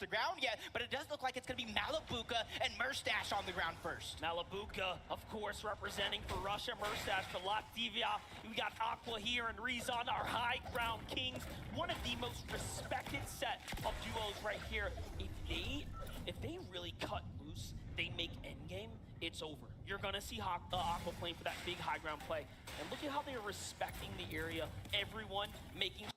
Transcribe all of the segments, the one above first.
the ground yet, but it does look like it's going to be Malibuka and Murstache on the ground first. Malibuka, of course, representing for Russia, Murstache for Latvia. We got Aqua here and Rezon, our high ground kings. One of the most respected set of duos right here. If they really cut loose, they make endgame, it's over. You're gonna see Aqua playing for that big high ground play. And look at how they are respecting the area. Everyone making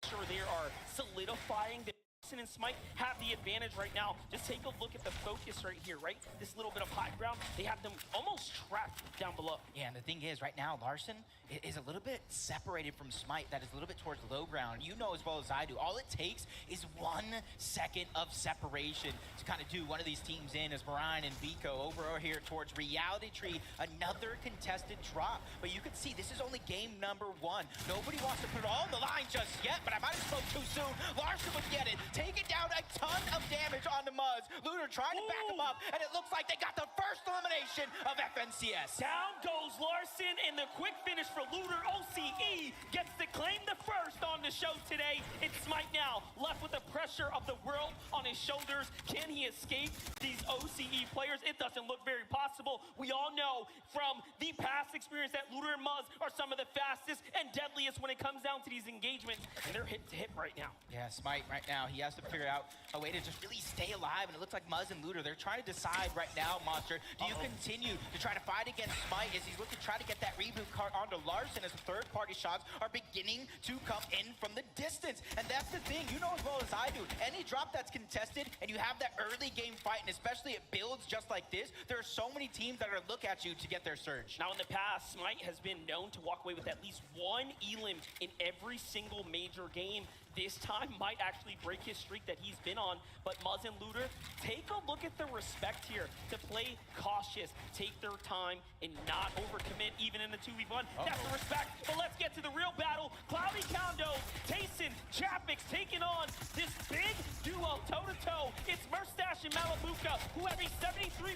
sure they are solidifying the and Smite have the advantage right now. Just take a look at the focus right here, right? This little bit of high ground, they have them almost trapped down below. Yeah, and the thing is, right now, Larson is a little bit separated from Smite. That is a little bit towards low ground. You know as well as I do, all it takes is 1 second of separation to kind of do one of these teams in, as Marine and Vico over here towards Reality Tree. Another contested drop. But you can see this is only game number 1. Nobody wants to put it all on the line just yet, but I might have spoke too soon. Larson would get it. Taking down a ton of damage onto Muzz. Lunar trying to back him up, and it looks like they got the first elimination of FNCS. Down goes Larson, and the quick finish for Lunar. OCE gets to claim the first on the show today. It's Smite now, left with the pressure of the world on his shoulders. Can he escape these OCE players? It doesn't look very possible. We all know from the past experience that Lunar and Muzz are some of the fastest and deadliest when it comes down to these engagements, and they're hip to hip right now. Yeah, Smite right now, he has to figure out a way to just really stay alive, and it looks like Muzz and Lunar, they're trying to decide right now, Monster, do you continue to try to fight against Smite as he's looking to try to get that reboot card onto Larson as the third-party shots are beginning to come in from the distance. And that's the thing, you know as well as I do, any drop that's contested and you have that early game fight, and especially it builds just like this, there are so many teams that are look at you to get their surge. Now in the past, Smite has been known to walk away with at least 1 elim in every single major game. This time might actually break his streak that he's been on, but Muzz and Lunar, take a look at the respect here to play cautious, take their time, and not overcommit even in the 2v1. That's the respect, but let's get to the real battle. Cloudy Kondo, Tayson, Chapix taking on this big duo toe-to-toe. It's Murstache and Malibuka, who have a 73%,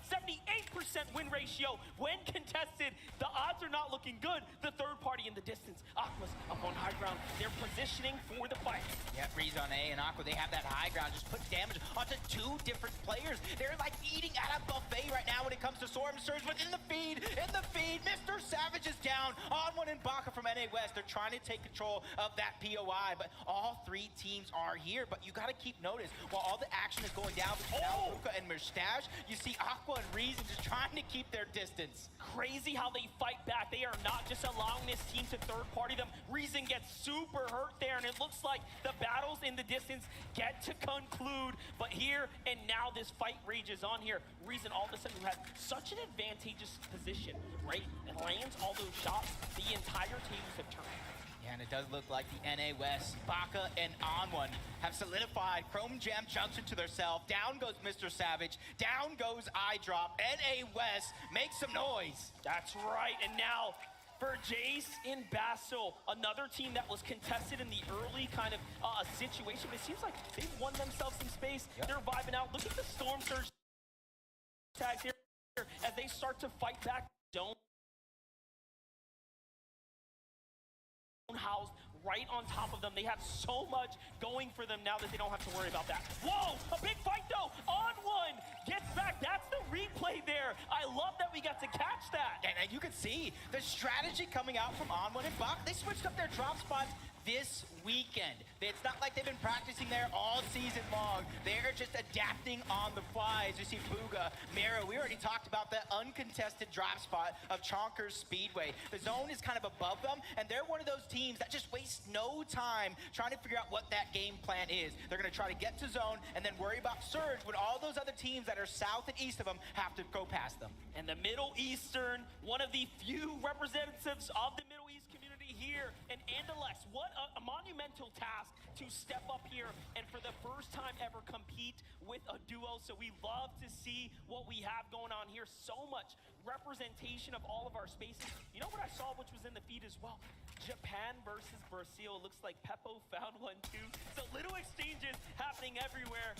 78% win ratio. When contested, the odds are not looking good. The third party in the distance, Aqua's up on high ground. They're positioning for the fight. Yeah, Freeze on A and Aqua, they have that high ground, just put damage onto 2 different players. They're like eating at a buffet right now when it comes to Storm Surge, but in the feed, Mr. Savage is down on one in Baka from NA West. They're trying to take control of that POI, but all 3 teams are here. But you gotta keep notice, while all the action is going down between Malibuka and Murstache, you see Aqua and Reason just trying to keep their distance. Crazy how they fight back. They are not just allowing this team to third party them. Reason gets super hurt there, and it looks like the battles in the distance get to conclude. But here and now this fight rages on here. Reason all of a sudden has such an advantageous position, right? And lands all those shots, the entire tables have turned. Yeah, and it does look like the NA West, Baka and On1 have solidified. Chrome Jam jumps into their self. Down goes Mr. Savage. Down goes iDrop. NA West makes some noise. That's right, and now for Jace in Basil, another team that was contested in the early kind of situation. It seems like they've won themselves some space. Yep. They're vibing out. Look at the Storm Surge tags here as they start to fight back. Don't house right on top of them. They have so much going for them now that they don't have to worry about that. Whoa, a big fight though. On1 gets back. That's the replay there. I love that we got to catch that. And you can see the strategy coming out from On1 and Baka. They switched up their drop spots this weekend. It's not like they've been practicing there all season long. They're just adapting on the fly. As you see Booga, Mira, we already talked about the uncontested drop spot of Chonkers Speedway. The zone is kind of above them, and they're one of those teams that just waste no time trying to figure out what that game plan is. They're gonna try to get to zone and then worry about surge when all those other teams that are south and east of them have to go past them. And the Middle Eastern, one of the few representatives of the Middle East community here, and Andalex, what a monumental task to step up here and for the first time ever compete with a duo. So we love to see what we have going on here. So much representation of all of our spaces. You know what I saw, which was in the feed as well? Japan versus Brazil. It looks like Peppo found one too. So little exchanges happening everywhere.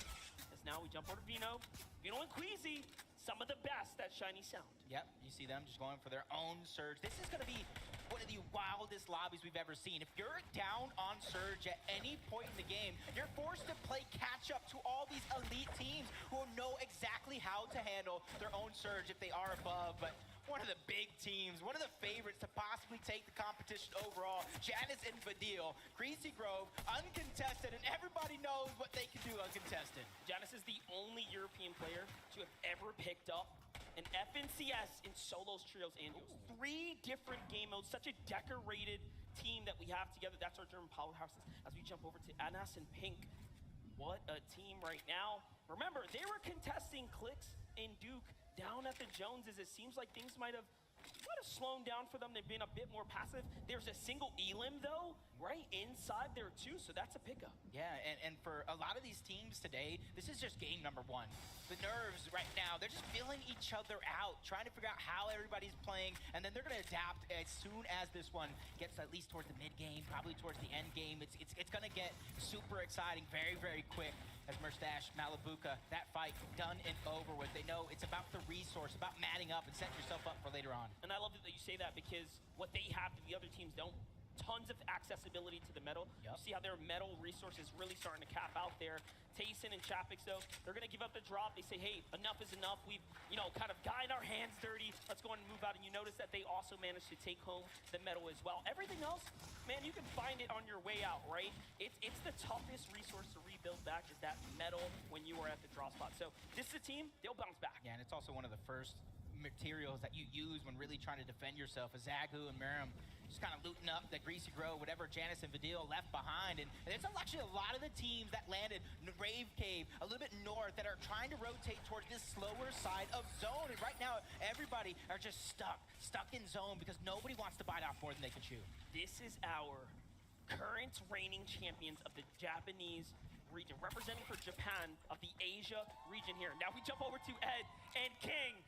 As now we jump over to Vino and Queasy. Some of the best at Shiny Sound. Yep, you see them just going for their own surge. This is going to be one of the wildest lobbies we've ever seen. If you're down on surge at any point in the game, you're forced to play catch matchup to all these elite teams who know exactly how to handle their own surge if they are above. But one of the big teams, one of the favorites to possibly take the competition overall, Janice and Vadil, Greasy Grove, uncontested, and everybody knows what they can do uncontested. Janice is the only European player to have ever picked up an FNCS in solos, trios, and duos. 3 different game modes, such a decorated team that we have together. That's our German powerhouses. As we jump over to Anas and Pink, what a team right now. Remember, they were contesting Clicks and Duke down at the Joneses. It seems like things might have slowed down for them. They've been a bit more passive. There's a single Elim, though, right inside there, too, so that's a pickup. Yeah, and for a lot of these teams today, this is just game number 1. The nerves right now, they're just feeling each other out, trying to figure out how everybody's playing, and then they're going to adapt as soon as this one gets at least towards the mid-game, probably towards the end game. It's going to get super exciting very, very quick. As Merstash, Malibuka, that fight done and over with. They know it's about the resource, about matting up and setting yourself up for later on. And I love that you say that because what they have that the other teams don't, tons of accessibility to the metal. Yep. You see how their metal resources really starting to cap out there. Tayson and Chapix, though, they're going to give up the drop. They say, hey, enough is enough. We've, kind of gotten our hands dirty. Let's go and move out. And you notice that they also managed to take home the metal as well. Everything else, man, you can find it on your way out, right? It's the toughest resource to rebuild back is that metal when you are at the drop spot. So this is a team, they'll bounce back. Yeah, and it's also one of the first materials that you use when really trying to defend yourself. As Zagu and Miram just kind of looting up the Greasy Grove, whatever Janice and Vadil left behind. And there's actually a lot of the teams that landed Rave Cave, a little bit north, that are trying to rotate towards this slower side of zone. And right now, everybody are just stuck in zone because nobody wants to bite off more than they can chew. This is our current reigning champions of the Japanese region, representing for Japan of the Asia region here. Now we jump over to Ed and King.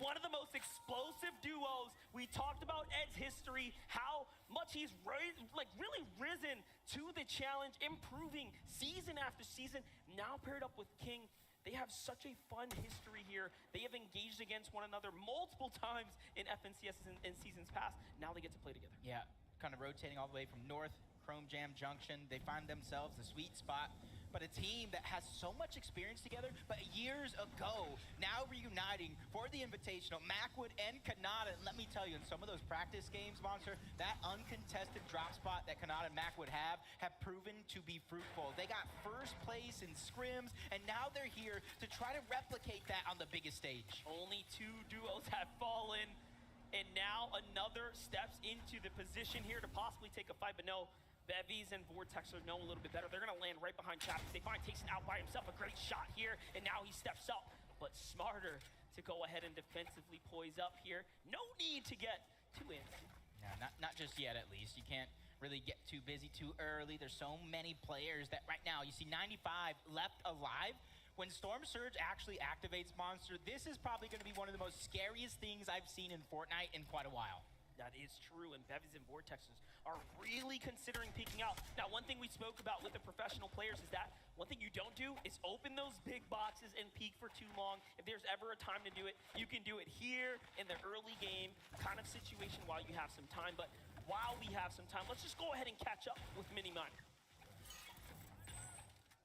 One of the most explosive duos. We talked about Ed's history, how much he's really risen to the challenge, improving season after season. Now paired up with King, they have such a fun history here. They have engaged against one another multiple times in FNCS in seasons past. Now they get to play together. Yeah, kind of rotating all the way from north, Chrome Jam Junction. They find themselves the sweet spot. But a team that has so much experience together, but years ago, now reuniting for the Invitational, Macwood and Kanata. And let me tell you, in some of those practice games, Monster, that uncontested drop spot that Kanata and Macwood have proven to be fruitful. They got first place in scrims, and now they're here to try to replicate that on the biggest stage. Only 2 duos have fallen, and now another steps into the position here to possibly take a fight, but no. Bevies and Vortex are know a little bit better. They're going to land right behind Chapix. They find Tayson out by himself. A great shot here, and now he steps up. But smarter to go ahead and defensively poise up here. No need to get too antsy. Yeah, not just yet, at least. You can't really get too busy too early. There's so many players that right now, you see 95 left alive. When Storm Surge actually activates Monster, this is probably going to be one of the most scariest things I've seen in Fortnite in quite a while. That is true, and Bevies and Vortexes are really considering peeking out. Now, one thing we spoke about with the professional players is that one thing you don't do is open those big boxes and peek for too long. If there's ever a time to do it, you can do it here in the early game kind of situation while you have some time. But while we have some time, let's just go ahead and catch up with Mini Miner.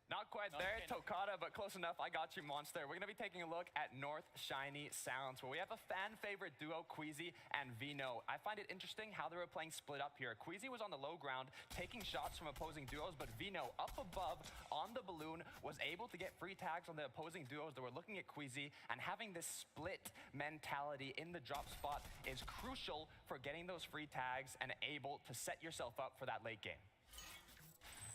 Not quite there, Tokata, but close enough. I got you, Monster. We're going to be taking a look at North Shiny Sounds, where we have a fan-favorite duo, Queasy and Vino. I find it interesting how they were playing split up here. Queasy was on the low ground, taking shots from opposing duos, but Vino, up above on the balloon, was able to get free tags on the opposing duos that were looking at Queasy, and having this split mentality in the drop spot is crucial for getting those free tags and able to set yourself up for that late game.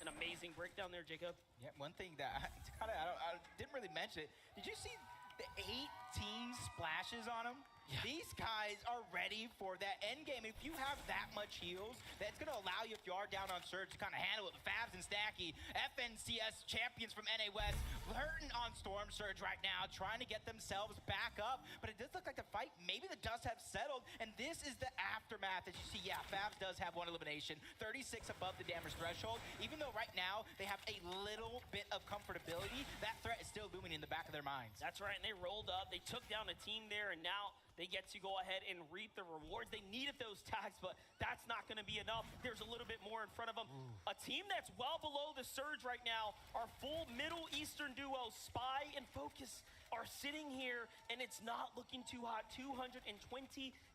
An amazing breakdown there, Jacob. Yeah, one thing that I didn't really mention it. Did you see the 18 splashes on him? Yeah. These guys are ready for that end game. If you have that much heals, that's going to allow you, if you are down on Surge, to kind of handle it. Fabs and Stacky, FNCS champions from NA West, hurting on Storm Surge right now, trying to get themselves back up. But it does look like the fight, maybe the dust have settled, and this is the aftermath. As you see, yeah, Fabs does have one elimination, 36 above the damage threshold. Even though right now they have a little bit of comfortability, that threat is still looming in the back of their minds. That's right, and they rolled up. They took down a team there, and now they get to go ahead and reap the rewards. They needed those tags, but that's not going to be enough. There's a little bit more in front of them. A team that's well below the surge right now, our full Middle Eastern duo, Spy and Focus, are sitting here, and it's not looking too hot. 220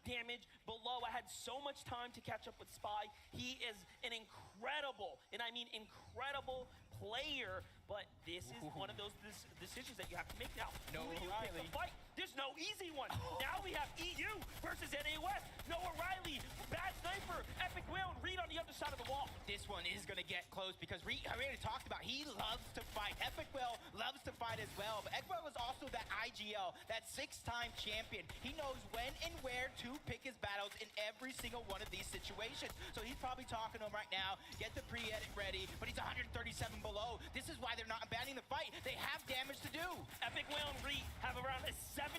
damage below. I had so much time to catch up with Spy. He is an incredible, and I mean incredible player, but this is one of those decisions that you have to make now. No Who do you pick O'Reilly. to fight? There's no easy one. Now we have EU versus NA West. No O'Reilly, bad sniper, Epic Whale, and Reed on the other side of the wall. This one is going to get close because Reed, I already talked about, he loves to fight. Epic Whale loves to fight as well, but Epic Whale is also that IGL, that 6-time champion. He knows when and where to pick his battles in every single one of these situations. So he's probably talking to him right now, get the pre-edit ready, but he's 137 below. This is why they're not abandoning the fight. They have damage to do. Epic Whale and Reed have around a 70+%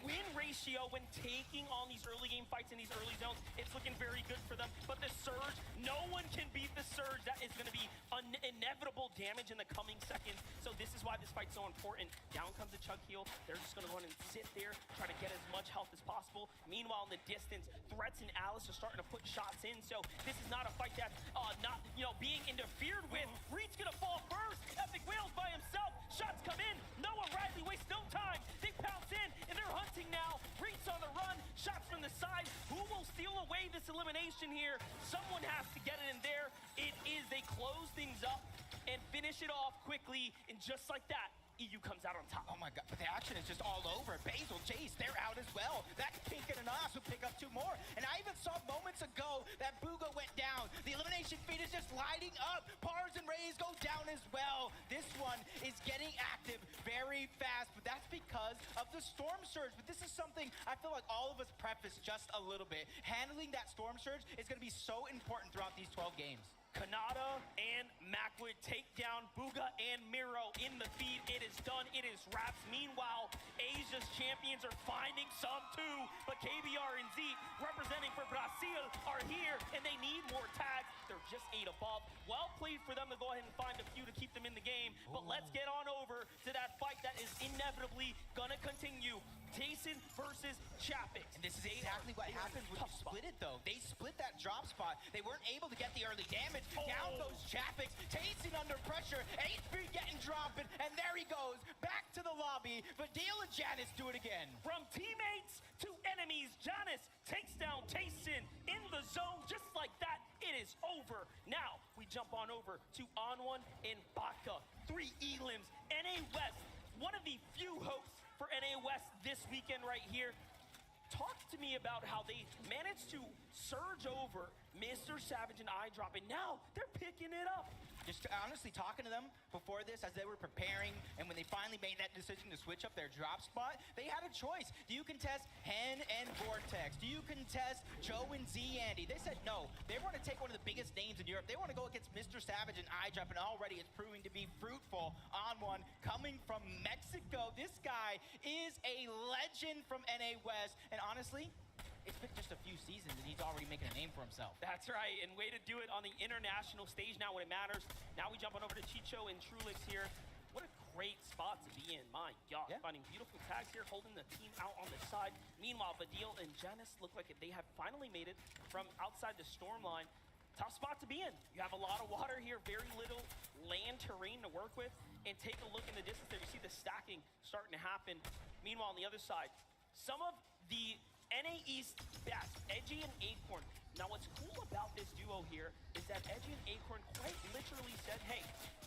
win ratio when taking on these early game fights in these early zones. It's looking very good for them, but the surge, no one can beat the surge. That is going to be inevitable damage in the coming seconds. So this is why this fight's so important. Down comes the Chug Heal. They're just going to go in and sit there, try to get as much health as possible. Meanwhile, in the distance, Threats and Alice are starting to put shots in. So this is not a fight that's not, being interfered with. Reed's going to fall first. Epic Whale's by himself. Shots come in. Noah Riley wastes no time. They pounce in, and they're hunting now. Reed's on the run. Shots from the side. Who will steal away this elimination here? Someone has to get it in there. It is. They close things up and finish it off quickly, and just like that, EU comes out on top. Oh my God, but the action is just all over. Basil, Jace, they're out as well. That Pink and Anas will pick up 2 more. And I even saw moments ago that Booga went down. The elimination feed is just lighting up. Pars and Rays go down as well. This one is getting active very fast, but that's because of the Storm Surge. But this is something I feel like all of us preface just a little bit. Handling that Storm Surge is going to be so important throughout these 12 games. Kanata and Macwood take down Booga and Miro in the feed. It is done. It is wraps. Meanwhile, Asia's champions are finding some too, but KBR and Zeke, representing for Brazil, are here, and they need more tags. They're just 8 above. Well played for them to go ahead and find a few to keep them in the game, but let's get on over to that fight that is inevitably gonna continue. Tayson versus Chapix. And this is exactly what happens when you split it, though. They split that drop spot. They weren't able to get the early damage. Down goes Chapix. Tayson under pressure. HP getting dropped, and there he goes. Back to the lobby. Vadil and Janice do it again. From teammates to enemies, Janice takes down Tayson in the zone. Just like that, it is over. Now, we jump on over to On1 and Baka. 3 elims. NA West, one of the few hopes for NA West this weekend right here. Talk to me about how they managed to surge over Mr. Savage and iDrop, and now they're picking it up. Just honestly talking to them before this as they were preparing, and when they finally made that decision to switch up their drop spot, they had a choice. Do you contest Hen and Vortex? Do you contest Joe and Z-Andy? They said no. They want to take one of the biggest names in Europe. They want to go against Mr. Savage and iDrop, and already it's proving to be fruitful. On1 coming from Mexico. This guy is a legend from NA West, and honestly, it's been just a few seasons and he's already making a name for himself. That's right, and way to do it on the international stage now when it matters. Now we jump on over to Chicho and Trulix here. What a great spot to be in, my God. Yeah. Finding beautiful tags here, holding the team out on the side. Meanwhile, Vadil and Janice look like they have finally made it from outside the storm line. Tough spot to be in. You have a lot of water here, very little land terrain to work with, and take a look in the distance there. You see the stacking starting to happen. Meanwhile, on the other side, some of the NA East best, Edgy and Acorn. Now what's cool about this duo here is that Edgy and Acorn quite literally said, hey,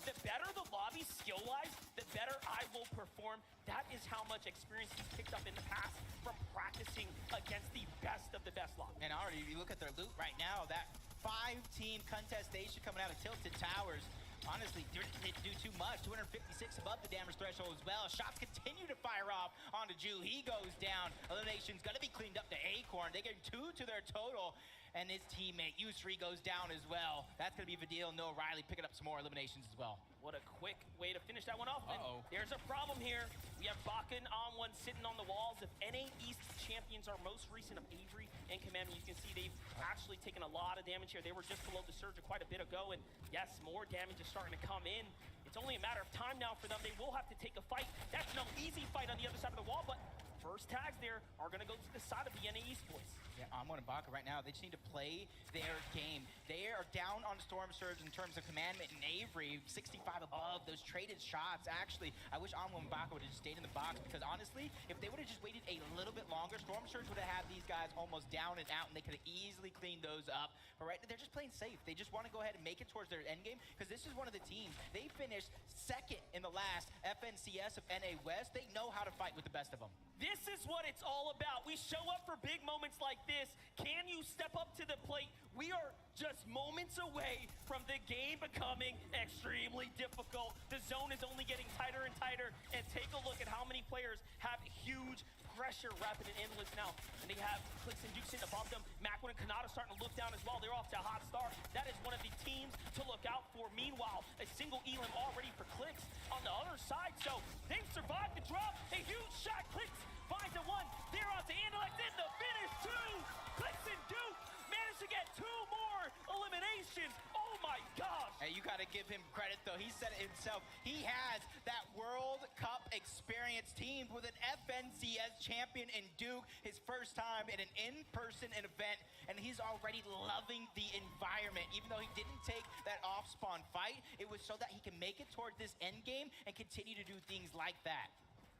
the better the lobby skill-wise, the better I will perform. That is how much experience he's picked up in the past from practicing against the best of the best lobby. And already, if you look at their loot right now, that 5-team contestation coming out of Tilted Towers, honestly, didn't do too much. 256 above the damage threshold as well. Shots continue to fire off onto Jew. He goes down. Elimination's going to be cleaned up to Acorn. They get 2 to their total. And his teammate, Yusri, goes down as well. That's going to be Vadil. Noah Riley picking up some more eliminations as well. What a quick way to finish that one off. And there's a problem here. We have Bakken on one sitting on the walls. If NA East champions are most recent of Avery and Commandment, you can see they've actually taken a lot of damage here. They were just below the surge quite a bit ago, and yes, more damage is starting to come in. It's only a matter of time now for them. They will have to take a fight. That's no easy fight on the other side of the wall, but first tags there are going to go to the side of the NA Esports. Yeah, I'm on Ibaka right now. They just need to play their game. They are down on Storm Surge in terms of commandment and Avery, 65 above. Those traded shots, actually, I wish Onwa and Ibaka would have just stayed in the box because honestly, if they would have just waited a little bit longer, Storm Surge would have had these guys almost down and out and they could have easily cleaned those up. But right now, they're just playing safe. They just want to go ahead and make it towards their end game because this is one of the teams. They finished second in the last FNCS of NA West. They know how to fight with the best of them. This is what it's all about. We show up for big moments like this. Can you step up to the plate? We are just moments away from the game becoming extremely difficult. The zone is only getting tighter and tighter. And take a look at how many players have huge pressure, rapid and endless now. And they have Clicks and Duke sitting above them. Macwin and Kanata starting to look down as well. They're off to a hot start. That is one of the teams to look out for. Meanwhile, a single Elam already for Clicks on the other side. So they've survived the drop. A huge shot. Clicks finds the one. They're on to Andalite in the finish too. Clicks and Duke managed to get 2 more eliminations. Oh my gosh. Hey, you got to give him credit, though. He said it himself. He has that World Cup experience team with an FNCS champion in Duke, his first time in an in-person event, and he's already loving the environment. Even though he didn't take that off-spawn fight, it was so that he can make it toward this end game and continue to do things like that.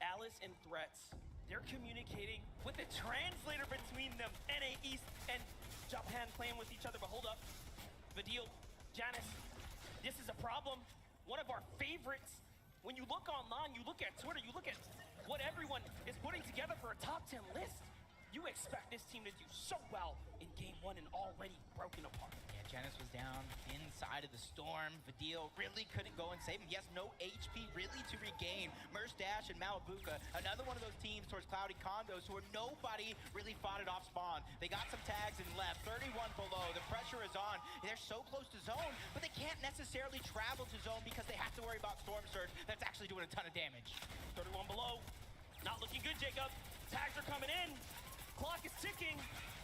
Alice and Threats, they're communicating with the translator between them. NA East and Japan playing with each other, but hold up. Vadil, Janice, this is a problem. One of our favorites. When you look online, you look at Twitter, you look at what everyone is putting together for a top 10 list. You expect this team to do so well in game 1 and already broken apart. Yeah, Janice was down inside of the storm. Vadil really couldn't go and save him. Yes, no HP really to regain. Merstash and Malabuka, another one of those teams towards Cloudy Condos who are nobody really fought it off spawn. They got some tags and left, 31 below. The pressure is on. They're so close to zone, but they can't necessarily travel to zone because they have to worry about Storm Surge that's actually doing a ton of damage. 31 below. Not looking good, Jacob. Tags are coming in. Clock is ticking.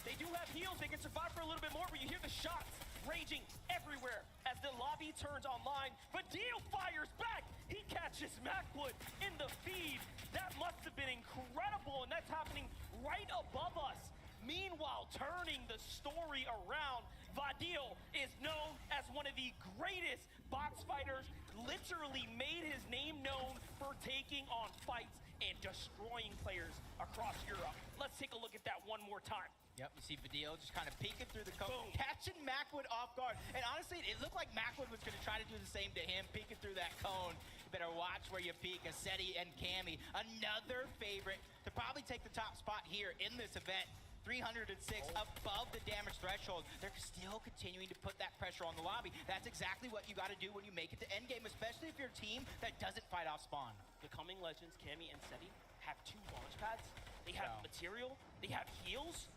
They do have heals. They can survive for a little bit more, but you hear the shots raging everywhere as the lobby turns online. Vadil fires back. He catches Macwood in the feed. That must have been incredible, and that's happening right above us. Meanwhile, turning the story around, Vadil is known as one of the greatest box fighters, literally made his name known for taking on fights and destroying players across Europe. Let's take a look at that one more time. Yep, you see Vadil just kind of peeking through the cone, catching Macwood off guard. And honestly, it looked like Macwood was going to try to do the same to him, peeking through that cone. You better watch where you peek. Aseti and Cammy, another favorite to probably take the top spot here in this event. 306 above the damage threshold. They're still continuing to put that pressure on the lobby. That's exactly what you got to do when you make it to endgame, especially if you're a team that doesn't fight off spawn. Becoming Legends, Cammy and Seti have 2 launch pads. They have material. They have heals.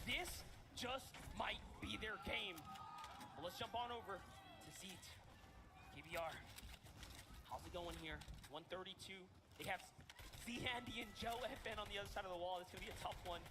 This just might be their game. But let's jump on over to Zeet. KBR. How's it going here? 132. They have Z-Handy and Joe FN on the other side of the wall. It's going to be a tough one.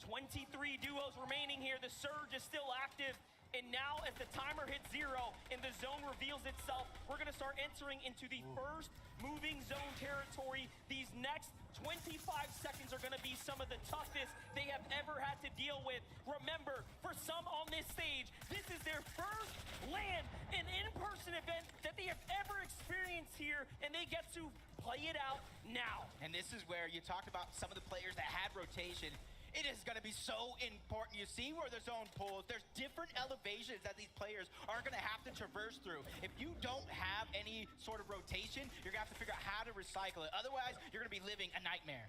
23 duos remaining here. The surge is still active. And now as the timer hits 0 and the zone reveals itself, we're going to start entering into the first moving zone territory. These next 25 seconds are going to be some of the toughest they have ever had to deal with. Remember, for some on this stage, this is their first LAN, an in-person event that they have ever experienced here, and they get to play it out now. And this is where you talked about some of the players that had rotation. It is going to be so important. You see where the zone pulls. There's different elevations that these players are going to have to traverse through. If you don't have any sort of rotation, you're going to have to figure out how to recycle it. Otherwise, you're going to be living a nightmare.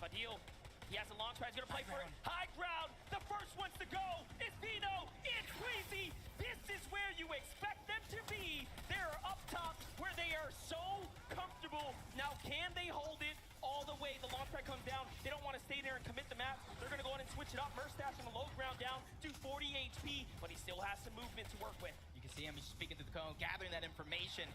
Fadil, he has a launch pad. He's going to play for it. High ground. The first ones to go is Vino. It's Queasy. This is where you expect them to be. They're up top where they are so comfortable. Now, can they hold it all the way? The launch pad comes down. They don't want to stay there and commit the map. They're going to go in and switch it up. Merstash on the low ground down to 40 HP, but he still has some movement to work with. You can see him, he's speaking through the cone, gathering that information.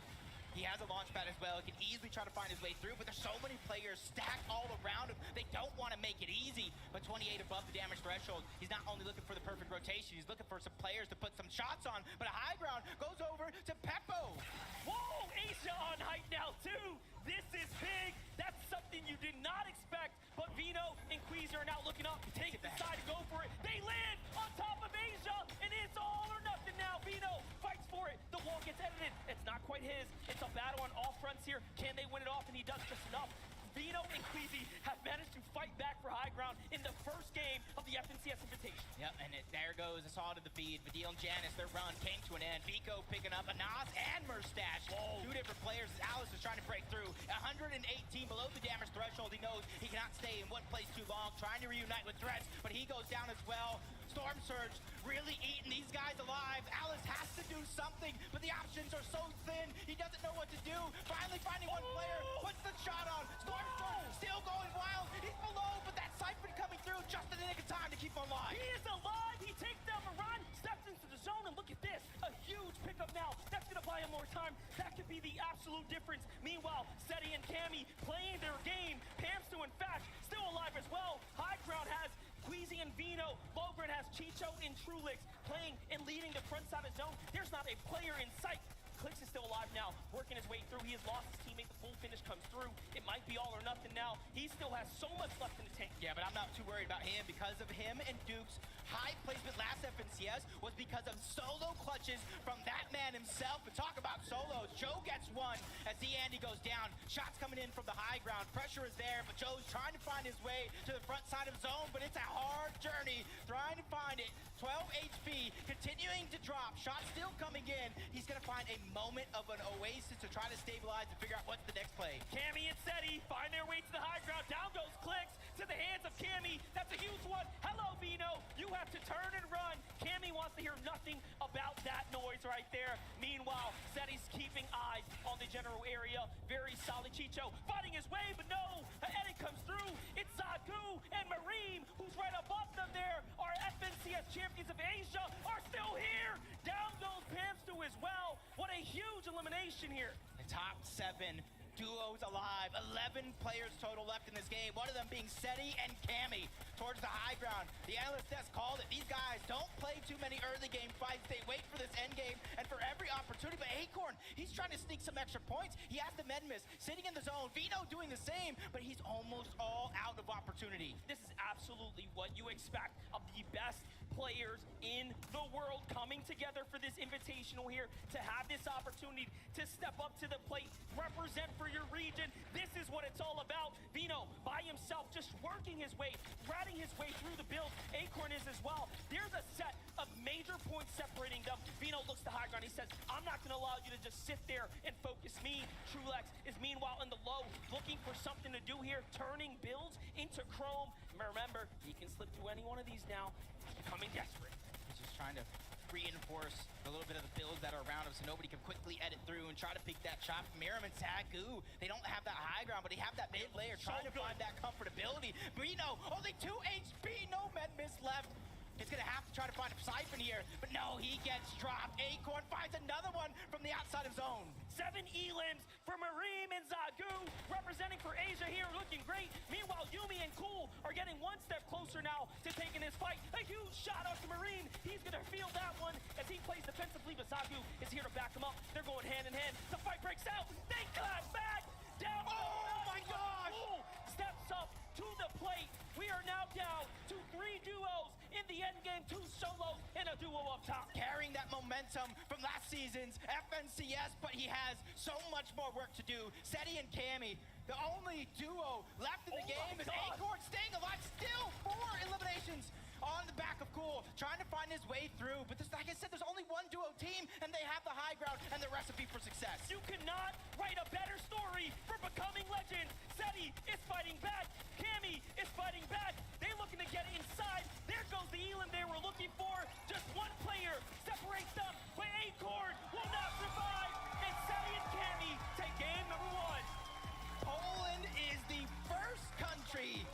He has a launch pad as well. He can easily try to find his way through, but there's so many players stacked all around him. They don't want to make it easy, but 28 above the damage threshold. He's not only looking for the perfect rotation, he's looking for some players to put some shots on, but a high ground goes over to Peppo. Whoa, Asia on height now too. This is big. That's something you did not expect, but Vino Vino and Queezy are now looking up, take the side to go for it. They land on top of Asia, and it's all or nothing now. Vino fights for it. The wall gets edited. It's not quite his. It's a battle on all fronts here. Can they win it off? And he does just enough. Vino and Queezy have managed to fight back for high ground in the first game of the FNCS Invitation. Yep, and there goes a saw to the feed. Vadil and Janice, their run came to an end. Vico picking up a Nas and Murstache. Two different players as Alice is trying to break through. 118 below the damage threshold. He knows he cannot stay in one place too long, trying to reunite with Threats, but he goes down as well. Storm Surge really eating these guys alive. Alice has to do something, but the options are so thin. He doesn't know what to do. Finally finding one player, puts the shot on. Storm Surge still going wild. He's below, but that siphon coming through just in the nick of time to keep him alive. He is alive. He takes down the run, steps into the zone, and look at this. A huge pickup now. That's going to buy him more time. That could be the absolute difference. Meanwhile, Seti and Cammy playing their game. Pamstu, in fact, still alive as well. High ground has Queezy and Vino. Low ground has Chicho and Trulix playing and leading the front side of zone. There's not a player in sight. Clix is still alive now, working his way through. He has lost his teammate. The full finish comes through. It might be all or nothing now. He still has so much left in the tank. Yeah, but I'm not too worried about him because of him and Duke's high placement last FNCS was because of solo clutches from that man himself. But talk about solos. Joe gets one as Andy goes down. Shots coming in from the high ground. Pressure is there, but Joe's trying to find his way to the front side of zone, but it's a hard journey trying to find it. 12 HP, continuing to drop. Shots still coming in. He's going to find a moment of an oasis to try to stabilize and figure out what's the next play. Cammy and Seti find their way to the high ground. Down goes Clix to the hands of Cammy. That's a huge one. Hello, Vino. You have to turn and run. Cammy wants to hear nothing about that noise right there. Meanwhile, Seti's keeping eyes on the general area. Very solid. Chicho fighting his way, but no. An edit comes through. It's Zagu and Mareem, who's right above them there. Our FNCS champions of Asia are still here. Down goes Pamstu as well. What a huge elimination here. The top 7 duos alive. 11 players total left in this game. One of them being Seti and Cammy towards the high ground. The analyst desk called it. These guys don't play too many early game fights. They wait for this end game and for every opportunity. But Acorn, he's trying to sneak some extra points. He has the med miss sitting in the zone. Vino doing the same, but he's almost all out of opportunity. This is absolutely what you expect of the best players in the world coming together for this invitational here to have this opportunity to step up to the plate, represent for your region. This is what it's all about. Vino by himself just working his way, ratting his way through the build. Acorn is as well. There's a set of major points separating them. Vino looks to high ground. He says, I'm not going to allow you to just sit there and focus me. Trulex is meanwhile in the low, looking for something to do here, turning builds into Chrome. Remember, he can slip through any one of these now. Becoming desperate. He's just trying to reinforce a little bit of the builds that are around him so nobody can quickly edit through and try to pick that shot. Miram and Zagu, they don't have that high ground, but they have that mid layer trying to find that comfortability. Brino, only 2 HP, no med miss left. He's gonna have to try to find a siphon here, but no, he gets dropped. Acorn finds another one from the outside of zone. 7 elims for Mareem and Zagu, representing for Asia here, looking great. Meanwhile, Yumi and Cool are getting one step closer now to taking this fight. A huge shot out to Mareem. He's gonna feel that one as he plays defensively, but Zagu is here to back him up. They're going hand in hand. The fight breaks out. They clap back. Down. Oh my gosh! Cool steps up to the plate. We are now down to 3 duos in the end game, 2 solos and a duo up top. Carrying that momentum from last season's FNCS, but he has so much more work to do. Seti and Cammy, the only duo left in the game, is Acorn staying alive. Still 4 eliminations on the back of Cool, trying to find his way through. But like I said, there's only one duo team, and they have the high ground and the recipe for success. You cannot write a better story for becoming legends. Seti is fighting back. Cammy is fighting back. They're looking to get inside. There goes the elim they were looking for. Just one player separates them, but Acorn will not survive. And Seti and Cammy take game number 1. Poland is the first country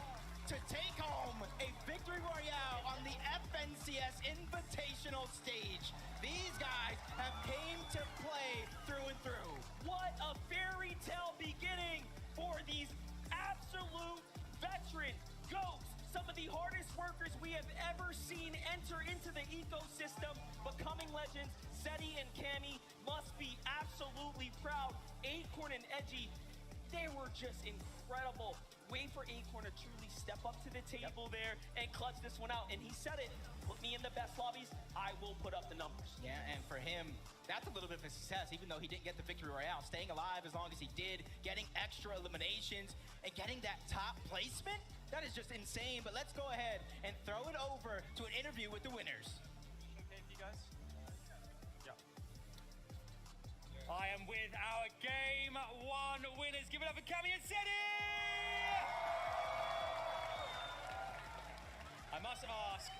to take home a victory royale on the FNCS Invitational stage. These guys have came to play through and through. What a fairy tale beginning for these absolute veteran GOATs. Some of the hardest workers we have ever seen enter into the ecosystem, becoming legends. Seti and Cammy must be absolutely proud. Acorn and Edgy, they were just incredible. wait for Acorn to truly step up to the table there and clutch this one out. And he said it, put me in the best lobbies, I will put up the numbers. Yeah, and for him, that's a little bit of a success, even though he didn't get the victory royale. Staying alive as long as he did, getting extra eliminations, and getting that top placement, that is just insane. But let's go ahead and throw it over to an interview with the winners. Okay for you guys? Yeah. I am with our Game 1 winners. Give it up for Cami and Seti! I must ask,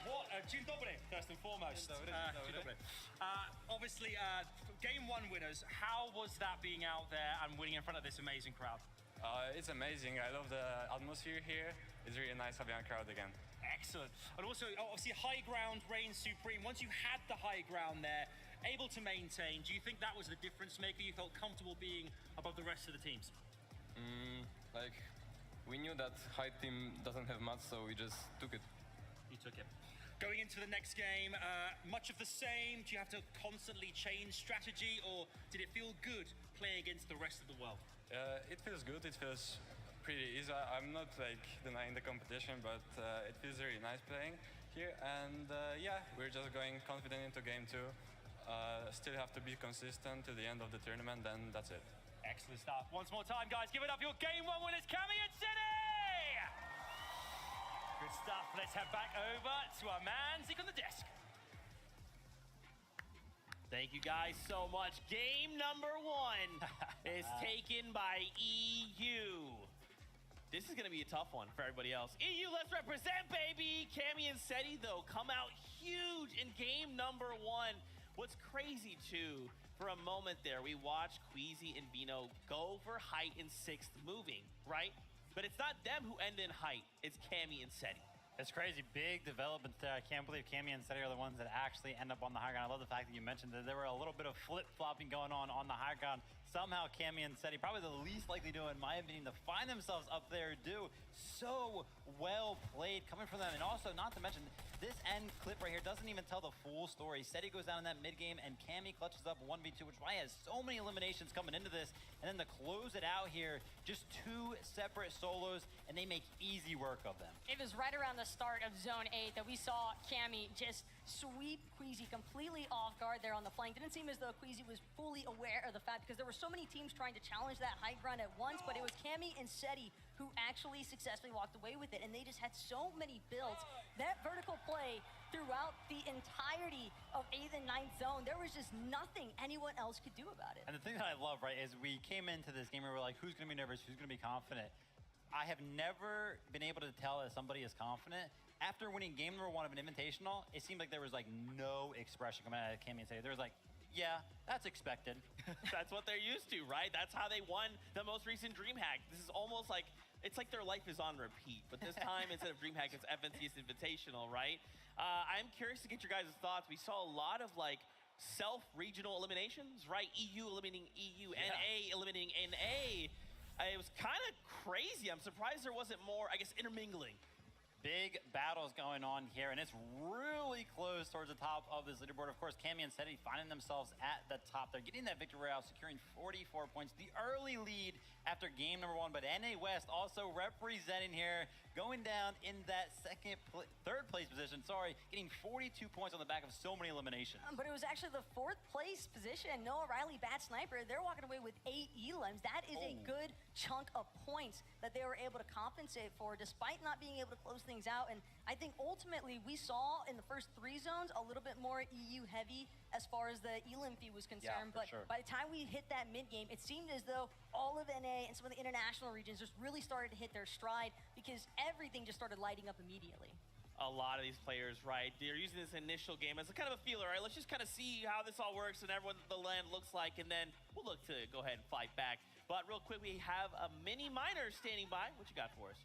what, Dzień dobry, first and foremost. Dzień dobry. Obviously, Game 1 winners, how was that being out there and winning in front of this amazing crowd? It's amazing. I love the atmosphere here. It's really nice having a crowd again. Excellent. And also, obviously, high ground reigns supreme. Once you had the high ground there, able to maintain, do you think that was the difference maker? You felt comfortable being above the rest of the teams? Like, we knew that high team doesn't have much, so we just took it. You took it. Going into the next game, much of the same? Do you have to constantly change strategy, or did it feel good playing against the rest of the world? It feels good. It feels pretty easy. I'm not like denying the competition, but it feels really nice playing here. And yeah, we're just going confident into game 2. Still have to be consistent to the end of the tournament, then that's it. Excellent stuff. Once more time, guys, give it up. Your Game 1 winners, Cami and Seti! Good stuff. Let's head back over to our man, Zeke on the desk. Thank you guys so much. Game number 1 is taken by EU. This is going to be a tough one for everybody else. EU, let's represent, baby! Cami and Seti, though, come out huge in game number 1. What's crazy, too, for a moment there, we watched Queasy and Vino go for height in 6th moving, right? But it's not them who end in height. It's Cami and Seti. It's crazy, big developments there. I can't believe Cami and Seti are the ones that actually end up on the high ground. I love the fact that you mentioned that there were a little bit of flip-flopping going on the high ground. Somehow Cami and Seti, probably the least likely to, in my opinion, to find themselves up there, do so well played coming from them. And also, not to mention, this end clip right here doesn't even tell the full story. Seti goes down in that mid game, and Cami clutches up 1v2, which is why he has so many eliminations coming into this. And then to close it out here, just 2 separate solos, and they make easy work of them. It was right around the start of Zone 8 that we saw Cami just sweep Queasy completely off guard there on the flank. Didn't seem as though Queasy was fully aware of the fact, because there were so many teams trying to challenge that high ground at once, but it was Cami and Seti who actually successfully walked away with it, and they just had so many builds. That vertical play throughout the entirety of 8th and 9th zone, there was just nothing anyone else could do about it. And the thing that I love, right, is we came into this game and we're like, who's going to be nervous, who's going to be confident? I have never been able to tell if somebody is confident. After winning game number 1 of an invitational, it seemed like there was like no expression coming out of Cami and Seti. There was like, yeah, that's expected. That's what they're used to, right? That's how they won the most recent DreamHack. This is almost like, it's like their life is on repeat, but this time instead of DreamHack, it's FNCS Invitational, right? I'm curious to get your guys' thoughts. We saw a lot of like self-regional eliminations, right? EU eliminating EU, Yeah. NA eliminating NA. It was kind of crazy. I'm surprised there wasn't more, I guess, intermingling. Big battles going on here, and it's really close towards the top of this leaderboard. Of course, Cami and Seti finding themselves at the top. They're getting that victory royale, securing 44 points. The early lead after game number 1, but NA West also representing here, going down in that third place position, getting 42 points on the back of so many eliminations. But it was actually the 4th place position. Noah Riley, Bat Sniper, they're walking away with 8 elims. That is a good chunk of points that they were able to compensate for, despite not being able to close things out. And I think ultimately we saw in the first 3 zones a little bit more EU heavy as far as the elim fee was concerned. Yeah, but sure. by the time we hit that mid game, it seemed as though all of NA and some of the international regions just really started to hit their stride, because everything just started lighting up immediately. A lot of these players, right? They're using this initial game as a kind of a feeler, right? Let's just kind of see how this all works and everyone the land looks like, and then we'll look to go ahead and fight back. But real quick, we have a mini miner standing by. What you got for us?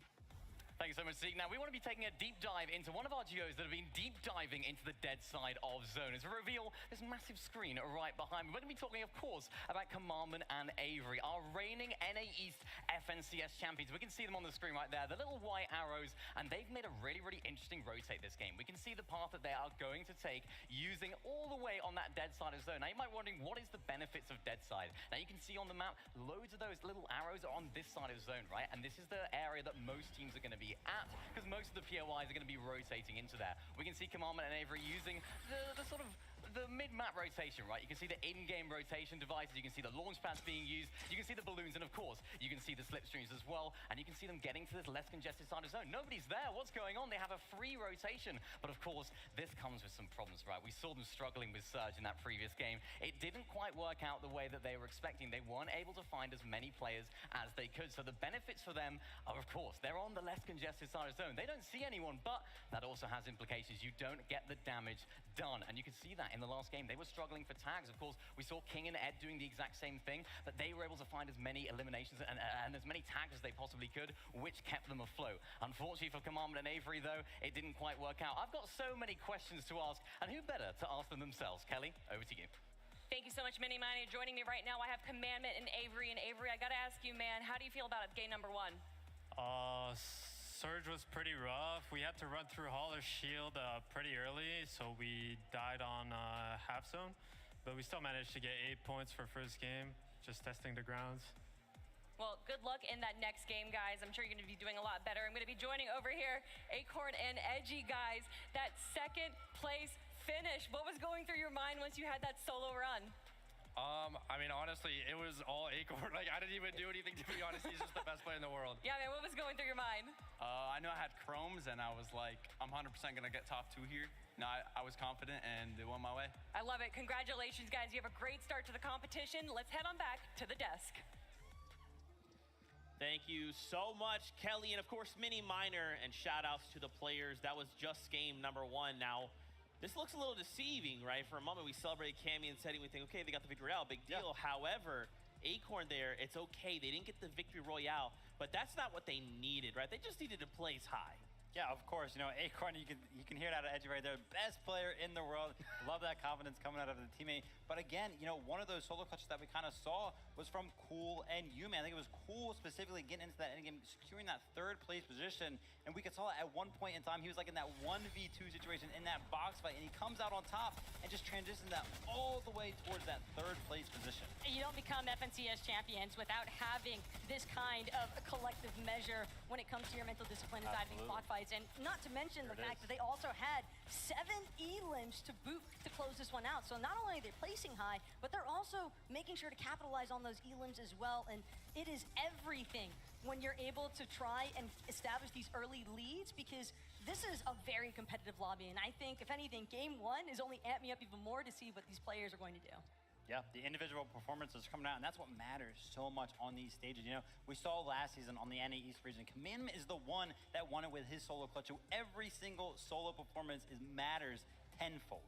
Thanks so much, Zeke. Now, we want to be taking a deep dive into one of our duos that have been deep diving into the dead side of Zone. As we reveal this massive screen right behind me, we're going to be talking, of course, about Commandment and Avery, our reigning NA East FNCS champions. We can see them on the screen right there, the little white arrows, and they've made a really, really interesting rotate this game. We can see the path that they are going to take using all the way on that dead side of Zone. Now, you might be wondering, what is the benefits of dead side? Now, you can see on the map, loads of those little arrows are on this side of Zone, right? And this is the area that most teams are going to be at, because most of the POIs are going to be rotating into there. We can see Commandment and Avery using the sort of the mid-map rotation, right? You can see the in-game rotation devices, you can see the launch pads being used, you can see the balloons, and of course, you can see the slipstreams as well, and you can see them getting to this less congested side of Zone. Nobody's there, what's going on? They have a free rotation, but of course, this comes with some problems, right? We saw them struggling with Surge in that previous game. It didn't quite work out the way that they were expecting. They weren't able to find as many players as they could, so the benefits for them are, of course, they're on the less congested side of Zone. They don't see anyone, but that also has implications. You don't get the damage done, and you can see that in the last game. They were struggling for tags. Of course, we saw King and Ed doing the exact same thing, but they were able to find as many eliminations and as many tags as they possibly could, which kept them afloat. Unfortunately for Commandment and Avery, though, it didn't quite work out. I've got so many questions to ask, and who better to ask them themselves? Kelly, over to you. Thank you so much, Mini Mine. Joining me right now, I have Commandment and Avery. And Avery, I gotta ask you, man, how do you feel about game number 1? Surge was pretty rough. We had to run through Hauler's shield pretty early, so we died on half zone. But we still managed to get 8 points for first game, just testing the grounds. Well, good luck in that next game, guys. I'm sure you're gonna be doing a lot better. I'm gonna be joining over here Acorn and Edgy, guys. That second place finish, what was going through your mind once you had that solo run? I mean, honestly, it was all Acorn. Like, I didn't even do anything, to be honest. He's just the best player in the world. Yeah, man, what was going through your mind? I know I had chromes, and I was like, I'm 100% gonna get top 2 here. No, I was confident, and it went my way. I love it. Congratulations, guys. You have a great start to the competition. Let's head on back to the desk. Thank you so much, Kelly, and of course, Mini Miner, and shout outs to the players. That was just game number 1. Now, this looks a little deceiving, right? For a moment, we celebrated Cammy and Seti. We think, okay, they got the victory royale, big deal. Yeah. However, Acorn there, it's okay. They didn't get the victory royale, but that's not what they needed, right? They just needed to place high. Yeah, of course. You know, Acorn, you can hear it out of Edgy right there. Best player in the world. Love that confidence coming out of the teammate. But again, you know, one of those solo clutches that we kind of saw was from Cool and Yuman. I think it was Cool specifically getting into that endgame, securing that 3rd place position. And we could saw at one point in time, he was like in that 1v2 situation in that box fight. And he comes out on top and just transitions that all the way towards that 3rd place position. You don't become FNCS champions without having this kind of a collective measure when it comes to your mental discipline and diving clock fights. And not to mention the fact that they also had 7 elims to boot to close this one out. So not only are they placing high, but they're also making sure to capitalize on those elims as well. And it is everything when you're able to try and establish these early leads, because this is a very competitive lobby. And I think, if anything, game 1 is only amped me up even more to see what these players are going to do. Yeah, the individual performances coming out, and that's what matters so much on these stages. You know, we saw last season on the NA East region, Commandment is the one that won it with his solo clutch. So every single solo performance matters tenfold.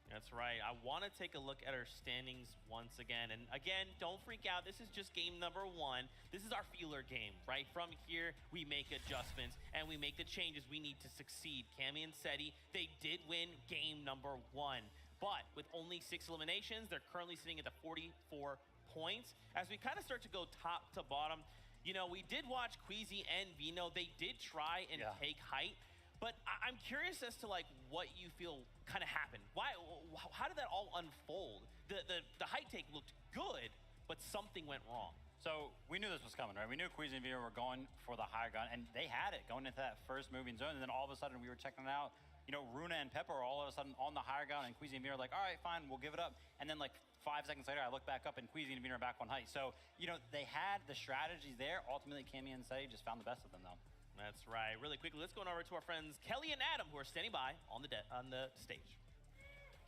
That's right. I want to take a look at our standings once again. And again, don't freak out. This is just game number 1. This is our feeler game, right? From here, we make adjustments and we make the changes we need to succeed. Cammy and Seti, they did win game number 1. But with only 6 eliminations, they're currently sitting at the 44 points. As we kind of start to go top to bottom, you know, we did watch Queasy and Vino. They did try and take height. But I'm curious as to like what you feel kind of happened. How did that all unfold? The height take looked good, but something went wrong. So we knew this was coming, right? We knew Queasy and Vino were going for the high ground, and they had it going into that first moving zone. And then all of a sudden we were checking it out. You know, Runa and Pepper are all of a sudden on the higher ground, and Queasy and Vino are like, all right, fine, we'll give it up. And then like 5 seconds later, I look back up and Queasy and Vino are back on height. So, you know, they had the strategies there. Ultimately, Cammy and Seti just found the best of them, though. That's right. Really quickly, let's go on over to our friends Kelly and Adam, who are standing by on the stage.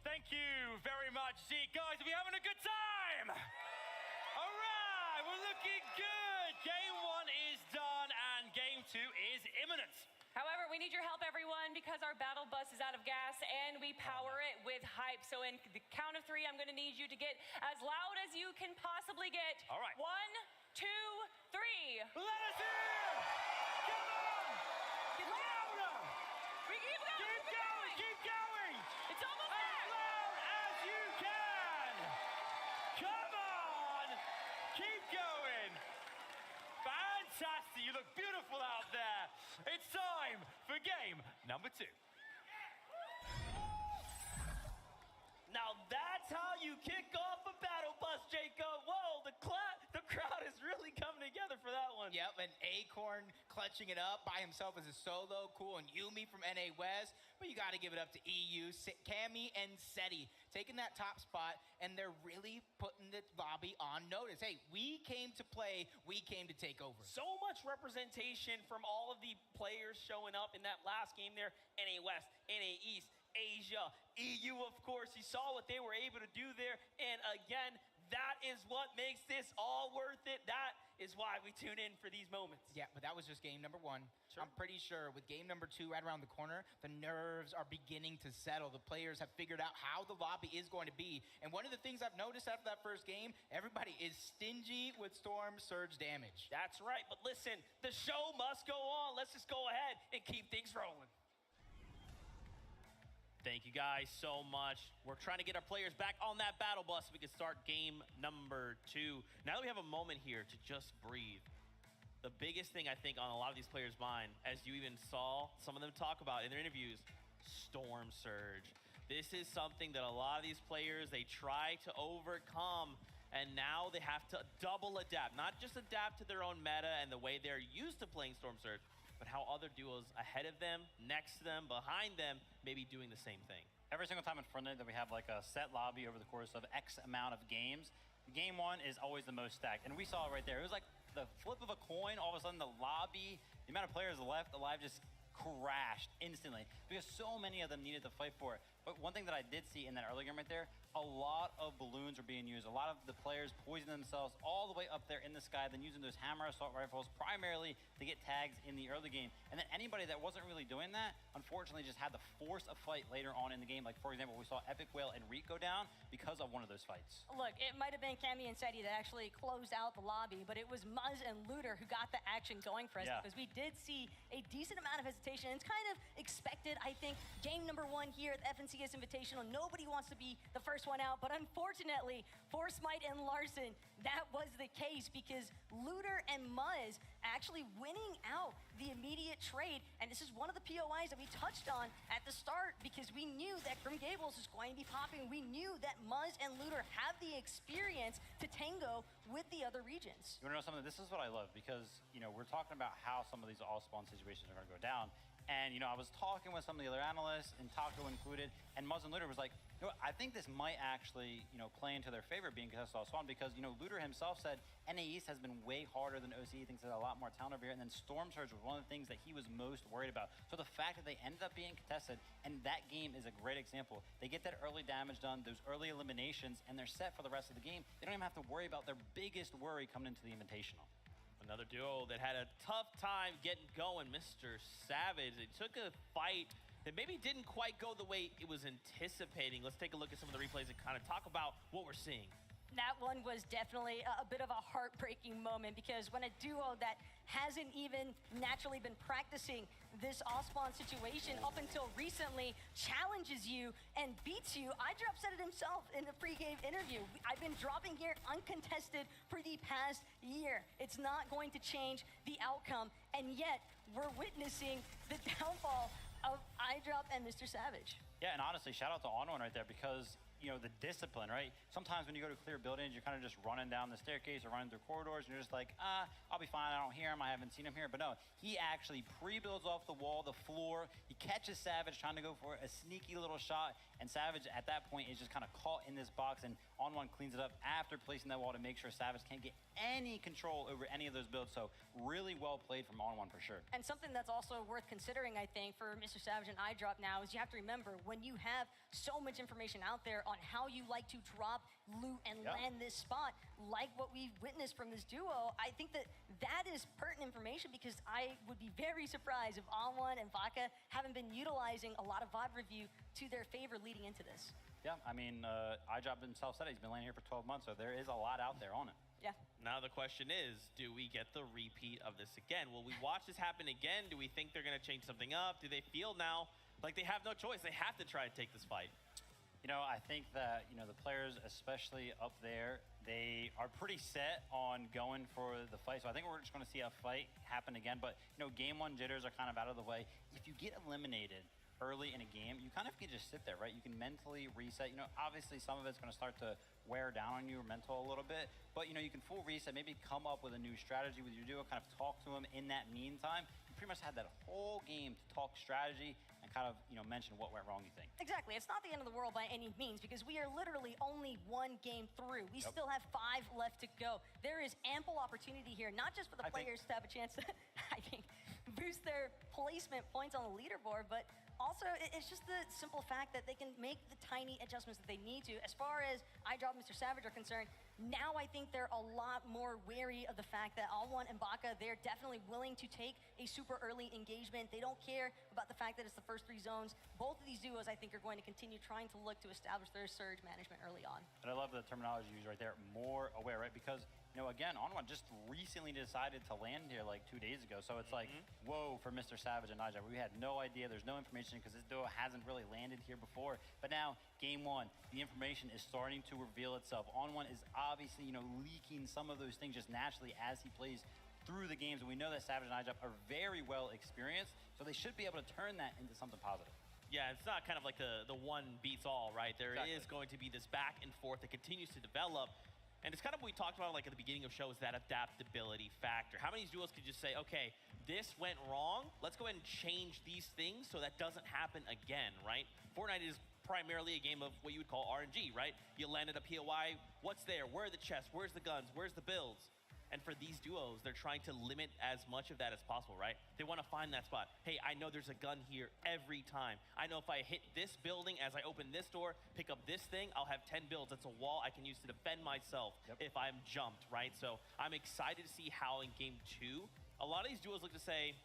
Thank you very much, Zeke. Guys, are we having a good time? All right, we're looking good. Game 1 is done, and game 2 is imminent. However, we need your help, everyone, because our battle bus is out of gas and we power it with hype. So in the count of 3, I'm going to need you to get as loud as you can possibly get. All right. 1, 2, 3. Let us hear! Come on! look beautiful out there. It's time for game number 2. Now that's how you kick off a battle bus, Jacob. Whoa, the crowd is really coming together for that one. Yep, and Acorn clutching it up by himself as a solo, cool, and Yumi from NA West. But you got to give it up to EU, Cammy, and Seti taking that top spot, and they're really putting the lobby on notice. Hey, we came to play, we came to take over. So much representation from all of the players showing up in that last game there. NA West, NA East, Asia, EU, of course. You saw what they were able to do there. And again, that is what makes this all worth it. That is why we tune in for these moments. Yeah, but that was just game number 1. Sure. I'm pretty sure with game number 2 right around the corner, the nerves are beginning to settle. The players have figured out how the lobby is going to be. And one of the things I've noticed after that first game, everybody is stingy with Storm Surge damage. That's right. But listen, the show must go on. Let's just go ahead and keep things rolling. Thank you guys so much. We're trying to get our players back on that battle bus so we can start game number 2. Now that we have a moment here to just breathe, the biggest thing I think on a lot of these players' mind, as you even saw some of them talk about in their interviews, Storm Surge. This is something that a lot of these players, they try to overcome, and now they have to double adapt. Not just adapt to their own meta and the way they're used to playing Storm Surge, but how other duos ahead of them, next to them, behind them, may be doing the same thing. Every single time in Fortnite that we have like a set lobby over the course of X amount of games, game 1 is always the most stacked. And we saw it right there. It was like the flip of a coin. All of a sudden the lobby, the amount of players left alive just crashed instantly because so many of them needed to fight for it. But one thing that I did see in that early game right there, a lot of balloons are being used. A lot of the players poisoning themselves all the way up there in the sky, then using those hammer assault rifles primarily to get tags in the early game. And then anybody that wasn't really doing that, unfortunately just had to force a fight later on in the game. Like for example, we saw Epic Whale and Rico down because of one of those fights. Look, it might have been Cammy and Seti that actually closed out the lobby, but it was Muzz and Looter who got the action going for us because we did see a decent amount of hesitation. It's kind of expected, I think. Game number 1 here at the FNCS Invitational, nobody wants to be the first one out, but unfortunately for Smite and Larson, that was the case because Looter and Muzz actually winning out the immediate trade, and this is one of the POIs that we touched on at the start because we knew that Grim Gables is going to be popping. We knew that Muzz and Looter have the experience to tango with the other regions. You wanna know something? This is what I love because, you know, we're talking about how some of these all-spawn situations are gonna go down. And, you know, I was talking with some of the other analysts, and Taco included, and Muzz and Looter was like, you know, I think this might actually, you know, play into their favor being contested all spawn because, you know, Looter himself said NA East has been way harder than OC. He thinks there's a lot more talent over here. And then Storm Surge was one of the things that he was most worried about. So the fact that they ended up being contested, and that game is a great example. They get that early damage done, those early eliminations, and they're set for the rest of the game. They don't even have to worry about their biggest worry coming into the Invitational. Another duo that had a tough time getting going, Mr. Savage. They took a fight that maybe didn't quite go the way it was anticipating. Let's take a look at some of the replays and kind of talk about what we're seeing. That one was definitely a bit of a heartbreaking moment because when a duo that hasn't even naturally been practicing this all-spawn situation up until recently challenges you and beats you, iDrop said it himself in the pre-game interview. I've been dropping here uncontested for the past year. It's not going to change the outcome, and yet we're witnessing the downfall of iDrop and Mr. Savage. Yeah, and honestly, shout out to On1 right there because, you know, the discipline, right? Sometimes when you go to clear buildings, you're kind of just running down the staircase or running through corridors, and you're just like, I'll be fine, I don't hear him, I haven't seen him here. But no, he actually pre-builds off the wall, the floor, he catches Savage trying to go for a sneaky little shot, and Savage at that point is just kind of caught in this box, and On1 cleans it up after placing that wall to make sure Savage can't get any control over any of those builds. So really well played from On1 for sure. And something that's also worth considering, I think, for Mr. Savage and iDrop now is you have to remember when you have so much information out there on how you like to drop, loot, and land this spot, like what we've witnessed from this duo, I think that that is pertinent information because I would be very surprised if On1 and Vodka haven't been utilizing a lot of VOD review to their favor leading into this. Yeah, I mean, iDrop himself said he's been laying here for 12 months, so there is a lot out there on it. Yeah. Now the question is, do we get the repeat of this again? Will we watch this happen again? Do we think they're going to change something up? Do they feel now like they have no choice? They have to try to take this fight. You know, I think that, you know, the players, especially up there, they are pretty set on going for the fight. So I think we're just going to see a fight happen again. But, you know, game one jitters are kind of out of the way. If you get eliminated early in a game, you kind of can just sit there, right? You can mentally reset. You know, obviously some of it's going to start to wear down on your mental a little bit. But, you know, you can full reset, maybe come up with a new strategy with your duo, kind of talk to them in that meantime. You pretty much had that whole game to talk strategy and kind of, you know, mention what went wrong, you think. Exactly. It's not the end of the world by any means because we are literally only one game through. We still have 5 left to go. There is ample opportunity here, not just for the players to have a chance to, I think, boost their placement points on the leaderboard, but also it's just the simple fact that they can make the tiny adjustments that they need to. As far as iDrop and Mr. Savage are concerned, now I think they're a lot more wary of the fact that All1 and Baka, they're definitely willing to take a super early engagement. They don't care about the fact that it's the first 3 zones. Both of these duos, I think, are going to continue trying to look to establish their surge management early on. And I love the terminology used right there, more aware, right? Because, you know, again, On1 just recently decided to land here like 2 days ago. So it's like, whoa, for Mr. Savage and Nigel. We had no idea. There's no information because this duo hasn't really landed here before. But now, game one, the information is starting to reveal itself. On1 is obviously, you know, leaking some of those things just naturally as he plays through the games. And we know that Savage and Nigel are very well experienced. So they should be able to turn that into something positive. Yeah, it's not kind of like the one beats all, right? There is going to be this back and forth that continues to develop. And it's kind of what we talked about like at the beginning of the show is that adaptability factor. How many duos could just say, okay, this went wrong, let's go ahead and change these things so that doesn't happen again, right? Fortnite is primarily a game of what you would call RNG, right? You landed a POI, what's there? Where are the chests? Where's the guns? Where's the builds? And for these duos, they're trying to limit as much of that as possible, right? They want to find that spot. Hey, I know there's a gun here every time. I know if I hit this building as I open this door, pick up this thing, I'll have 10 builds. That's a wall I can use to defend myself if I'm jumped, right? So I'm excited to see how in game 2, a lot of these duos look to say,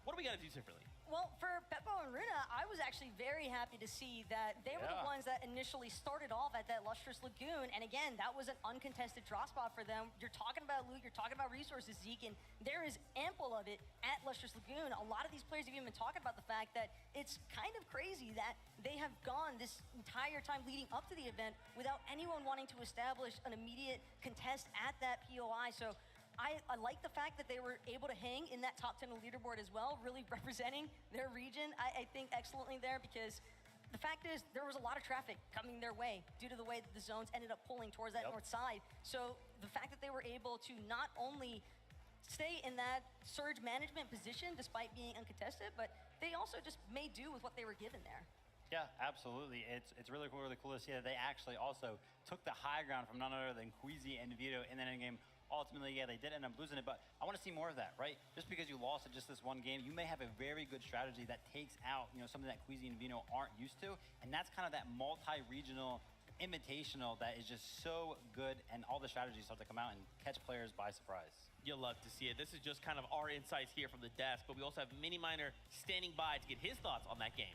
what do we got to do differently? Well, for Beppo and Runa, I was actually very happy to see that they were the ones that initially started off at that Lustrous Lagoon. And again, that was an uncontested draw spot for them. You're talking about loot, you're talking about resources, Zeke, and there is ample of it at Lustrous Lagoon. A lot of these players have even been talking about the fact that it's kind of crazy that they have gone this entire time leading up to the event without anyone wanting to establish an immediate contest at that POI. So I like the fact that they were able to hang in that top 10 leaderboard as well, really representing their region, I think, excellently there, because the fact is there was a lot of traffic coming their way due to the way that the zones ended up pulling towards that north side. So the fact that they were able to not only stay in that surge management position despite being uncontested, but they also just made do with what they were given there. Yeah, absolutely. It's really cool to see that they actually also took the high ground from none other than Queasy and Vito in that endgame. Ultimately, yeah, they did end up losing it, but I want to see more of that, right? Just because you lost it just this one game, you may have a very good strategy that takes out, you know, something that Queasy and Vino aren't used to, and that's kind of that multi-regional invitational that is just so good, and all the strategies start to come out and catch players by surprise. You'll love to see it. This is just kind of our insights here from the desk, but we also have Mini Miner standing by to get his thoughts on that game.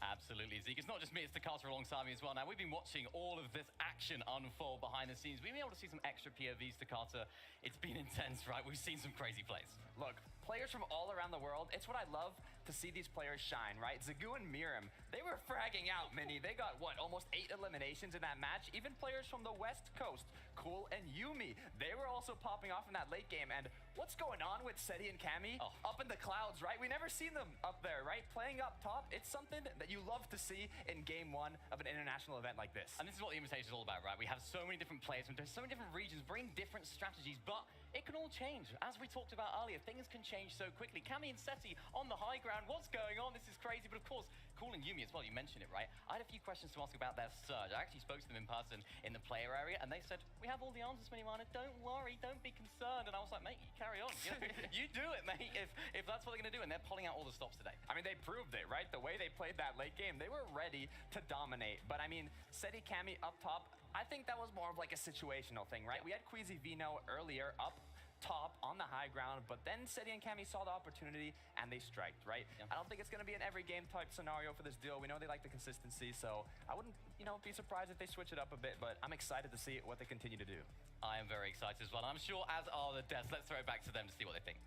Absolutely, Zeke. It's not just me, it's Takata alongside me as well. Now, we've been watching all of this action unfold behind the scenes. We've been able to see some extra POVs, Takata. It's been intense, right? We've seen some crazy plays. Look, players from all around the world, it's what I love to see these players shine, right? Zagu and Miram, they were fragging out, Mini. They got, what, almost 8 eliminations in that match? Even players from the West Coast, Cool and Yumi, they were also popping off in that late game. And what's going on with Seti and Cammy? Up in the clouds, right? We never seen them up there, right? Playing up top, it's something that you love to see in game 1 of an international event like this. And this is what the invitation is all about, right? We have so many different players from so many different regions, bring different strategies, but it can all change. As we talked about earlier, things can change so quickly. Cammy and Seti on the high ground, what's going on? This is crazy, but of course, Cool and Yumi as well, you mentioned it, right? I had a few questions to ask about their surge. I actually spoke to them in person in the player area, and they said, we have all the answers, Mini Miner, don't worry, don't be concerned. And I was like, mate, you carry on. You know, you do it, mate, if that's what they're gonna do. And they're pulling out all the stops today. I mean, they proved it, right? The way they played that late game, they were ready to dominate. But I mean, Seti, Cammy up top, I think that was more of like a situational thing, right? We had Queasy Vino earlier up top on the high ground, but then Seti and Cammy saw the opportunity and they striked, right? I don't think it's going to be an every game type scenario for this duo. We know they like the consistency, so I wouldn't, you know, be surprised if they switch it up a bit, but I'm excited to see what they continue to do. I am very excited as well. I'm sure as are the devs. Let's throw it back to them to see what they think.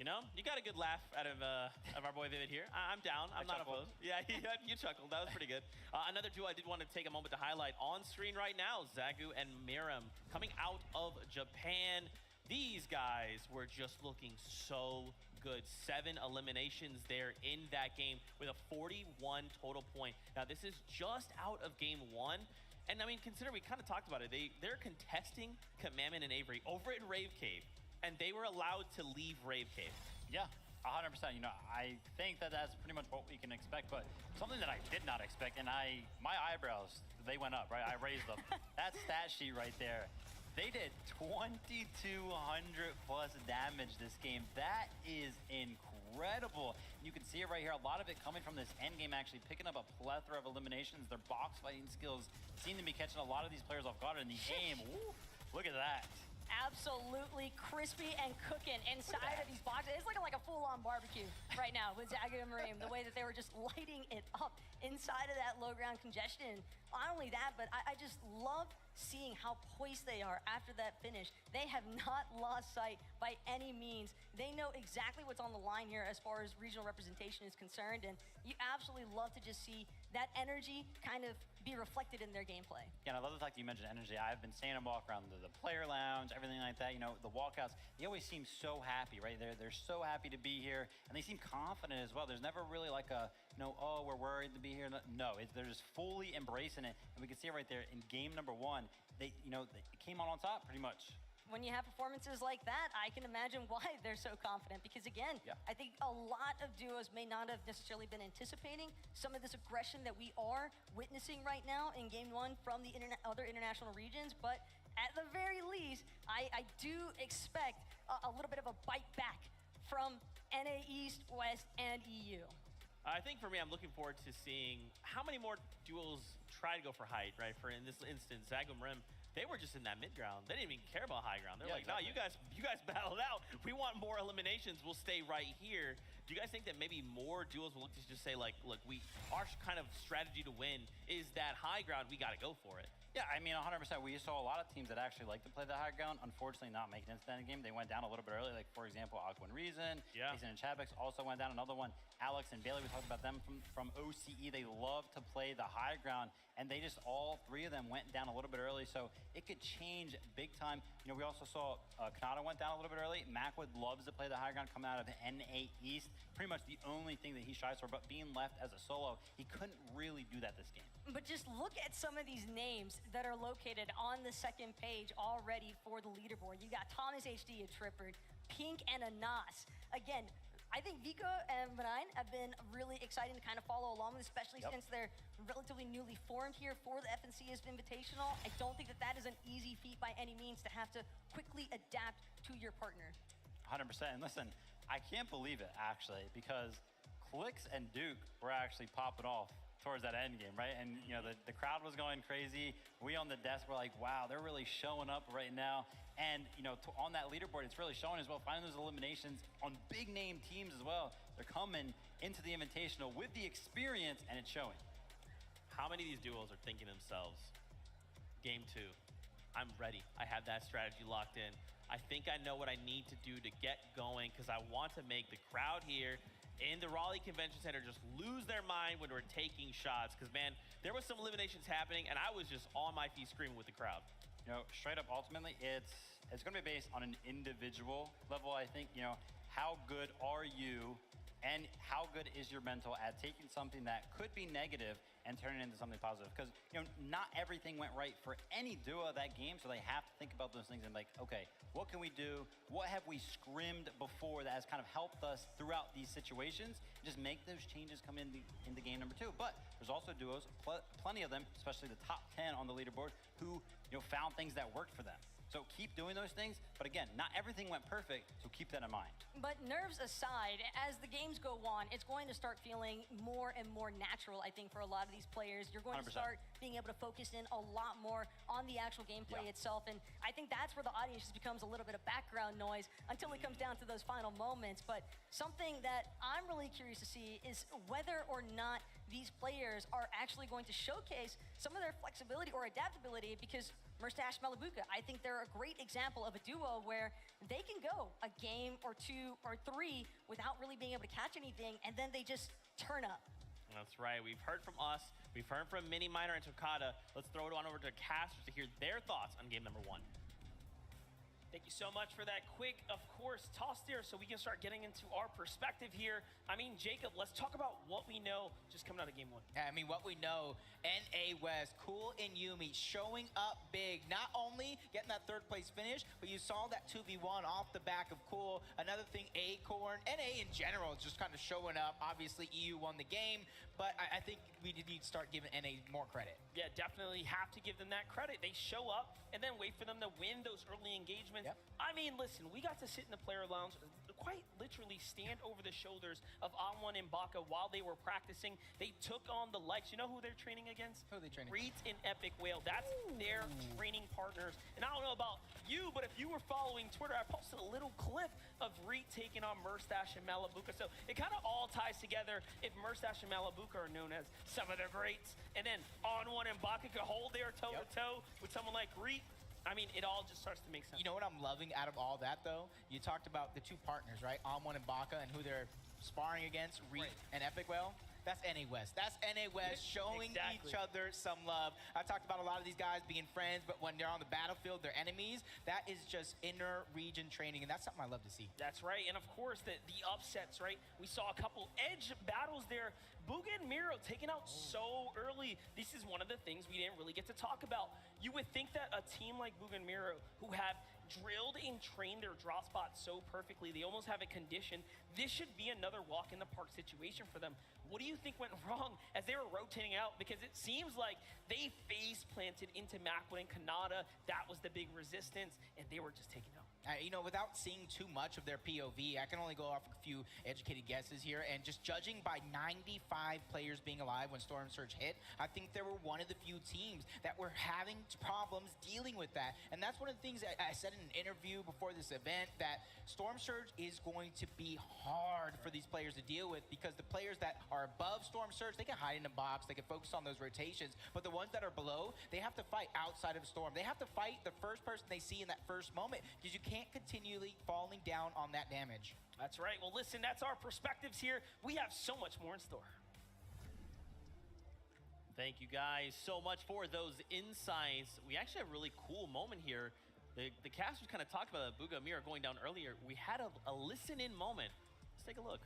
You know, you got a good laugh out of our boy Vivid here. I'm down. I'm not opposed. Yeah, you chuckled. That was pretty good. Another duo I did want to take a moment to highlight on screen right now, Zagu and Miram, coming out of Japan. These guys were just looking so good. 7 eliminations there in that game with a 41 total point. Now, this is just out of game 1. And I mean, consider, we kind of talked about it. They're contesting Commandment and Avery over at Rave Cave, and they were allowed to leave Rave Cave. Yeah, 100%. You know, I think that that's pretty much what we can expect, but something that I did not expect, and my eyebrows, they went up, right? I raised them. That stat sheet right there, they did 2,200 plus damage this game. That is incredible. You can see it right here. A lot of it coming from this end game, actually picking up a plethora of eliminations. Their box fighting skills seem to be catching a lot of these players off guard in the game. Woo, look at that. Absolutely crispy and cooking inside of these boxes. It's looking like a full-on barbecue right now with Zagu and Mareem, the way that they were just lighting it up inside of that low ground congestion. Not only that, but I just love seeing how poised they are after that finish. They have not lost sight by any means. They know exactly what's on the line here as far as regional representation is concerned, and you absolutely love to just see that energy kind of be reflected in their gameplay. Yeah, and I love the fact that you mentioned energy. I've been seeing them walk around the player lounge, everything like that. You know, the walkouts, they always seem so happy, right? They're so happy to be here, and they seem confident as well. There's never really like a, you know, oh, we're worried to be here. No, they're just fully embracing it, and we can see it right there in game number 1. They came on top pretty much. When you have performances like that, I can imagine why they're so confident. Because again, I think a lot of duos may not have necessarily been anticipating some of this aggression that we are witnessing right now in game 1 from the other international regions. But at the very least, I do expect a little bit of a bite back from NA East, West, and EU. I think for me, I'm looking forward to seeing how many more duels try to go for height, right? For in this instance, Zagu and Mareem, they were just in that mid ground. They didn't even care about high ground. They're like, exactly. No, you guys battled out. We want more eliminations. We'll stay right here. Do you guys think that maybe more duels will look to just say like, look, our kind of strategy to win is that high ground. We got to go for it. Yeah, I mean, 100%. We saw a lot of teams that actually like to play the high ground, unfortunately not making it into that game. They went down a little bit early, like, for example, Aqua and Reason, Jason and Chabix also went down. Another one, Alex and Bailey, we talked about them from OCE. They love to play the high ground, and they just, all 3 of them went down a little bit early, so it could change big time. You know, we also saw Kanata went down a little bit early. Macwood loves to play the high ground coming out of NA East. Pretty much the only thing that he shies for, but being left as a solo, he couldn't really do that this game. But just look at some of these names that are located on the second page already for the leaderboard. You got Thomas HD at Trippard, Pink and Anas. Again, I think Vika and Marine have been really exciting to kind of follow along with, especially since they're relatively newly formed here for the FNCS Invitational. I don't think that is an easy feat by any means to have to quickly adapt to your partner. 100%. And listen, I can't believe it, actually, because Clix and Duke were actually popping off towards that end game, right? And, you know, the crowd was going crazy. We on the desk were like, wow, they're really showing up right now. And, you know, on that leaderboard, it's really showing as well, finding those eliminations on big name teams as well. They're coming into the Invitational with the experience, and it's showing. How many of these duos are thinking themselves, game 2, I'm ready. I have that strategy locked in. I think I know what I need to do to get going because I want to make the crowd here in the Raleigh Convention Center just lose their mind when we're taking shots. Because, man, there was some eliminations happening, and I was just on my feet screaming with the crowd. You know, straight up, ultimately, it's going to be based on an individual level, I think. You know, how good are you, and how good is your mental at taking something that could be negative and turning it into something positive? Because, you know, not everything went right for any duo of that game, so they have to think about those things and like, okay, what can we do? What have we scrimmed before that has kind of helped us throughout these situations? Just make those changes come into game number 2. But there's also duos, plenty of them, especially the top 10 on the leaderboard, who, you know, found things that worked for them. So keep doing those things, but again, not everything went perfect, so keep that in mind. But nerves aside, as the games go on, it's going to start feeling more and more natural, I think, for a lot of these players. You're going 100%. to start being able to focus in a lot more on the actual gameplay itself, and I think that's where the audience just becomes a little bit of background noise until it comes down to those final moments. But something that I'm really curious to see is whether or not these players are actually going to showcase some of their flexibility or adaptability, because Murstache Malabuka. I think they're a great example of a duo where they can go a game or 2 or 3 without really being able to catch anything, and then they just turn up. That's right. We've heard from us. We've heard from Mini Miner and Tokata. Let's throw it on over to casters to hear their thoughts on game number 1. Thank you so much for that quick, of course, toss there so we can start getting into our perspective here. I mean, Jacob, let's talk about what we know just coming out of game 1. I mean, what we know, NA West, Cool and Yumi showing up big. Not only getting that 3rd place finish, but you saw that 2v1 off the back of Cool. Another thing, Acorn, NA in general is just kind of showing up. Obviously, EU won the game, but I think we need to start giving NA more credit. Yeah, definitely have to give them that credit. They show up and then wait for them to win those early engagements. Yep. I mean, listen, we got to sit in the player lounge, quite literally stand over the shoulders of Onwon and Baka while they were practicing. They took on the likes. You know who they're training against? Who are they training? Reeds and Epic Whale. That's their training partners. And I don't know about you, but if you were following Twitter, I posted a little clip of Reed taking on Murstache and Malabuka. So it kind of all ties together if Murstache and Malabuka are known as some of their greats. And then Onwon and Baka could hold their toe-to-toe with someone like Reed. I mean, it all just starts to make sense. You know what I'm loving out of all that, though? You talked about the 2 partners, right? Onwon and Baka, and who they're sparring against, Reed and Epic Whale. That's NA West. That's NA West showing each other some love. I talked about a lot of these guys being friends, but when they're on the battlefield, they're enemies. That is just inner region training, and that's something I love to see. That's right. And of course, the upsets, right? We saw a couple edge battles there. Bugha and Miro taken out so early. This is one of the things we didn't really get to talk about. You would think that a team like Bugha and Miro, who have drilled and trained their drop spot so perfectly, they almost have it conditioned. This should be another walk in the park situation for them. What do you think went wrong as they were rotating out? Because it seems like they face planted into Macwood and Kanata. That was the big resistance, and they were just taken out. You know, without seeing too much of their POV, I can only go off a few educated guesses here. And just judging by 95 players being alive when Storm Surge hit, I think they were one of the few teams that were having problems dealing with that. And that's one of the things that I said in an interview before this event, that Storm Surge is going to be hard for these players to deal with, because the players that are above Storm Surge, they can hide in a box, they can focus on those rotations. But the ones that are below, they have to fight outside of Storm. They have to fight the first person they see in that first moment, because you can't continually falling down on that damage. That's right. Well, listen, that's our perspectives here. We have so much more in store. Thank you guys so much for those insights. We actually have a really cool moment here. The casters kind of talked about Bugha and Miro going down earlier. We had a listen-in moment. Let's take a look.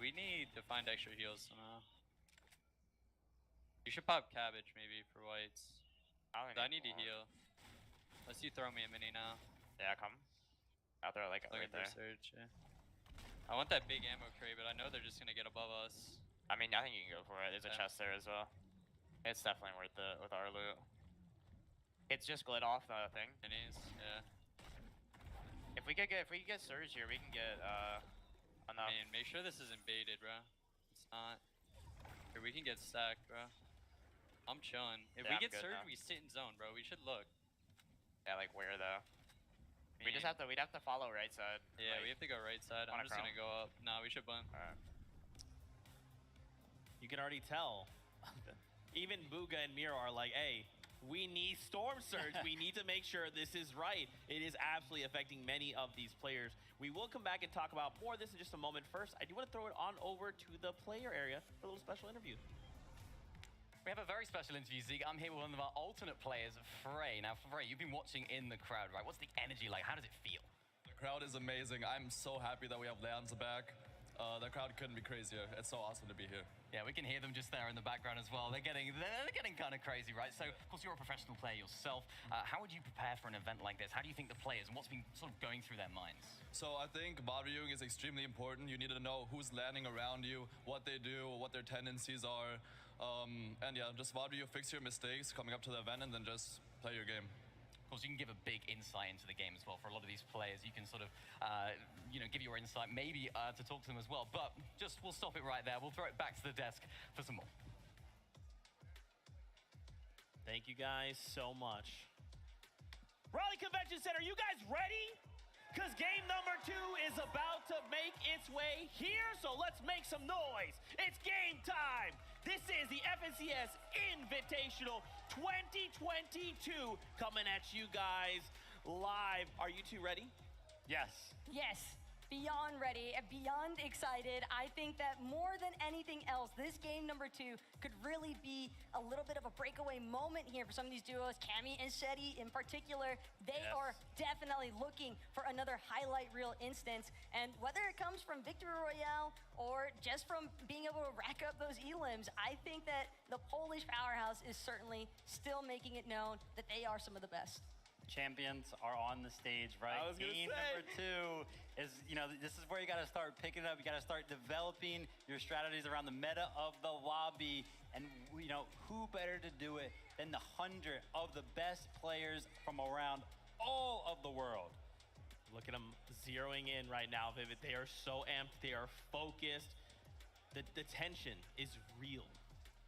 We need to find extra heals somehow. You should pop cabbage maybe for whites. I need to heal. Unless you throw me a mini now. Yeah, come. Out there, like right there. Search, yeah. I want that big ammo crate, but I know they're just gonna get above us. I mean, I think you can go for it. There's a chest there as well. It's definitely worth it with our loot. It's just glid off the thing. Minis, yeah. If we could get Surge here, we can get enough. I mean, make sure this isn't baited, bro. It's not. Here, we can get stacked, bro. I'm chilling. If we get Surge, we sit in zone, bro. We should look. Yeah, like where though? We'd have to follow right side. Yeah, like, we have to go right side. I'm just gonna go up. Nah, we should bun. Alright. You can already tell. Even Bugha and Miro are like, hey, we need Storm Surge. We need to make sure this is right. It is absolutely affecting many of these players. We will come back and talk about more of this in just a moment. First, I do want to throw it on over to the player area for a little special interview. We have a very special interview, Zeke. I'm here with one of our alternate players, Frey. Now, Frey, you've been watching in the crowd, right? What's the energy like? How does it feel? The crowd is amazing. I'm so happy that we have Leanza back. The crowd couldn't be crazier. It's so awesome to be here. Yeah, we can hear them just there in the background as well. They're getting kind of crazy, right? So, of course, you're a professional player yourself. How would you prepare for an event like this? How do you think the players and what's been sort of going through their minds? So I think bot viewing is extremely important. You need to know who's landing around you, what they do, what their tendencies are. And yeah, just bot view, fix your mistakes coming up to the event, and then just play your game. Of course, you can give a big insight into the game as well. For a lot of these players, you can sort of, give your insight, maybe to talk to them as well. But we'll stop it right there. We'll throw it back to the desk for some more. Thank you guys so much. Raleigh Convention Center, you guys ready? because game number 2 is about to make its way here, so let's make some noise. It's game time. This is the FNCS Invitational 2022 coming at you guys live. Are you two ready? Yes. Yes, beyond ready, beyond excited. I think that more than anything else, this game number 2 could really be a little bit of a breakaway moment here for some of these duos. Cammy and Seti in particular, they are definitely looking for another highlight reel instance. And whether it comes from Victory Royale or just from being able to rack up those elims, I think that the Polish powerhouse is certainly still making it known that they are some of the best. Champions are on the stage, right? I was gonna Game say. number 2 is, this is where you got to start picking it up. You got to start developing your strategies around the meta of the lobby. And, who better to do it than the 100 of the best players from around all of the world? Look at them zeroing in right now, Vivid. They are so amped. They are focused. The tension is real.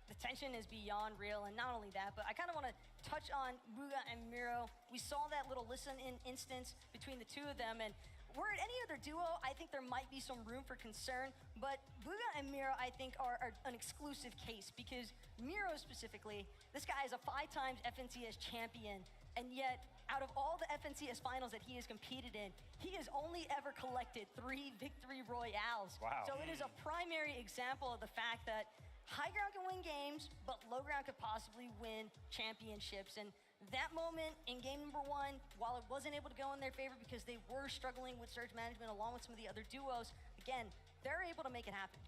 The tension is beyond real, and not only that, but I kind of want to touch on Buga and Miro. We saw that little listen-in instance between the two of them, and were it any other duo, I think there might be some room for concern, but Buga and Miro, I think, are an exclusive case, because Miro specifically, this guy is a 5 times FNCS champion, and yet, out of all the FNCS finals that he has competed in, he has only ever collected 3 Victory Royales. Wow. So it is a primary example of the fact that high ground can win games, but low ground could possibly win championships. And that moment in game number 1, while it wasn't able to go in their favor because they were struggling with surge management along with some of the other duos, again, they're able to make it happen.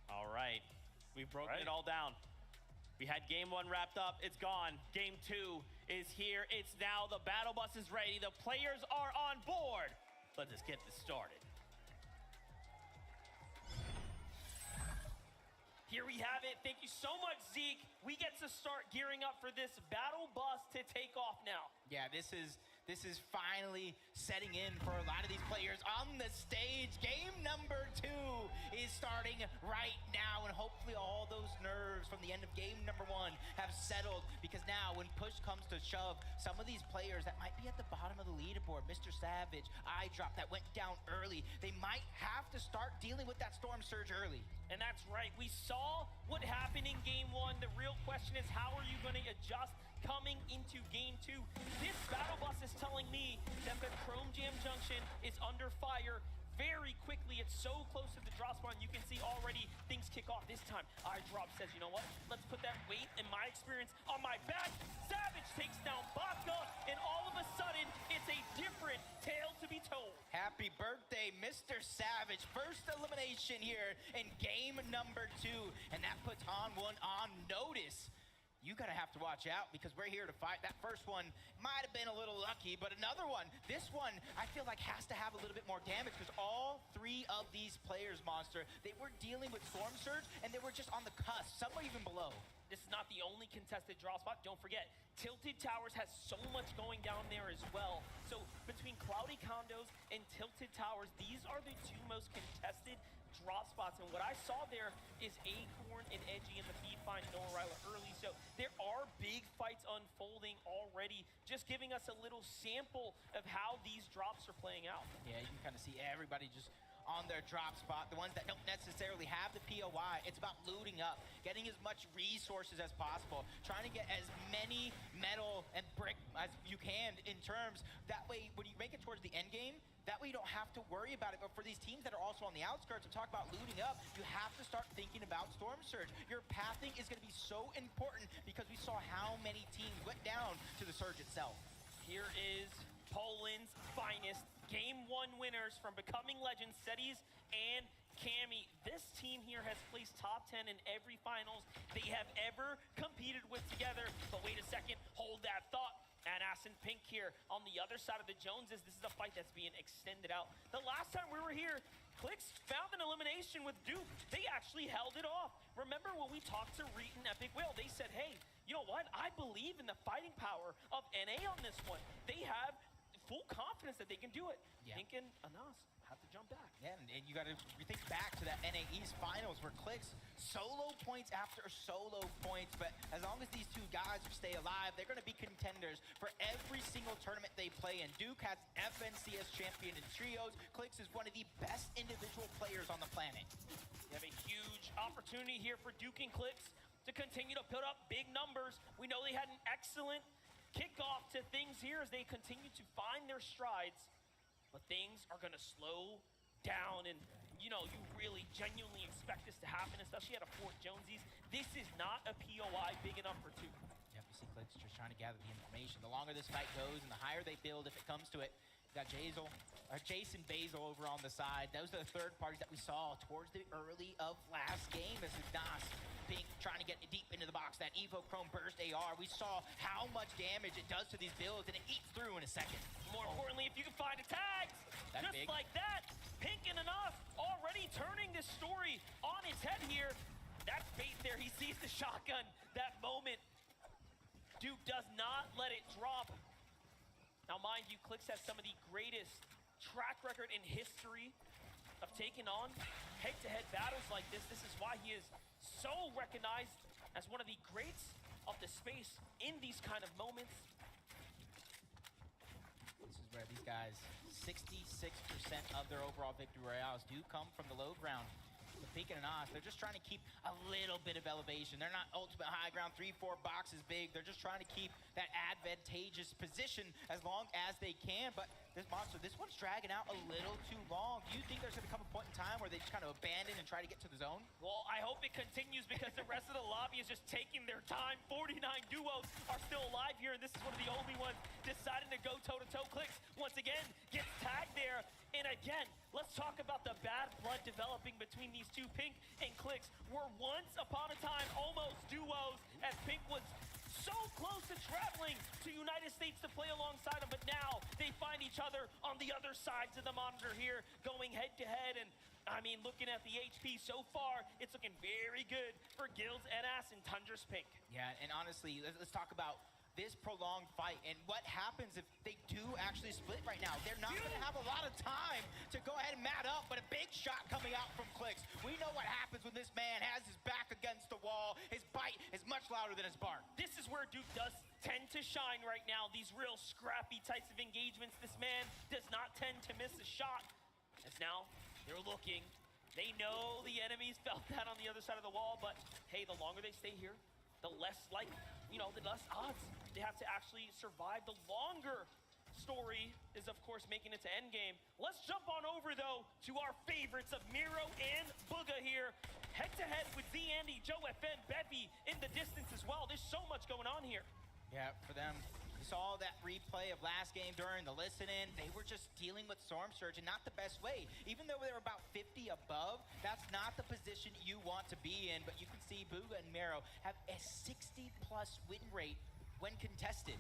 All right. We've broken it all down. We had game 1 wrapped up. It's gone. Game 2 is here. It's now. The battle bus is ready. The players are on board. Let's just get this started. Here we have it. Thank you so much, Zeke. We get to start gearing up for this battle bus to take off now. Yeah, this is finally setting in for a lot of these players on the stage. Game number 2 is starting right now, and hopefully all those nerves from the end of game number 1 have settled, because now when push comes to shove, some of these players that might be at the bottom of the leaderboard, Mr. Savage, iDrop, that went down early, they might have to start dealing with that storm surge early. And that's right. We saw what happened in game 1. The real question is, how are you going to adjust coming into game 2? This battle bus is telling me that the Chrome Jam Junction is under fire very quickly. It's so close to the drop spawn. You can see already things kick off. This time, iDrop says, you know what? Let's put that weight, in my experience, on my back. Savage takes down Baka, and all of a sudden, it's a different tale to be told. Happy birthday, Mr. Savage. First elimination here in game number 2, and that puts On1 on notice. You gotta have to watch out, because we're here to fight. That first one might have been a little lucky, but another one, this one, I feel like has to have a little bit more damage, because all 3 of these players, Monster, they were dealing with Storm Surge, and they were just on the cusp, some were even below. This is not the only contested draw spot. Don't forget, Tilted Towers has so much going down there as well. So between Cloudy Condos and Tilted Towers, these are the 2 most contested drop spots. And what I saw there is Acorn and Edgy in the feed find Noah Ryla early. So there are big fights unfolding already, just giving us a little sample of how these drops are playing out. Yeah, you can kind of see everybody just on their drop spot, the ones that don't necessarily have the POI. It's about looting up, getting as much resources as possible, trying to get as many metal and brick as you can in terms. That way, when you make it towards the end game, that way you don't have to worry about it. But for these teams that are also on the outskirts and talk about looting up, you have to start thinking about Storm Surge. Your pathing is gonna be so important, because we saw how many teams went down to the Surge itself. Here is Poland's finest. Game 1 winners from Becoming Legends, Setis and Cammy. This team here has placed top 10 in every finals they have ever competed with together. But wait a second, hold that thought. And Ass and Pink here on the other side of the Joneses. This is a fight that's being extended out. The last time we were here, Clicks found an elimination with Duke. They actually held it off. Remember when we talked to Reet and Epic Whale, they said, hey, you know what? I believe in the fighting power of NA on this one. They have full confidence that they can do it. Yeah. Pink and Anas, have to jump back. Yeah, and you got to think back to that NA East Finals where Clix solo points after solo points, but as long as these two guys stay alive, they're going to be contenders for every single tournament they play in. Duke has FNCS champion in trios. Clix is one of the best individual players on the planet. You have a huge opportunity here for Duke and Clix to continue to put up big numbers. We know they had an excellent kickoff to things here as they continue to find their strides, but things are going to slow down, and you know, you really genuinely expect this to happen, especially at a Fort Jonesy's. This is not a POI big enough for two. Yep, you see Clix just trying to gather the information. The longer this fight goes and the higher they build, if it comes to it, you got Jason Basil over on the side. Those are the third parties that we saw towards the early of last game as Ignas Pink trying to get deep into the box. That Evo Chrome Burst AR, we saw how much damage it does to these builds, and it eats through in a second. More importantly, if you can find a tag, just big. like that, Pink and Ignas already turning this story on its head here. That's bait there. He sees the shotgun. That moment, Duke does not let it drop. Now, mind you, Clix has some of the greatest track record in history of taking on head-to-head battles like this. This is why he is so recognized as one of the greats of the space in these kind of moments. This is where these guys, 66% of their overall victory royales do come from the low ground. The Pink and Ignas, they're just trying to keep a little bit of elevation. They're not ultimate high ground, 3-4 boxes big. They're just trying to keep that advantageous position as long as they can. But this monster, this one's dragging out a little too long. Do you think there's going to come a point in time where they just kind of abandon and try to get to the zone? Well, I hope it continues because the rest of the lobby is just taking their time. 49 duos are still alive here, and this is one of the only ones deciding to go toe-to-toe. Clix, once again, gets tagged there. And again, let's talk about the bad blood developing between these two. Pink and Clix were once upon a time almost duos, as Pink was so close to traveling to United States to play alongside them, but now they find each other on the other sides of the monitor here, going head-to-head. And I mean, looking at the HP so far, it's looking very good for Gills, Enas, and Tundra's Pink. Yeah, and honestly, let's talk about this prolonged fight and what happens if they do actually split right now. They're not going to have a lot of time to go ahead and mat up, but a big shot coming out from Clix. We know what happens when this man has his back against the wall. His bite is much louder than his bark. This is where Duke does tend to shine right now, these real scrappy types of engagements. This man does not tend to miss a shot. As now, they're looking. They know the enemies felt that on the other side of the wall, but hey, the longer they stay here, the less like, you know, the less odds they have to actually survive. The longer story is, of course, making it to endgame. Let's jump on over, though, to our favorites of Miro and Booga here. Head-to-head with Z Andy, Joe FN, Bevy in the distance as well. There's so much going on here. Yeah, for them, we saw that replay of last game during the listen-in. They were just dealing with Storm Surge, and not the best way. Even though they were about 50 above, that's not the position you want to be in. But you can see Booga and Mero have a 60-plus win rate when contested.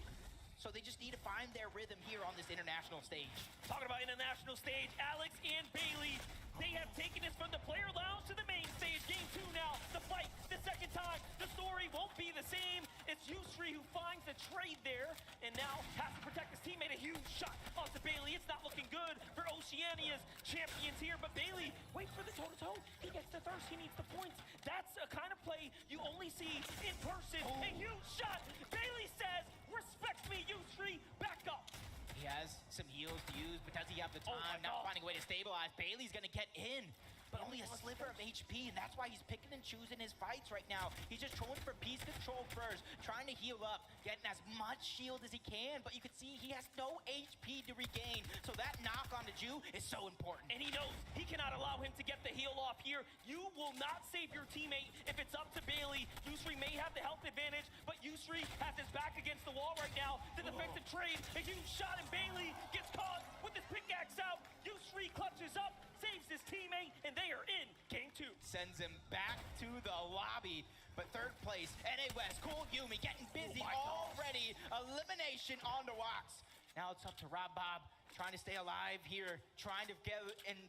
So they just need to find their rhythm here on this international stage. Talking about international stage, Alex and Bailey, they have taken us from the player lounge to the main stage. Game 2 now, the fight, the second time. The story won't be the same. It's Yusri who finds the trade there, and now has to protect his teammate. A huge shot onto Bailey. It's not looking good for Oceania's champions here, but Bailey waits for the toe-to-toe. He gets the thirst, he needs the points. That's a kind of play you only see in person. A huge shot. Bailey says, respect me, Yusri, back up. He has some heals to use, but does he have the time? Not finding a way to stabilize. Bailey's gonna get in, but only a sliver of HP, and that's why he's picking and choosing his fights right now. He's just trolling for piece control first, trying to heal up, getting as much shield as he can, but you can see he has no HP to regain, so that knock on the Jew is so important. And he knows he cannot allow him to get the heal off here. You will not save your teammate if it's up to Bailey. Yusri may have the health advantage, but Yusri has his back against the wall right now. The defensive trade, a huge shot, and Bailey gets caught with his pickaxe out. Yusri clutches up, saves his teammate, and they are in game 2. Sends him back to the lobby, but third place, NA West, Cool Yumi getting busy already. Elimination on the Wax. Now it's up to Rob Bob, trying to stay alive here, trying to get and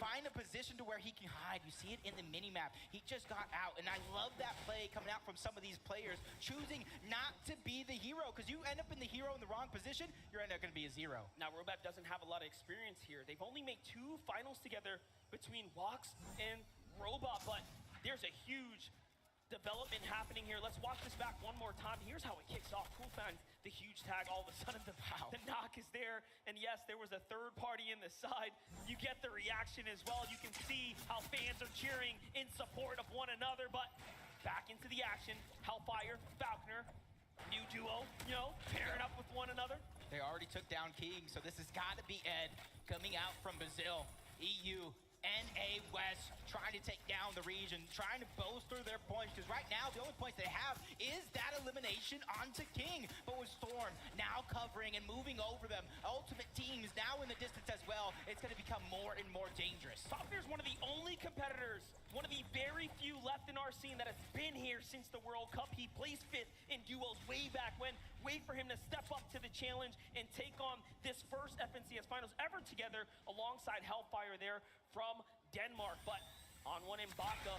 find a position to where he can hide. You see it in the mini-map. He just got out, and I love that play coming out from some of these players, choosing not to be the hero, because you end up in the hero in the wrong position, you're end up going to be a 0. Now, Robab doesn't have a lot of experience here. They've only made 2 finals together between Wox and Robot, but there's a huge development happening here. Let's watch this back one more time. Here's how it kicks off. Cool finds the huge tag. All of a sudden, the knock is there. And yes, there was a third party in the side. You get the reaction as well. You can see how fans are cheering in support of one another. But back into the action. Hellfire, Falconer, new duo, you know, pairing up with one another. They already took down King, so this has got to be Ed coming out from Brazil. EU, NA West, trying to take down the region, trying to bolster their points, because right now the only points they have is that elimination onto King. But with Storm now covering and moving over them, Ultimate Teams now in the distance as well, it's going to become more and more dangerous. Falconer is one of the only competitors, one of the very few left in our scene that has been here since the World Cup. He placed 5th in duos way back when. Wait for him to step up to the challenge and take on this first FNCS Finals ever together alongside Hellfire there from Denmark. But On1 and Baka,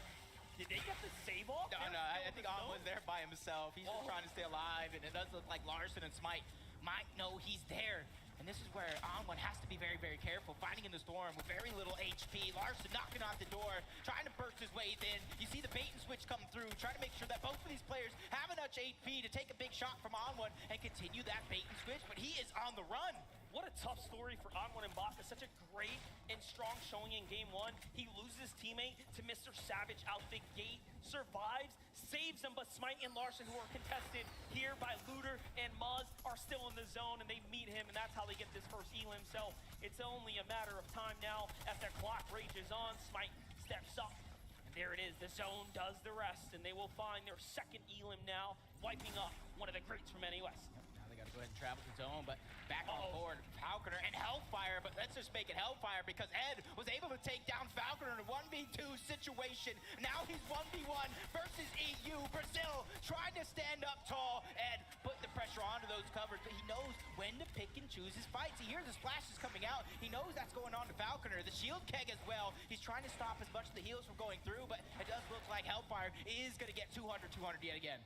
did they get the save off? No, I think On1's there by himself. He's just trying to stay alive, and it does look like Larson and Smite might know he's there. And this is where On1 has to be very, very careful. Fighting in the storm with very little HP. Larson knocking on the door, trying to burst his way in. You see the bait and switch come through, trying to make sure that both of these players have enough HP to take a big shot from On1 and continue that bait and switch, but he is on the run. What a tough story for On1 and Baka. Such a great and strong showing in game 1. He loses his teammate to Mr. Savage out the gate, survives, saves them, but Smite and Larson, who are contested here by Looter and Muzz, are still in the zone, and they meet him, and that's how they get this first elim. So it's only a matter of time now as their clock rages on. Smite steps up, and there it is. The zone does the rest, and they will find their second elim now, wiping up one of the greats from NA West. Now they got to go ahead and travel to zone, but back on board, Falconer and Hellfire, but let's just make it Hellfire because Ed was able to take down Falconer in a 1v2 situation. Now he's 1v1 versus EU. Brazil trying to stand up tall. Ed putting the pressure onto those covers, but he knows when to pick and choose his fights. He hears the splashes coming out. He knows that's going on to Falconer. The shield keg as well. He's trying to stop as much of the heals from going through, but it does look like Hellfire is going to get 200 yet again.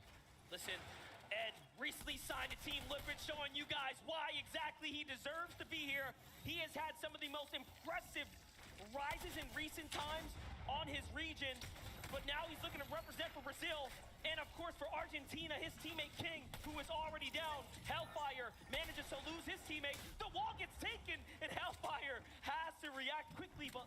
Listen, Ed recently signed a team, Liquid, showing you guys why exactly he deserves to be here. He has had some of the most impressive rises in recent times on his region, but now he's looking to represent for Brazil. And of course for Argentina, his teammate King, who is already down. Hellfire manages to lose his teammate. The wall gets taken, and Hellfire has to react quickly, but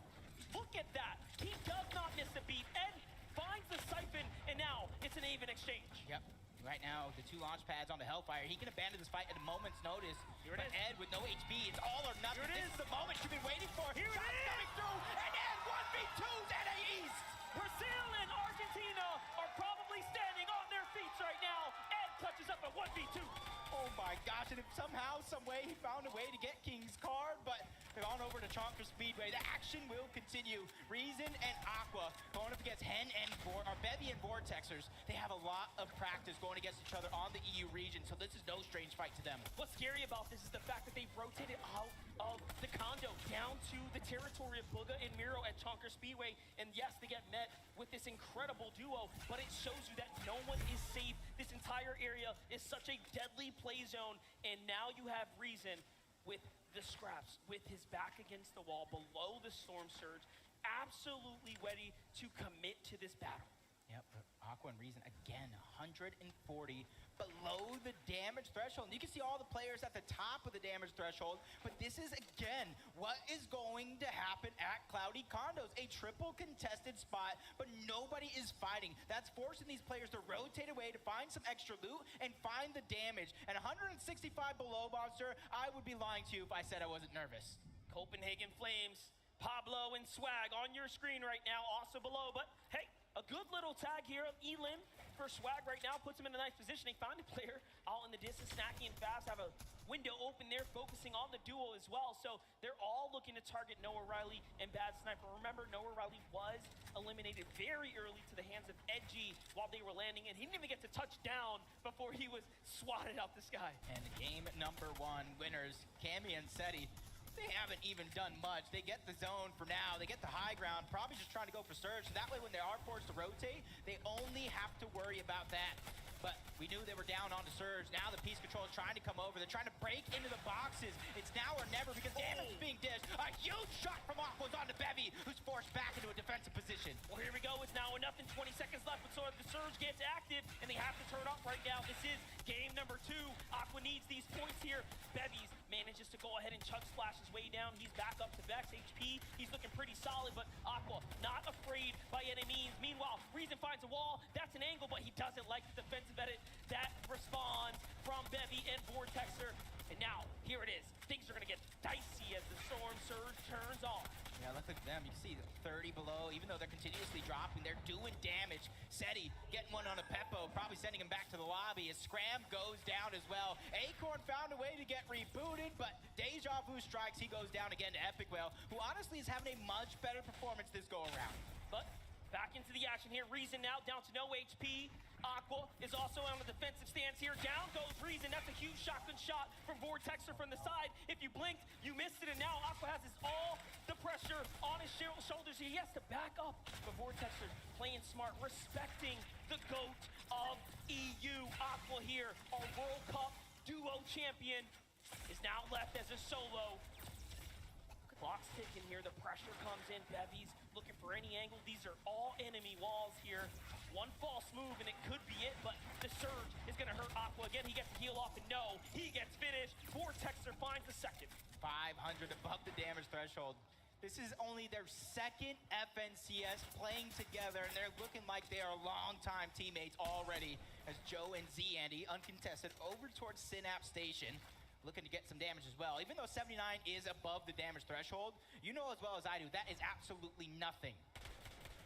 look at that. He does not miss a beat. Ed finds the siphon, and now it's an even exchange. Yep. Right now, the 2 launch pads on the Hellfire. He can abandon this fight at a moment's notice. Here it but is. Ed with no HP, it's all or nothing. Here it this is the moment you've been waiting for. Here it Shots is. coming through, and Ed 1v2s NA East. Brazil and Argentina are probably standing on their feet right now. Ed touches up a 1v2. Oh my gosh, and if somehow, some way, he found a way to get King's card, but they're on over to Chonker Speedway. The action will continue. Reason and Aqua going up against Hen and Bevy and Vortexers. They have a lot of practice going against each other on the EU region, so this is no strange fight to them. What's scary about this is the fact that they've rotated out of the condo down to the territory of Booga and Miro at Chonker Speedway. And yes, they get met with this incredible duo, but it shows you that no one is safe. This entire area is such a deadly play zone, and now you have Reason with the scraps, with his back against the wall, below the storm surge, absolutely ready to commit to this battle. Yep, but Aqua and Reason again, 140 below the damage threshold. And you can see all the players at the top of the damage threshold, but this is again what is going to happen at Cloudy Condos. A triple contested spot, but nobody is fighting. That's forcing these players to rotate away to find some extra loot and find the damage. And 165 below, Monster, I would be lying to you if I said I wasn't nervous. Copenhagen Flames, Pablo and Swag on your screen right now, also below, but hey, a good little tag here of Elim for Swag right now, puts him in a nice position. They found a player out in the distance, Snacky and Fast have a window open there, focusing on the duo as well. So they're all looking to target Noah Riley and Bad Sniper. Remember, Noah Riley was eliminated very early to the hands of Edgy while they were landing, and he didn't even get to touch down before he was swatted out the sky. And game number 1, winners, Cammy and Seti. they haven't even done much. They get the zone for now. They get the high ground, probably just trying to go for surge. So that way, when they are forced to rotate, they only have to worry about that. But we knew they were down onto surge. Now the piece control is trying to come over. They're trying to break into the boxes. It's now or never because damage is being dished. A huge shot from Aqua's onto Bevy, who's forced back into a defensive position. Well, here we go. It's now enough in 20 seconds left, but so the surge gets active, and they have to turn off right now. This is game number 2. Aqua needs these points here. Bevies manages to go ahead and chug splash his way down. He's back up to Vex HP. He's looking pretty solid, but Aqua not afraid by any means. Meanwhile, Reason finds a wall. That's an angle, but he doesn't like the defensive edit. That responds from Bevy and Vortexer. And now, here it is. Things are going to get dicey as the Storm Surge turns on. Yeah, look at them. You can see 30 below. Even though they're continuously dropping, they're doing damage. Seti getting one on a Peppo, probably sending him back to the lobby as Scram goes down as well. Acorn found a way to get rebooted, but Deja Vu strikes. He goes down again to Epic Whale, who honestly is having a much better performance this go-around. But back into the action here. Reason now down to no HP. Aqua is also on the defensive stance here. Down goes Reason. That's a huge shotgun shot from Vortexer from the side. If you blinked, you missed it, and now Aqua has all the pressure on his shoulders. He has to back up. But Vortexer playing smart, respecting the GOAT of EU. Aqua here, our World Cup duo champion, is now left as a solo. Clock's ticking here. The pressure comes in. Bevy's looking for any angle. These are all enemy walls here. One false move and it could be it, but the surge is going to hurt Aqua again. He gets to heal off, and no, he gets finished. Vortexer finds the second. 500 above the damage threshold. This is only their second FNCS playing together, and they're looking like they are longtime teammates already as Joe and Z Andy, uncontested, over towards Synapse Station, looking to get some damage as well. Even though 79 is above the damage threshold, you know as well as I do, that is absolutely nothing.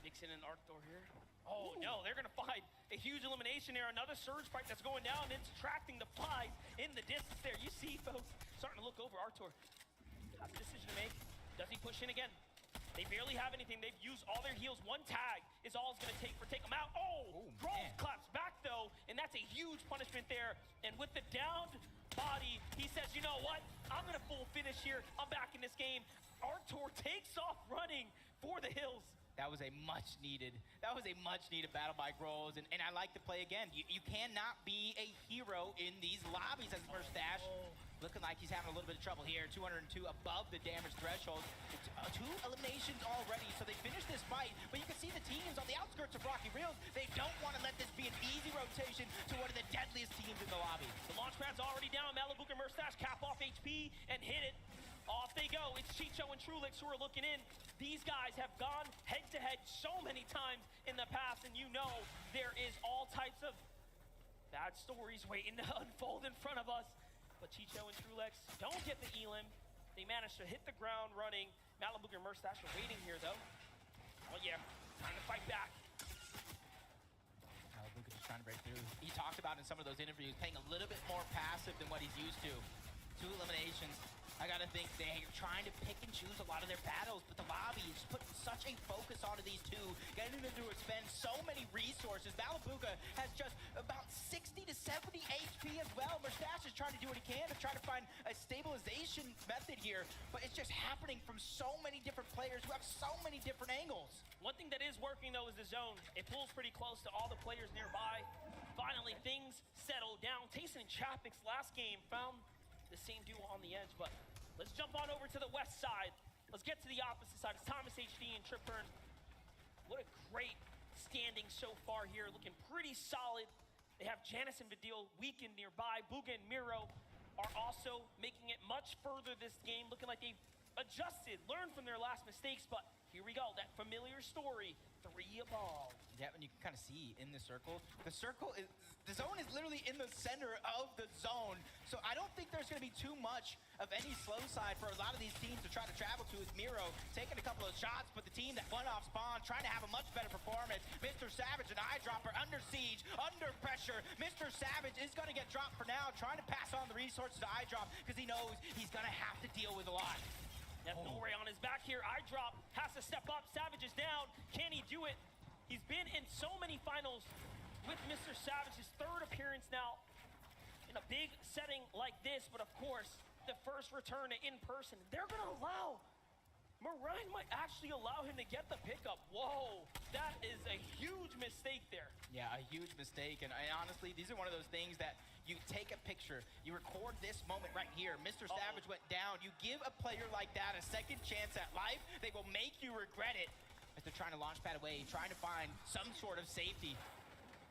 Nixon and Arctor here. Oh, no, they're going to find a huge elimination there. Another surge fight that's going down, and it's tracking the flies in the distance there. You see folks starting to look over. Arctor has a decision to make. Does he push in again? They barely have anything. They've used all their heals. One tag is all it's going to take for take them out. Oh, Grove claps back, though, and that's a huge punishment there. And with the downed body, he says, you know what? I'm going to full finish here. I'm back in this game. Arctor takes off running for the hills. That was a much needed battle by Groves, and I like to play again. You cannot be a hero in these lobbies as Mustache. Looking like he's having a little bit of trouble here. 202 above the damage threshold. 2 eliminations already, so they finished this fight, but you can see the teams on the outskirts of Rocky Reels, they don't want to let this be an easy rotation to one of the deadliest teams in the lobby. The launch pad's already down. Malibu and Mustache cap off HP and hit it. Off they go. It's Chicho and Trulix who are looking in. These guys have gone head-to-head so many times in the past, and you know there is all types of bad stories waiting to unfold in front of us. But Chicho and Trulix don't get the elim. They manage to hit the ground running. Malibu and Mustache are waiting here, though. Oh, yeah. Time to fight back. Malibu just trying to break through. He talked about in some of those interviews playing a little bit more passive than what he's used to. 2 eliminations. I gotta think they're trying to pick and choose a lot of their battles, but the lobby is putting such a focus onto these 2, getting them to expend so many resources. Malabuka has just about 60 to 70 HP as well. Mustache is trying to do what he can to try to find a stabilization method here, but it's just happening from so many different players who have so many different angles. One thing that is working, though, is the zone. It pulls pretty close to all the players nearby. Finally, things settle down. Tayson and Chapnik's last game found the same duo on the edge, but let's jump on over to the west side. Let's get to the opposite side. It's Thomas HD and Tripburn. What a great standing so far here, looking pretty solid. They have Janice and Vidil weakened nearby. Booga and Miro are also making it much further this game, looking like they've adjusted, learned from their last mistakes, but here we go, that familiar story, 3 above. Yeah, and you can kind of see in the circle is, the zone is literally in the center of the zone. So I don't think there's going to be too much of any slow side for a lot of these teams to try to travel to. Is Miro taking a couple of shots, but the team that went off spawn trying to have a much better performance. Mr. Savage and Eyedropper under siege, under pressure. Mr. Savage is going to get dropped for now, trying to pass on the resources to Eyedrop because he knows he's going to have to deal with a lot. That's Norway on his back here. Eyedrop has to step up. Savage is down. Can he do it? He's been in so many finals with Mr. Savage, his 3rd appearance now in a big setting like this, but of course, the first return in person. They're gonna allow, Marine might actually allow him to get the pickup. Whoa, that is a huge mistake there. Yeah, a huge mistake. And honestly, these are one of those things that you take a picture, you record this moment right here. Mr. Savage went down. You give a player like that a second chance at life, they will make you regret it. As they're trying to launch pad away, trying to find some sort of safety.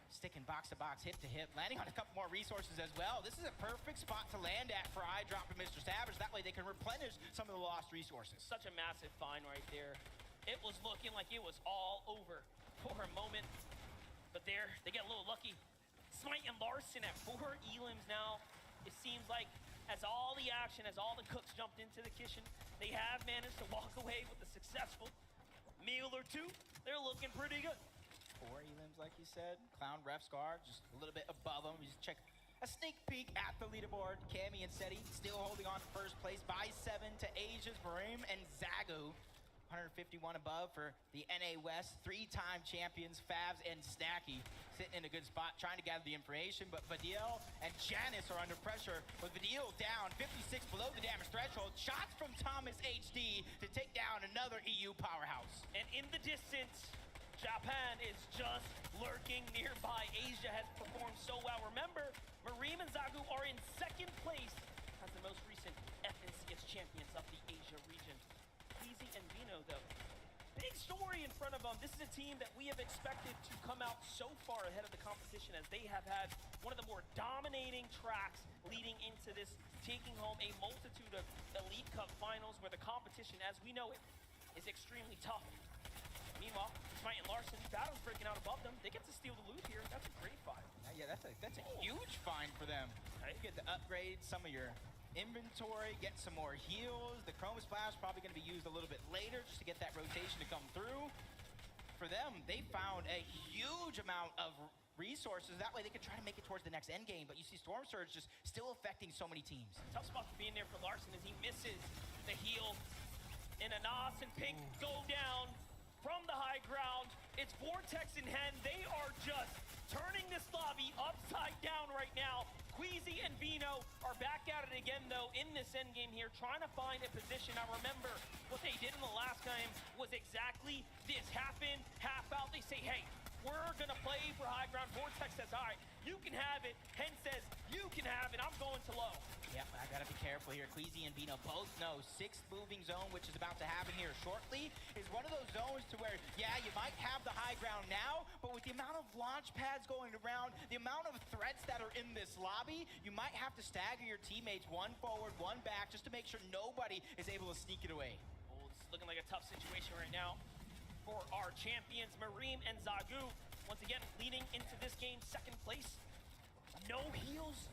Sticking box to box, hip to hip, landing on a couple more resources as well. This is a perfect spot to land at for Eyedrop and Mr. Savage. That way they can replenish some of the lost resources. Such a massive find right there. It was looking like it was all over for a moment. But there, they get a little lucky. Smite and Larson at 4 elims now. It seems like as all the action, as all the cooks jumped into the kitchen, they have managed to walk away with a successful meal or two. They're looking pretty good. 4 elims, like you said. Clown Ref Scar, just a little bit above him. You just check a sneak peek at the leaderboard. Cammy and Seti still holding on to first place by 7 to Asia's Marim and Zagu. 151 above for the NA West. 3-time champions, Favs and Snacky, sitting in a good spot, trying to gather the information. But Fadil and Janice are under pressure, with Fadil down 56 below the damage threshold. Shots from Thomas HD to take down another EU powerhouse. And in the distance, Japan is just lurking nearby. Asia has performed so well. Remember, Marim and Zagu are in second place as the most recent FNCS champions of the Asia region. Easy and Vino, though. Big story in front of them. This is a team that we have expected to come out so far ahead of the competition, as they have had one of the more dominating tracks leading into this, taking home a multitude of Elite Cup finals where the competition, as we know it, is extremely tough. Meanwhile, Smite and Larson, battle's breaking out above them. They get to steal the loot here. That's a great find. Yeah, that's a huge find for them. You get to upgrade some of your inventory, get some more heals. The Chroma Splash probably going to be used a little bit later just to get that rotation to come through. For them, they found a huge amount of resources. That way they could try to make it towards the next end game. But you see Storm Surge just still affecting so many teams. Tough spot to be in there for Larson as he misses the heal. And Anas and Pink go down from the high ground. It's Vortex in hand. They are just turning this lobby upside down right now. Queasy and Vino are back at it again, though, in this endgame here, trying to find a position. Now, remember, what they did in the last game was exactly this. Half in, half out. They say, hey, we're going to play for high ground. Vortex says, all right, you can have it. Hen says, you can have it. I'm going to low. Yep, I gotta be careful here. Queasy and Vino both know 6th moving zone, which is about to happen here shortly, is one of those zones to where, yeah, you might have the high ground now, but with the amount of launch pads going around, the amount of threats that are in this lobby, you might have to stagger your teammates, 1 forward, 1 back, just to make sure nobody is able to sneak it away. Oh, this is looking like a tough situation right now for our champions, Marim and Zagu. Once again, leading into this game, 2nd place. No heals.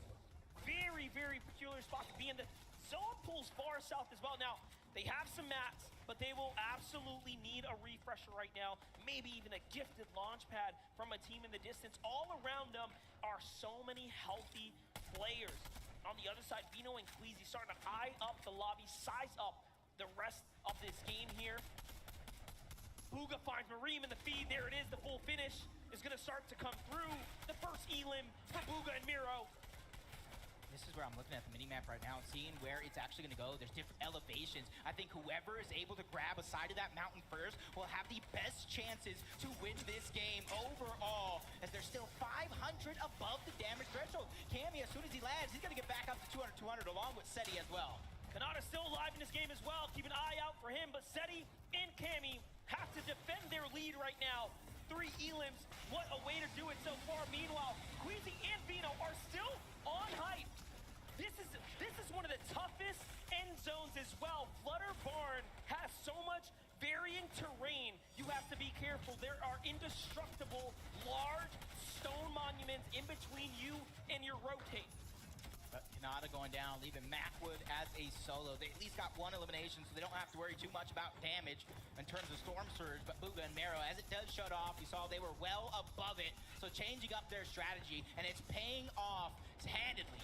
Very, very peculiar spot to be in. The zone pulls far south as well. Now, they have some mats, but they will absolutely need a refresher right now. Maybe even a gifted launch pad from a team in the distance. All around them are so many healthy players. On the other side, Vino and Queasy starting to eye up the lobby, size up the rest of this game here. Booga finds Marim in the feed. There it is. The full finish is going to start to come through. The first elim for Booga and Miro. This is where I'm looking at the minimap right now and seeing where it's actually going to go. There's different elevations. I think whoever is able to grab a side of that mountain first will have the best chances to win this game overall, as they're still 500 above the damage threshold. Cammy, as soon as he lands, he's going to get back up to 200 along with Seti as well. Kanata's still alive in this game as well. Keep an eye out for him, but Seti and Cammy have to defend their lead right now. 3 elims, what a way to do it so far. Meanwhile, Queasy and Vino are still on hype. This is one of the toughest end zones as well. Flutter Barn has so much varying terrain. You have to be careful. There are indestructible, large stone monuments in between you and your rotate. But Kanata going down, leaving Macwood as a solo. They at least got 1 elimination, so they don't have to worry too much about damage in terms of Storm Surge. But Booga and Mero, as it does shut off, you saw they were well above it. So changing up their strategy, and it's paying off handedly.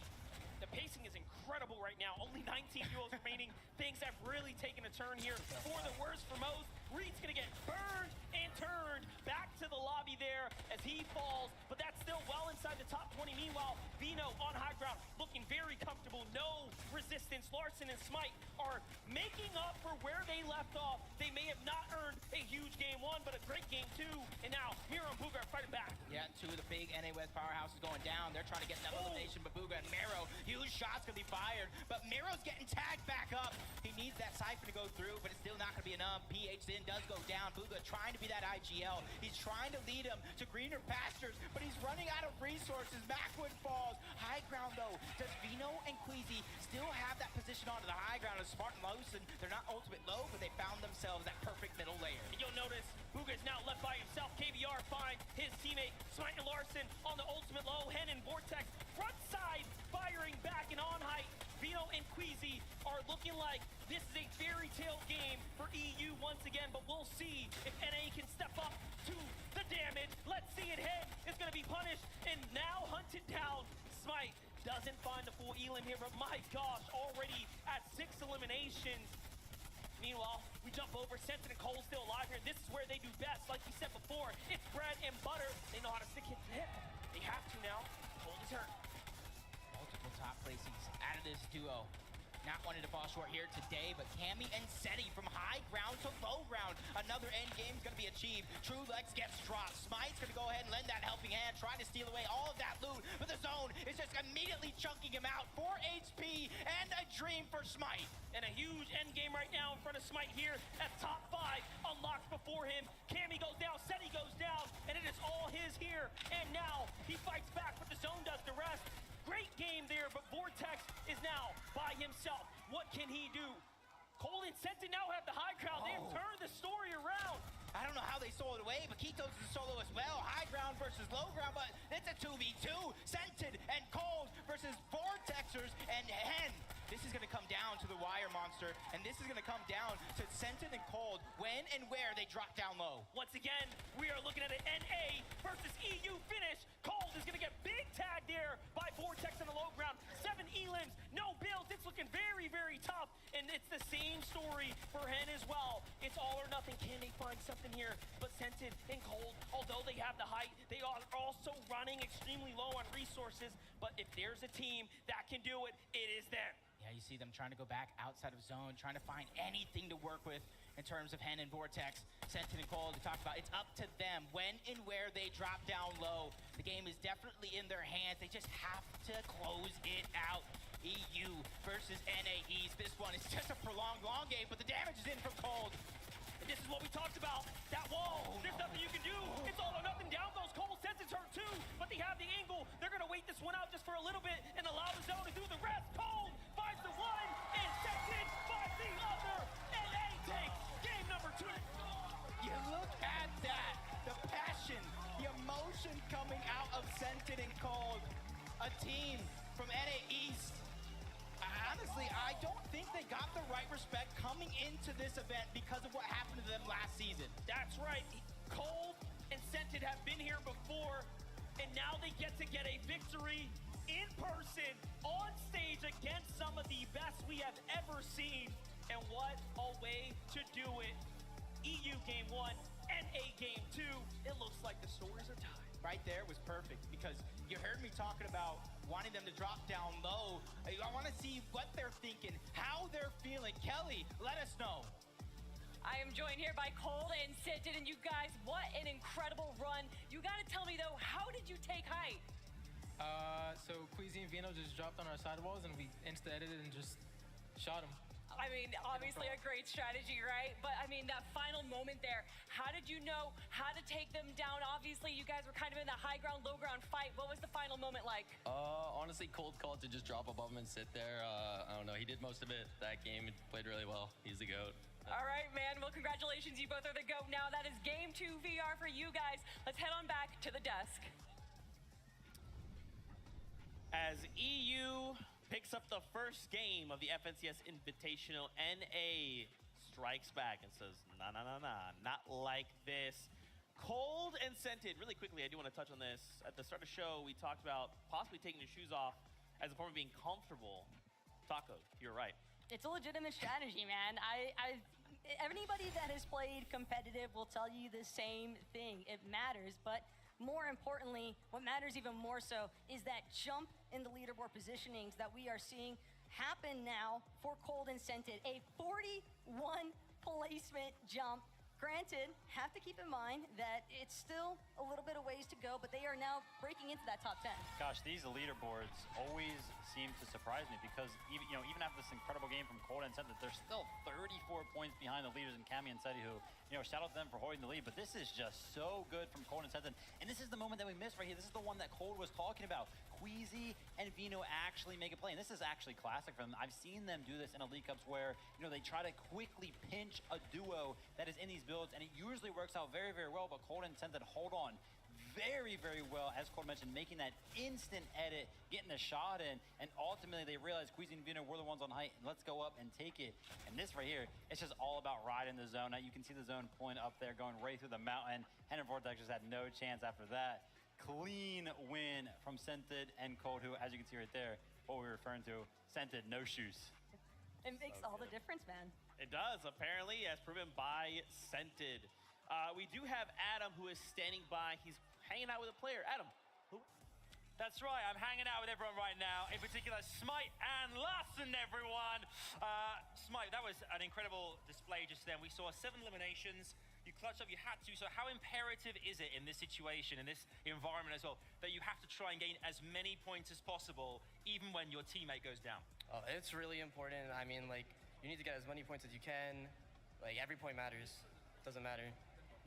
The pacing is incredible right now. Only 19 duels remaining. Things have really taken a turn here for the worse for most. Reed's gonna get burned and turned back to the lobby there as he falls, but that's still well inside the top 20. Meanwhile, Vino on high ground, looking very comfortable, no resistance. Larson and Smite are making up for where they left off. They may have not earned a huge game one, but a great game two, and now Miro and Booga are fighting back. Yeah, two of the big NA West powerhouses going down. They're trying to get another elimination, but Booga and Miro, huge shots gonna be fired, but Miro's getting tagged back up. He needs that Cypher to go through, but it's still not gonna be enough. PH then does go down. Booga trying to be that IGL. He's trying to lead him to greener pastures, but he's running out of resources. Backwood falls. High ground though. Does Vino and Queasy still have that position onto the high ground? As Smart and Lawson, they're not ultimate low, but they found themselves that perfect middle layer. And you'll notice Booga is now left by himself. KVR finds his teammate Smite and Larson on the ultimate low. Hen and Vortex front side firing back and on height. Vino and Queasy are looking like this is a fairy tale game for EU once again, but we'll see if NA can step up to the damage. Let's see it. Hen is going to be punished and now hunted down. Smite doesn't find the full elim here, but my gosh, already at 6 eliminations. Meanwhile, we jump over. Sensen and Cole still alive here. This is where they do best. Like we said before, it's bread and butter. They know how to stick hit to hip. They have to now. Cole is hurt. Multiple top placings out of this duo. Not wanting to fall short here today, but Cammy and Seti from high ground to low ground. Another end game is going to be achieved. True Lex gets dropped. Smite's going to go ahead and lend that helping hand, trying to steal away all of that loot, but the zone is just immediately chunking him out. 4 HP and a dream for Smite. And a huge end game right now in front of Smite here at top 5. Unlocked before him. Cammy goes down, Seti goes down, and it is all his here. And now he fights back, but the zone does the rest. Great game there, but Vortex is now by himself. What can he do? Cole and Sentin now have the high ground. They have turned the story around. I don't know how they sold it away, but Kitos is a solo as well. High ground versus low ground, but it's a 2v2. Sentin and Cold versus Vortexers and Hen. This is going to come down to the wire monster, and this is going to come down to Sentin and Cold when and where they drop down low. Once again, we are looking at an NA versus EU finish. Cold is going to get big tag there by Vortex on the low ground. 7 elims, no builds. It's looking very, very tough, and it's the same story for Hen as well. It's all or nothing. Can they find something here? But Sentin and Cold, although they have the height, they are also running extremely low on resources. But if there's a team that can do it, it is them. Yeah, you see them trying to go back outside of zone, trying to find anything to work with in terms of Hen and Vortex. Sentin and Cole to talk about. It's up to them when and where they drop down low. The game is definitely in their hands. They just have to close it out. EU versus NA East. This one is just a prolonged long game, but the damage is in from Cold. And this is what we talked about. That wall, there's nothing you can do. It's all or nothing. Down goes Cole. Sentin's hurt too, but they have the angle. They're going to wait this one out just for a little bit and allow the zone to do the rest. Cole finds the one, and Sentin finds the other. NA takes game number 2. You look at that. The passion, the emotion coming out of Sentin and Cold. A team from NA East. Honestly, I don't think they got the right respect coming into this event because of what happened to them last season. That's right. Cold and Sentin have been here before, and now they get a victory in person, on stage against some of the best we have ever seen. And what a way to do it. EU game 1, NA game 2. It looks like the stories are tied. Right there was perfect because you heard me talking about wanting them to drop down low. I want to see what they're thinking, how they're feeling. Kelly, let us know. I am joined here by Cold and Sentin, and you guys, what an incredible run. You got to tell me, though, how did you take height? So Queasy and Vino just dropped on our sidewalls, and we insta-edited and just shot them. I mean, obviously a great strategy, right? But I mean, that final moment there, how did you know how to take them down? Obviously, you guys were kind of in that high ground, low ground fight. What was the final moment like? Honestly, Cold called to just drop above him and sit there. I don't know. He did most of it that game. He played really well. He's the GOAT. All right, man. Well, congratulations. You both are the GOAT now. That is game 2 VR for you guys. Let's head on back to the desk. As EU picks up the first game of the FNCS Invitational, NA strikes back and says, nah, not like this. Cold and Sentin, really quickly, I do want to touch on this. At the start of the show, we talked about possibly taking your shoes off as a form of being comfortable. Taco, you're right. It's a legitimate strategy, man. Anybody that has played competitive will tell you the same thing. It matters, but more importantly, what matters even more so is that jump in the leaderboard positionings that we are seeing happen now for Cold and Scented. A 41 placement jump. Granted, have to keep in mind that it's still a little bit of ways to go, but they are now breaking into that top 10. Gosh, these leaderboards always seem to surprise me because even after this incredible game from Cold and Scented, they're still 34 points behind the leaders in Cami and Seti, who, shout out to them for holding the lead, but this is just so good from Cold and Scented. And this is the moment that we missed right here. This is the one that Cold was talking about. Queasy and Vino actually make a play. And this is actually classic for them. I've seen them do this in Elite Cups where, they try to quickly pinch a duo that is in these builds, and it usually works out very, very well, but Cold and Scented hold on very, very well, as Cold mentioned, making that instant edit, getting the shot in, and ultimately they realize Queasy and Vino were the ones on height, and let's go up and take it. And this right here, it's just all about riding the zone. Now you can see the zone point up there going right through the mountain. Hen and Vortex just had no chance after that. Clean win from Scented and Cold, who, as you can see right there, what we're referring to, Scented, no shoes. It makes all the difference, man. It does, apparently, as proven by Scented. We do have Adam, who is standing by. He's hanging out with a player. Adam, who? That's right, I'm hanging out with everyone right now, in particular Smite and Larson, everyone. Smite, that was an incredible display just then. We saw 7 eliminations. You clutched up, you had to. So how imperative is it in this situation, in this environment as well, that you have to try and gain as many points as possible, even when your teammate goes down? Oh, it's really important. I mean, you need to get as many points as you can. Every point matters. Doesn't matter.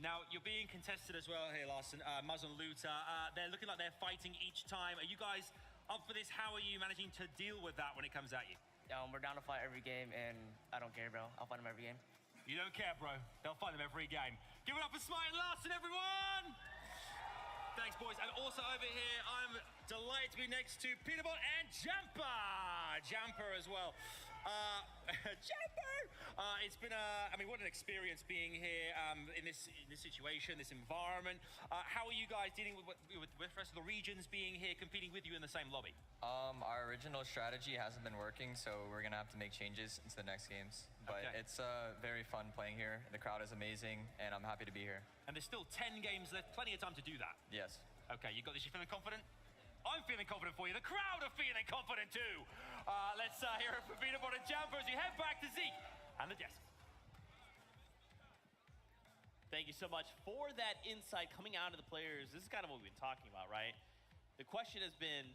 Now, you're being contested as well here, Larson. Muzz and Luta, they're looking like they're fighting each time. Are you guys up for this? How are you managing to deal with that when it comes at you? We're down to fight every game, and I don't care, bro. I'll fight them every game. You don't care, bro. They'll fight them every game. Give it up for Smite and Larson, everyone! Thanks, boys. And also over here, I'm delighted to be next to Peterbot and Jamper. Jamper as well. Jamper! It's been what an experience being here in this situation, this environment. How are you guys dealing with the rest of the regions being here, competing with you in the same lobby? Our original strategy hasn't been working, so we're gonna have to make changes into the next games. But it's very fun playing here. The crowd is amazing, and I'm happy to be here. And there's still 10 games left, plenty of time to do that. Yes. Okay, you got this, you feeling confident? I'm feeling confident for you. The crowd are feeling confident too. Let's hear it from Peterbot and Jamper as we head back to Zeke and the desk. Thank you so much for that insight coming out of the players. This is kind of what we've been talking about, right? The question has been,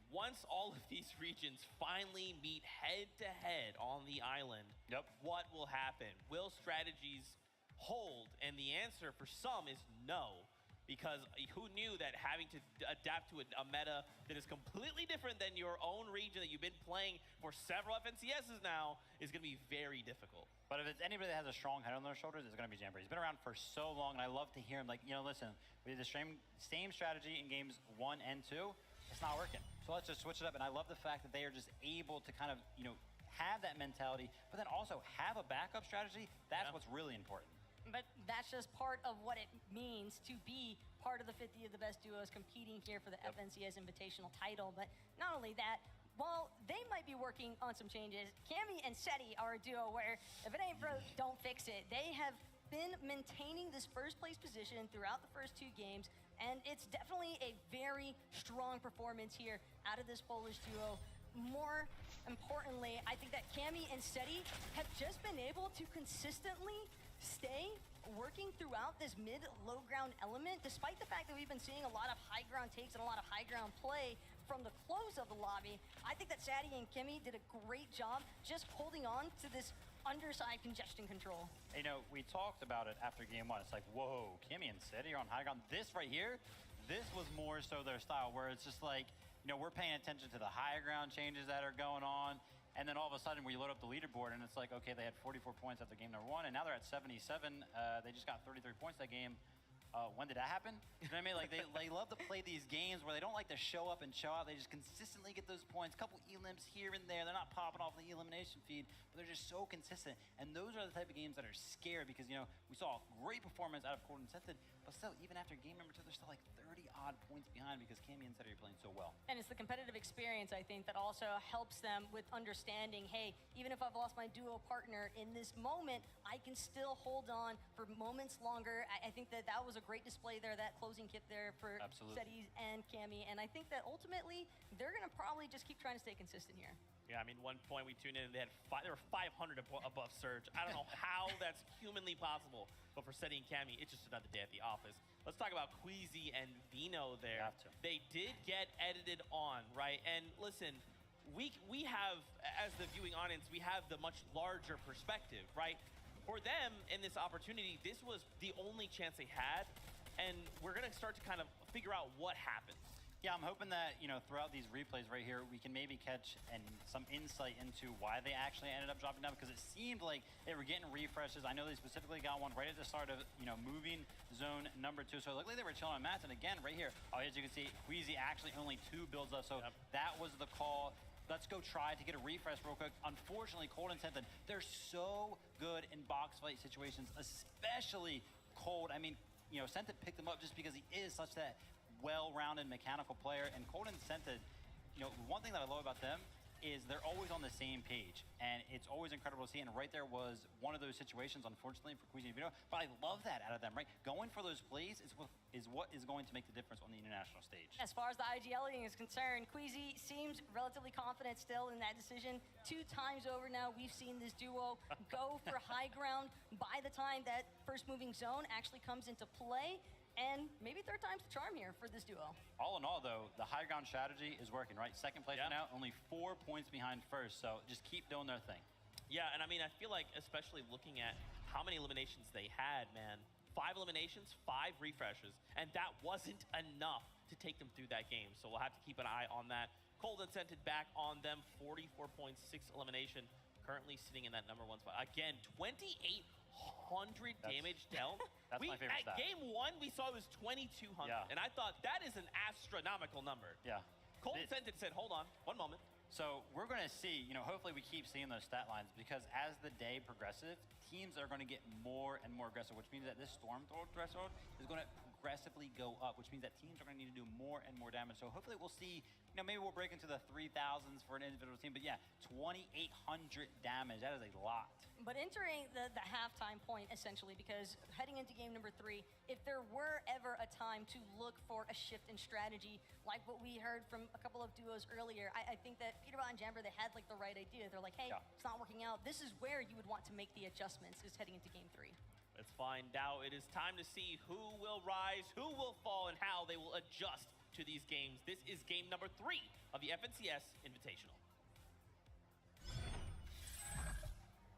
once all of these regions finally meet head-to-head on the island, what will happen? Will strategies hold? And the answer for some is no. Because who knew that having to adapt to a meta that is completely different than your own region that you've been playing for several FNCSs now is going to be very difficult. But if it's anybody that has a strong head on their shoulders, it's going to be Jamper. He's been around for so long, and I love to hear him listen, we did the same strategy in games 1 and 2. It's not working. So let's just switch it up. And I love the fact that they are just able to kind of, have that mentality, but then also have a backup strategy. That's what's really important. But that's just part of what it means to be part of the 50 of the best duos competing here for the FNCS Invitational title. But not only that, while they might be working on some changes, Cami and Seti are a duo where if it ain't broke, don't fix it. They have been maintaining this first place position throughout the first 2 games, and it's definitely a very strong performance here out of this Polish duo. More importantly, I think that Cami and Seti have just been able to consistently stay working throughout this mid-low ground element, despite the fact that we've been seeing a lot of high ground takes and a lot of high ground play from the close of the lobby. I think that Seti and Kimmy did a great job just holding on to this underside congestion control. We talked about it after game 1. It's like, whoa, Kimmy and Seti are on high ground. This right here, this was more so their style, where it's just like, we're paying attention to the high ground changes that are going on. And then all of a sudden, we load up the leaderboard, and it's like, okay, they had 44 points after game number 1, and now they're at 77. They just got 33 points that game. when did that happen? You know what I mean? Like they love to play these games where they don't like to show up and show out. They just consistently get those points, a couple elimps here and there. They're not popping off the elimination feed, but they're just so consistent. And those are the type of games that are scary because, you know, we saw a great performance out of Cold and Scented, but still, even after game number 2, they're still like 30-odd points behind because Cammy and Seti are playing so well. And it's the competitive experience, I think, that also helps them with understanding, hey, even if I've lost my duo partner in this moment, I can still hold on for moments longer. I think that was a great display there, that closing kit there for Seti and Cammy. And I think that ultimately, they're going to probably just keep trying to stay consistent here. Yeah, I mean, one point we tuned in, they were 500 above Surge. I don't know how that's humanly possible, but for Seti and Cammy, it's just another day at the office. Let's talk about Queasy and Vino there. They did get edited on, right? And listen, we have, as the viewing audience, we have the much larger perspective, right? For them, in this opportunity, this was the only chance they had, and we're gonna start to kind of figure out what happened. Yeah, I'm hoping that, you know, throughout these replays right here, we can maybe catch some insight into why they actually ended up dropping down, because it seemed like they were getting refreshes. I know they specifically got one right at the start of, you know, moving zone number 2. So it looked like they were chilling on mats. And again, right here, as you can see, Queasy actually only 2 builds up. So that was the call. Let's go try to get a refresh real quick. Unfortunately, Cold and Scented, they're so good in box fight situations, especially Cold. I mean, you know, Scented picked him up just because he is such that well-rounded mechanical player. And Cold and Scented, you know, one thing that I love about them is they're always on the same page, and it's always incredible to see. And right there was one of those situations, unfortunately, for Queasy and Vino. But I love that out of them, right? Going for those plays is what is going to make the difference on the international stage. As far as the IGLing is concerned, Queasy seems relatively confident still in that decision. 2 times over now, we've seen this duo go for high ground by the time that first moving zone actually comes into play. And maybe 3rd time's the charm here for this duo. All in all, though, the high ground strategy is working, right? Second place now, only 4 points behind first. So just keep doing their thing. Yeah, and I mean, I feel like, especially looking at how many eliminations they had, man. 5 eliminations, 5 refreshes, and that wasn't enough to take them through that game. So we'll have to keep an eye on that. Cold and Scented back on them, 44 points, 6 elimination, currently sitting in that number 1 spot. Again, 2,800 damage dealt. That's my favorite stat. At game 1, we saw it was 2,200, and I thought that is an astronomical number. Yeah. Cold and Scented said, hold on, one moment. So we're going to see, you know, hopefully we keep seeing those stat lines, because as the day progresses, teams are going to get more and more aggressive, which means that this storm threshold is going to progressively go up, which means that teams are going to need to do more and more damage. So hopefully we'll see, you know, maybe we'll break into the 3,000s for an individual team, but yeah, 2,800 damage, that is a lot. But entering the halftime point, essentially, because heading into game number 3, if there were ever a time to look for a shift in strategy, like what we heard from a couple of duos earlier, I think that Peterbot and Jamber, they had like the right idea. They're like, hey, it's not working out. This is where you would want to make the adjustments, is heading into game 3. Let's find out. It is time to see who will rise, who will fall, and how they will adjust to these games. This is game number 3 of the FNCS Invitational.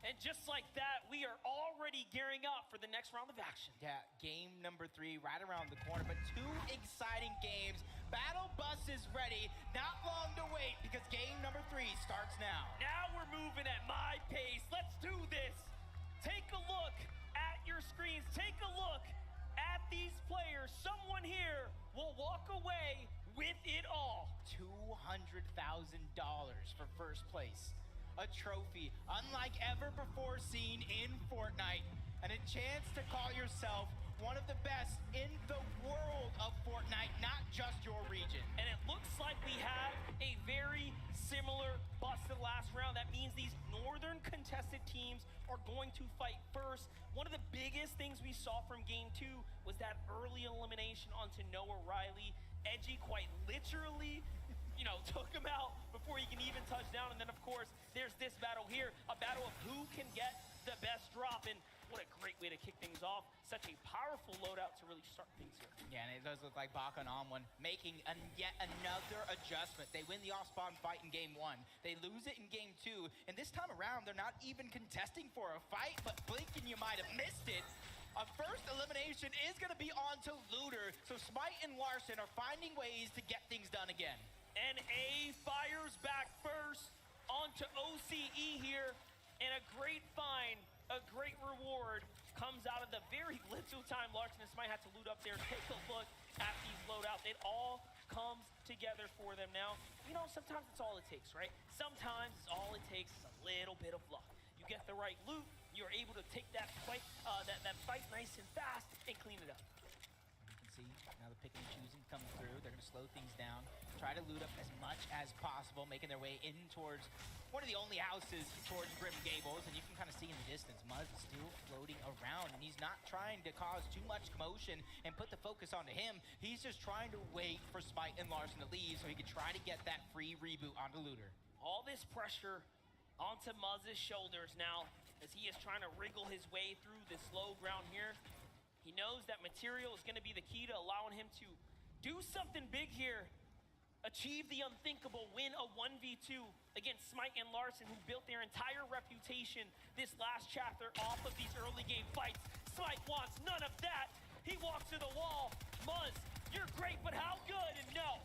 And just like that, we are already gearing up for the next round of action. Yeah, game number 3 right around the corner, but 2 exciting games. Battle Bus is ready. Not long to wait, because game number 3 starts now. Now we're moving at my pace. Let's do this. Take a look at your screens. Take a look at these players. Someone here will walk away with it all. $200,000 for first place. A trophy unlike ever before seen in Fortnite, and a chance to call yourself one of the best in the world of Fortnite, not just your region. And it looks like we have a very similar bus to the last round. That means these northern contested teams are going to fight first. One of the biggest things we saw from game 2 was that early elimination onto Noah Riley. Edgy quite literally, you know, took him out before he can even touch down. And then, of course, there's this battle here, a battle of who can get the best drop. And what a great way to kick things off. Such a powerful loadout to really start things here. Yeah, and it does look like Baka and Onwin making yet another adjustment. They win the off-spawn fight in game 1. They lose it in game 2. And this time around, they're not even contesting for a fight, but blink and you might have missed it. A first elimination is going to be on to Looter, so Smite and Larson are finding ways to get things done again. And A fires back first onto OCE here, and a great find, a a great reward comes out of the very little time Larson and Smite had to loot up there. Take a look at these loadouts. It all comes together for them now. You know, sometimes it's all it takes, right? Sometimes all it takes is a little bit of luck. You get the right loot, you're able to take that fight, that fight nice and fast and clean it up. You can see now the picking and choosing coming through. They're going to slow things down, try to loot up as much as possible, making their way in towards one of the only houses towards Grim Gables, and you can kind of see in the distance, Muzz is still floating around, and he's not trying to cause too much commotion and put the focus onto him. He's just trying to wait for Smite and Larson to leave so he can try to get that free reboot onto Looter. All this pressure onto Muzz's shoulders now as he is trying to wriggle his way through this low ground here. He knows that material is going to be the key to allowing him to do something big here. Achieve the unthinkable, win a 1v2 against Smite and Larson, who built their entire reputation this last chapter off of these early game fights. Smite wants none of that. He walks to the wall. Muzz, you're great, but how good? And no,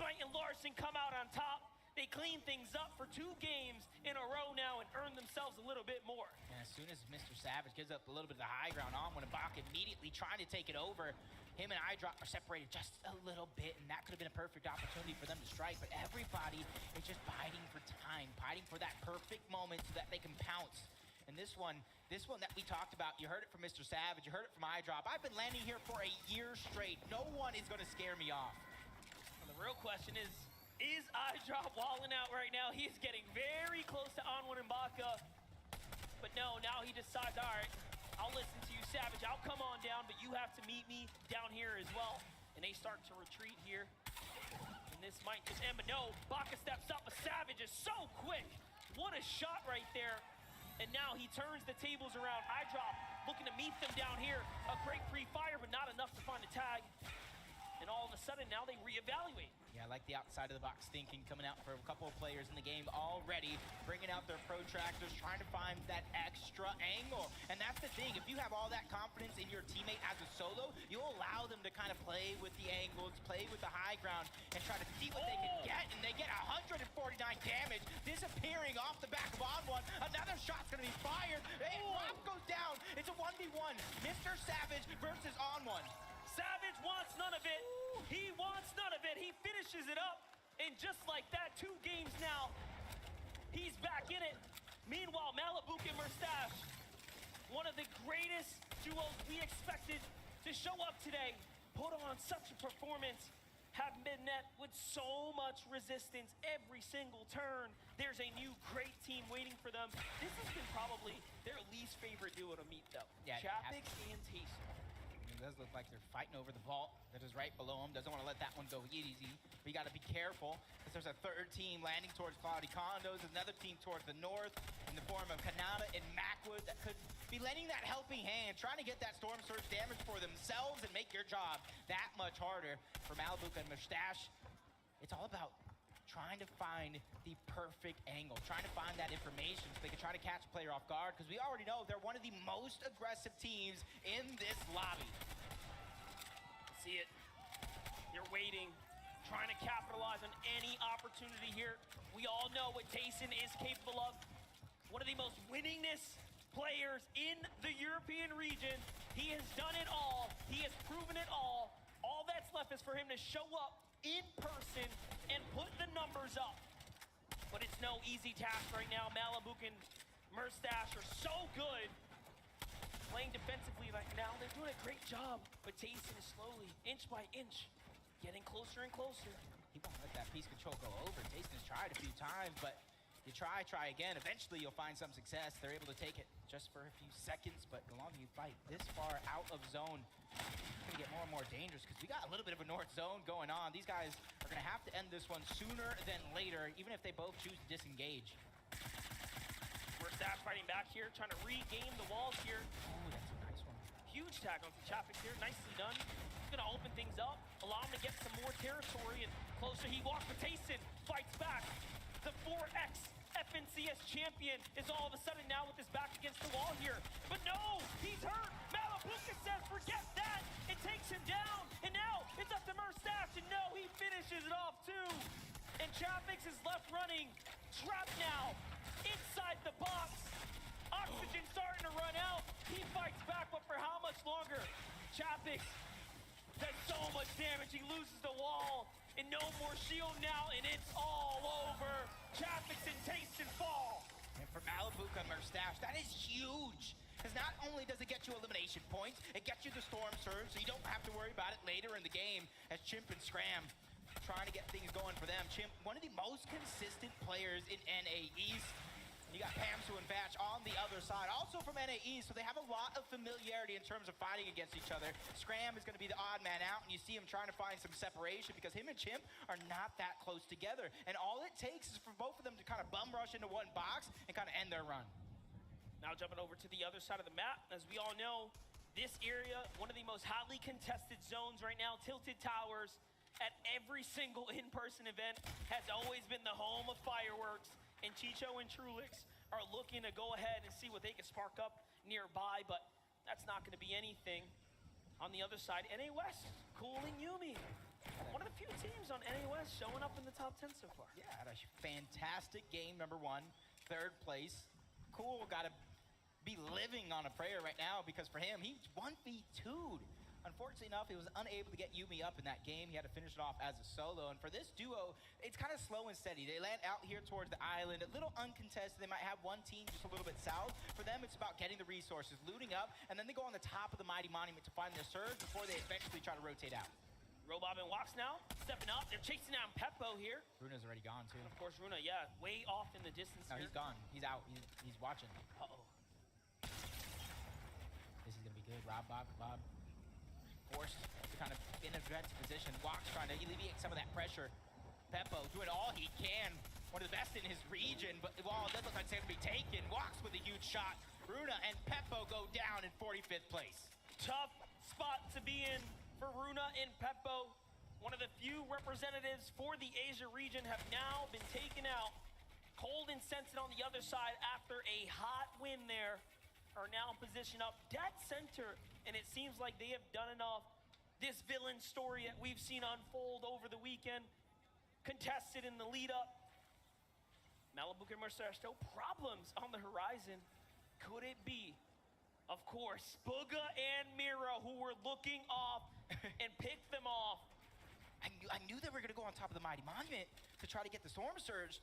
Smite and Larson come out on top. They clean things up for 2 games in a row now and earn themselves a little bit more. And as soon as Mr. Savage gives up a little bit of the high ground on when Ibaka immediately trying to take it over, him and iDrop are separated just a little bit, and that could have been a perfect opportunity for them to strike, but everybody is just biding for time, biding for that perfect moment so that they can pounce. And this one that we talked about, you heard it from Mr. Savage, you heard it from iDrop. I've been landing here for a year straight. No one is going to scare me off. Well, the real question is iDrop walling out right now? He is getting very close to Onward and Ibaka. But no, now he decides, all right, I'll listen to you, Savage. I'll come on down, but you have to meet me down here as well. And they start to retreat here. And this might just end, but no, Ibaka steps up, but Savage is so quick. What a shot right there. And now he turns the tables around. iDrop looking to meet them down here. A great free fire, but not enough to find a tag. And all of a sudden, now they reevaluate. Yeah, I like the outside of the box thinking coming out for a couple of players in the game already, bringing out their protractors, trying to find that extra angle. And that's the thing, if you have all that confidence in your teammate as a solo, you'll allow them to kind of play with the angles, play with the high ground, and try to see what they can get. And they get 149 damage, disappearing off the back of On1. Another shot's gonna be fired. Hey, Rob goes down. It's a 1v1. Mr. Savage versus On1. Savage wants none of it. He wants none of it. He finishes it up. And just like that, 2 games now, he's back in it. Meanwhile, Malabuk and Mustache, one of the greatest duos we expected to show up today, put on such a performance, have been met with so much resistance every single turn. There's a new great team waiting for them. This has been probably their least favorite duo to meet, though. Yeah, Chapik and Tayson. It does look like they're fighting over the vault that is right below him. Doesn't want to let that one go easy. But you got to be careful because there's a 3rd team landing towards Cloudy Condos, another team towards the north in the form of Kanata and Macwood that could be lending that helping hand, trying to get that Storm Surge damage for themselves and make your job that much harder. For Malabuk and Mustache, it's all about trying to find the perfect angle, trying to find that information so they can try to catch a player off guard, because we already know they're one of the most aggressive teams in this lobby. See it. You're waiting, trying to capitalize on any opportunity here. We all know what Tayson is capable of. One of the most winningest players in the European region. He has done it all. He has proven it all. All that's left is for him to show up in person and put the numbers up. But it's no easy task right now. Malabuk and Mustache are so good playing defensively right now. They're doing a great job, but Tayson is slowly, inch by inch, getting closer and closer. He won't let that piece control go over. Tayston has tried a few times, but you try again. Eventually you'll find some success. They're able to take it just for a few seconds, but the longer you fight this far out of zone, it's gonna get more and more dangerous because we got a little bit of a north zone going on. These guys are gonna have to end this one sooner than later, even if they both choose to disengage. Mustache fighting back here, trying to regain the walls here. Oh, that's a nice one. Huge tackle from Chapik here, nicely done. He's gonna open things up, allow him to get some more territory, and closer he walks, but Tayson fights back. The 4X FNCS champion is all of a sudden now with his back against the wall here. But no, he's hurt. Malabuka says, forget that. It takes him down. And now it's up to Mustache. And no, he finishes it off too. And Chapix is left running. Trapped now inside the box. Oxygen starting to run Chapix does so much damage. He loses the wall, and no more shield now, and it's all over. Chapix and taste and fall. And for Malabuka and Merstash, that is huge. Because not only does it get you elimination points, it gets you the Storm Surge, so you don't have to worry about it later in the game as Chimp and Scram trying to get things going for them. Chimp, one of the most consistent players in NA East. You got Pamsu and Vatch on the other side, also from NA East, so they have a lot of familiarity in terms of fighting against each other. Scram is going to be the odd man out, and you see him trying to find some separation because him and Chimp are not that close together. And all it takes is for both of them to kind of bum rush into one box and kind of end their run. Now jumping over to the other side of the map, as we all know, this area, one of the most hotly contested zones right now, Tilted Towers, at every single in-person event, has always been the home of fireworks, and Chicho and Trulix are looking to go ahead and see what they can spark up nearby, but that's not going to be anything. On the other side, NA West, cooling Yumi. One of the few teams on NA West showing up in the top 10 so far. Yeah, had a fantastic game, number one, third place. Cool, got to be living on a prayer right now because for him, he 1v2'd. Unfortunately enough, he was unable to get Yumi up in that game. He had to finish it off as a solo. And for this duo, it's kind of slow and steady. They land out here towards the island, a little uncontested. They might have one team just a little bit south. For them, it's about getting the resources, looting up, and then they go on the top of the Mighty Monument to find their surge before they eventually try to rotate out. Robob and Walks now, stepping up. They're chasing down Peppo here. Runa's already gone, too. And of course, Runa, yeah, way off in the distance No, here. he's gone. He's out. He's watching. Uh-oh. This is going to be good. Bob. Forced to kind of in a defensive position. Walks trying to alleviate some of that pressure. Peppo doing all he can. One of the best in his region, but the wall does look like it's going to be taken. Walks with a huge shot. Runa and Peppo go down in 45th place. Tough spot to be in for Runa and Peppo. One of the few representatives for the Asia region have now been taken out. Cold and Sensed on the other side after a hot win there are now positioned up dead center, and it seems like they have done enough. This villain story that we've seen unfold over the weekend, contested in the lead up. Malabuka and Mercer still problems on the horizon. Could it be, of course, Booga and Mira who were looking off and picked them off? I knew they were going to go on top of the Mighty Monument to try to get the Storm Surge,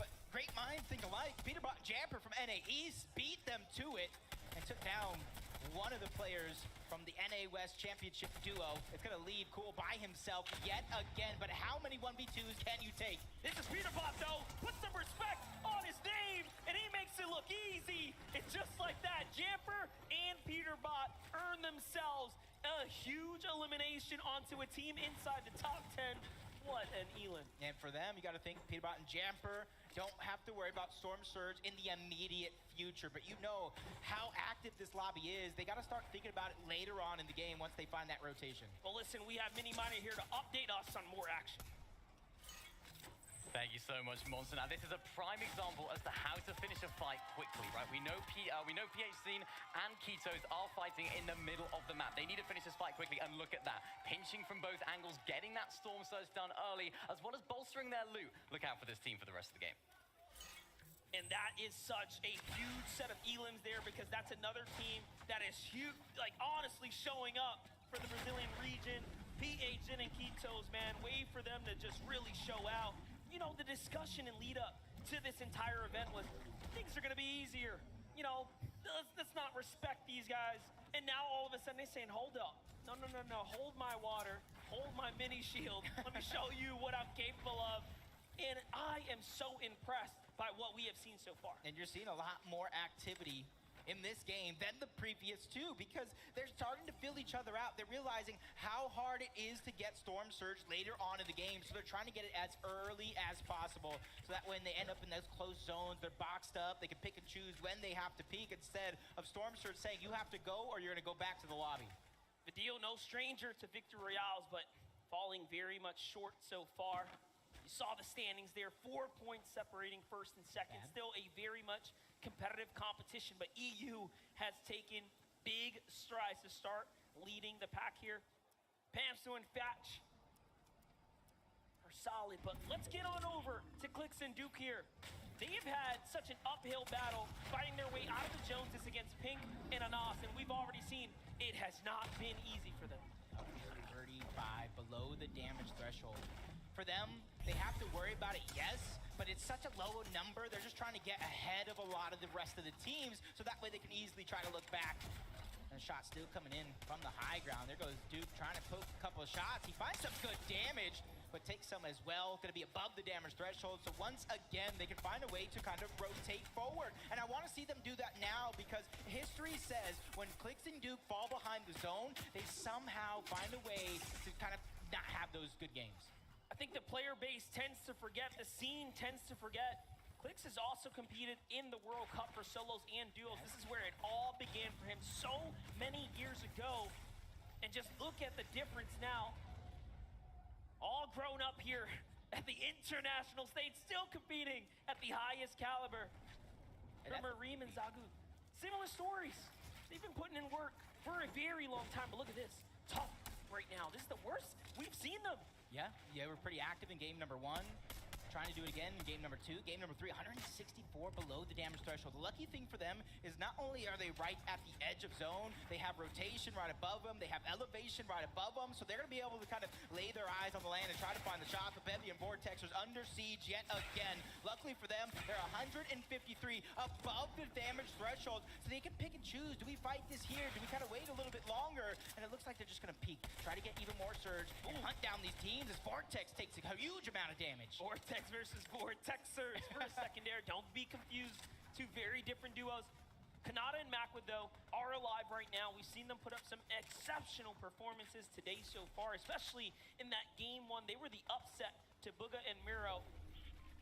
but great minds think alike. Peterbot and Jamper from NA East beat them to it and took down one of the players from the NA West Championship duo. It's going to leave Cool by himself yet again, but how many 1v2s can you take? This is Peterbot, though. Put some respect on his name, and he makes it look easy. It's just like that. Jamper and Peterbot earn themselves a huge elimination onto a team inside the top 10. What an Elan. And for them, you got to think Peterbot and Jamper don't have to worry about Storm Surge in the immediate future, but you know how active this lobby is. They got to start thinking about it later on in the game once they find that rotation. Well, listen, we have Mini Miner here to update us on more action. Thank you so much, Monster. Now, this is a prime example as to how to finish a fight quickly, right? We know PH-Scene and Ketos are fighting in the middle of the map. They need to finish this fight quickly, and look at that. Pinching from both angles, getting that Storm Surge done early, as well as bolstering their loot. Look out for this team for the rest of the game. And that is such a huge set of elims there, because that's another team that is huge, like honestly showing up for the Brazilian region. PH and Ketos, man, way for them to just really show out. You know, the discussion and lead up to this entire event was things are going to be easier. You know, let's not respect these guys. And now all of a sudden they're saying, hold up. No, hold my water. Hold my mini shield. Let me show you what I'm capable of. And I am so impressed by what we have seen so far. And you're seeing a lot more activity in this game than the previous two, because they're starting to fill each other out. They're realizing how hard it is to get Storm Surge later on in the game, so they're trying to get it as early as possible, so that when they end up in those close zones, they're boxed up, they can pick and choose when they have to peek, instead of Storm Surge saying you have to go or you're going to go back to the lobby. Vidio, no stranger to victory royales, but falling very much short so far. You saw the standings there, 4 points separating first and second. Still a very much competitive competition, but EU has taken big strides to start leading the pack here. Pamsu and Fatch are solid, but let's get on over to Clix and Duke here. They've had such an uphill battle fighting their way out of the Joneses against Pink and Anas, and we've already seen it has not been easy for them. 35 below the damage threshold. For them, they have to worry about it, yes, but it's such a low number. They're just trying to get ahead of a lot of the rest of the teams, so that way they can easily try to look back. And the shot still coming in from the high ground. There goes Duke trying to poke a couple of shots. He finds some good damage, but takes some as well. Going to be above the damage threshold, so once again, they can find a way to kind of rotate forward. And I want to see them do that now, because history says when Clix and Duke fall behind the zone, they somehow find a way to kind of not have those good games. I think the player base tends to forget, the scene tends to forget. Clix has also competed in the World Cup for solos and duos. This is where it all began for him so many years ago. And just look at the difference now. All grown up here at the international stage, still competing at the highest caliber. For Mareem and Zagu, similar stories. They've been putting in work for a very long time, but look at this. Tough right now. This is the worst we've seen them. Yeah, we're pretty active in game number 1. Trying to do it again in game number 2. Game number 3, 164 below the damage threshold. The lucky thing for them is not only are they right at the edge of zone, they have rotation right above them, they have elevation right above them, so they're going to be able to kind of lay their eyes on the land and try to find the shot. But Bevy and Vortexers under siege yet again. Luckily for them, they're 153 above the damage threshold, so they can pick and choose. Do we fight this here? Do we kind of wait a little bit longer? And it looks like they're just going to peek, try to get even more surge, and hunt down these teams as Vortex takes a huge amount of damage. Vortex versus Vortexers for a secondary. Don't be confused. Two very different duos. Kanata and Macwood, though, are alive right now. We've seen them put up some exceptional performances today so far, especially in that game 1. They were the upset to Bugha and Miro.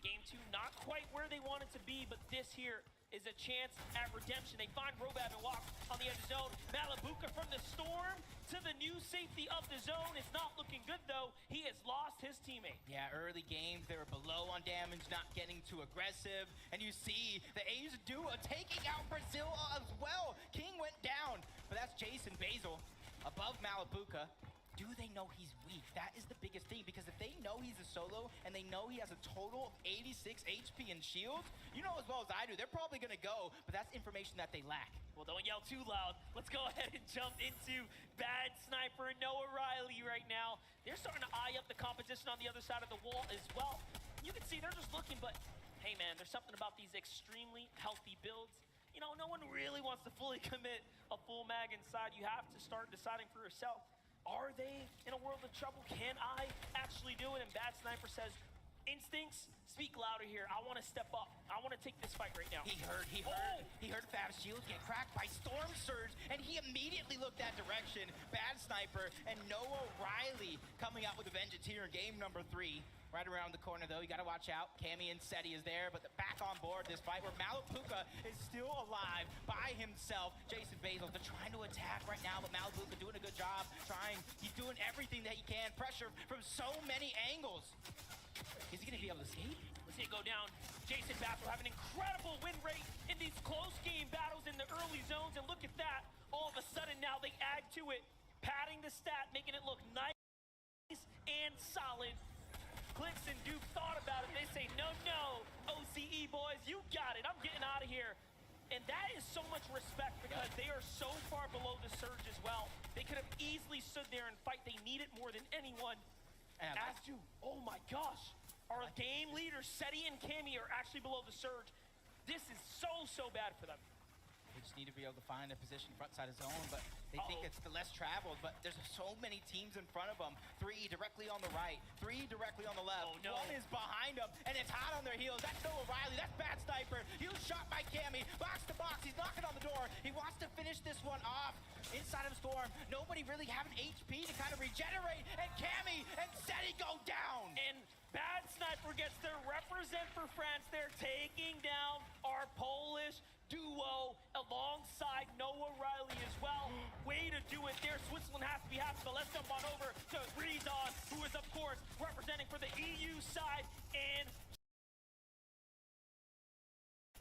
Game 2, not quite where they wanted to be, but this here is a chance at redemption. They find Robab and walk on the edge of zone. Malabuka from the storm to the new safety of the zone. It's not looking good, though. He has lost his teammate. Yeah, early games, they were below on damage, not getting too aggressive. And you see the A's duo taking out Brazil as well. King went down, but that's Jason Basil above Malabuka. Do they know he's weak? That is the biggest thing, because if they know he's a solo and they know he has a total of 86 HP and shields, you know as well as I do, they're probably going to go, but that's information that they lack. Well, don't yell too loud. Let's go ahead and jump into Bad Sniper and Noah Riley right now. They're starting to eye up the competition on the other side of the wall as well. You can see they're just looking, but hey man, there's something about these extremely healthy builds. You know, no one really wants to fully commit a full mag inside. You have to start deciding for yourself. Are they in a world of trouble? Can I actually do it? And Bad Sniper says, instincts speak louder here. I want to step up. I want to take this fight right now. He heard Fab's shields get cracked by Storm Surge, and he immediately looked that direction. Bad Sniper and Noah Riley coming out with a vengeance here in game number 3. Right around the corner, though, you got to watch out. Cammy and Seti is there, but back on board this fight where Malabuka is still alive by himself. Jason Basil, they're trying to attack right now, but Malabuka doing a good job. He's doing everything that he can. Pressure from so many angles. Is he going to be able to escape? Let's see it go down. Jason Basil have an incredible win rate in these close game battles in the early zones, and look at that. All of a sudden now they add to it, padding the stat, making it look nice and solid. Clix and Duke thought about it. They say, no, OCE boys, you got it. I'm getting out of here. And that is so much respect, because they are so far below the surge as well. They could have easily stood there and fight. They need it more than anyone. And as to, oh my gosh, our game leaders, Seti and Cammy, are actually below the surge. This is so bad for them. They just need to be able to find a position front side of zone, but they think it's the less traveled, but there's so many teams in front of them. 3 directly on the right, 3 directly on the left. Oh, no. 1 is behind them, and it's hot on their heels. That's Noah Riley, that's Bad Sniper. He was shot by Cammy, box to box. He's knocking on the door. He wants to finish this one off. Inside of Storm, nobody really having HP to kind of regenerate, and Cammy and Seti go down. And Bad Sniper gets to represent for France. They're taking down our Polish duo alongside Noah Riley as well. Way to do it there. Switzerland has to be happy, but let's jump on over to Rezon, who is, of course, representing for the EU side and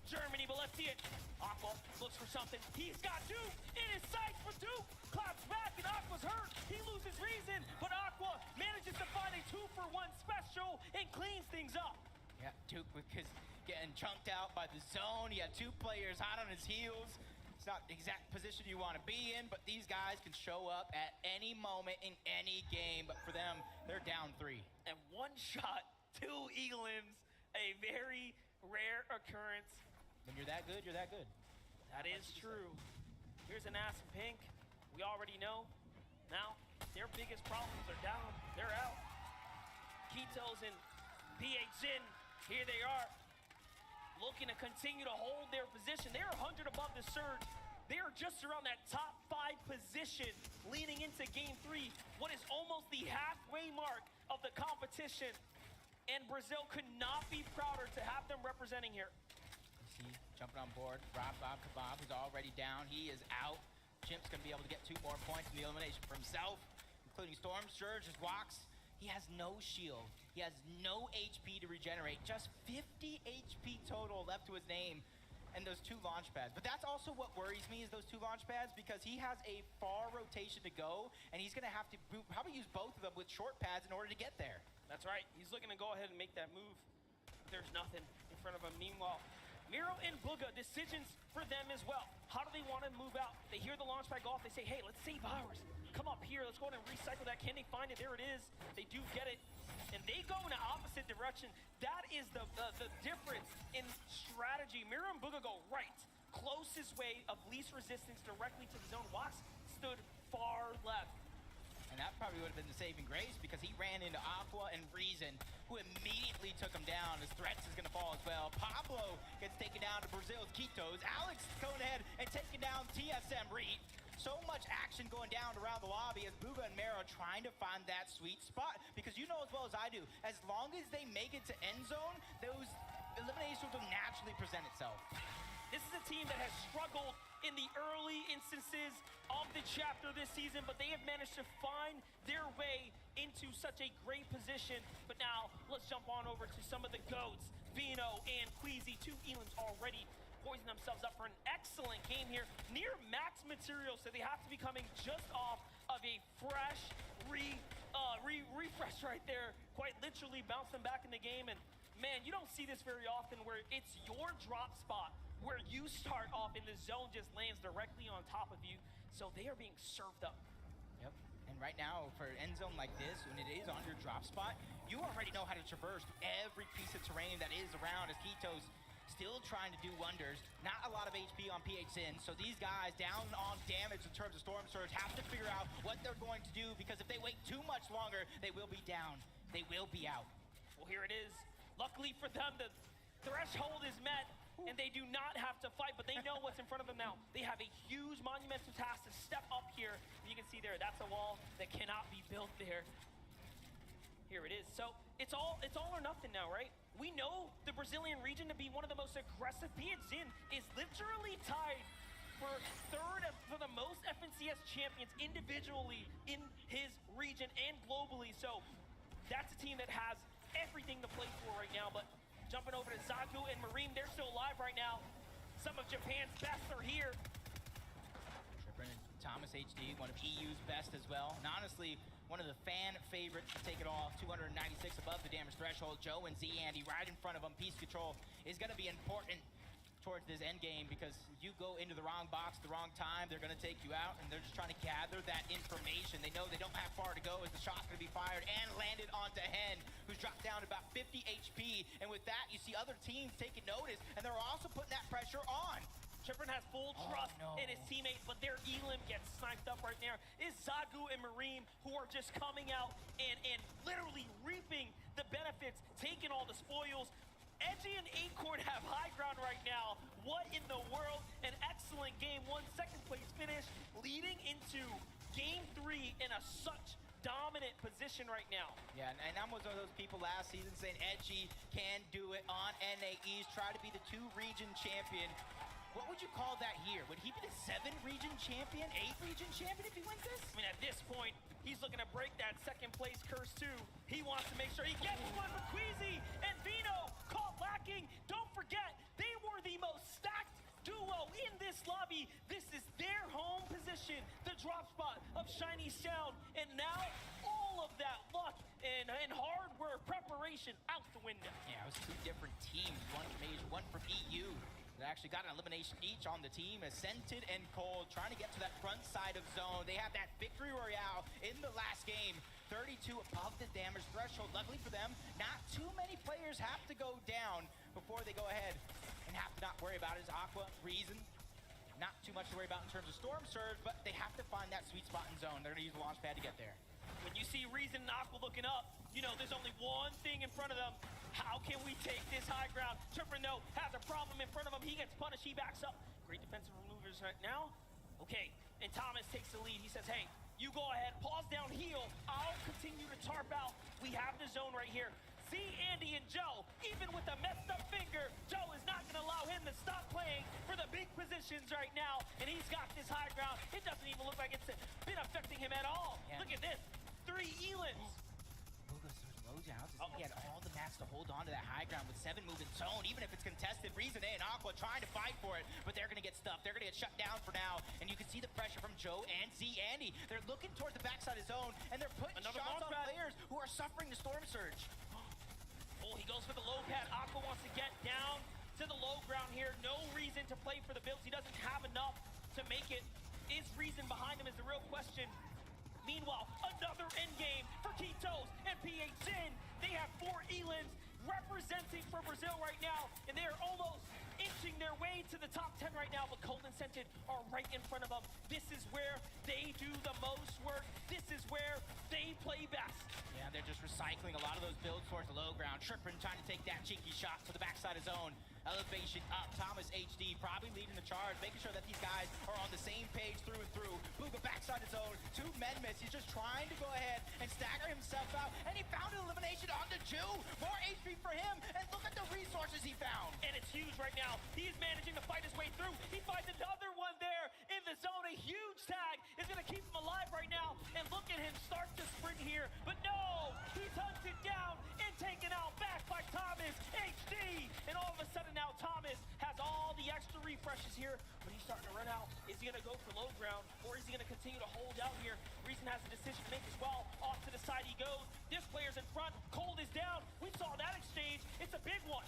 Germany, but let's see it. Aqua looks for something. He's got Duke in his sights for Duke. Claps back, and Aqua's hurt. He loses reason, but Aqua manages to find a 2-for-1 special and cleans things up. Yeah, Duke because getting chunked out by the zone. He had 2 players hot on his heels. It's not the exact position you want to be in, but these guys can show up at any moment in any game. But for them, they're down 3. And one shot, 2 elims, a very rare occurrence. When you're that good, you're that good. That is true. Here's an ass in pink. We already know. Now, their biggest problems are down. They're out. Kitos and PHN, here they are, looking to continue to hold their position. They're 100 above the surge. They are just around that top 5 position leading into game 3, what is almost the halfway mark of the competition. And Brazil could not be prouder to have them representing here. You see, jumping on board, Bob Kebab, who's already down. He is out. Chimp's going to be able to get 2 more points in the elimination for himself, including Storm Surge, his walks. He has no shield. He has no HP to regenerate. Just 50 HP total left to his name and those 2 launch pads. But that's also what worries me is those 2 launch pads because he has a far rotation to go and he's going to have to probably use both of them with short pads in order to get there. That's right. He's looking to go ahead and make that move. There's nothing in front of him. Meanwhile, Miro and Bugha, decisions for them as well. How do they want to move out? They hear the launch pad go off. They say, hey, let's save ours. Come up here. Let's go ahead and recycle that. Can they find it? There it is. They do get it. And they go in the opposite direction. That is the difference in strategy. Miro and Bugha go right. Closest way of least resistance directly to the zone. Wax stood far left. And that probably would have been the saving grace because he ran into Aqua and Reason, who immediately took him down. His threats is going to fall as well. Pablo gets taken down to Brazil's Kitos. Alex going ahead and taking down TSM Reed. So much action going down around the lobby as Bugha and Mero trying to find that sweet spot. Because you know as well as I do, as long as they make it to end zone, those eliminations will naturally present itself. This is a team that has struggled in the early instances of the chapter this season, but they have managed to find their way into such a great position. But now, let's jump on over to some of the GOATs. Vino and Queasy, 2 elims already poising themselves up for an excellent game here. Near max material, so they have to be coming just off of a fresh refresh right there. Quite literally bounce them back in the game. And man, you don't see this very often where it's your drop spot where you start off and the zone just lands directly on top of you. So they are being served up. Yep. And right now, for an end zone like this, when it is on your drop spot, you already know how to traverse every piece of terrain that is around as Kitos still trying to do wonders. Not a lot of HP on PHN, so these guys down on damage in terms of Storm Surge have to figure out what they're going to do because if they wait too much longer, they will be down. They will be out. Well, here it is. Luckily for them, the threshold is met. And they do not have to fight, but they know what's in front of them now. They have a huge monumental task to step up here. You can see there, that's a wall that cannot be built there. Here it is. So it's all or nothing now, right? We know the Brazilian region to be one of the most aggressive. PHN is literally tied for 3rd for the most FNCS champions individually in his region and globally. So that's a team that has everything to play for right now, but jumping over to Zagu and Mareem, they're still alive right now. Some of Japan's best are here. Trippin and Thomas HD, one of EU's best as well. And honestly, one of the fan favorites to take it off. 296 above the damage threshold. Joe and Z Andy right in front of him. Piece control is going to be important towards this end game because if you go into the wrong box at the wrong time, they're going to take you out, and they're just trying to gather that information. They know they don't have far to go as the shot's going to be fired and landed onto Hen, who's dropped down to about 50 HP. And with that, you see other teams taking notice, and they're also putting that pressure on. Trippin has full trust in his teammates, but their elim gets sniped up right there. It's Zagu and Mareem who are just coming out and literally reaping the benefits, taking all the spoils. Edgy and Acorn have high ground right now. What in the world? An excellent game. 1 second place finish, leading into game 3 in a such dominant position right now. Yeah, and I'm one of those people last season saying Edgy can do it on NAEs, try to be the 2 region champion. What would you call that here? Would he be the 7 region champion, 8 region champion if he wins this? I mean, at this point, he's looking to break that 2nd place curse too. He wants to make sure he gets one for Queasy and Vino. Caught lacking. Don't forget, they were the most stacked duo in this lobby. This is their home position, the drop spot of Shiny Sound. And now, all of that luck and hard work, preparation out the window. Yeah, it was 2 different teams. One from Asia, one from EU. They actually got an elimination each on the team as Scented and Cold trying to get to that front side of zone. They have that victory royale in the last game. 32 above the damage threshold. Luckily for them, not too many players have to go down before they go ahead and have to not worry about it. Is Aqua, Reason, not too much to worry about in terms of Storm Surge, but they have to find that sweet spot in zone. They're gonna use the launch pad to get there. When you see Reason and Aqua looking up, you know there's only one thing in front of them. How can we take this high ground? Tripper, though, has a problem in front of him. He gets punished, he backs up. Great defensive maneuvers right now. Okay, and Thomas takes the lead. He says, hey, you go ahead, pause down, heal. I'll continue to tarp out. We have the zone right here. See Andy and Joe, even with a messed up finger, Joe is not gonna allow him to stop playing for the big positions right now, and he's got this high ground. It doesn't even look like it's been affecting him at all. Yeah. Look at this, 3 Elins. Lucas, there's loadouts. He had all the mats to hold on to that high ground with 7 moving zone, even if it's contested. Reason A and Aqua trying to fight for it, but they're gonna get stuffed. They're gonna get shut down for now, and you can see the pressure from Joe and Z Andy. They're looking towards the backside of zone, and they're putting Another shots on launch pad. players who are suffering the Storm Surge. Oh, he goes for the low pad. Aqua wants to get down to the low ground here. No reason to play for the builds. He doesn't have enough to make it. Is Reason behind him is the real question. Meanwhile, another end game for Kitos and PH Sin. They have 4 Elins representing for Brazil right now, and they are almost inching their way to the top 10 right now, but Cold and Scented are right in front of them. This is where they do the most work. This is where they play best. Yeah, they're just recycling a lot of those builds towards the low ground. Trippin trying to take that cheeky shot to the backside of zone. Elevation up. Thomas HD probably leading the charge, making sure that these guys are on the same page through and through. Booga backside of zone. 2 men miss. He's just trying to go ahead and stagger himself out. And he found an elimination on the Jew. More HP for him. And look at the resources he found. And it's huge right now. He's managing to fight his way through. He finds another one there in the zone. A huge tag is going to keep him alive right now. And look at him start to sprint here. But no, he's hunted down and taken out back by Thomas HD. And all of a sudden now Thomas has all the extra refreshes here, but he's starting to run out. Is he going to go for low ground, or is he going to continue to hold out here? Reason has a decision to make as well. Off to the side he goes. This player's in front. Cold is down. We saw that exchange. It's a big one.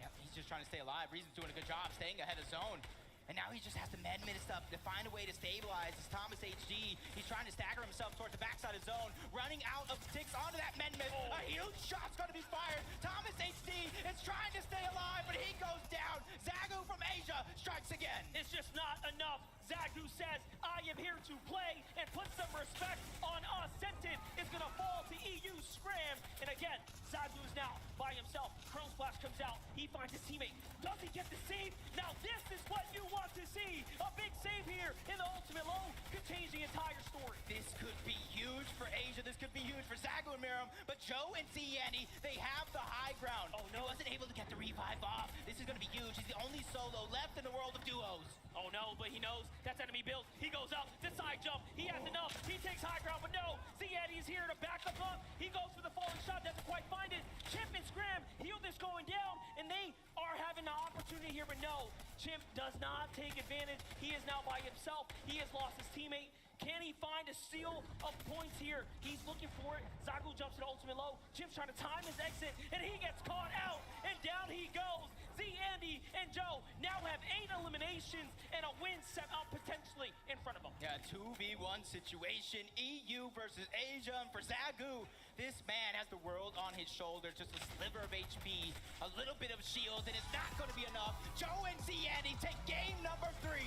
Yep, he's just trying to stay alive. Reason's doing a good job staying ahead of zone. And now he just has to med stuff to find a way to stabilize. It's Thomas HD. He's trying to stagger himself towards the backside of zone, running out of ticks onto that med. Oh. A huge shot's going to be fired. Thomas HD is trying to stay alive, but he goes down. Zagu from Asia strikes again. It's just not enough. Zagu says, I am here to play and put some respect on us. Scented is going to fall to EU Scram. And again, Zagu is now by himself. Chrome Splash comes out. He finds his teammate. Does he get the save? Now this is what you want to see. A big save here in the ultimate low could change the entire story. This could be huge for Asia. This could be huge for Zagu and Miram. But Joe and Ziani, they have the high ground. Oh, no. He wasn't able to get the revive off. This is going to be huge. He's the only solo left in the world of duos. Oh no, but he knows that's enemy build. He goes up, the side jump. He has enough. He takes high ground, but no. Ziani's here to back up. He goes for the falling shot, doesn't quite find it. Chimp and Scram, heal this going down, and they are having the opportunity here, but no. Chimp does not take advantage. He is now by himself. He has lost his teammate. Can he find a steal of points here? He's looking for it. Zagu jumps to the ultimate low. Chimp's trying to time his exit, and he gets caught out, and down he goes. Z, Andy, and Joe now have 8 eliminations and a win set up potentially in front of them. Yeah, 2v1 situation. EU versus Asia. And for Zagu, this man has the world on his shoulders. Just a sliver of HP, a little bit of shield, and it's not going to be enough. Joe and Z, Andy take game number 3.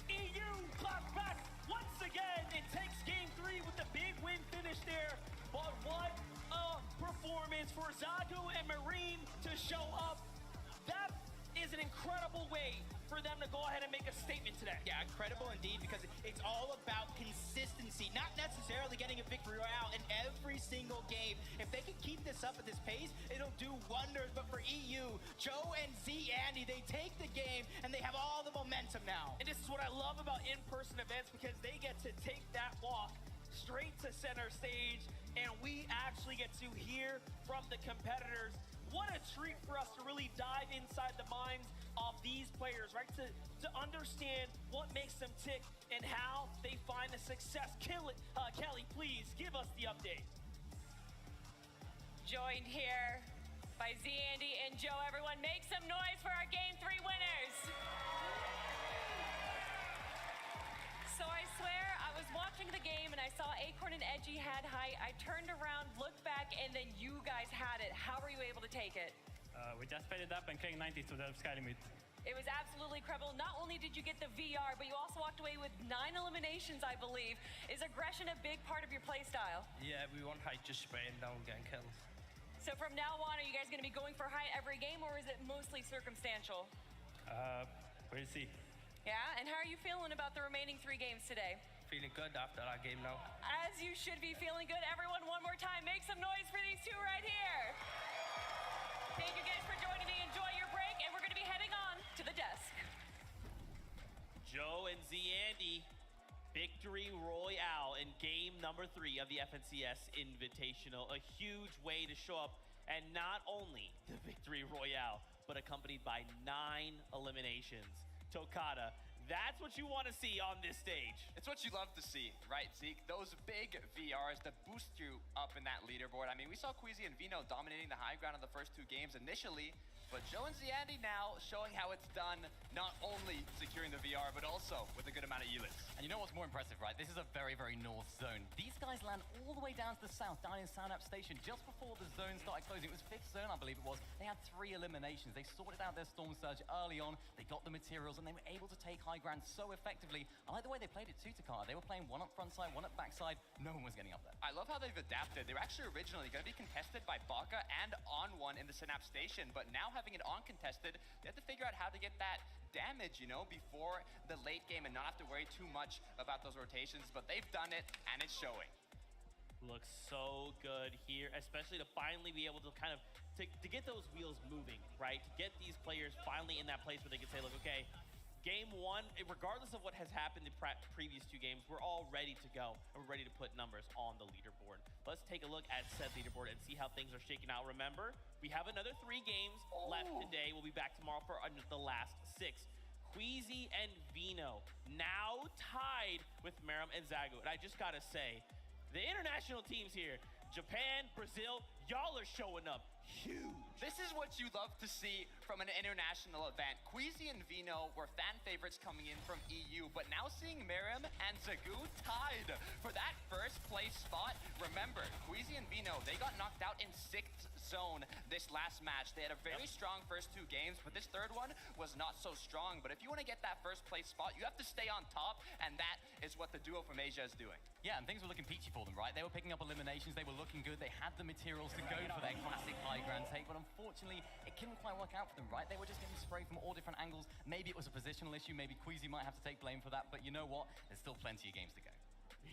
EU claps back once again and takes game 3 with the big win finish there. But what a performance for Zagu and Marine to show up. That is an incredible way for them to go ahead and make a statement today. Yeah, incredible indeed, because it's all about consistency, not necessarily getting a victory royale in every single game. If they can keep this up at this pace, it'll do wonders. But for EU, Joe and Z, Andy, they take the game, and they have all the momentum now. And this is what I love about in-person events, because they get to take that walk straight to center stage, and we actually get to hear from the competitors. What a treat for us to really dive inside the minds of these players, right? To understand what makes them tick and how they find the success. Kelly, please give us the update. Joined here by Z, Andy, and Joe. Everyone make some noise for our Game 3 winners. So I swear, I was watching the game and I saw Acorn and Edgy had height. I turned around, looked back, and then you guys had it. How were you able to take it? We just faded up and cleared 90 to the sky limit. It was absolutely incredible. Not only did you get the VR, but you also walked away with 9 eliminations, I believe. Is aggression a big part of your play style? Yeah, we want height, just spraying down, getting kills. So from now on, are you guys going to be going for height every game, or is it mostly circumstantial? We'll see. Yeah, and how are you feeling about the remaining 3 games today? Feeling good after that game now. As you should be feeling good. Everyone, one more time, make some noise for these 2 right here. Thank you guys for joining me. Enjoy your break, and we're going to be heading on to the desk. Joe and Z Andy, victory royale in game number 3 of the FNCS Invitational. A huge way to show up, and not only the victory royale, but accompanied by 9 eliminations. Tokata, that's what you want to see on this stage. It's what you love to see, right, Zeke? Those big VRs that boost you up in that leaderboard. I mean, we saw Queasy and Vino dominating the high ground in the first 2 games initially, but Joe and Ziandi now showing how it's done, not only securing the VR, but also with a good amount of elites. And you know what's more impressive, right? This is a very, very north zone. These guys land all the way down to the south, down in Sanap Station, just before the zone started closing. It was 5th zone, I believe it was. They had 3 eliminations. They sorted out their Storm Surge early on. They got the materials, and they were able to take high ground so effectively. I like the way they played it too, Takara. They were playing one up front side, one up back side. No one was getting up there. I love how they've adapted. They were actually originally going to be contested by Baka and On1 in the Synapse Station, but now having it on contested, they have to figure out how to get that damage, you know, before the late game and not have to worry too much about those rotations, but they've done it, and it's showing. Looks so good here, especially to finally be able to kind of, to get those wheels moving, right? To get these players finally in that place where they can say, look, okay, game 1, regardless of what has happened in previous 2 games, we're all ready to go, and we're ready to put numbers on the leaderboard. Let's take a look at said leaderboard and see how things are shaking out. Remember, we have another 3 games left today. We'll be back tomorrow for the last 6. Queasy and Vino now tied with Meram and Zagu. And I just gotta say, the international teams here, Japan, Brazil, y'all are showing up huge. This is what you love to see from an international event. Queasy and Vino were fan favorites coming in from EU, but now seeing Meram and Zagu tied for that first place spot. Remember, Queasy and Vino, they got knocked out in 6th zone this last match. They had a very strong first 2 games, but this 3rd one was not so strong. But if you want to get that first place spot, you have to stay on top, and that is what the duo from Asia is doing. Yeah, and things were looking peachy for them, right? They were picking up eliminations, they were looking good, they had the materials to go for their classic high ground take, but unfortunately, it couldn't quite work out for them, right? They were just getting sprayed from all different angles. Maybe it was a positional issue, maybe Queasy might have to take blame for that, but you know what? There's still plenty of games to go.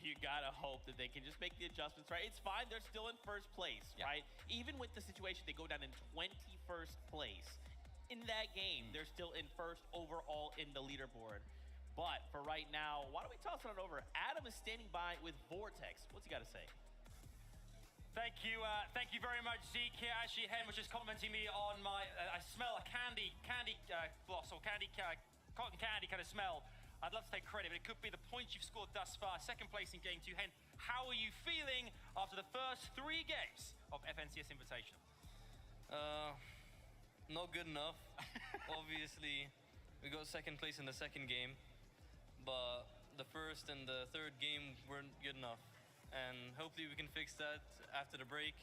You gotta hope that they can just make the adjustments, right? It's fine, they're still in first place, right? Even with the situation, they go down in 21st place. In that game, they're still in first overall in the leaderboard. But for right now, why don't we toss it over? Adam is standing by with Vortex. What's he gotta say? Thank you very much, Zeke. Here, actually, Hen was just complimenting me on my. I smell a candy floss or cotton candy kind of smell. I'd love to take credit, but it could be the points you've scored thus far. 2nd place in game 2. Hen, how are you feeling after the first 3 games of FNCS Invitational? Not good enough. Obviously, we got 2nd place in the 2nd game, but the 1st and the 3rd game weren't good enough. And hopefully we can fix that after the break.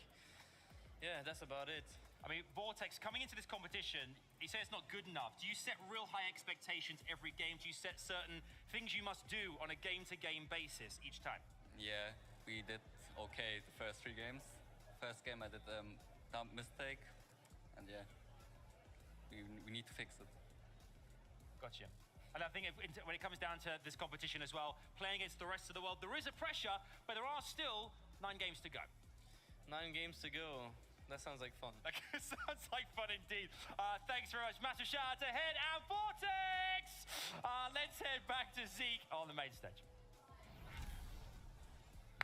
Yeah, that's about it. I mean, Vortex, coming into this competition, you say it's not good enough. Do you set real high expectations every game? Do you set certain things you must do on a game-to-game basis each time? Yeah, we did okay the first 3 games. First game I did a dumb mistake, and yeah, we need to fix it. Gotcha. And I think when it comes down to this competition as well, playing against the rest of the world, there is a pressure, but there are still 9 games to go. 9 games to go. That sounds like fun. That sounds like fun indeed. Thanks very much. Massive shout out to Head and Vortex. Let's head back to Zeke on the main stage.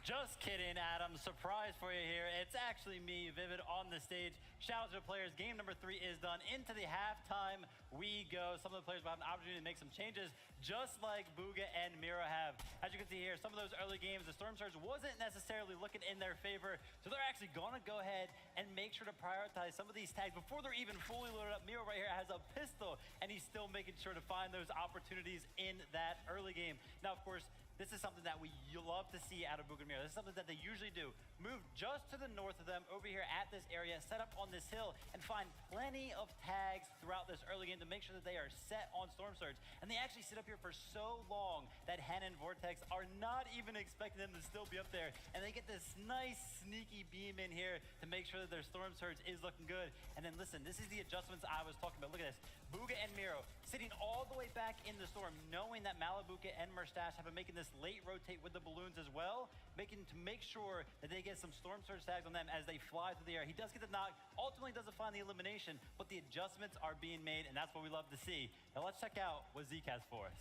Just kidding, Adam. Surprise for you here. It's actually me, Vivid, on the stage. Shout out to the players. Game number 3 is done. Into the halftime we go. Some of the players will have an opportunity to make some changes, just like Booga and Mira have. As you can see here, some of those early games, the Storm Surge wasn't necessarily looking in their favor, so they're actually gonna go ahead and make sure to prioritize some of these tags before they're even fully loaded up. Miro right here has a pistol, and he's still making sure to find those opportunities in that early game. Now, of course, this is something that we love to see out of Miro. This is something that they usually do. Move just to the north of them over here at this area, set up on this hill, and find plenty of tags throughout this early game to make sure that they are set on Storm Surge. And they actually sit up here for so long that Hen and Vortex are not even expecting them to still be up there. And they get this nice sneaky beam in here to make sure that their Storm Surge is looking good. And then listen, this is the adjustments I was talking about. Look at this. Bugha and Miro sitting all the way back in the storm, knowing that Malabuka and Merstash have been making this late rotate with the balloons as well, to make sure that they get some Storm Surge tags on them as they fly through the air. He does get the knock, ultimately doesn't find the elimination, but the adjustments are being made, and that's what we love to see. Now let's check out what Zeke has for us.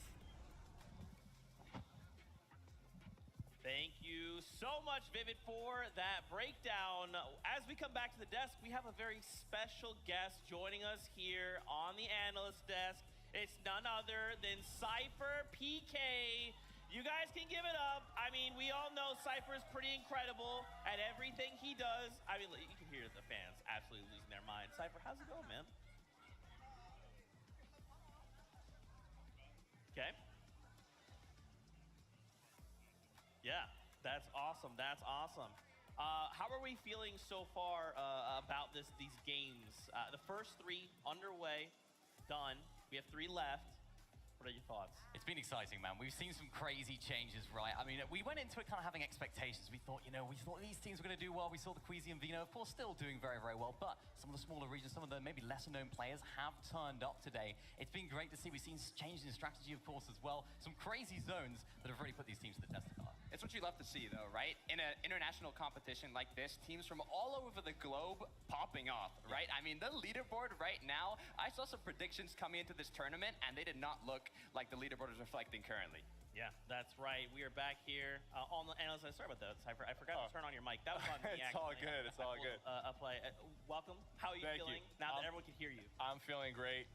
Thank you so much, Vivid, for that breakdown. As we come back to the desk, we have a very special guest joining us here on the analyst desk. It's none other than Cypher PK. You guys can give it up. I mean, we all know Cypher is pretty incredible at everything he does. I mean, you can hear the fans absolutely losing their mind. Cypher, how's it going, man? Okay. Yeah, that's awesome. That's awesome. How are we feeling so far about these games? The first 3 underway, done. We have 3 left. What are your thoughts? It's been exciting, man. We've seen some crazy changes, right? I mean, we went into it kind of having expectations. We thought, we thought these teams were going to do well. We saw the Queasy and Vino, of course, still doing very, very well. But some of the smaller regions, some of the maybe lesser-known players have turned up today. It's been great to see. We've seen changes in strategy, of course, as well. Some crazy zones that have really put these teams to the test of time. It's what you love to see, though, right? In an international competition like this, teams from all over the globe popping off, right? I mean, the leaderboard right now, I saw some predictions coming into this tournament, and they did not look like the leaderboard is reflecting currently. Yeah, that's right. We are back here on the analyst. Sorry about that, Cypher. I forgot to turn on your mic. That was on me. It's all good. It's all good. Play. Welcome. How are you feeling now that everyone can hear you? I'm feeling great.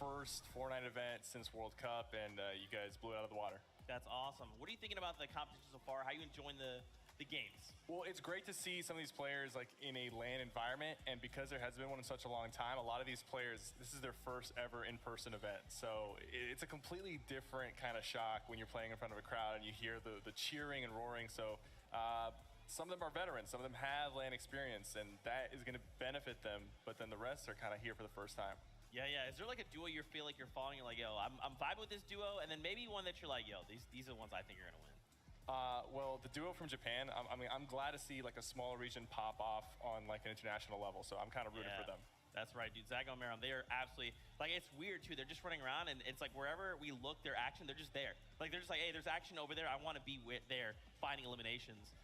First Fortnite event since World Cup, and you guys blew it out of the water. That's awesome. What are you thinking about the competition so far? How are you enjoying the games? Well, it's great to see some of these players like in a LAN environment, and because there has been one in such a long time, a lot of these players, this is their first ever in-person event. So it's a completely different kind of shock when you're playing in front of a crowd and you hear the cheering and roaring. So some of them are veterans, some of them have LAN experience, and that is going to benefit them, but then the rest are kind of here for the first time. Yeah. Is there like a duo you feel like you're following? You're like, yo, I'm vibing with this duo, and then maybe one that you're like, yo, these are the ones I think are gonna win. Well, the duo from Japan, I'm glad to see like a small region pop off on like an international level. So I'm kind of rooting for them. That's right, dude. Zago and Maron, they are absolutely, like, it's weird too. They're just running around, and it's like wherever we look, their action, they're just there. Like, they're just like, hey, there's action over there. I want to be there finding eliminations.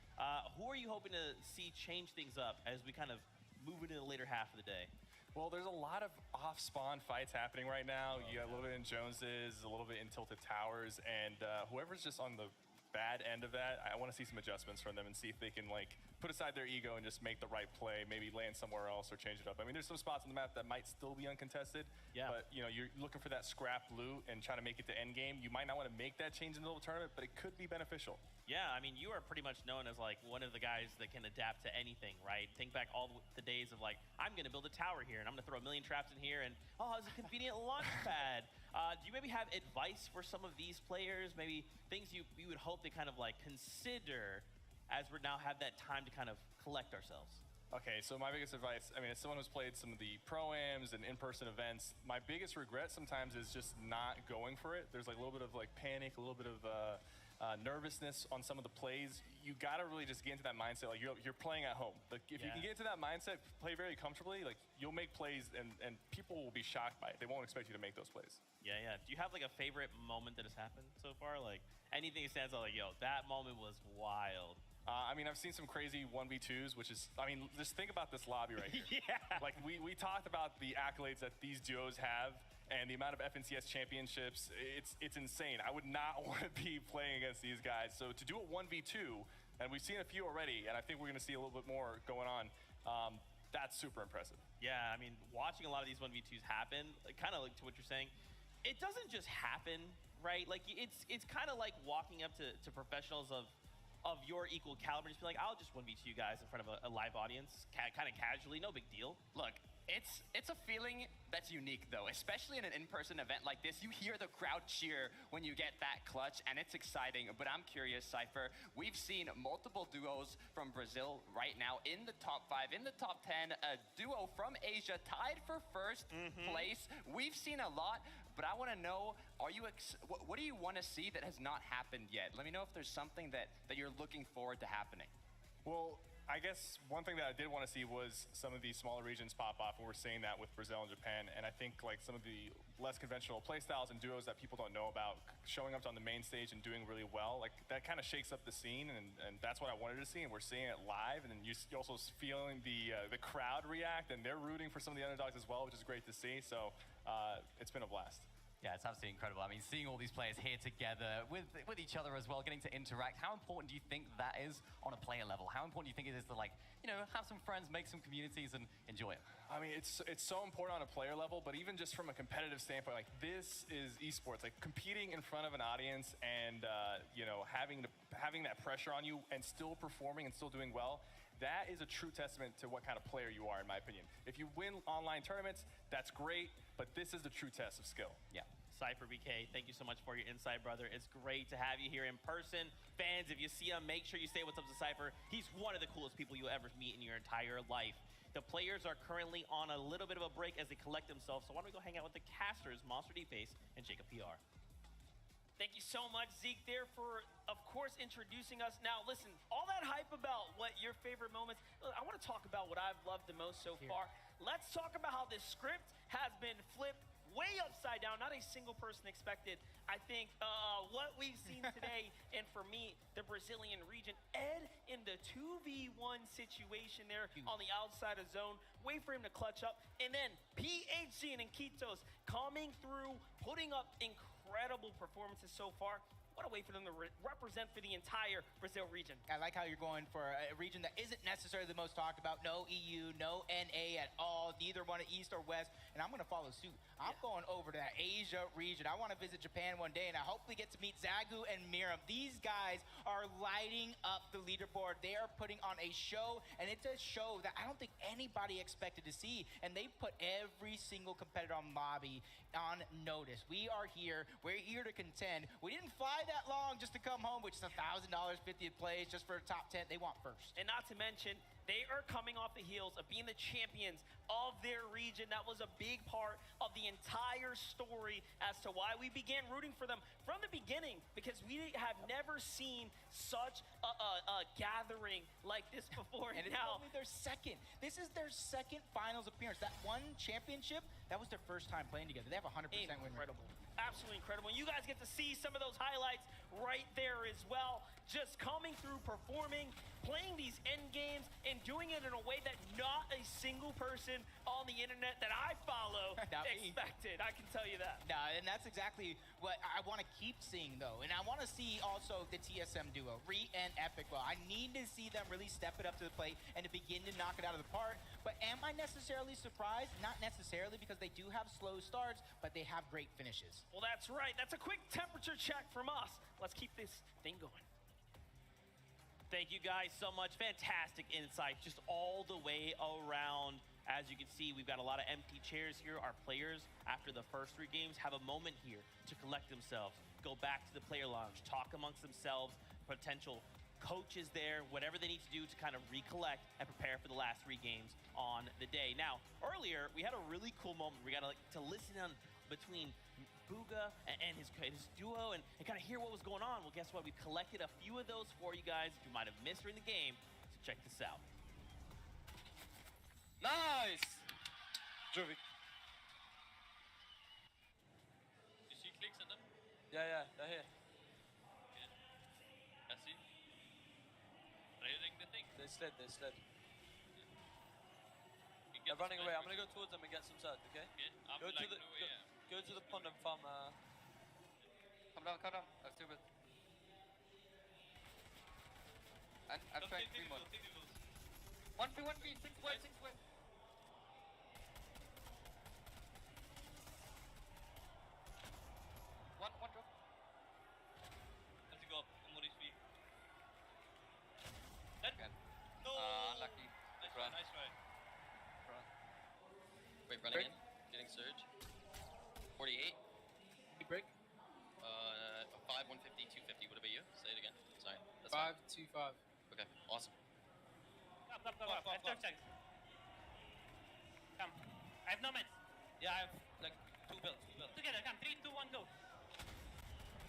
Who are you hoping to see change things up as we kind of move into the later half of the day? Well, there's a lot of off-spawn fights happening right now. You got a little bit in Joneses, a little bit in Tilted Towers, and whoever's just on the bad end of that, I want to see some adjustments from them and see if they can like put aside their ego and just make the right play, maybe land somewhere else or change it up. I mean, there's some spots on the map that might still be uncontested, but you're looking for that scrap loot and trying to make it to end game. You might not want to make that change in the middle of the tournament, but it could be beneficial. Yeah, I mean, you are pretty much known as like one of the guys that can adapt to anything, right? Think back all the days of like, I'm going to build a tower here and I'm going to throw a million traps in here and, oh, it's a convenient launch pad. Do you maybe have advice for some of these players? Maybe things you would hope they kind of like consider as we now have that time to kind of collect ourselves? Okay, so my biggest advice, I mean, as someone who's played some of the pro-ams and in-person events, my biggest regret sometimes is just not going for it. There's like a little bit of like panic, a little bit of nervousness on some of the plays. You gotta really just get into that mindset. Like you're playing at home. Like if you can get into that mindset, play very comfortably, like you'll make plays and people will be shocked by it. They won't expect you to make those plays. Yeah. Do you have like a favorite moment that has happened so far? Like anything that stands out like, yo, that moment was wild. I mean, I've seen some crazy 1v2s, which is, I mean, just think about this lobby right here. Like we talked about the accolades that these duos have and the amount of FNCS championships, it's insane. I would not want to be playing against these guys. So to do a 1v2, and we've seen a few already, and I think we're gonna see a little bit more going on, that's super impressive. Yeah, I mean, watching a lot of these 1v2s happen, kind of like to what you're saying, it doesn't just happen right? Like it's kind of like walking up to professionals of your equal caliber, just be like, I'll just 1v2 you guys in front of a live audience, kind of casually, no big deal. Look, it's a feeling that's unique though, especially in an in-person event like this. You hear the crowd cheer when you get that clutch, and it's exciting. But I'm curious, Cypher, we've seen multiple duos from Brazil right now in the top 5, in the top 10, a duo from Asia tied for first place. We've seen a lot, but I want to know, what do you want to see that has not happened yet? Let me know if there's something that you're looking forward to happening. Well, I guess one thing that I did want to see was some of these smaller regions pop off, and we're seeing that with Brazil and Japan. And I think like some of the less conventional playstyles and duos that people don't know about showing up on the main stage and doing really well, like that kind of shakes up the scene, and that's what I wanted to see. And we're seeing it live, and then you're also feeling the crowd react, and they're rooting for some of the underdogs as well, which is great to see. So it's been a blast. Yeah, it's absolutely incredible. I mean, seeing all these players here together with each other as well, getting to interact, how important do you think that is on a player level? How important do you think it is to, like, you know, have some friends, make some communities, and enjoy it? I mean, it's so important on a player level, but even just from a competitive standpoint, like this is esports, like competing in front of an audience and you know, having that pressure on you and still performing and still doing well. That is a true testament to what kind of player you are, in my opinion. If you win online tournaments, that's great, but this is the true test of skill. Yeah. Cypher BK, thank you so much for your insight, brother. It's great to have you here in person. Fans, if you see him, make sure you say what's up to Cypher. He's one of the coolest people you'll ever meet in your entire life. The players are currently on a little bit of a break as they collect themselves, so why don't we go hang out with the casters, Monster D-Face and Jacob PR. Thank you so much, Zeke, there for, of course, introducing us. Now, listen, all that hype about what your favorite moments, I want to talk about what I've loved the most so far. Let's talk about how this script has been flipped way upside down. Not a single person expected, I think, what we've seen today. And for me, the Brazilian region, Ed in the 2v1 situation there on the outside of zone, wait for him to clutch up. And then PHC and Iquitos coming through, putting up incredible performances so far. What a way for them to represent for the entire Brazil region. I like how you're going for a region that isn't necessarily the most talked about. No EU, no NA at all, neither one at East or West. And I'm going to follow suit. I'm going over to that Asia region. I want to visit Japan one day, and I hopefully get to meet Zagu and Miram. These guys are lighting up the leaderboard. They are putting on a show, and it's a show that I don't think anybody expected to see. And they put every single competitor on lobby on notice. We are here. We're here to contend. We didn't fly that long just to come home, which is $1,000, 50th place, just for a top 10. They want first. And not to mention, they are coming off the heels of being the champions of their region. That was a big part of the entire story as to why we began rooting for them from the beginning, because we have never seen such a gathering like this before. And it's only their second. This is their second finals appearance. That one championship, that was their first time playing together. They have a 100% win rate. Incredible. Absolutely incredible. And you guys get to see some of those highlights right there as well. Just coming through, performing, playing these end games, and doing it in a way that not a single person on the internet that I follow expected. I can tell you that. No, and that's exactly what I want to keep seeing, though. And I want to see also the TSM duo, Re and Epic. Well, I need to see them really step it up to the plate and to begin to knock it out of the park. But am I necessarily surprised? Not necessarily, because they do have slow starts, but they have great finishes. Well, that's right. That's a quick temperature check from us. Let's keep this thing going. Thank you guys so much. Fantastic insight just all the way around. As you can see, we've got a lot of empty chairs here. Our players, after the first 3 games, have a moment here to collect themselves, go back to the player lounge, talk amongst themselves, potential coaches there, whatever they need to do to kind of recollect and prepare for the last 3 games on the day. Now, earlier, we had a really cool moment. We got to listen on between Booga and his duo and kind of hear what was going on. Well, guess what? We've collected a few of those for you guys if you might have missed during the game. So check this out. Nice! Jovi. You see clicks on them? Yeah, they're here. Good. I see. Raising the thing. They slid. They're running away. I'm gonna go towards them and get some surge, okay? Good. I'm Go like, to the no way, yeah. go to the pond and farm. Come down. I've two bit. And I've tried 3 more. 1v, 6 way. One drop. 5-2-5. Okay, awesome. Come. Come. I have no meds. Yeah, I have like two builds. Together, come. 3, 2, 1, go.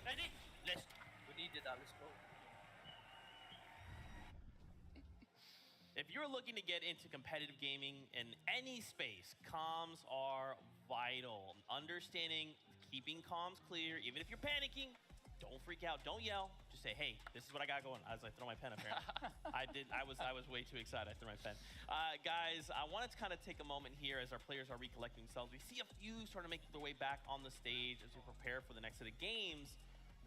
Ready? Let's. We needed that. Let's go. If you're looking to get into competitive gaming in any space, comms are vital. Understanding, keeping comms clear, even if you're panicking, don't freak out, don't yell. Just say, hey, this is what I got going. As I throw my pen apparently. I was way too excited. I threw my pen. Guys, I wanted to kind of take a moment here as our players are recollecting themselves. We see a few starting to make their way back on the stage as we prepare for the next set of games.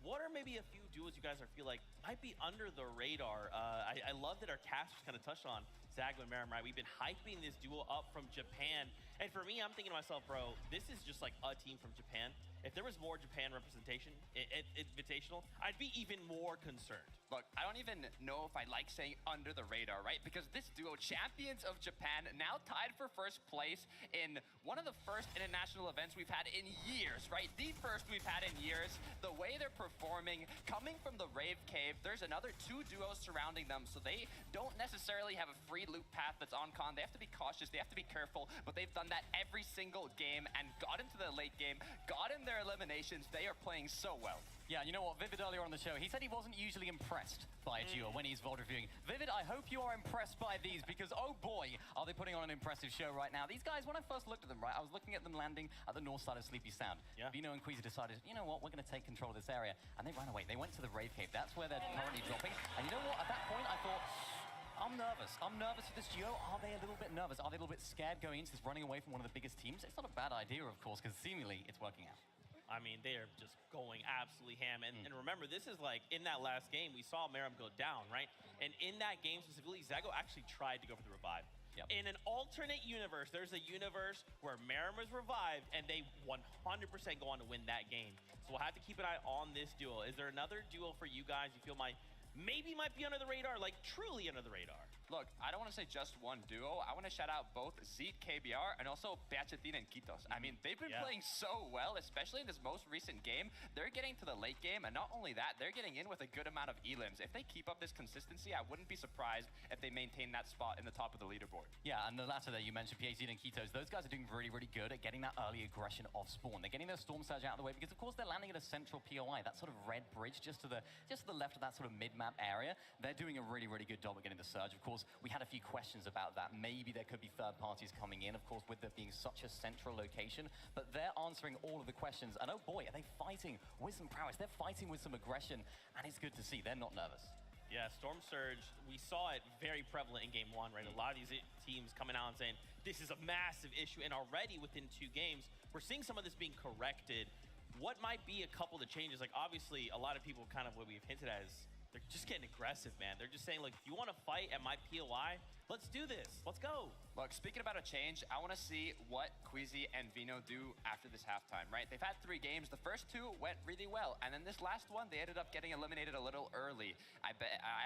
What are maybe a few duos you guys feel like might be under the radar? I love that our cast was kind of touched on Zago and Maram, right? We've been hyping this duo up from Japan. And for me, I'm thinking to myself, bro, this is just like a team from Japan. If there was more Japan representation, invitational, I'd be even more concerned. Look, I don't even know if I like saying under the radar, right? Because this duo, champions of Japan, now tied for first place in one of the first international events we've had in years, right? The first we've had in years. The way they're performing, coming from the Rave Cave, there's another 2 duos surrounding them, so they don't necessarily have a free loop path that's on con. They have to be cautious, they have to be careful, but they've done that every single game and got into the late game, got in their eliminations. They are playing so well. Yeah, you know what, Vivid earlier on the show, he said he wasn't usually impressed by a duo when he's VOD reviewing. Vivid, I hope you are impressed by these because, oh boy, are they putting on an impressive show right now. These guys, when I first looked at them, right, I was looking at them landing at the north side of Sleepy Sound. Yeah. Vino and Queasy decided, you know what, we're going to take control of this area. And they ran away. They went to the Rave Cave. That's where they're currently dropping. And you know what, at that point, I thought, I'm nervous. I'm nervous for this duo. Are they a little bit nervous? Are they a little bit scared going into this, running away from one of the biggest teams? It's not a bad idea, of course, because seemingly it's working out. I mean, they are just going absolutely ham. And remember, this is like, in that last game, we saw Maram go down, right? And in that game specifically, Zago actually tried to go for the revive. Yep. In an alternate universe, there's a universe where Maram was revived, and they 100% go on to win that game. So we'll have to keep an eye on this duel. Is there another duel for you guys you feel maybe might be under the radar, like truly under the radar? Look, I don't want to say just one duo. I want to shout out both Zeke KBR and also Beachetin and Kitos. I mean, they've been playing so well, especially in this most recent game. They're getting to the late game, and not only that, they're getting in with a good amount of elims. If they keep up this consistency, I wouldn't be surprised if they maintain that spot in the top of the leaderboard. Yeah, and the latter that you mentioned, Beachetin and Kitos, those guys are doing really, really good at getting that early aggression off spawn. They're getting their Storm Surge out of the way because, of course, they're landing at a central POI, that sort of red bridge just to the left of that sort of mid-map area. They're doing a really, really good job at getting the Surge. Of course, we had a few questions about that. Maybe there could be third parties coming in, of course, with there being such a central location, but they're answering all of the questions. And oh boy, are they fighting with some prowess. They're fighting with some aggression, and it's good to see. They're not nervous. Yeah, Storm Surge, we saw it very prevalent in game 1, right? A lot of these teams coming out and saying, this is a massive issue, and already within 2 games, we're seeing some of this being corrected. What might be a couple of the changes? Like, obviously, a lot of people kind of what we've hinted at is they're just getting aggressive, man. They're just saying, like, if you want to fight at my POI, let's do this. Let's go. Look, speaking about a change, I want to see what Queasy and Vino do after this halftime, right? They've had 3 games. The first 2 went really well, and then this last one, they ended up getting eliminated a little early. I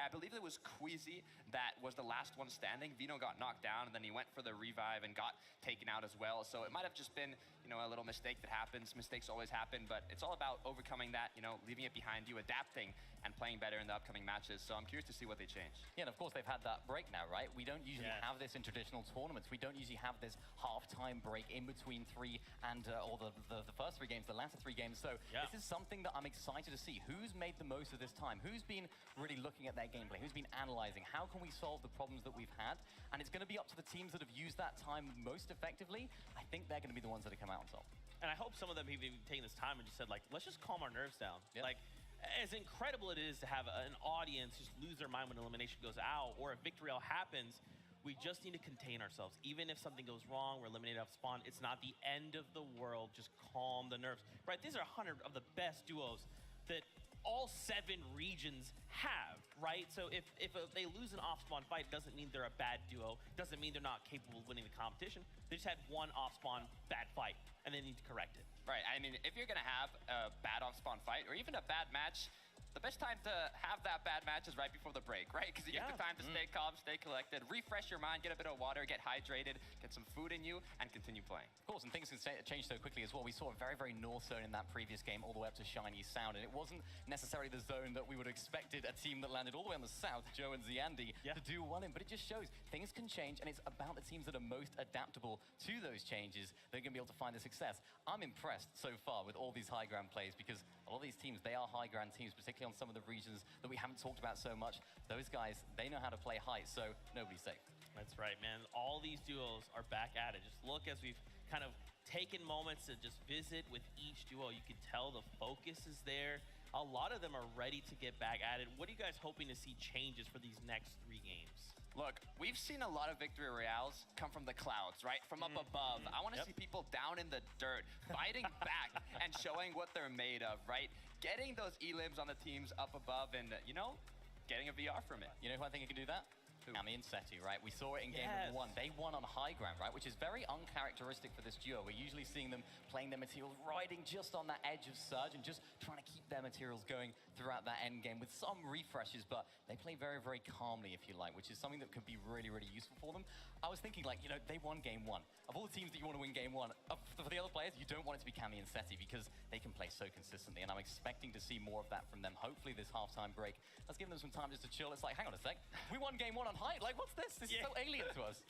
believe it was Queasy that was the last one standing. Vino got knocked down, and then he went for the revive and got taken out as well. So it might have just been, you know, a little mistake that happens. Mistakes always happen, but it's all about overcoming that, you know, leaving it behind you, adapting, and playing better in the upcoming matches. So I'm curious to see what they change. Yeah, and of course, they've had that break now, right? We don't usually have this in traditional tournaments. We don't usually have this half-time break in between 3 and or the first 3 games, the latter 3 games. So this is something that I'm excited to see. Who's made the most of this time? Who's been really looking at their gameplay? Who's been analyzing? How can we solve the problems that we've had? And it's going to be up to the teams that have used that time most effectively. I think they're going to be the ones that have come out on top. And I hope some of them have even taken this time and just said, like, let's just calm our nerves down. Like, as incredible it is to have an audience just lose their mind when elimination goes out or a victory all happens, we just need to contain ourselves. Even if something goes wrong, we're eliminated off spawn, it's not the end of the world. Just calm the nerves. Right, these are 100 of the best duos that all 7 regions have, right? So if they lose an off-spawn fight, it doesn't mean they're a bad duo. It doesn't mean they're not capable of winning the competition. They just had one off-spawn bad fight, and they need to correct it. Right, I mean, if you're going to have a bad off-spawn fight or even a bad match, the best time to have that bad match is right before the break, right? Because you get the time to stay calm, stay collected, refresh your mind, get a bit of water, get hydrated, get some food in you, and continue playing. Of course, and things can change so quickly as well. We saw a very, very north zone in that previous game, all the way up to Shiny Sound, and it wasn't necessarily the zone that we would have expected a team that landed all the way on the south, Joe and Ziandi, to do well in. But it just shows things can change, and it's about the teams that are most adaptable to those changes that are going to be able to find the success. I'm impressed so far with all these high ground plays, because a lot of these teams, they are high ground teams, particularly on some of the regions that we haven't talked about so much. Those guys, they know how to play height, so nobody's safe. That's right, man. All these duos are back at it. Just look as we've kind of taken moments to just visit with each duo. You can tell the focus is there. A lot of them are ready to get back at it. What are you guys hoping to see changes for these next 3 games? Look, we've seen a lot of victory royales come from the clouds, right? From up above. I want to see people down in the dirt, fighting back and showing what they're made of, right? Getting those elims on the teams up above and, you know, getting a VR from it. You know who I think can do that? Cammy and Seti, right? We saw it in game number 1. They won on high ground, right? Which is very uncharacteristic for this duo. We're usually seeing them playing their materials, riding just on that edge of surge and just trying to keep their materials going throughout that end game with some refreshes, but they play very, very calmly, if you like, which is something that could be really, really useful for them. I was thinking, like, you know, they won game 1. Of all the teams that you want to win game 1, for the other players, you don't want it to be Cammy and Seti because they can play so consistently, and I'm expecting to see more of that from them. Hopefully this halftime break, let's give them some time just to chill. It's like, hang on a sec, we won game 1 on height. Like, what's this? This is so alien to us.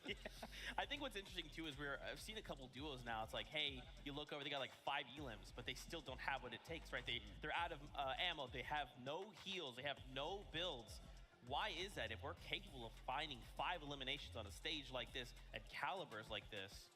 I think what's interesting too is I've seen a couple duos now. It's like, hey, you look over, they got like 5 elims, but they still don't have what it takes, right? They're out of ammo. They have no heals. They have no builds. Why is that? If we're capable of finding 5 eliminations on a stage like this at calibers like this,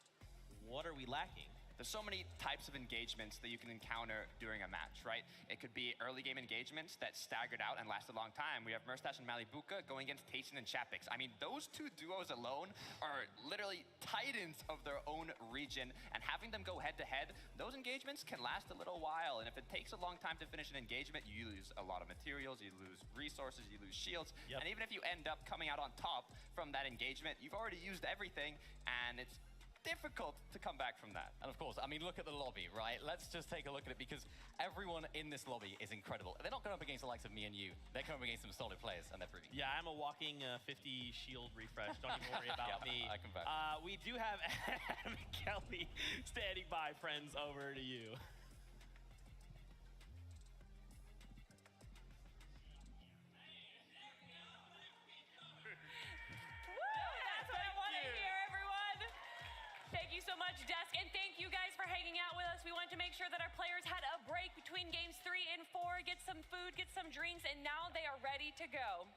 what are we lacking? There's so many types of engagements that you can encounter during a match, right? It could be early game engagements that staggered out and last a long time. We have Merstash and Malibuka going against Tayson and Chapix. I mean, those 2 duos alone are literally titans of their own region, and having them go head-to-head, those engagements can last a little while, and if it takes a long time to finish an engagement, you lose a lot of materials, you lose resources, you lose shields, and even if you end up coming out on top from that engagement, you've already used everything, and it's difficult to come back from that. And of course, I mean, look at the lobby, right? Let's just take a look at it because everyone in this lobby is incredible. They're not going up against the likes of me and you. They're going up against some solid players, and they're proving. Yeah, I'm a walking 50 shield refresh. Don't even worry about me. I can vouch. We do have Adam and Kelly standing by. Friends, over to you. Thank you so much, Desk, and thank you guys for hanging out with us. We wanted to make sure that our players had a break between games 3 and 4, get some food, get some drinks, and now they are ready to go.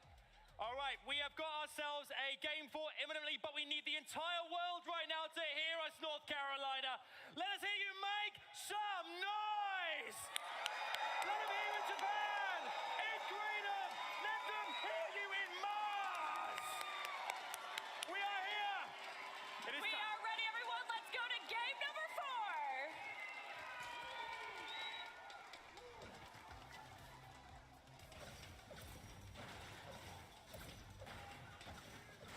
All right, we have got ourselves a game 4 imminently, but we need the entire world right now to hear us, North Carolina. Let us hear you make some noise! Let them hear you in Japan, in Greenham, let them hear you in Mars! We are here! We are ready, everyone. Let's go to game number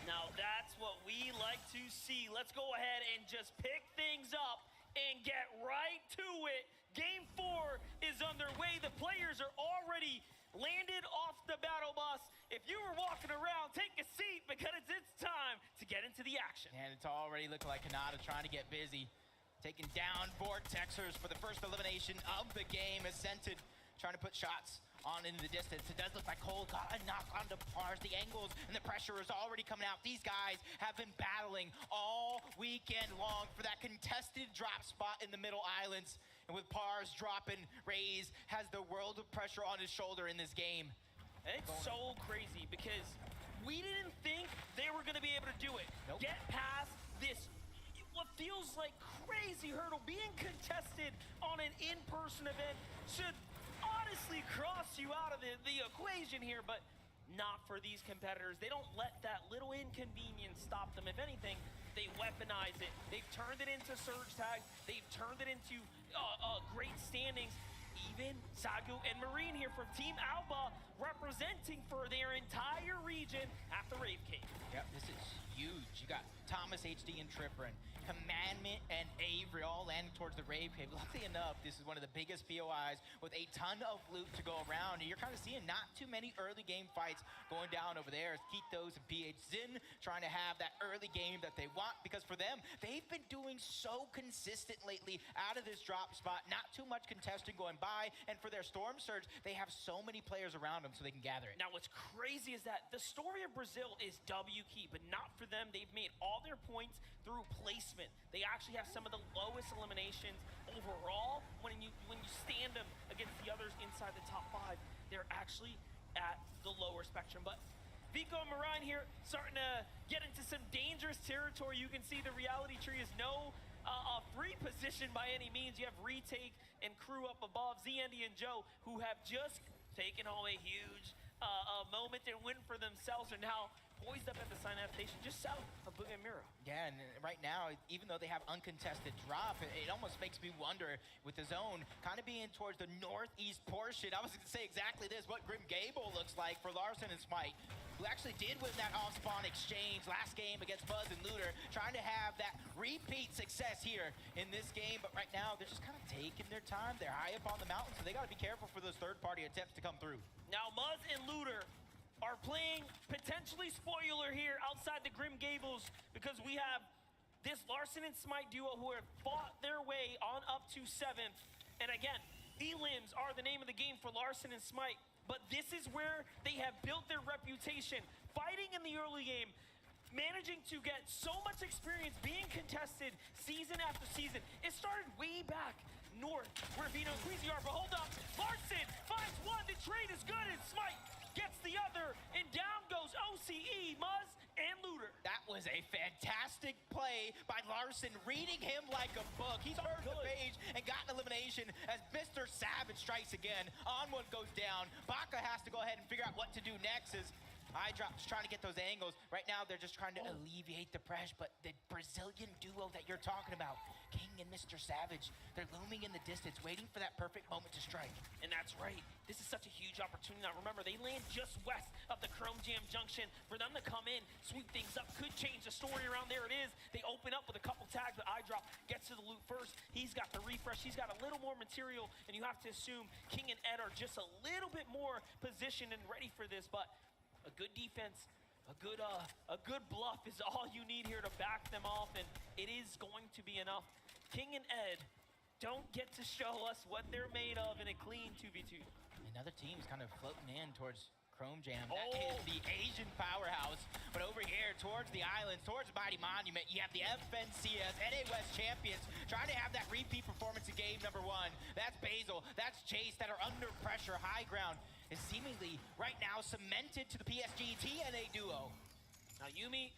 4. Now that's what we like to see. Let's go ahead and just pick things up and get right to it. Game 4 is underway. The players are already landed off the battle bus. If you were walking around, take a seat because it's time to get into the action. And it's already looking like Kanata trying to get busy. Taking down Vortexers for the first elimination of the game. Ascented trying to put shots on into the distance. It does look like Cole got a knock onto Pars. The angles and the pressure is already coming out. These guys have been battling all weekend long for that contested drop spot in the middle islands. And with Pars dropping, Raze has the world of pressure on his shoulder in this game. And it's so crazy because we didn't think they were going to be able to do it. Get past this, what feels like crazy hurdle, being contested on an in-person event should honestly cross you out of the equation here, but not for these competitors. They don't let that little inconvenience stop them. If anything, they weaponize it. They've turned it into surge tags. They've turned it into great standings. Even Sagu and Marine here from Team Alba representing for their entire region at the Rave Cave. Yep, this is huge. You You got Thomas, HD, and Tripperin. Commandment and Avery all landing towards the Rave Cave. Luckily enough, this is one of the biggest POIs with a ton of loot to go around. And you're kind of seeing not too many early game fights going down over there as Kitos and PH Zin trying to have that early game that they want, because for them, they've been doing so consistent lately out of this drop spot. Not too much contesting going by. And for their Storm Surge, they have so many players around them so they can gather it. Now, what's crazy is that the story of Brazil is W key, but not for them. They've made all their points through placement. They actually have some of the lowest eliminations overall. When you stand them against the others inside the top 5, they're actually at the lower spectrum. But Vico and Marine here starting to get into some dangerous territory. You can see the reality tree is no free position by any means. You have Retake and crew up above, Zandy and Joe, who have just taken home a huge moment and win for themselves, are now poised up at the sign adaptation just south of Mira. Yeah, and right now, even though they have uncontested drop, it almost makes me wonder with the zone kind of being towards the northeast portion. I was going to say exactly this, what Grim Gable looks like for Larson and Smite, who actually did win that off-spawn exchange last game against Buzz and Looter, trying to have that repeat success here in this game. But right now, they're just kind of taking their time. They're high up on the mountain, so they got to be careful for those third-party attempts to come through. Now, Muzz and Looter are playing potentially spoiler here outside the Grim Gables, because we have this Larson and Smite duo who have fought their way on up to 7th. And again, elims are the name of the game for Larson and Smite, but this is where they have built their reputation, fighting in the early game, managing to get so much experience being contested season after season. It started way back north where Vino and Queasy are, but hold up, Larson finds one, the trade is good, and Smite gets the other, and down goes OCE, Muzz, and Looter. That was a fantastic play by Larson, reading him like a book. He turned the page and got an elimination as Mr. Savage strikes again. On1 goes down. Baka has to go ahead and figure out what to do next as iDrop's trying to get those angles. Right now, they're just trying to alleviate the pressure, but the Brazilian duo that you're talking about, King and Mr. Savage, they're looming in the distance, waiting for that perfect moment to strike. And that's right. This is such a huge opportunity. Now, remember, they land just west of the Chrome Jam Junction. For them to come in, sweep things up, could change the story around. There it is. They open up with a couple tags, but iDrop gets to the loot first. He's got the refresh. He's got a little more material, and you have to assume King and Ed are just a little bit more positioned and ready for this, but a good defense, a good bluff is all you need here to back them off, and it is going to be enough. King and Ed don't get to show us what they're made of in a clean 2v2. Another team's kind of floating in towards Chrome Jam. That is the Asian powerhouse. But over here, towards the islands, towards Mighty Monument, you have the FNCS, NA West champions, trying to have that repeat performance in game number 1. That's Basil, that's Chase, that are under pressure. High ground is seemingly right now cemented to the PSG TNA duo. Now Yuumi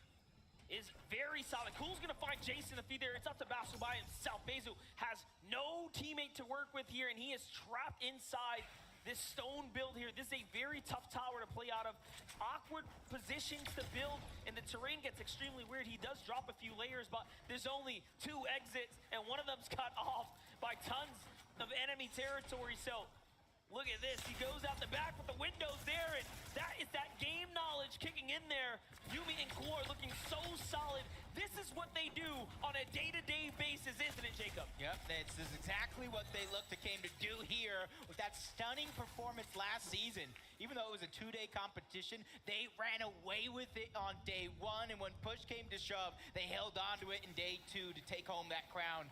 is very solid. Cool's gonna find Jason the feed there. It's up to Basubai, and South Basil has no teammate to work with here, and he is trapped inside this stone build here. This is a very tough tower to play out of. Awkward positions to build, and the terrain gets extremely weird. He does drop a few layers, but there's only 2 exits, and one of them's cut off by tons of enemy territory. So look at this. He goes out the back with the windows there, and that is that game knowledge kicking in there. Yuumi and Glor looking so solid. This is what they do on a day-to-day basis, isn't it, Jacob? Yep, this is exactly what they came to do here with that stunning performance last season. Even though it was a 2-day competition, they ran away with it on day 1, and when push came to shove, they held on to it in day 2 to take home that crown.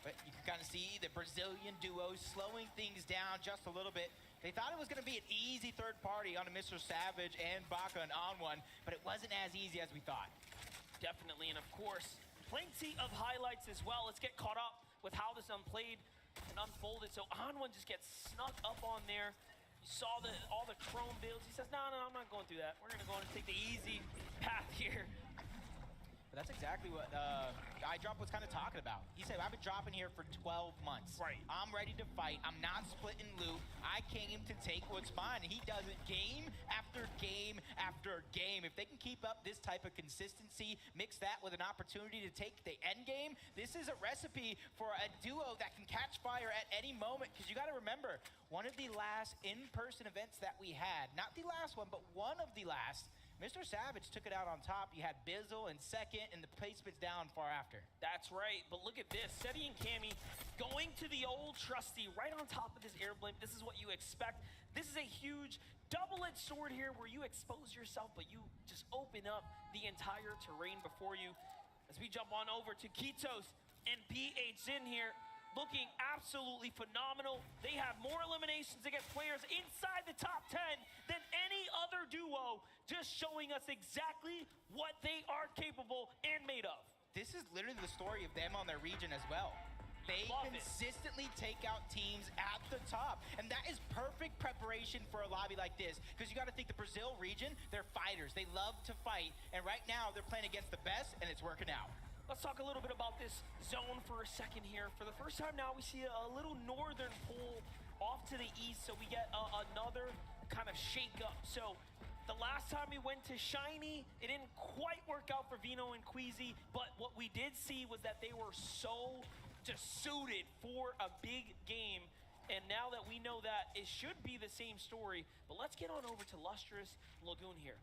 But you can kind of see the Brazilian duo slowing things down just a little bit. They thought it was going to be an easy third party on a Mr. Savage and Baka and On1, but it wasn't as easy as we thought. Definitely, and of course, plenty of highlights as well. Let's get caught up with how this unplayed and unfolded. So On1 just gets snuck up on there. You saw all the Chrome builds. He says, no, I'm not going through that. We're going to go and take the easy path here. But that's exactly what iDrop was kind of talking about. He said, I've been dropping here for 12 months. Right. I'm ready to fight. I'm not splitting loot. I came to take what's mine. And he does it game after game after game. If they can keep up this type of consistency, mix that with an opportunity to take the end game, this is a recipe for a duo that can catch fire at any moment. Because you got to remember, one of the last in-person events that we had, not the last one, but one of the last, Mr. Savage took it out on top. You had Bizzle in second, and the placements down far after. That's right, but look at this. Seti and Cammy going to the old trusty right on top of this air blimp. This is what you expect. This is a huge double-edged sword here where you expose yourself, but you just open up the entire terrain before you. As we jump on over to Kitos and PH in here, looking absolutely phenomenal. They have more eliminations against players inside the top 10 than any other duo, just showing us exactly what they are capable and made of. This is literally the story of them on their region as well. They consistently take out teams at the top, and that is perfect preparation for a lobby like this, because you got to think the Brazil region, they're fighters. They love to fight, and right now they're playing against the best, and it's working out. Let's talk a little bit about this zone for a second here. For the first time now, we see a little northern pull off to the east, so we get another kind of shake-up. So the last time we went to Shiny, it didn't quite work out for Vino and Queasy, but what we did see was that they were so just suited for a big game. And now that we know that, it should be the same story. But let's get on over to Lustrous Lagoon here.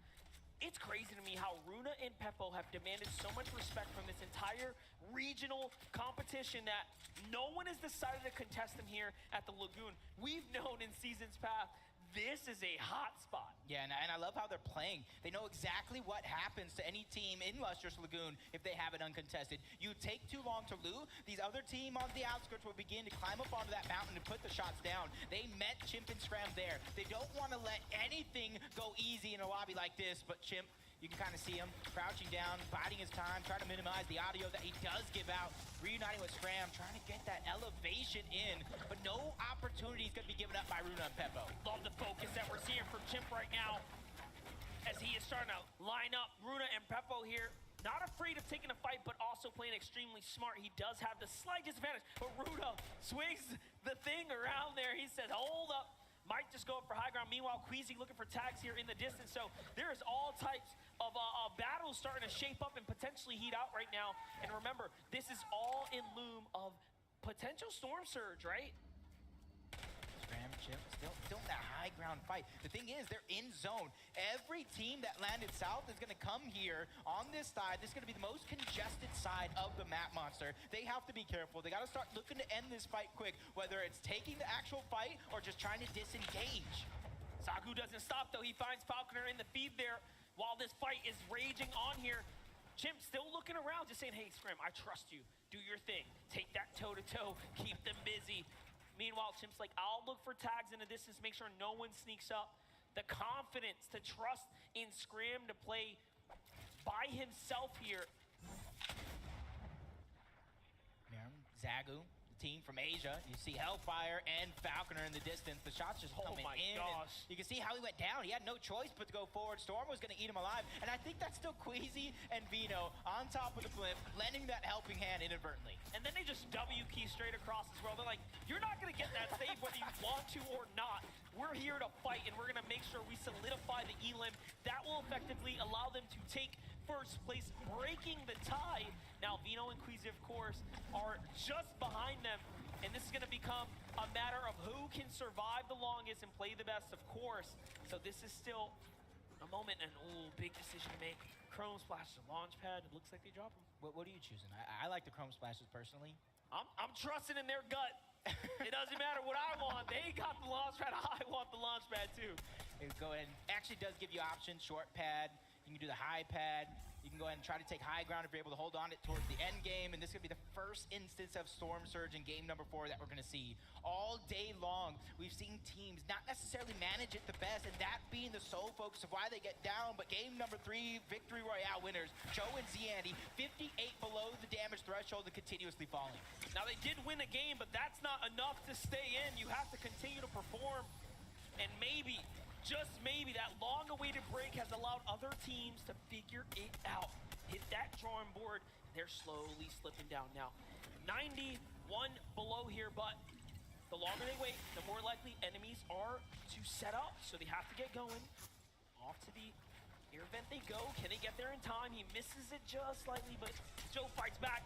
It's crazy to me how Runa and Peppo have demanded so much respect from this entire regional competition that no one has decided to contest them here at the Lagoon. We've known in seasons past, this is a hot spot. Yeah, and I love how they're playing. They know exactly what happens to any team in Lustrous Lagoon if they have it uncontested. You take too long to lose, these other team on the outskirts will begin to climb up onto that mountain and put the shots down. They met Chimp and Scram there. They don't want to let anything go easy in a lobby like this, but Chimp, you can kind of see him crouching down, biding his time, trying to minimize the audio that he does give out, reuniting with Scram, trying to get that elevation in, but no opportunity is going to be given up by Runa and Peppo. Love the focus that we're seeing from Chimp right now as he is starting to line up Runa and Peppo here. Not afraid of taking a fight, but also playing extremely smart. He does have the slight disadvantage, but Runa swings the thing around there. He says, hold up. Might just go up for high ground. Meanwhile, Queasy looking for tags here in the distance. So there is all types of battles starting to shape up and potentially heat out right now. And remember, this is all in loom of potential storm surge, right? Scram, Chimp, still in that high ground fight. The thing is, they're in zone. Every team that landed south is going to come here on this side. This is going to be the most congested side of the map, Monster. They have to be careful. They got to start looking to end this fight quick, whether it's taking the actual fight or just trying to disengage. Sagu doesn't stop, though. He finds Falconer in the feed there while this fight is raging on here. Chimp still looking around, just saying, hey, Scram, I trust you. Do your thing. Take that toe-to-toe. Keep them busy. Meanwhile, Chimp's like, I'll look for tags in the distance, make sure no one sneaks up. The confidence to trust in Scram to play by himself here. Yeah, Zagu, the team from Asia. You see Hellfire and Falconer in the distance. The shots just coming in. Gosh. You can see how he went down. He had no choice but to go forward. Storm was going to eat him alive. And I think that's still Queasy and Vino on top of the blimp, lending that helping hand inadvertently. And then they just W key straight across as well. They're like, you're not going to get that save whether you want to or not. We're here to fight, and we're going to make sure we solidify the elim. That will effectively allow them to take first place, breaking the tie. Now, Vino and Queasy, of course, are just behind them, and this is going to become a matter of who can survive the longest and play the best, of course. So this is still a moment, and big decision to make. Chrome Splash, the launch pad. It looks like they drop them. What are you choosing? I like the Chrome Splashes personally. I'm trusting in their gut. It doesn't matter what I want. They got the launch pad. I want the launch pad too. Go ahead. Actually does give you options. Short pad. You can do the high pad. You can go ahead and try to take high ground if you're able to hold on it towards the end game. And this is going to be the first instance of Storm Surge in game number 4 that we're going to see. All day long, we've seen teams not necessarily manage it the best, and that being the sole focus of why they get down. But game number 3, Victory Royale winners, Joe and Ziandy, 58 below the damage threshold and continuously falling. Now, they did win a game, but that's not enough to stay in. You have to continue to perform. And maybe, just maybe, that long-awaited break has allowed other teams to figure it out. Hit that drawing board. They're slowly slipping down now. 91 below here, but the longer they wait, the more likely enemies are to set up. So they have to get going. Off to the air vent they go. Can they get there in time? He misses it just slightly, but Joe fights back.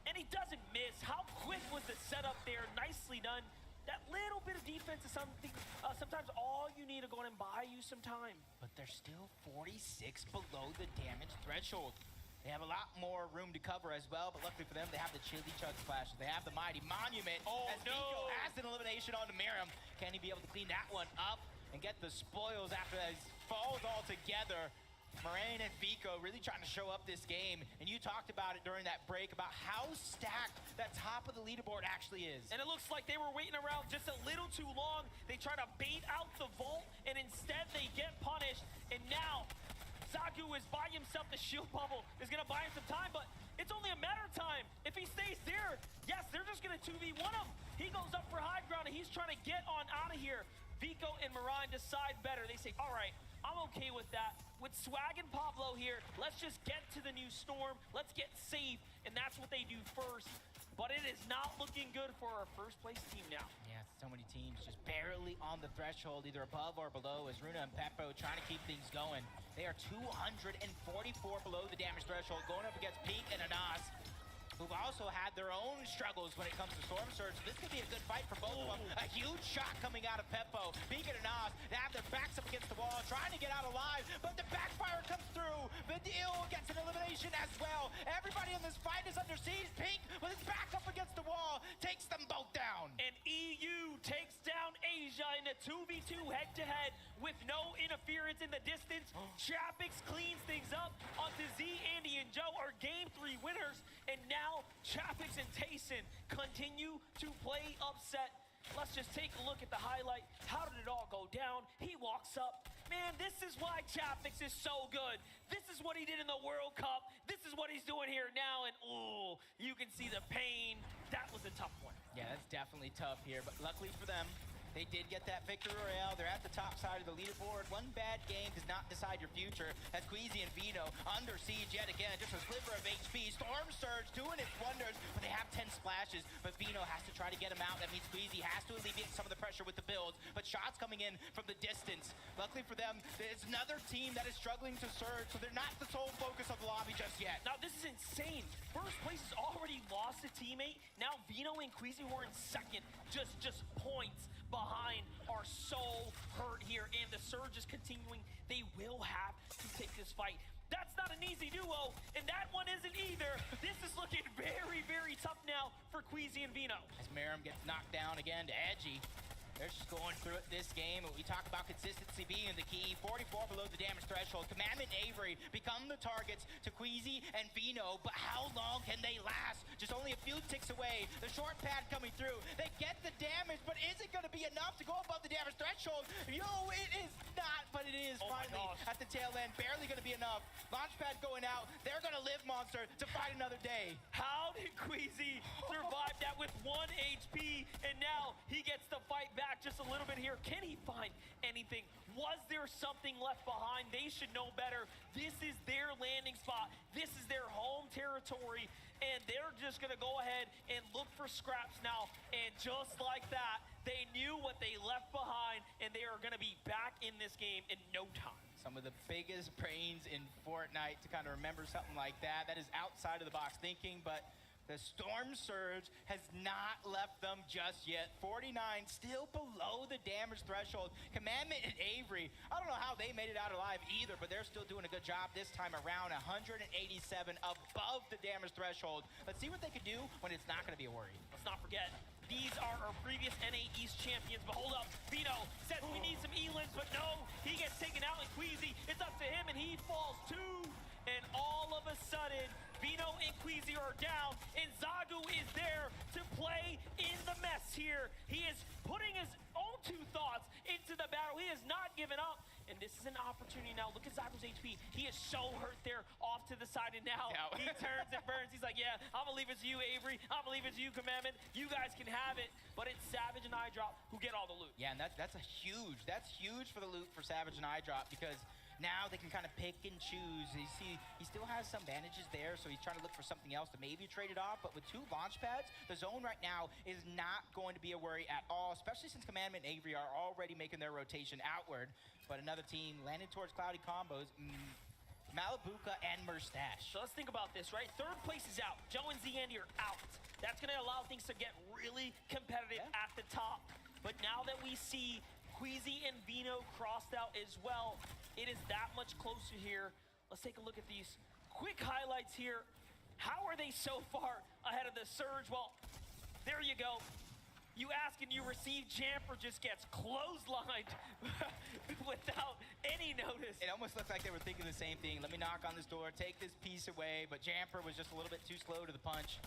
And he doesn't miss. How quick was the setup there? Nicely done. that little bit of defense is something, sometimes all you need to go in and buy you some time. But they're still 46 below the damage threshold. They have a lot more room to cover as well, but luckily for them, they have the Chili Chug splashes. They have the Mighty Monument. Oh, as Vico has an elimination onto Miriam. Can he be able to clean that one up and get the spoils after that falls all together? Moraine and Vico really trying to show up this game, and you talked about it during that break about how stacked that top of the leaderboard actually is. And it looks like they were waiting around just a little too long. They try to bait out the vault, and instead they get punished. And now Zagu is by himself. The shield bubble is gonna buy him some time, but it's only a matter of time. If he stays there, yes, they're just gonna 2v1 him. He goes up for high ground, and he's trying to get on out of here. Vico and Moraine decide better. They say, all right, I'm okay with that. With Swag and Pablo here, let's just get to the new storm. Let's get safe, and that's what they do first. But it is not looking good for our first place team now. Yeah, so many teams just barely on the threshold, either above or below, as Runa and Peppo trying to keep things going. They are 244 below the damage threshold, going up against Peak and Anas, who've also had their own struggles when it comes to Storm Surge. So this could be a good fight for both of them. A huge shot coming out of Peppo. Peak and Anas, they have their backs up against the wall, trying to get out alive, but the backfire comes through. Vidil gets an elimination as well. Everybody in this fight is under siege. Pink, with his back up against the wall, takes them both down. And EU takes down Asia in a 2v2 head-to-head with no interference in the distance. Chapix cleans things up onto Z, Andy, and Joe are Game 3 winners. And now Chapix and Tayson continue to play upset. Let's just take a look at the highlight. How did it all go down? He walks up. Man, this is why Chapix is so good. This is what he did in the World Cup. This is what he's doing here now. And ooh, you can see the pain. That was a tough one. Yeah, that's definitely tough here, but luckily for them, they did get that victory royale. They're at the top side of the leaderboard. One bad game does not decide your future, as Queasy and Vino under siege yet again. Just a sliver of HP. Storm Surge doing its wonders, but they have 10 splashes. But Vino has to try to get him out. That means Queasy has to alleviate some of the pressure with the builds. But shots coming in from the distance. Luckily for them, it's another team that is struggling to surge, so they're not the sole focus of the lobby just yet. Now, this is insane. First place has already lost a teammate. Now Vino and Queasy were in second. Just points behind, are so hurt here, and the surge is continuing. They will have to take this fight. That's not an easy duo, and that one isn't either. This is looking very, very tough now for Queasy and Vino. As Merrim gets knocked down again to Edgy. They're just going through it this game. We talk about consistency being the key. 44 below the damage threshold. Commandment and Avery become the targets to Queasy and Vino, but how long can they last? Just only a few ticks away. The short pad coming through. They get the damage, but is it going to be enough to go above the damage threshold? Yo, it is not, but it is finally at the tail end. Barely going to be enough. Launch pad going out. They're going to live, Monster, to fight another day. How did Queasy survive that with 1 HP, and now he gets to fight back just a little bit here? Can he find anything? Was there something left behind? They should know better. This is their landing spot. This is their home territory, and they're just gonna go ahead and look for scraps now. And just like that, they knew what they left behind, and they are gonna be back in this game in no time. Some of the biggest brains in Fortnite to kind of remember something like that. That is outside of the box thinking, but the Storm Surge has not left them just yet. 49 still below the damage threshold. Commandment and Avery, I don't know how they made it out alive either, but they're still doing a good job this time around. 187 above the damage threshold. Let's see what they can do when it's not going to be a worry. Let's not forget, these are our previous NA East champions, but hold up. Vino says we need some elims, but no, he gets taken out, and Queasy, it's up to him, and he falls too. And all of a sudden, Vino and Queasy are down, and Zagu is there to play in the mess here. He is putting his own two thoughts into the battle. He has not given up, and this is an opportunity now. Look at Zagu's HP. He is so hurt there off to the side, and now he turns and burns. He's like, yeah, I'm gonna leave it to you, Avery. I'm gonna leave it to you, Commandment. You guys can have it, but it's Savage and iDrop who get all the loot. Yeah, and that's huge for the loot for Savage and iDrop, because now they can kind of pick and choose. You see, he still has some bandages there, so he's trying to look for something else to maybe trade it off. But with 2 launch pads, the zone right now is not going to be a worry at all, especially since Commandment and Avery are already making their rotation outward. But another team landing towards Cloudy combos. Malibuca and Mustache. So let's think about this, right? Third place is out. Joe and Zandy are out. That's going to allow things to get really competitive at the top. But now that we see Queasy and Vino crossed out as well, it is that much closer here. Let's take a look at these quick highlights here. How are they so far ahead of the Surge? Well, there you go. You ask and you receive. Jamper just gets clotheslined without any notice. It almost looked like they were thinking the same thing. Let me knock on this door, take this piece away. But Jamper was just a little bit too slow to the punch.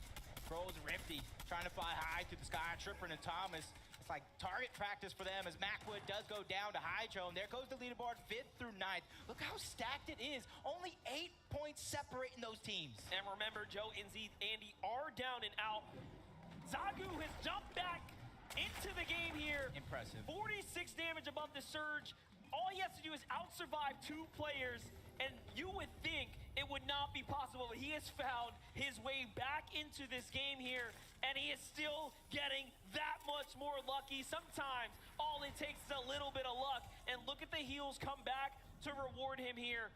Throws Rifty, trying to fly high through the sky. Tripper and Thomas. It's like target practice for them as Macwood does go down to Hydro. And there goes the leaderboard, 5th through 9th. Look how stacked it is. Only 8 points separating those teams. And remember, Joe and Andy are down and out. Zagu has jumped back into the game here. Impressive. 46 damage above the Surge. All he has to do is out-survive 2 players, and you would think it would not be possible, but he has found his way back into this game here, and he is still getting that much more lucky. Sometimes all it takes is a little bit of luck, and look at the heals come back to reward him here.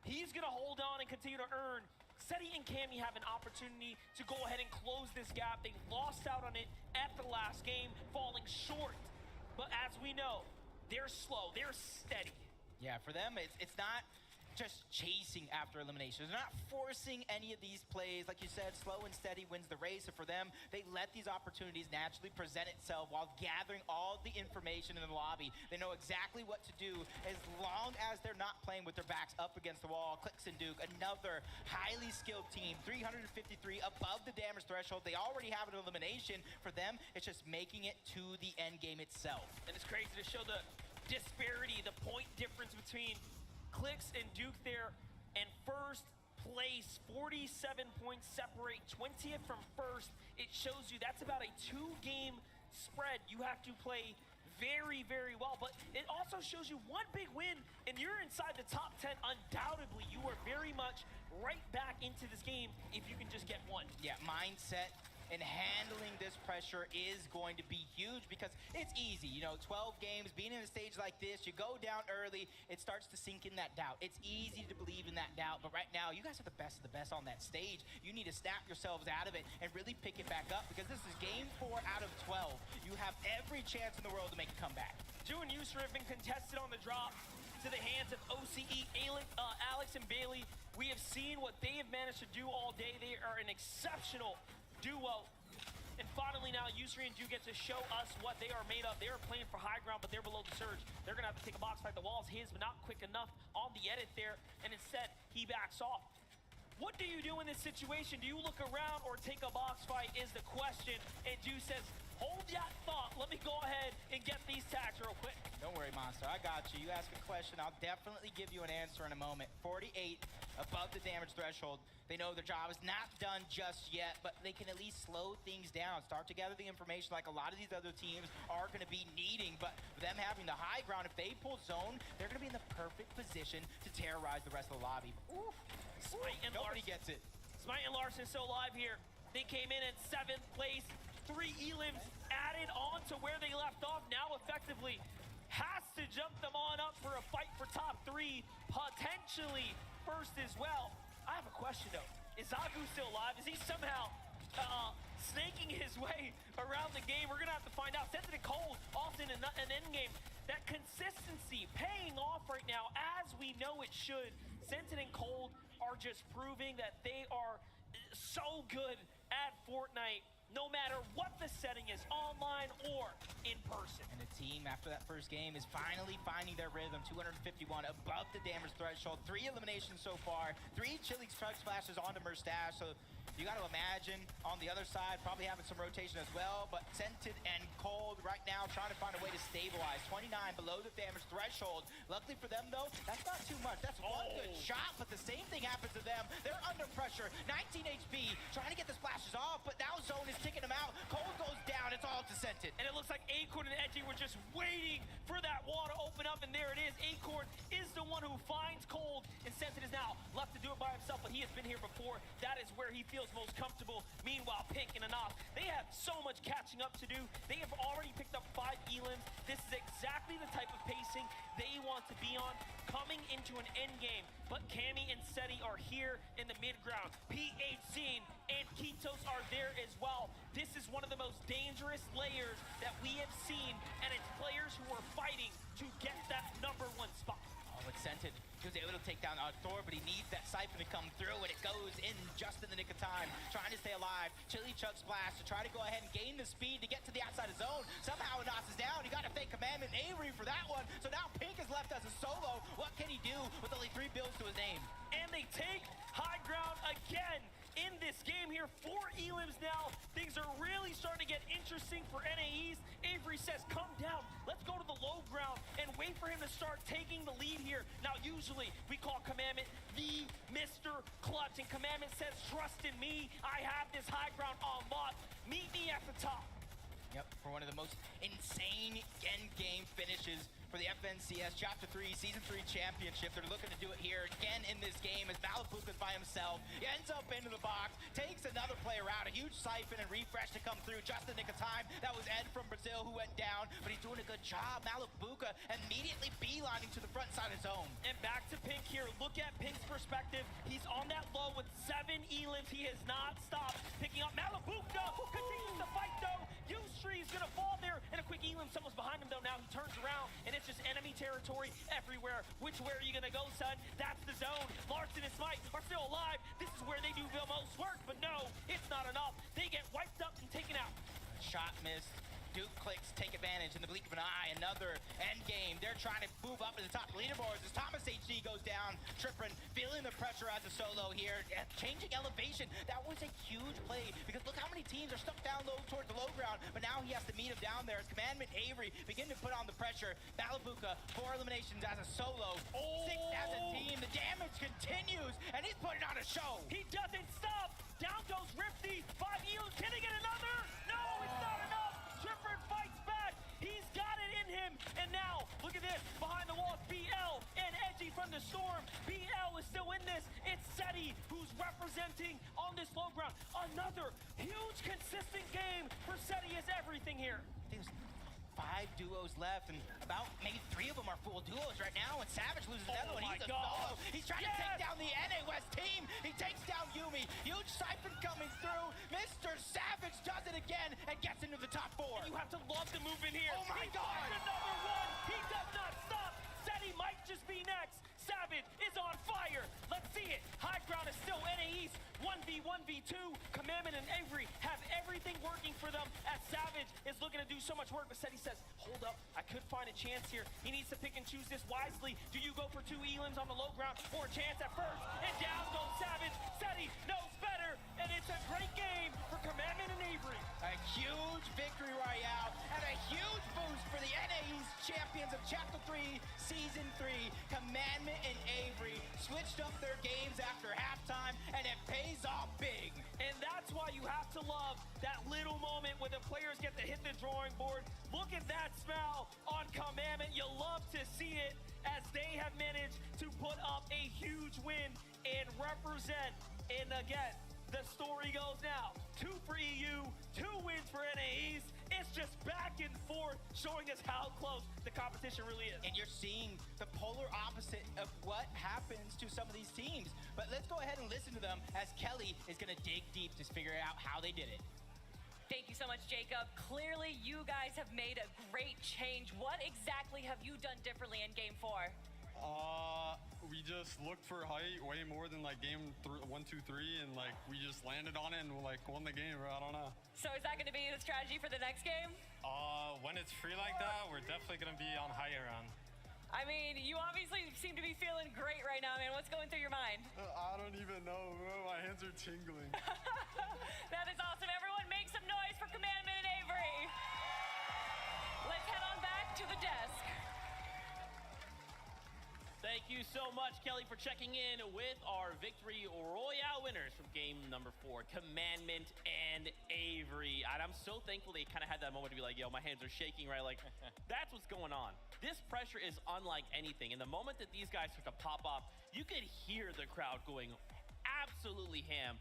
He's gonna hold on and continue to earn. Seti and Cammy have an opportunity to go ahead and close this gap. They lost out on it at the last game, falling short. But as we know, they're slow, they're steady. Yeah, for them, it's not just chasing after eliminations. They're not forcing any of these plays. Like you said, slow and steady wins the race. And for them, they let these opportunities naturally present itself while gathering all the information in the lobby. They know exactly what to do as long as they're not playing with their backs up against the wall. Clicks and Duke, another highly skilled team, 353 above the damage threshold. They already have an elimination. For them, it's just making it to the end game itself. And it's crazy to show the disparity, the point difference between Clicks and Duke there, and first place, 47 points separate, 20th from first. It shows you that's about a 2-game spread. You have to play very, very well, but it also shows you one big win, and you're inside the top 10 undoubtedly. You are very much right back into this game if you can just get one. Yeah, mindset and handling this pressure is going to be huge because it's easy. You know, 12 games, being in a stage like this, you go down early, it starts to sink in that doubt. It's easy to believe in that doubt, but right now, you guys are the best of the best on that stage. You need to snap yourselves out of it and really pick it back up because this is game 4 out of 12. You have every chance in the world to make a comeback. Ju and Yusra have been contested on the drop to the hands of OCE, Alex and Bailey. We have seen what they have managed to do all day. They are an exceptional duo. And finally now, Yusri and Ju get to show us what they are made of. They are playing for high ground, but they're below the Surge. They're gonna have to take a box fight. The wall's his, but not quick enough on the edit there. And instead, he backs off. What do you do in this situation? Do you look around or take a box fight is the question. And Ju says, hold that thought. Let me go ahead and get these tags real quick. Don't worry, Monster. I got you. You ask a question, I'll definitely give you an answer in a moment. 48 above the damage threshold. They know their job is not done just yet, but they can at least slow things down, start to gather the information like a lot of these other teams are going to be needing. But them having the high ground, if they pull zone, they're going to be in the perfect position to terrorize the rest of the lobby. Oof. Smite and Nobody Larson gets it. Smite and Larson still alive here. They came in at 7th place. 3 elims added on to where they left off. Now effectively has to jump them on up for a fight for top 3, potentially first as well. I have a question though. Is Zagu still alive? Is he somehow snaking his way around the game? We're gonna have to find out. Sensitive and Cold often in an end game. That consistency paying off right now as we know it should. Sensitive and Cold are just proving that they are so good at Fortnite, no matter what the setting is, online or in person. And the team, after that first game, is finally finding their rhythm. 251 above the damage threshold. 3 eliminations so far. 3 chilly truck splashes onto Mustache. So you got to imagine on the other side, probably having some rotation as well. But Scented and Cold right now trying to find a way to stabilize. 29 below the damage threshold. Luckily for them, though, that's not too much. That's one good shot, but the same thing happens to them. They're under pressure. 19 HP, trying to get the splashes off, but now Zone is kicking them out. Cold goes down. It's all to Scented. And it looks like Acorn and Edgy were just waiting for that wall to open up, and there it is. Acorn is the one who finds Cold, and Scented is now left to do it by himself, but he He has been here before. That is where he feels most comfortable. Meanwhile, Pink and Enough, they have so much catching up to do. They have already picked up 5 elims. This is exactly the type of pacing they want to be on coming into an end game. But Cammy and Seti are here in the mid ground. PH and Kitos are there as well. This is one of the most dangerous layers that we have seen, and it's players who are fighting to get that #1 spot. Oh, it's Scented. He was able to take down Thor, but he needs that Siphon to come through, and it goes in just in the nick of time, trying to stay alive. Chili Chug Splash to try to go ahead and gain the speed to get to the outside of zone. Somehow Anas is down. You got to thank Commandment Avery for that one. So now Pink is left as a solo. What can he do with only 3 builds to his name? And they take high ground again in this game here. 4 elims now. Things are really starting to get interesting for NAEs. Avery says, come down. Let's go to the low ground and wait for him to start taking the lead here. Now, usually we call Commandment the Mr. Clutch, and Commandment says, trust in me. I have this high ground on lock. Meet me at the top. Yep, for one of the most insane end game finishes for the FNCS Chapter 3 Season 3 Championship. They're looking to do it here again in this game as Malapuka's by himself. He ends up into the box, takes another player out, a huge siphon and refresh to come through just in the nick of time. That was Ed from Brazil who went down, but he's doing a good job. Malapuka immediately beelining to the front side of zone. And back to Pink here. Look at Pink's perspective. He's on that low with 7 elims. He has not stopped picking up. Malapuka continues to fight though. Stree's gonna fall there, and a quick elim. Someone's behind him though. Now he turns around, and it's just enemy territory everywhere. Which way are you gonna go, son? That's the zone. Larson and Smite are still alive. This is where they do the most work, but no, it's not enough. They get wiped up and taken out. Shot missed. Duke clicks, take advantage in the blink of an eye. Another end game. They're trying to move up to the top leaderboards as Thomas HD goes down. Trippin feeling the pressure as a solo here. Changing elevation. That was a huge play because look how many teams are stuck down low towards the low ground, but now he has to meet him down there as Commandment Avery begin to put on the pressure. Malapuka, 4 eliminations as a solo, 6 as a team. The damage continues, and he's putting on a show. He doesn't stop. Down goes Rifty. 5 elims. Can he get another? No, it's not enough. Trifford fights back. He's got it in him. And now, look at this. Behind the walls, BL and Edgy from the Storm. BL is still in this. It's Seti who's representing on this low ground. Another huge, consistent game for Seti is everything here. There's 5 duos left, and about maybe 3 of them are full duos right now, and Savage loses another one. He's a solo. He's trying to take down the NA West team. He takes down Yumi. Huge siphon coming through. Mr. Savage does it again and gets into the top 4. You have to love the move in here. Oh my God! Another one. He does not stop. Seti might just be next. Savage is on fire. Let's see it. High ground is still NAE's 1v1v2. Commandment and Avery have everything working for them as Savage is looking to do so much work. But Seti says, hold up, I could find a chance here. He needs to pick and choose this wisely. Do you go for 2 elims on the low ground or a chance at first? And down goes Savage. Seti knows better, and it's a great game for Commandment and Avery. A huge victory royale and a huge boost for the NAE's champions of Chapter 3 Season 3. Commandment and Avery switched up their games after halftime, and it pays off big. And that's why you have to love that little moment where the players get to hit the drawing board. Look at that smile on Commandment. You love to see it as they have managed to put up a huge win and represent. And again, the story goes now. 2 for EU, 2 wins for NAEs. It's just back and forth, showing us how close the competition really is. And you're seeing the polar opposite of what happens to some of these teams. But let's go ahead and listen to them as Kelly is going to dig deep to figure out how they did it. Thank you so much, Jacob. Clearly, you guys have made a great change. What exactly have you done differently in Game 4? We just looked for height way more than like game 1, 2, 3, and like we just landed on it and like won the game. I don't know. So is that going to be the strategy for the next game? When it's free like that, we're definitely going to be on high ground. I mean, you obviously seem to be feeling great right now, man. What's going through your mind? I don't even know, bro. My hands are tingling. That is awesome. Everyone make some noise for Commandment and Avery. Let's head on back to the desk. Thank you so much, Kelly, for checking in with our Victory Royale winners from game number 4, Commandment and Avery. And I'm so thankful they kind of had that moment to be like, yo, my hands are shaking, right? Like, that's what's going on. This pressure is unlike anything. And the moment that these guys took a pop off, you could hear the crowd going absolutely ham.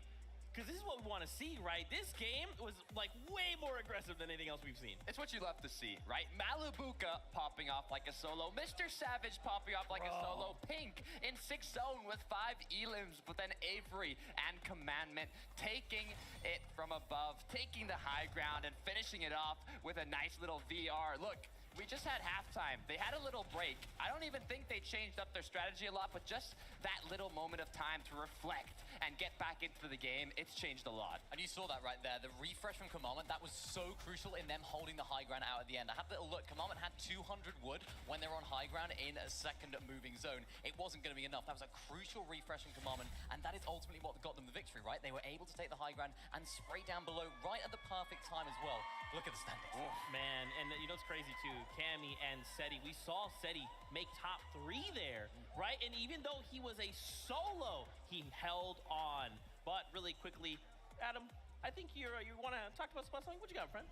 Because this is what we want to see, right? This game was like way more aggressive than anything else we've seen. It's what you love to see, right? Malibuka popping off like a solo. Mr. Savage popping off like a solo. Pink in 6th zone with 5 elims, but then Avery and Commandment taking it from above, taking the high ground and finishing it off with a nice little VR. Look, we just had halftime. They had a little break. I don't even think they changed up their strategy a lot, but just that little moment of time to reflect and get back into the game, it's changed a lot. And you saw that right there. The refresh from Commandment, that was so crucial in them holding the high ground out at the end. I had a little look. Commandment had 200 wood when they were on high ground in a second moving zone. It wasn't going to be enough. That was a crucial refresh from Commandment, and that is ultimately what got them the victory, right? They were able to take the high ground and spray down below right at the perfect time as well. Look at the standings. Oh, man, and you know what's crazy too? Cammy and Seti, we saw Seti make top 3 there, right? And even though he was a solo, he held on. But really quickly, Adam, I think you want to talk to us about something. What you got, friend?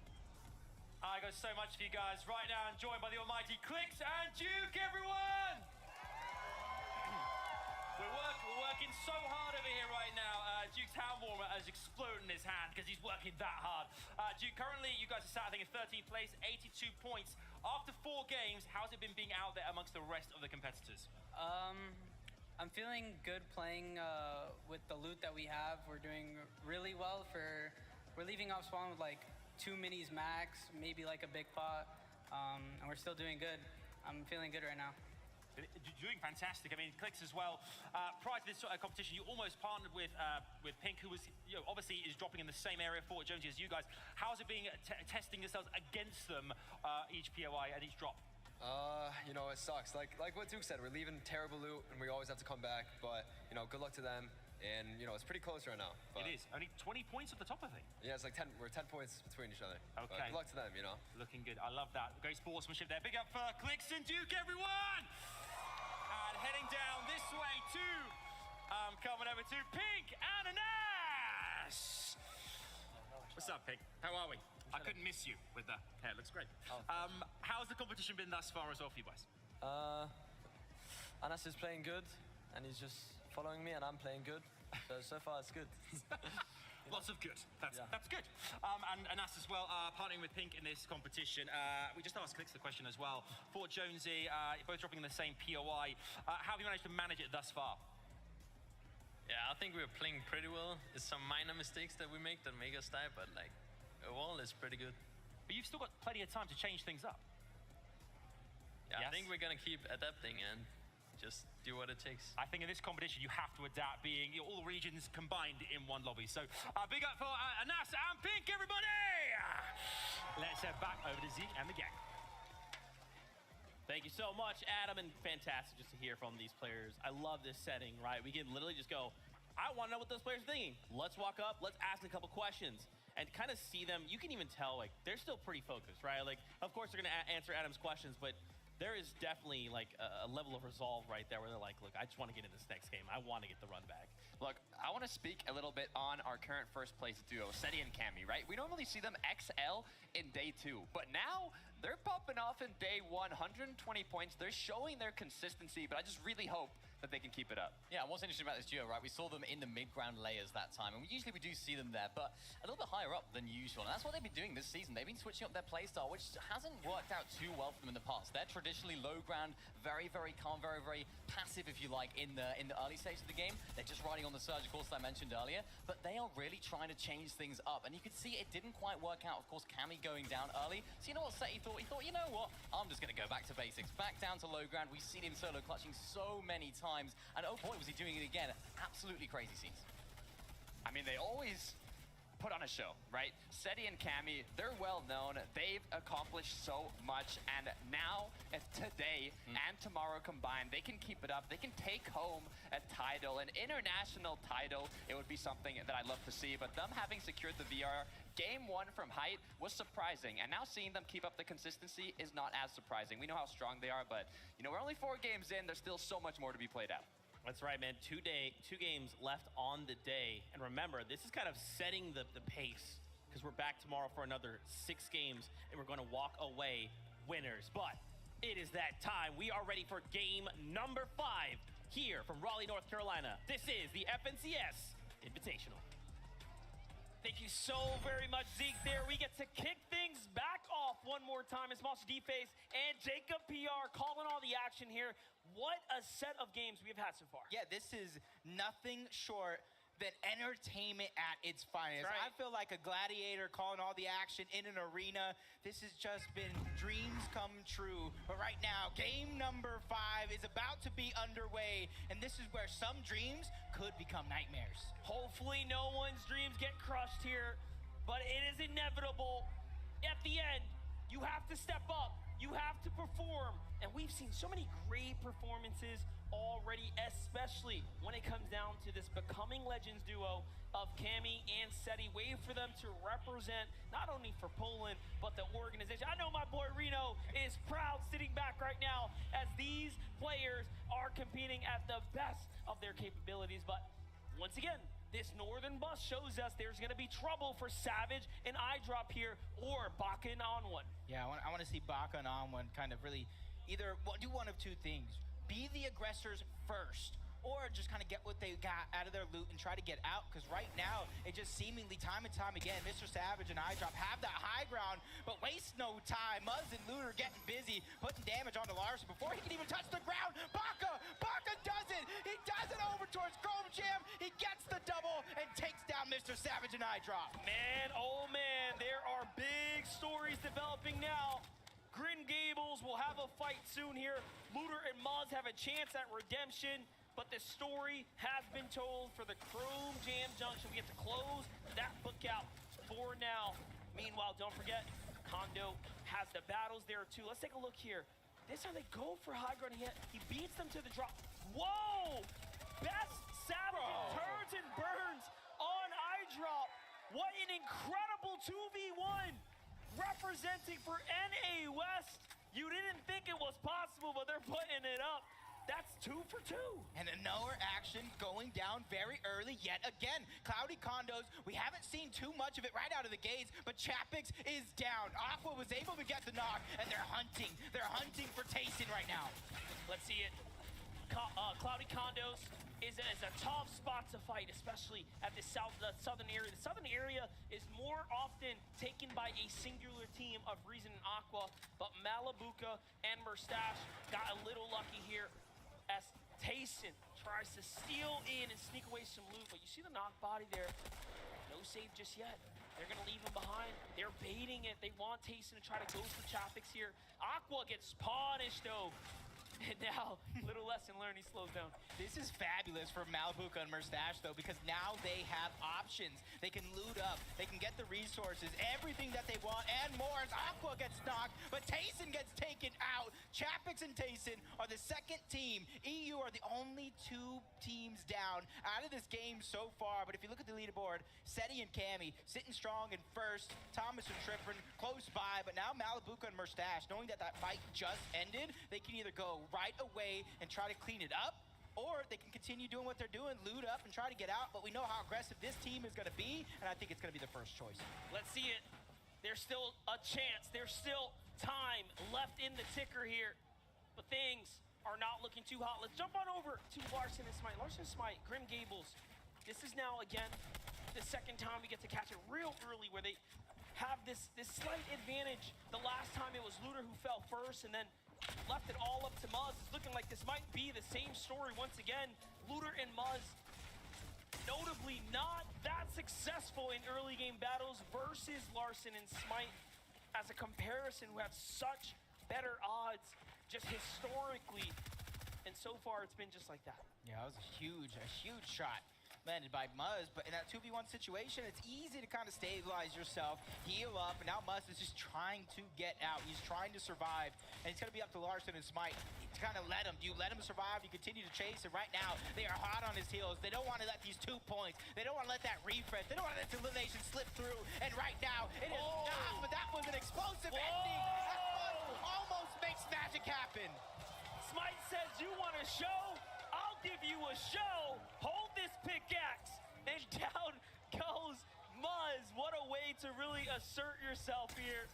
I got so much for you guys right now. I'm joined by the almighty Clicks and Duke, everyone! We're working so hard over here right now. Duke's hand warmer has exploded in his hand because he's working that hard. Duke, currently you guys are sat, I think, in 13th place, 82 points. After 4 games, how's it been being out there amongst the rest of the competitors? I'm feeling good playing with the loot that we have. We're doing really well. We're leaving off spawn with like 2 minis max, maybe like a big pot, and we're still doing good. I'm feeling good right now. You're doing fantastic. I mean, Clicks as well. Prior to this competition, you almost partnered with Pink, who was, obviously is dropping in the same area for Jonesy as you guys. How's it being testing yourselves against them each POI and each drop? It sucks. Like what Duke said, we're leaving terrible loot, and we always have to come back. But good luck to them. And it's pretty close right now. But it is only 20 points at the top, I think. Yeah, it's like 10. We're 10 points between each other. Okay. But good luck to them. Looking good. I love that. Great sportsmanship there. Big up for Clicks and Duke, everyone. And heading down this way to, coming over to Pink and Anas. What's up, Pink? How are we? I couldn't miss you with the hair. Looks great. How's the competition been thus far as well for you guys? Anas is playing good, and he's just following me, and I'm playing good. So far, it's good. Lots of good. That's good. And Anas as well, partnering with Pink in this competition. We just asked Clicks the question as well. Fort Jonesy, both dropping in the same POI. How have you managed to manage it thus far? Yeah, I think we're playing pretty well. It's some minor mistakes that we make that make us die, but like overall, it's pretty good. But you've still got plenty of time to change things up. Yeah, yes. I think we're gonna keep adapting and just do what it takes. I think in this competition, you have to adapt, being all regions combined in one lobby. So big up for Anas and Pink, everybody! Let's head back over to Zeke and the gang. Thank you so much, Adam, and fantastic just to hear from these players. I love this setting, right? We can literally just go, I want to know what those players are thinking. Let's walk up, let's ask a couple questions, and kind of see them. You can even tell, like, they're still pretty focused, right? Like, of course, they're going to answer Adam's questions, but there is definitely, like, a level of resolve right there where they're like, look, I just want to get in this next game. I want to get the run back. Look, I want to speak a little bit on our current first place duo, Seti and Cammy, right? We normally see them XL in day 2, but now they're popping off in day 1, 120 points. They're showing their consistency, but I just really hope that they can keep it up. Yeah, and what's interesting about this duo, right? We saw them in the mid-ground layers that time, and usually we do see them there, but a little bit higher up than usual. And that's what they've been doing this season. They've been switching up their playstyle, which hasn't worked out too well for them in the past. They're traditionally low ground, very, very calm, very, very passive, if you like, in the early stage of the game. They're just riding on the surge, of course, that I mentioned earlier, but they are really trying to change things up. And you could see it didn't quite work out. Of course, Cammy going down early. So you know what Seti thought? He thought, you know what? I'm just going to go back to basics. Back down to low ground. We've seen him solo clutching so many times. And oh boy, was he doing it again. Absolutely crazy scenes. I mean, they always put on a show, right? Seti and Cammy, they're well known. They've accomplished so much. And now, if today and tomorrow combined, they can keep it up. They can take home a title, an international title. It would be something that I'd love to see. But them having secured the VR Game 1 from height was surprising, and now seeing them keep up the consistency is not as surprising. We know how strong they are, but we're only 4 games in. There's still so much more to be played out. That's right, man. 2 games left on the day, and remember, this is kind of setting the pace because we're back tomorrow for another 6 games, and we're going to walk away winners. But it is that time. We are ready for game number 5 here from Raleigh, North Carolina. This is the FNCS Invitational. Thank you so very much, Zeke. There we get to kick things back off one more time as Monster D-Face and Jacob PR calling all the action here. What a set of games we've had so far. Yeah, this is nothing short than entertainment at its finest. Right. I feel like a gladiator calling all the action in an arena. This has just been dreams come true. But right now, game number 5 is about to be underway, and this is where some dreams could become nightmares. Hopefully no one's dreams get crushed here, but it is inevitable. At the end, you have to step up. You have to perform. And we've seen so many great performances already, especially when it comes down to this Becoming Legends duo of Cammy and Seti. Wait for them to represent not only for Poland, but the organization. I know my boy Reno is proud sitting back right now as these players are competing at the best of their capabilities. But once again, this northern bus shows us there's going to be trouble for Savage and iDrop here, or Baka and On1. Yeah, I want to see Baka and On1 kind of really either do one of two things. Be the aggressors first, or just kind of get what they got out of their loot and try to get out, because right now, it just seemingly time and time again, Mr. Savage and iDrop have that high ground, but waste no time. Muzz and Looter getting busy, putting damage onto Larson before he can even touch the ground. Baka does it! He does it over towards Chrome Jam. He gets the double and takes down Mr. Savage and iDrop. Man, oh man, there are big stories developing now. Green Gables will have a fight soon here. Looter and Muzz have a chance at redemption, but the story has been told for the Chrome Jam Junction. We have to close that book out for now. Meanwhile, don't forget, Kondo has the battles there too. Let's take a look here. This time they go for high ground. He beats them to the drop. Whoa! Best Savage turns and burns on iDrop. What an incredible 2v1 representing for NA West. You didn't think it was possible, but they're putting it up. That's 2 for 2. And another action going down very early yet again. Cloudy Condos, we haven't seen too much of it right out of the gates, but Chapix is down. Aqua was able to get the knock, and they're hunting. They're hunting for Tayson right now. Let's see it. Cloudy Condos is a tough spot to fight, especially at the southern area. The southern area is more often taken by a singular team of Reason and Aqua, but Malabuka and Murstache got a little lucky here as Tayson tries to steal in and sneak away some loot. But you see the knock body there. No save just yet. They're going to leave him behind. They're baiting it. They want Tayson to try to go for Chapix here. Aqua gets punished, though. And now, little lesson learned, he slows down. This is fabulous for Malabuka and Murstache, though, because now they have options. They can loot up, they can get the resources, everything that they want, and more as Aqua gets knocked, but Tayson gets taken out. Chapix and Tayson are the second team. EU are the only 2 teams down out of this game so far, but if you look at the leaderboard, Seti and Cammy sitting strong in first, Thomas and Trippin close by, but now Malabuka and Murstache, knowing that that fight just ended, they can either go right away and try to clean it up, or they can continue doing what they're doing, loot up and try to get out, but we know how aggressive this team is going to be, and I think it's going to be the first choice. Let's see it. There's still a chance. There's still time left in the ticker here, but things are not looking too hot. Let's jump on over to Larson and Smite. Larson and Smite, Grim Gables. This is now, again, the second time we get to catch it real early where they have this slight advantage. The last time it was Looter who fell first and then left it all up to Muzz. It's looking like this might be the same story once again. Looter and Muzz notably not that successful in early game battles versus Larson and Smite as a comparison who have such better odds just historically. And so far it's been just like that. Yeah, that was a huge shot landed by Muzz, but in that 2v1 situation, it's easy to kind of stabilize yourself, heal up, and now Muzz is just trying to get out. He's trying to survive, and it's going to be up to Larson and Smite to kind of let him. Do you let him survive? You continue to chase, and right now, they are hot on his heels. They don't want to let these 2 points. They don't want to let that refresh. They don't want to let the elimination slip through, and right now, it is not, but that was an explosive ending. That Muzz almost makes magic happen. Smite says, you want a show? I'll give you a show. Hold this pickaxe. And down goes Muzz. What a way to really assert yourself here.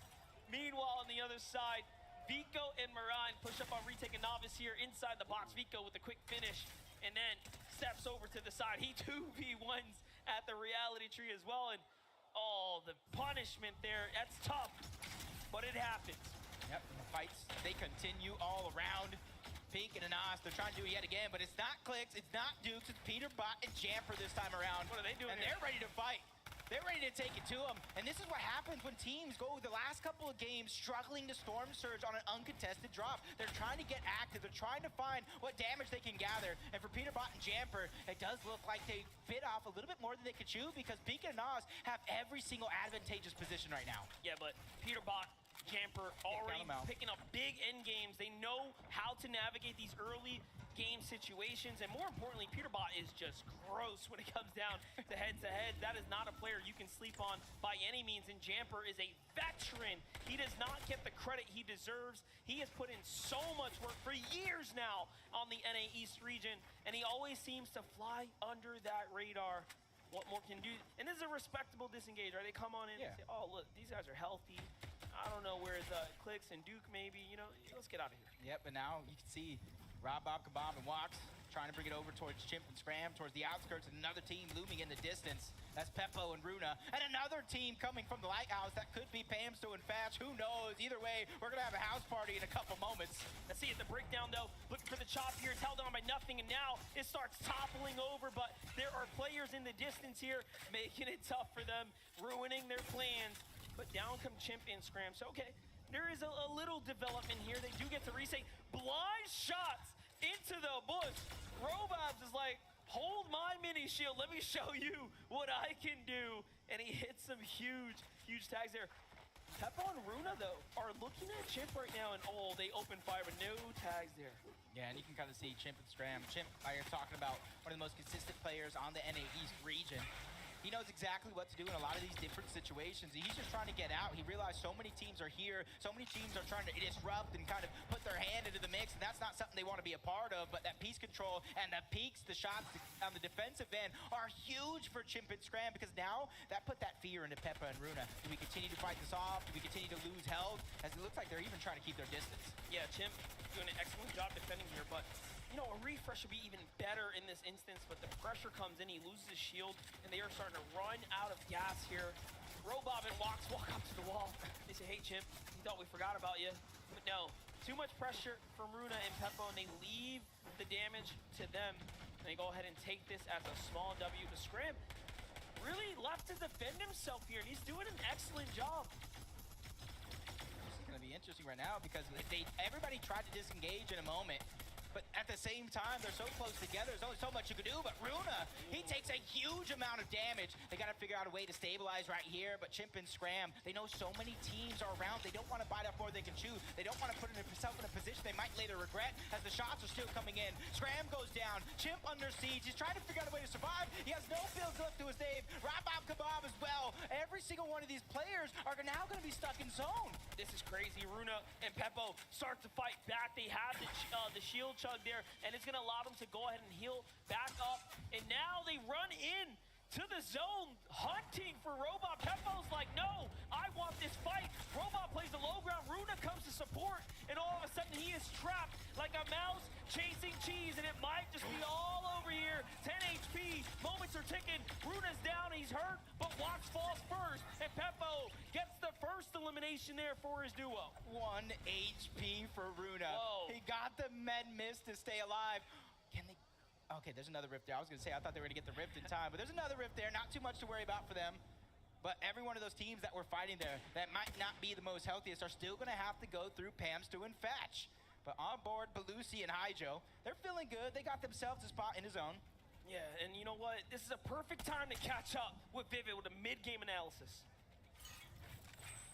Meanwhile, on the other side, Vico and Marine push up on retake and Novice here inside the box. Vico with a quick finish and then steps over to the side. He 2v1s at the reality tree as well. And oh, the punishment there, that's tough, but it happens. Yep, and the fights, they continue all around. Pink and Anas, they're trying to do it yet again, but it's not Clicks, it's not Dukes, it's Peterbot and Jamper this time around. What are they doing And here? they're ready to fight. They're ready to take it to them. And this is what happens when teams go the last couple of games struggling to storm surge on an uncontested drop. They're trying to get active. They're trying to find what damage they can gather. And for Peterbot and Jamper, it does look like they bit off a little bit more than they could chew because Pink and Anas have every single advantageous position right now. Yeah, but Peterbot, Jamper already picking up big end games. They know how to navigate these early game situations, and more importantly, Peterbot is just gross when it comes down to heads-to-heads. That is not a player you can sleep on by any means, and Jamper is a veteran. He does not get the credit he deserves. He has put in so much work for years now on the NA East region, and he always seems to fly under that radar. What more can do? And this is a respectable disengage, right? They come on in and say, oh, look, these guys are healthy. I don't know, where's Clicks and Duke maybe, you know, let's get out of here. Yep, but now you can see Rob, Bob, Kabam, and Wax trying to bring it over towards Chimp and Scram, towards the outskirts, and another team looming in the distance. That's Peppo and Runa. And another team coming from the Lighthouse. That could be Pamsto and Fatch. Who knows? Either way, we're going to have a house party in a couple moments. Let's see at the breakdown, though. Looking for the chop here. It's held on by nothing, and now it starts toppling over. But there are players in the distance here making it tough for them, ruining their plans. But down come Chimp and Scram. So, okay, there is a little development here. They do get to reset. Blind shots into the bush. Robobs is like, hold my mini shield. Let me show you what I can do. And he hits some huge tags there. Peppo and Runa, though, are looking at Chimp right now, and oh, they open fire, but no tags there. Yeah, and you can kind of see Chimp and Scram. Chimp, you're talking about one of the most consistent players on the NA East region. He knows exactly what to do in a lot of these different situations. He's just trying to get out. He realized so many teams are here. So many teams are trying to disrupt and kind of put their hand into the mix, and that's not something they want to be a part of. But that piece control and the peaks, the shots on the defensive end are huge for Chimp and Scram because now that put that fear into Peppa and Runa. Do we continue to fight this off? Do we continue to lose health? As it looks like they're even trying to keep their distance. Yeah, Chimp doing an excellent job defending here, but you know, a refresh would be even better in this instance, but the pressure comes in, he loses his shield, and they are starting to run out of gas here. Robob and Wax walk up to the wall. They say, hey, Chimp, we thought we forgot about you. But no, too much pressure from Runa and Peppo, and they leave the damage to them. And they go ahead and take this as a small W. To Scram really left to defend himself here, and he's doing an excellent job. This is going to be interesting right now because everybody tried to disengage in a moment. But at the same time, they're so close together, there's only so much you can do. But Runa, he takes a huge amount of damage. They got to figure out a way to stabilize right here. But Chimp and Scram, they know so many teams are around. They don't want to bite off more than they can chew. They don't want to put themselves in a position they might later regret as the shots are still coming in. Scram goes down. Chimp under siege. He's trying to figure out a way to survive. He has no builds left to his name. Rabab Kebab as well. Every single one of these players are now going to be stuck in zone. This is crazy. Runa and Peppo start to fight back. They have the shield chug there, and it's going to allow them to go ahead and heal back up. And now they run in to the zone, hunting for Robot. Peppo's like, no, I want this fight. Robot plays the low ground. Runa comes to support, and all of a sudden he is trapped like a mouse chasing cheese, and it might just be all over here. 10 HP, moments are ticking. Runa's down, he's hurt, but Wax falls first, and Peppo gets the first elimination there for his duo. 1 HP for Runa. Whoa. He got the med miss to stay alive. Can they? Okay, there's another rift there. I was going to say, I thought they were going to get the rift in time, but there's another rift there. Not too much to worry about for them. But every one of those teams that were fighting there that might not be the most healthiest are still going to have to go through Pamsto and Fatch. But on board, Belusi and Hijo, they're feeling good. They got themselves a spot in his own. Yeah, and you know what? This is a perfect time to catch up with Vivid with a mid-game analysis.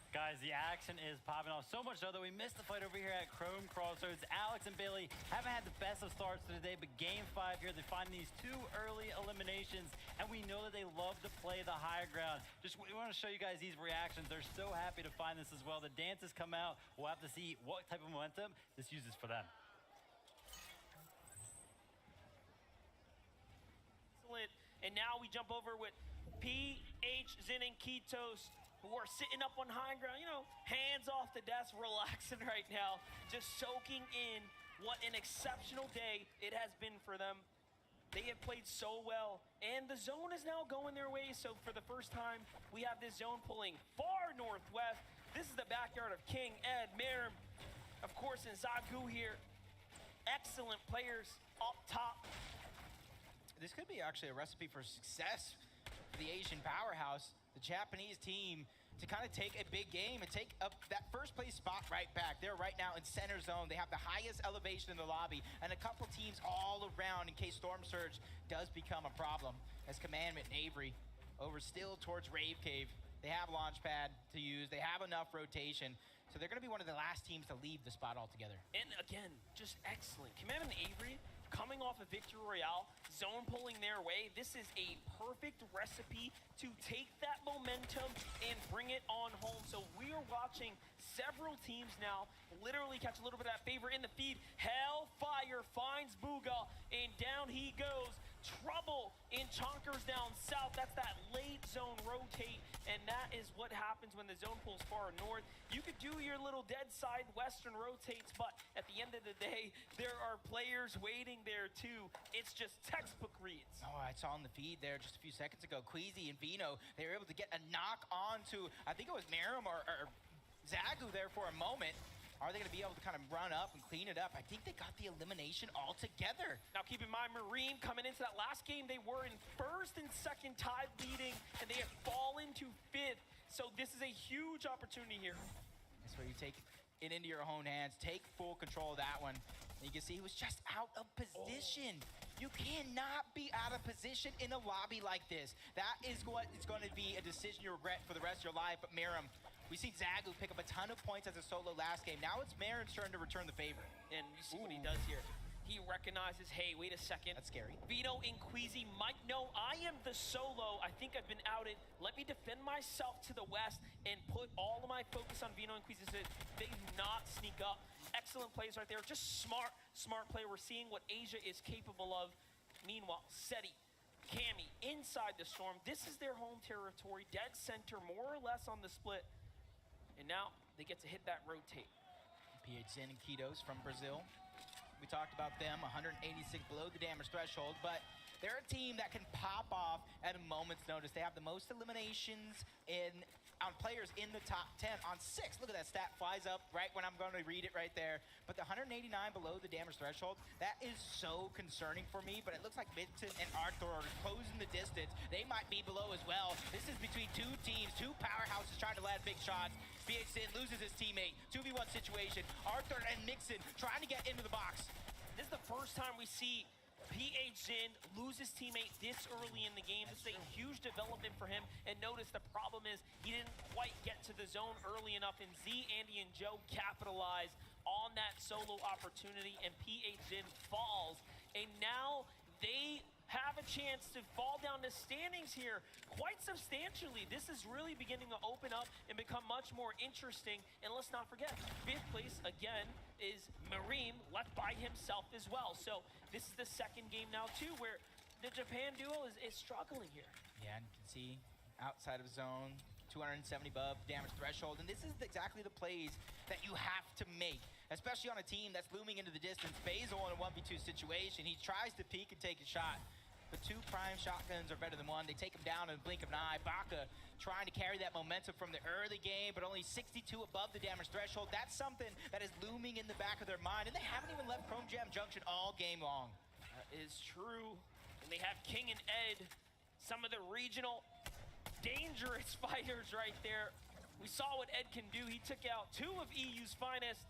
Guys, the action is popping off so much so that we missed the fight over here at Chrome Crossroads. Alex and Bailey haven't had the best of starts to the day, but game 5 here, they find these 2 early eliminations, and we know that they love to play the higher ground. We want to show you guys these reactions. They're so happy to find this as well. The dances come out. We'll have to see what type of momentum this uses for them. Excellent. And now we jump over with PH, Zen, and Kitos, who are sitting up on high ground, you know, hands off the desk, relaxing right now, just soaking in what an exceptional day it has been for them. They have played so well, and the zone is now going their way. So for the first time, we have this zone pulling far northwest. This is the backyard of King, Ed, Miram, of course, and Zagu here. Excellent players up top. This could be actually a recipe for success for the Asian powerhouse, the Japanese team, to kind of take a big game and take up that first place spot right back. They're right now in center zone. They have the highest elevation in the lobby, and a couple teams all around in case Storm Surge does become a problem. As Commandment and Avery over still towards Rave Cave. They have Launchpad to use. They have enough rotation. So they're going to be one of the last teams to leave the spot altogether. And again, just excellent. Commandment and Avery coming off a Victory Royale, zone pulling their way. This is a perfect recipe to take that momentum and bring it on home. So we are watching several teams now literally catch a little bit of that favor in the feed. Hellfire finds Booga, and down he goes. Trouble in Chonkers down south. That's that late zone rotate, and that is what happens when the zone pulls far north. You could do your little dead side western rotates, but at the end of the day, there are players waiting there too. It's just textbook reads. Oh, I saw in the feed there just a few seconds ago, Queasy and Vino, they were able to get a knock onto, I think it was Miram or Zagu there for a moment. Are they going to be able to kind of run up and clean it up? I think they got the elimination altogether. Now keep in mind, Marine coming into that last game, they were in first and second tied leading, and they have fallen to fifth. So this is a huge opportunity here. That's where you take it into your own hands, take full control of that one. And you can see he was just out of position. You cannot be out of position in a lobby like this. That is what it's going to be a decision you regret for the rest of your life. But Miram, we see Zagu pick up a ton of points as a solo last game. Now it's Marin's turn to return the favor. And you see what he does here. He recognizes, hey, wait a second. That's scary. Vino and Queasy might know I am the solo. I think I've been outed. Let me defend myself to the west and put all of my focus on Vino and Queasy so they do not sneak up. Excellent plays right there. Just smart play. We're seeing what Asia is capable of. Meanwhile, Seti, Cammy, inside the storm. This is their home territory. Dead center, more or less on the split. And now they get to hit that rotate. PH Zin and Kitos from Brazil. We talked about them, 186 below the damage threshold, but they're a team that can pop off at a moment's notice. They have the most eliminations on players in the top 10 on 6. Look at that stat, flies up right when I'm going to read it right there. But the 189 below the damage threshold, that is so concerning for me, but it looks like Minton and Arthur are closing the distance. They might be below as well. This is between two teams, two powerhouses trying to land big shots. BH Sin loses his teammate, 2v1 situation. Arthur and Mixon trying to get into the box. This is the first time we see PH Zin lose his teammate this early in the game. This is a huge development for him. And notice the problem is he didn't quite get to the zone early enough. And Z, Andy, and Joe capitalize on that solo opportunity. And PH Zin falls. And now they have a chance to fall down the standings here quite substantially. This is really beginning to open up and become much more interesting. And let's not forget, 5th place again is Mareem, left by himself as well. So this is the second game now too where the Japan duo is struggling here. Yeah, and you can see outside of zone, 270 above damage threshold. And this is exactly the plays that you have to make, especially on a team that's looming into the distance. Basil in a 1v2 situation, he tries to peek and take a shot. But 2 prime shotguns are better than 1. They take him down in a blink of an eye. Baka trying to carry that momentum from the early game, but only 62 above the damage threshold. That's something that is looming in the back of their mind, and they haven't even left Chrome Jam Junction all game long. That is true. And they have King and Ed, some of the regional dangerous fighters right there. We saw what Ed can do. He took out 2 of EU's finest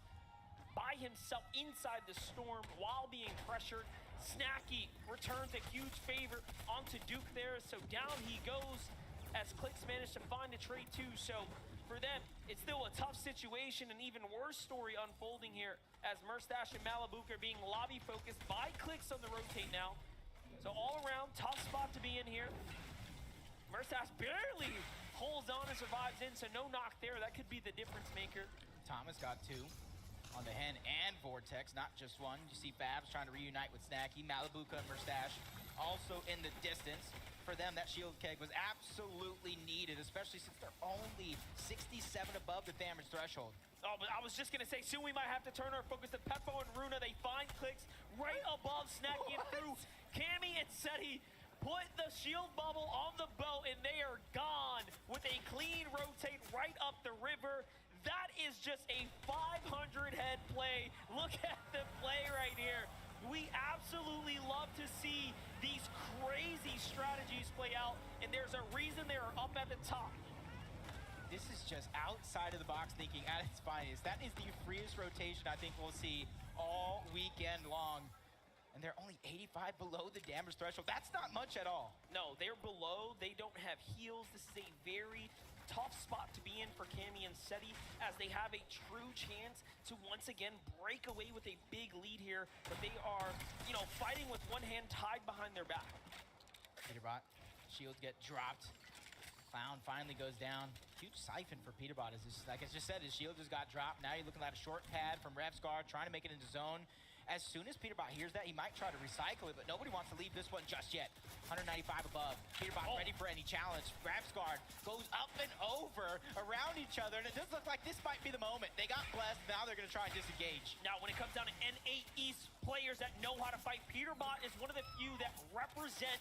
by himself inside the storm while being pressured. Snacky returns a huge favor onto Duke there, so down he goes as Clicks managed to find a trade too. So for them, it's still a tough situation, an even worse story unfolding here as Murstache and Malibuka are being lobby focused by Clicks on the rotate now. So all around, tough spot to be in here. Murstache barely holds on and survives in, so no knock there. That could be the difference maker. Thomas got 2. On the Hen and Vortex, not just 1. You see Fabs trying to reunite with Snacky, Malibuka and Murstache also in the distance. For them, that shield keg was absolutely needed, especially since they're only 67 above the damage threshold. Oh, but I was just gonna say, soon we might have to turn our focus to Peppo and Runa. They find Clicks right above Snacky and through. Cammy and Seti put the shield bubble on the boat, and they are gone with a clean rotate right up the river. That is just a 500 head play. Look at the play right here. We absolutely love to see these crazy strategies play out, and there's a reason they are up at the top. This is just outside of the box thinking at its finest. That is the freest rotation I think we'll see all weekend long. And they're only 85 below the damage threshold. That's not much at all. No, they're below. They don't have heals. This is a very tough spot to be in for Cammy and Seti, as they have a true chance to once again break away with a big lead here. But they are, you know, fighting with one hand tied behind their back. Peterbot, shields get dropped. Clown finally goes down. Huge siphon for Peterbot. Like I just said, his shield just got dropped. Now you're looking at a short pad from Revsguard, trying to make it into zone. As soon as Peterbot hears that, he might try to recycle it, but nobody wants to leave this one just yet. 195 above. Peterbot ready for any challenge. Revsguard goes up and over around each other, and it does look like this might be the moment. They got blessed. Now they're going to try and disengage. Now, when it comes down to N8 East players that know how to fight, Peterbot is one of the few that represent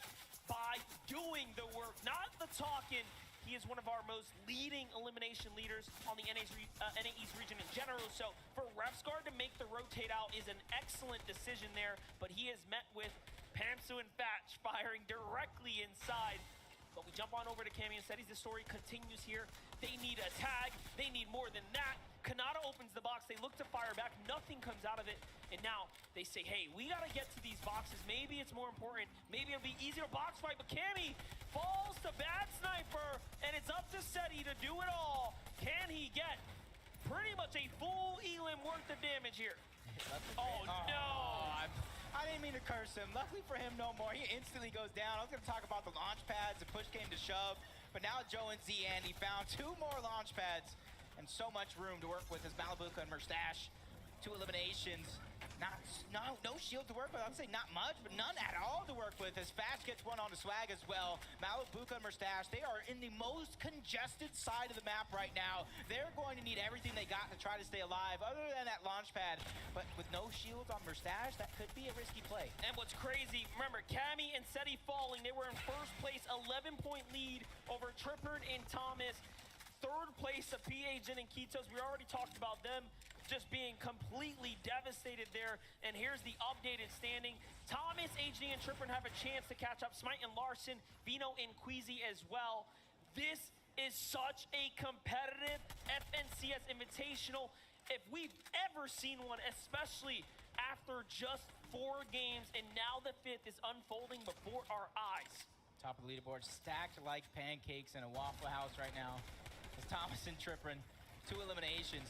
by doing the work, not the talking. He is one of our most leading elimination leaders on the NA East region in general. So for Revsguard to make the rotate out is an excellent decision there, but he is met with Pamsu and Fatch firing directly inside. But we jump on over to Cammy and Seti. The story continues here. They need a tag. They need more than that. Kanata opens the box. They look to fire back. Nothing comes out of it. And now they say, hey, we got to get to these boxes. Maybe it's more important. Maybe it'll be easier to box fight. But Cammy falls to Bad Sniper. And it's up to Seti to do it all. Can he get pretty much a full Elim worth of damage here? Oh, no. I didn't mean to curse him. Luckily for him, no more. He instantly goes down. I was going to talk about the launch pads. The push came to shove. But now Joe and Z-Andy found 2 more launch pads. And so much room to work with as Malibuka and Mustache. 2 eliminations. No shield to work with. I'd say not much, but none at all to work with as Fast gets one on the swag as well. Malibuka and Mustache, they are in the most congested side of the map right now. They're going to need everything they got to try to stay alive, other than that launch pad. But with no shields on Mustache, that could be a risky play. And what's crazy, remember, Cammy and Seti falling. They were in first place, 11-point lead over Trippard and Thomas. Third place of PA, Jin, and Kitos. We already talked about them just being completely devastated there. And here's the updated standing. Thomas, HD, and Trippard have a chance to catch up. Smite and Larson, Vino and Queasy as well. This is such a competitive FNCS Invitational. If we've ever seen one, especially after just 4 games, and now the 5th is unfolding before our eyes. Top of the leaderboard, stacked like pancakes in a Waffle House right now. It's Thomas and Trippard, 2 eliminations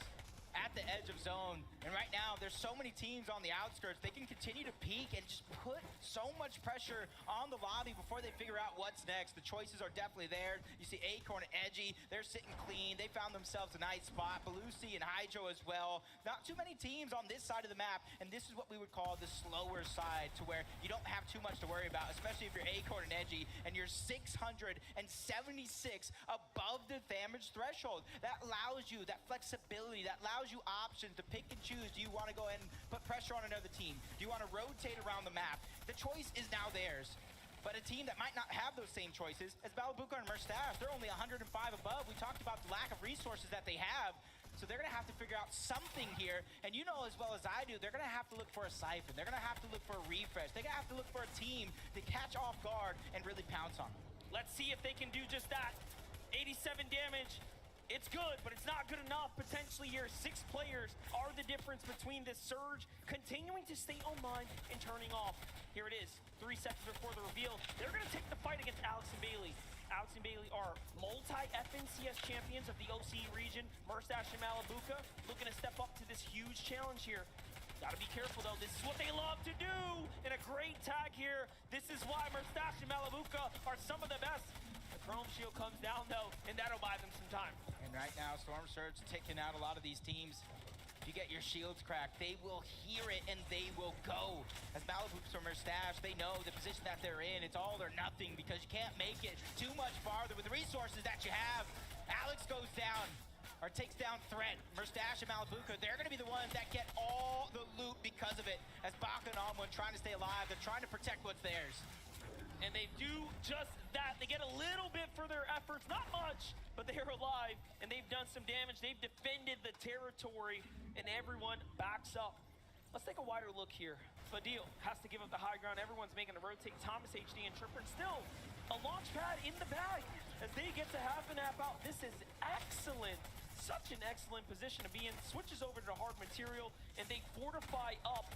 at the edge of zone. And right now, there's so many teams on the outskirts. They can continue to peek and just put so much pressure on the lobby before they figure out what's next. The choices are definitely there. You see Acorn and Edgy, they're sitting clean. They found themselves a nice spot. Belusi and Hydro as well. Not too many teams on this side of the map, and this is what we would call the slower side, to where you don't have too much to worry about, especially if you're Acorn and Edgy and you're 676 above the damage threshold. That allows you that flexibility, that allows you options to pick and choose. Do you want to go ahead and put pressure on another team? Do you want to rotate around the map? The choice is now theirs. But a team that might not have those same choices as Malibuka and Mustache, they're only 105 above. We talked about the lack of resources that they have. So they're going to have to figure out something here. And you know as well as I do, they're going to have to look for a siphon. They're going to have to look for a refresh. They're going to have to look for a team to catch off guard and really pounce on them. Let's see if they can do just that. 87 damage. It's good, but it's not good enough potentially here. 6 players are the difference between this surge continuing to stay online and turning off. Here it is, 3 seconds before the reveal. They're going to take the fight against Alex and Bailey. Alex and Bailey are multi-FNCS champions of the OC region. Mustache and Malibuka looking to step up to this huge challenge here. Gotta be careful though, this is what they love to do. And a great tag here. This is why Mustache and Malibuka are some of the best. The Chrome Shield comes down though, and that'll buy them some time. And right now, Storm Surge ticking out a lot of these teams. If you get your shields cracked, they will hear it and they will go. As Malibu's from Mustache, they know the position that they're in. It's all or nothing because you can't make it too much farther with the resources that you have. Alex goes down. or takes down Threat, Mustache and Malabuka, they're going to be the ones that get all the loot because of it. As Baka and Almond trying to stay alive, they're trying to protect what's theirs. And they do just that. They get a little bit for their efforts, not much, but they're alive, and they've done some damage. They've defended the territory, and everyone backs up. Let's take a wider look here. Fadil has to give up the high ground. Everyone's making a rotate. Thomas, HD, and Tripper still a launch pad in the bag as they get to half and half out. This is excellent. Such an excellent position to be in. Switches over to hard material, and they fortify up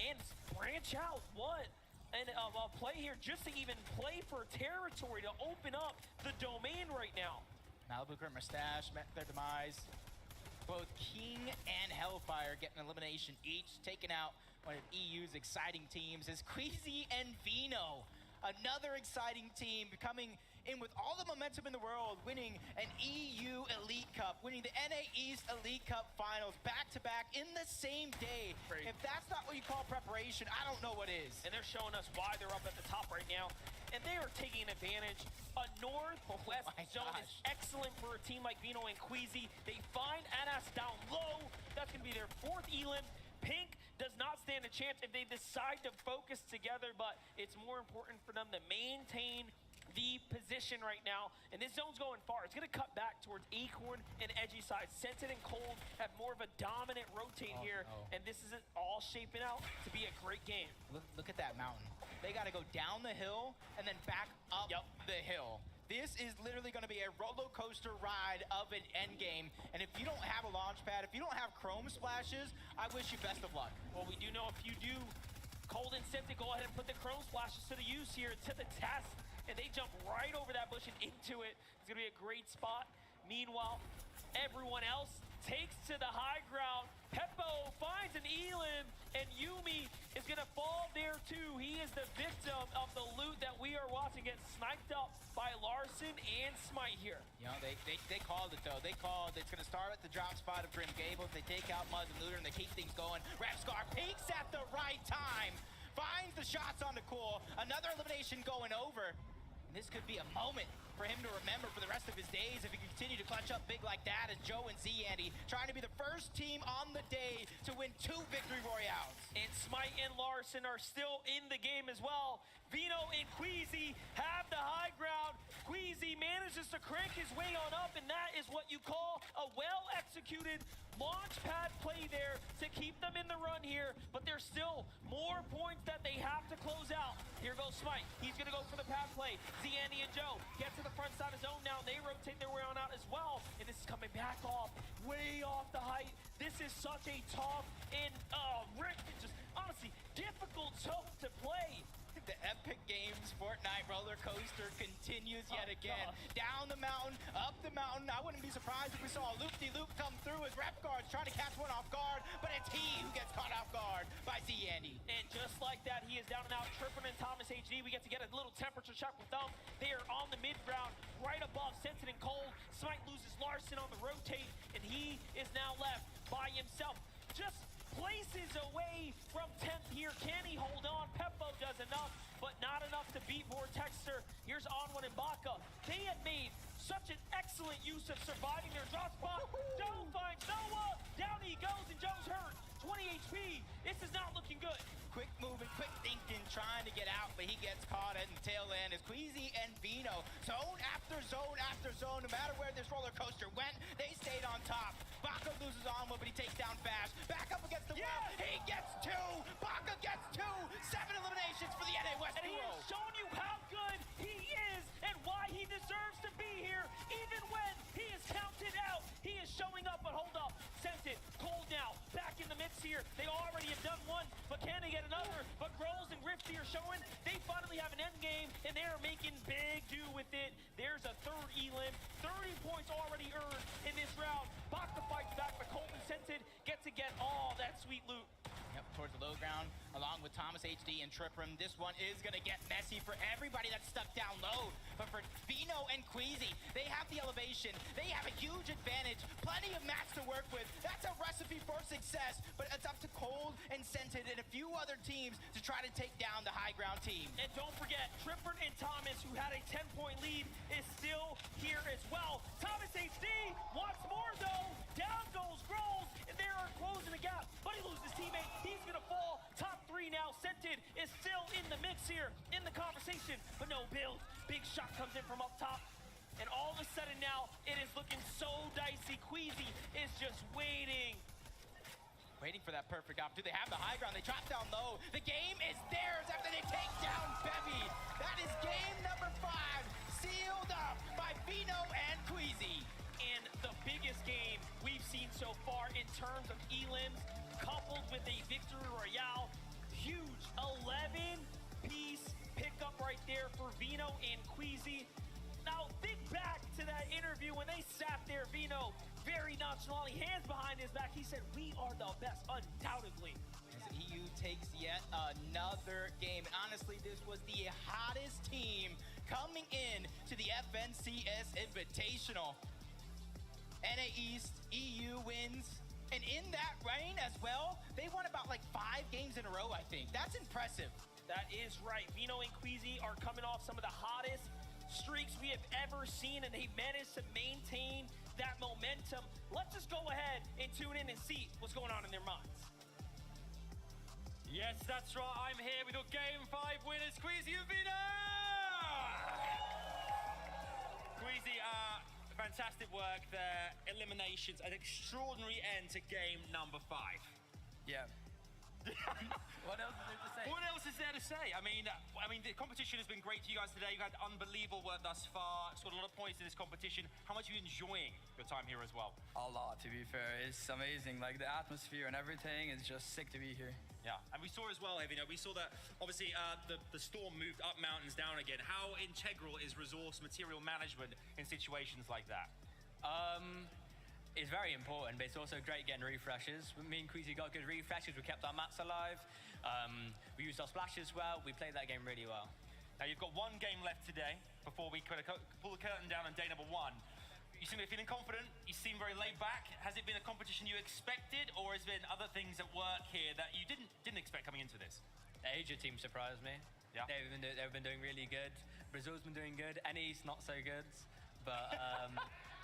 and branch out. What? And a play here just to even play for territory, to open up the domain right now. Malabuka and Mustache met their demise. Both King and Hellfire get an elimination each, taking out one of EU's exciting teams is Queasy and Vino. Another exciting team coming in with all the momentum in the world, winning an EU Elite Cup, winning the NA East Elite Cup Finals back-to-back in the same day. Great. If that's not what you call preparation, I don't know what is. And they're showing us why they're up at the top right now. And they are taking advantage. A northwest zone is excellent for a team like Vino and Queasy. They find Anas down low. That's going to be their fourth elim. Pink does not stand a chance if they decide to focus together, but it's more important for them to maintain the position right now. And this zone's going far. It's going to cut back towards Acorn and Edgy side. Scented and Cold have more of a dominant rotate here, and this is all shaping out to be a great game. Look at that mountain. They got to go down the hill and then back up the hill. This is literally going to be a roller coaster ride of an end game. And if you don't have a launch pad, if you don't have chrome splashes, I wish you best of luck. Well, we do know if you do, Cold and Scented go ahead and put the chrome splashes to the use here, to the test. And they jump right over that bush and into it. It's going to be a great spot. Meanwhile, everyone else takes to the high ground. Peppo finds an elim, and Yumi is going to fall there too. He is the victim of the loot that we are watching get sniped up by Larson and Smite here. You know, they called it though. They called it's going to start at the drop spot of Grim Gables. They take out Muzz and Looter, and they keep things going. Rapscar peaks at the right time. Finds the shots on the cool. Another elimination going over. This could be a moment for him to remember for the rest of his days if he can continue to clutch up big like that as Joe and Z-Andy trying to be the first team on the day to win 2 victory royales. And Smite and Larson are still in the game as well. Vino and Queasy have the high ground. Queasy manages to crank his way on up, and that is what you call a well-executed launch pad play there to keep them in the run here, but there's still more points that they have to close out. Here goes Smite. He's going to go for the pad play. Z-Andy and Joe get to the front side of zone now. They rotate their way on out as well, and this is coming back off, way off the height. This is such a tough and just honestly difficult zone to play. The Epic Games Fortnite roller coaster continues yet again. Down the mountain, up the mountain. I wouldn't be surprised if we saw a loop-de-loop come through as Rapscar's trying to catch one off guard, but it's he who gets caught off guard by Z-Andy. And just like that, he is down and out. Trippin and Thomas HD, we get to get a little temperature check with them. They are on the mid-ground, right above Scented and Cold. Smite loses Larson on the rotate, and he is now left by himself. Just places away from 10th here. Can he hold on? Peppo does enough, but not enough to beat Vortexter. Here's Onwin and Baka. They had made such an excellent use of surviving their drop spot. Joe finds Noah. Down he goes, and Joe's hurt. 20 HP. This is not looking good. Quick moving, quick thinking, trying to get out, but he gets caught at the tail end as Queasy and Vino. Zone after zone after zone, no matter where this roller coaster went, they stayed on top. Baka loses Onwin, but he takes down Fast. Back up against the wall. He gets 2. Baka gets 2. 7 eliminations for the NA West And he has shown you how good he is and why he deserves to be here, even when he is counted out. He is showing up, but hold up. Scented, Cold now, back in the mix here. They already have done one, but can they get another? But Grolls and Rifty are showing they finally have an end game, and they are making big do with it. There's a 3rd elim, 30 points already earned in this round. Baka fights back, but Cold and Scented get to get all that sweet loot. Yep, towards the low ground, along with Thomas HD and Triprim. This one is going to get messy for everybody that's stuck down low. But But for Vino and Queasy, they have the elevation. They have a huge advantage. Plenty of mats to work with. That's a recipe for success. But it's up to Cold and Scented and a few other teams to try to take down the high ground team. And don't forget, Trippert and Thomas, who had a 10-point lead, is still here as well. Thomas HD wants more though. Down goes Groles, and they are closing the gap. But he loses his teammate. He's gonna fall. Top 3 now. Scented is still in the mix here, in the conversation, but no build. Big shot comes in from up top. And all of a sudden now, it is looking so dicey. Queasy is just waiting. Waiting for that perfect opportunity. They have the high ground. They drop down low. The game is theirs after they take down Bevy. That is game number 5, sealed up by Vino and Queasy. And the biggest game we've seen so far in terms of elims, coupled with a victory royale. Huge 11-piece pickup right there for Vino and Queasy. Now think back to that interview when they sat there. Vino, very nonchalantly, hands behind his back. He said, "We are the best, undoubtedly." As EU takes yet another game. Honestly, this was the hottest team coming in to the FNCS Invitational. NA East, EU wins. And in that reign as well, they won about like 5 games in a row, I think. That's impressive. That is right. Vino and Queasy are coming off some of the hottest streaks we have ever seen, and they managed to maintain that momentum. Let's just go ahead and tune in and see what's going on in their minds. Yes, that's right. I'm here with your Game 5 winners, Queasy and Vino! Queasy, fantastic work there. Eliminations, an extraordinary end to game number 5. Yeah. What else is there to say? What else is there to say? I mean, the competition has been great to you guys today. You've had unbelievable work thus far. Scored a lot of points in this competition. How much are you enjoying your time here as well? A lot, to be fair. It's amazing. Like, the atmosphere and everything is just sick to be here. Yeah, and we saw as well, Evino, we saw that obviously the storm moved up mountains, down again. How integral is resource material management in situations like that? It's very important, but it's also great getting refreshes. Me and Queasy got good refreshes. We kept our mats alive. We used our splashes well. We played that game really well. Now you've got 1 game left today before we kind of pull the curtain down on day number 1. You seem to be feeling confident. You seem very laid back. Has it been a competition you expected, or has there been other things at work here that you didn't expect coming into this? The Asia team surprised me. Yeah. They've been doing really good. Brazil's been doing good. NE's not so good, but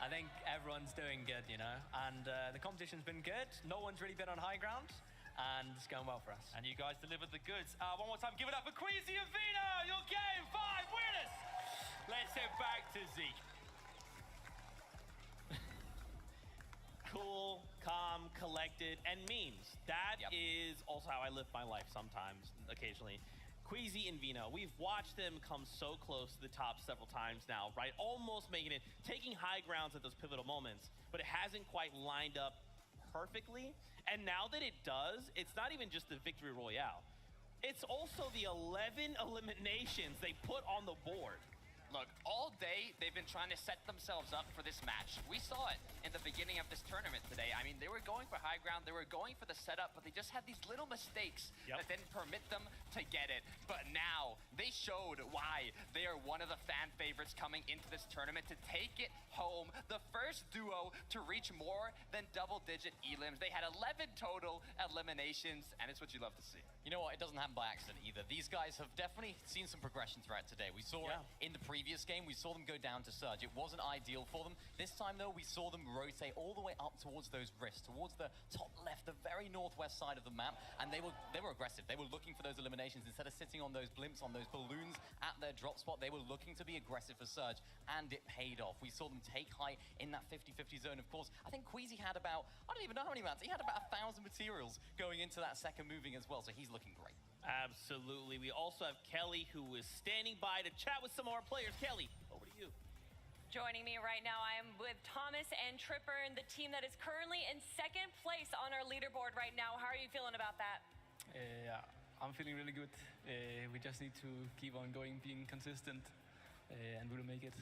I think everyone's doing good, you know. And the competition's been good. No one's really been on high ground, and it's going well for us. And you guys delivered the goods. One more time, give it up for Queasy and Vino, your Game 5 winners. Let's head back to Zeke. Cool, calm, collected, and memes. That is also how I live my life sometimes, occasionally. Queasy and Vino, we've watched them come so close to the top several times now, right? Almost making it, taking high grounds at those pivotal moments, but it hasn't quite lined up perfectly. And now that it does, it's not even just the victory royale. It's also the 11 eliminations they put on the board. Look, all day they've been trying to set themselves up for this match. We saw it in the beginning of this tournament today. I mean, they were going for high ground, they were going for the setup, but they just had these little mistakes that didn't permit them to get it. But now, they showed why they are one of the fan favorites coming into this tournament to take it home. The first duo to reach more than double-digit elims. They had 11 total eliminations, and it's what you love to see. You know what? It doesn't happen by accident either. These guys have definitely seen some progression throughout today. We saw it in the previous game. We saw them go down to Surge. It wasn't ideal for them. This time, though, we saw them rotate all the way up towards those rifts, towards the top left, the very northwest side of the map, and they were aggressive. They were looking for those eliminations. Instead of sitting on those blimps, on those balloons at their drop spot, they were looking to be aggressive for Surge, and it paid off. We saw them take high in that 50-50 zone, of course. I think Queasy had about, I don't even know how many mats, he had about 1,000 materials going into that second moving as well, so he's looking great. Absolutely. We also have Kelly, who is standing by to chat with some of our players. Kelly, over to you. Joining me right now, I am with Thomas and Tripper, and the team that is currently in 2nd place on our leaderboard right now. How are you feeling about that? Yeah, I'm feeling really good. We just need to keep on going, being consistent, and we'll make it.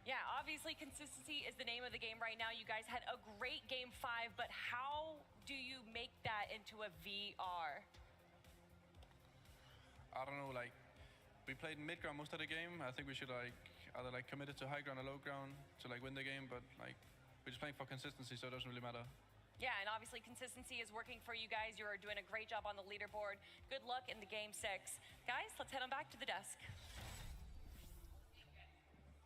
Yeah, obviously consistency is the name of the game right now. You guys had a great Game 5, but how do you make that into a VR? I don't know, like we played mid ground most of the game. I think we should like either like commit it to high ground or low ground to like win the game. But like we're just playing for consistency, so it doesn't really matter. Yeah, and obviously consistency is working for you guys. You are doing a great job on the leaderboard. Good luck in the game 6. Guys, let's head on back to the desk.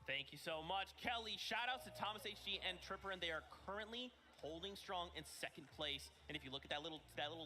Thank you so much, Kelly. Shout outs to Thomas HG and Tripper, and they are currently holding strong in second place. And if you look at that little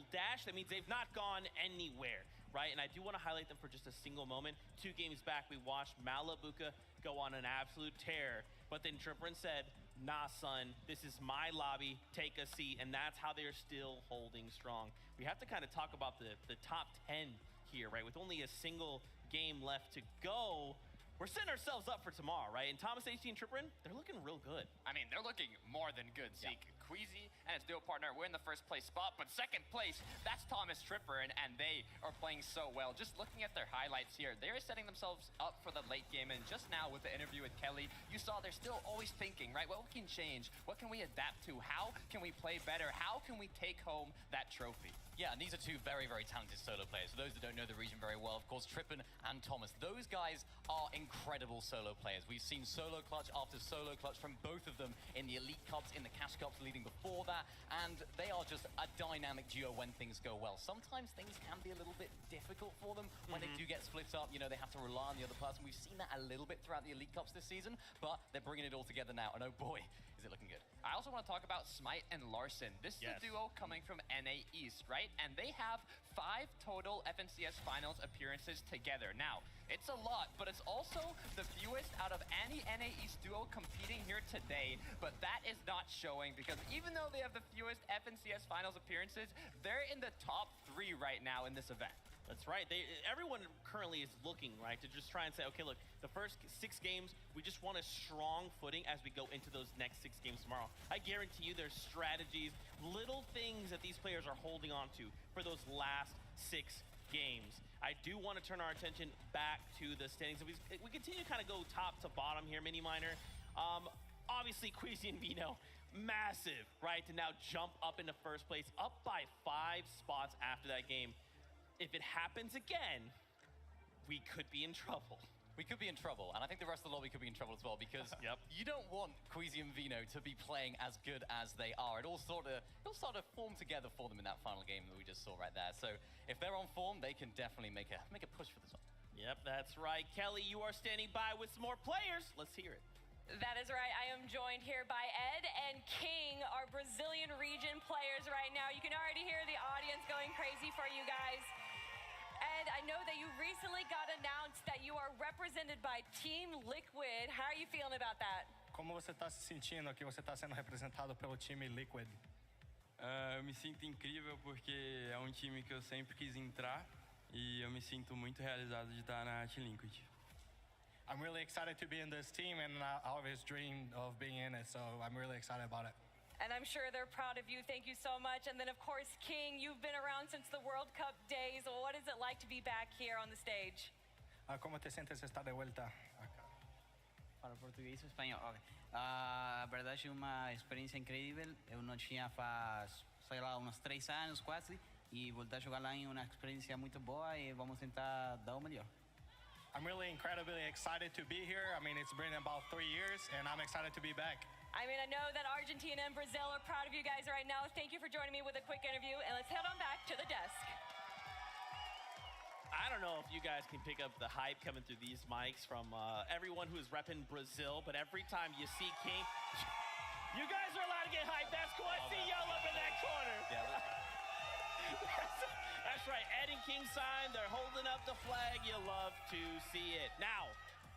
dash, that means they've not gone anywhere, right? And I do want to highlight them for just a single moment. 2 games back, we watched Malabuka go on an absolute tear, but then Tripper said, "Nah, son, this is my lobby, take a seat," and that's how they're still holding strong. We have to kind of talk about the top 10 here, right? With only a single game left to go, we're setting ourselves up for tomorrow, right? And Thomas HT and Tripperin, they're looking real good. I mean, they're looking more than good, Zeke. Yeah. Queasy and his duo partner, we're in the first place spot, but second place, that's Thomas Tripperin, and they are playing so well. Just looking at their highlights here, they're setting themselves up for the late game, and just now with the interview with Kelly, you saw they're still always thinking, right? What can change? What can we adapt to? How can we play better? How can we take home that trophy? Yeah, and these are 2 very, very talented solo players. For those that don't know the region very well, of course, Trippin and Thomas. Those guys are incredible solo players. We've seen solo clutch after solo clutch from both of them in the Elite Cups, in the Cash Cups leading before that, and they are just a dynamic duo when things go well. Sometimes things can be a little bit difficult for them when they do get split up. You know, they have to rely on the other person. We've seen that a little bit throughout the Elite Cups this season, but they're bringing it all together now, and oh boy, is it looking good. I also want to talk about Smite and Larson. This is a duo coming from NA East, right? And they have 5 total FNCS Finals appearances together. Now, it's a lot, but it's also the fewest out of any NA East duo competing here today. But that is not showing because even though they have the fewest FNCS Finals appearances, they're in the top 3 right now in this event. That's right. Everyone currently is looking, right, to just try and say, okay, look, the first 6 games, we just want a strong footing as we go into those next 6 games tomorrow. I guarantee you there's strategies, little things that these players are holding on to for those last 6 games. I do want to turn our attention back to the standings. We continue to kind of go top to bottom here, Mini Miner. Obviously, Queasy and Vino, massive, right, to now jump up into first place, up by 5 spots after that game. If it happens again, we could be in trouble. We could be in trouble, and I think the rest of the lobby could be in trouble as well because you don't want Queasy and Vino to be playing as good as they are. It'll sort of form together for them in that final game that we just saw right there. So if they're on form, they can definitely make a push for this one. Yep, that's right. Kelly, you are standing by with some more players. Let's hear it. That is right. I am joined here by Ed and King, our Brazilian region players right now. You can already hear the audience going crazy for you guys. Ed, I know that you recently got announced that you are represented by Team Liquid. How are you feeling about that? Como você está se sentindo que você está sendo representado pelo time Liquid? Eu me sinto incrível porque é time que eu sempre quis entrar e eu me sinto muito realizado de estar na Team Liquid. I'm really excited to be in this team, and I always dreamed of being in it, so I'm really excited about it. And I'm sure they're proud of you. Thank you so much. And then, of course, King, you've been around since the World Cup days. What is it like to be back here on the stage? ¿Cómo te sientes estar de vuelta acá? Para português ou espanhol? Okay. A verdade é uma experiência incrível. Eu não tinha faz, sei lá, uns 3 anos quase. E voltar a jogar lá é uma experiência muito boa e vamos tentar dar o melhor. I'm really incredibly excited to be here. I mean, it's been about 3 years, and I'm excited to be back. I mean, I know that Argentina and Brazil are proud of you guys right now. Thank you for joining me with a quick interview, and let's head on back to the desk. I don't know if you guys can pick up the hype coming through these mics from everyone who's repping Brazil, but every time you see King, you guys are allowed to get hyped. That's cool. I see y'all up in that corner. Yeah, that's right. Ed and King sign. They're holding up the flag. You love to see it. Now,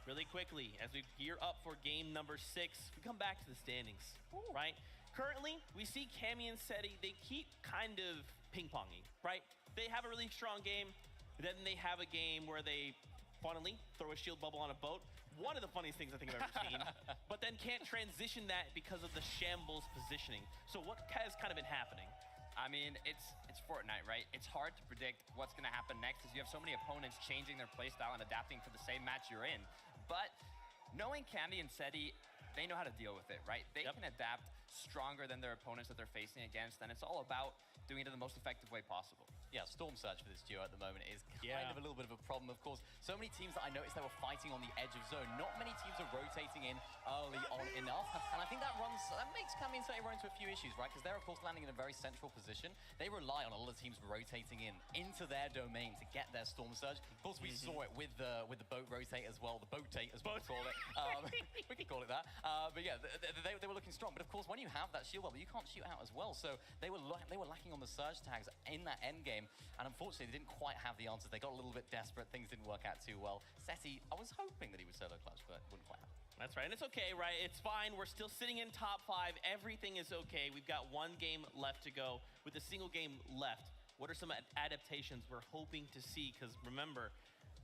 really quickly, as we gear up for game number 6, we come back to the standings, right? Currently, we see Cammy and Seti, they keep kind of ping-ponging, right? They have a really strong game, then they have a game where they, funnily, throw a shield bubble on a boat. One of the funniest things I think I've ever seen, but then can't transition that because of the shambles positioning. So what has kind of been happening? I mean, it's Fortnite, right? It's hard to predict what's going to happen next because you have so many opponents changing their playstyle and adapting for the same match you're in. But knowing Cammy and Seti, they know how to deal with it, right? They can adapt stronger than their opponents that they're facing against, then it's all about doing it in the most effective way possible. Yeah, Storm Surge for this duo at the moment is kind of a little bit of a problem. Of course, so many teams that I noticed they were fighting on the edge of zone. Not many teams are rotating in early on enough. And I think that makes Cammy and Seti run into a few issues, right? Because they're, of course, landing in a very central position. They rely on a lot of teams rotating into their domain to get their Storm Surge. Of course, we saw it with the boat rotate as well, the boat-tate as we call it. We can call it that. But yeah, they were looking strong. But of course, when you have that shield bubble, you can't shoot out as well. So they were lacking on the surge tags in that end game. And unfortunately, they didn't quite have the answers. They got a little bit desperate. Things didn't work out too well. Seti, I was hoping that he would solo clutch, but wouldn't quite happen. That's right, and it's okay, right? It's fine. We're still sitting in top 5. Everything is okay. We've got one game left to go. With a single game left, what are some adaptations we're hoping to see? Because remember,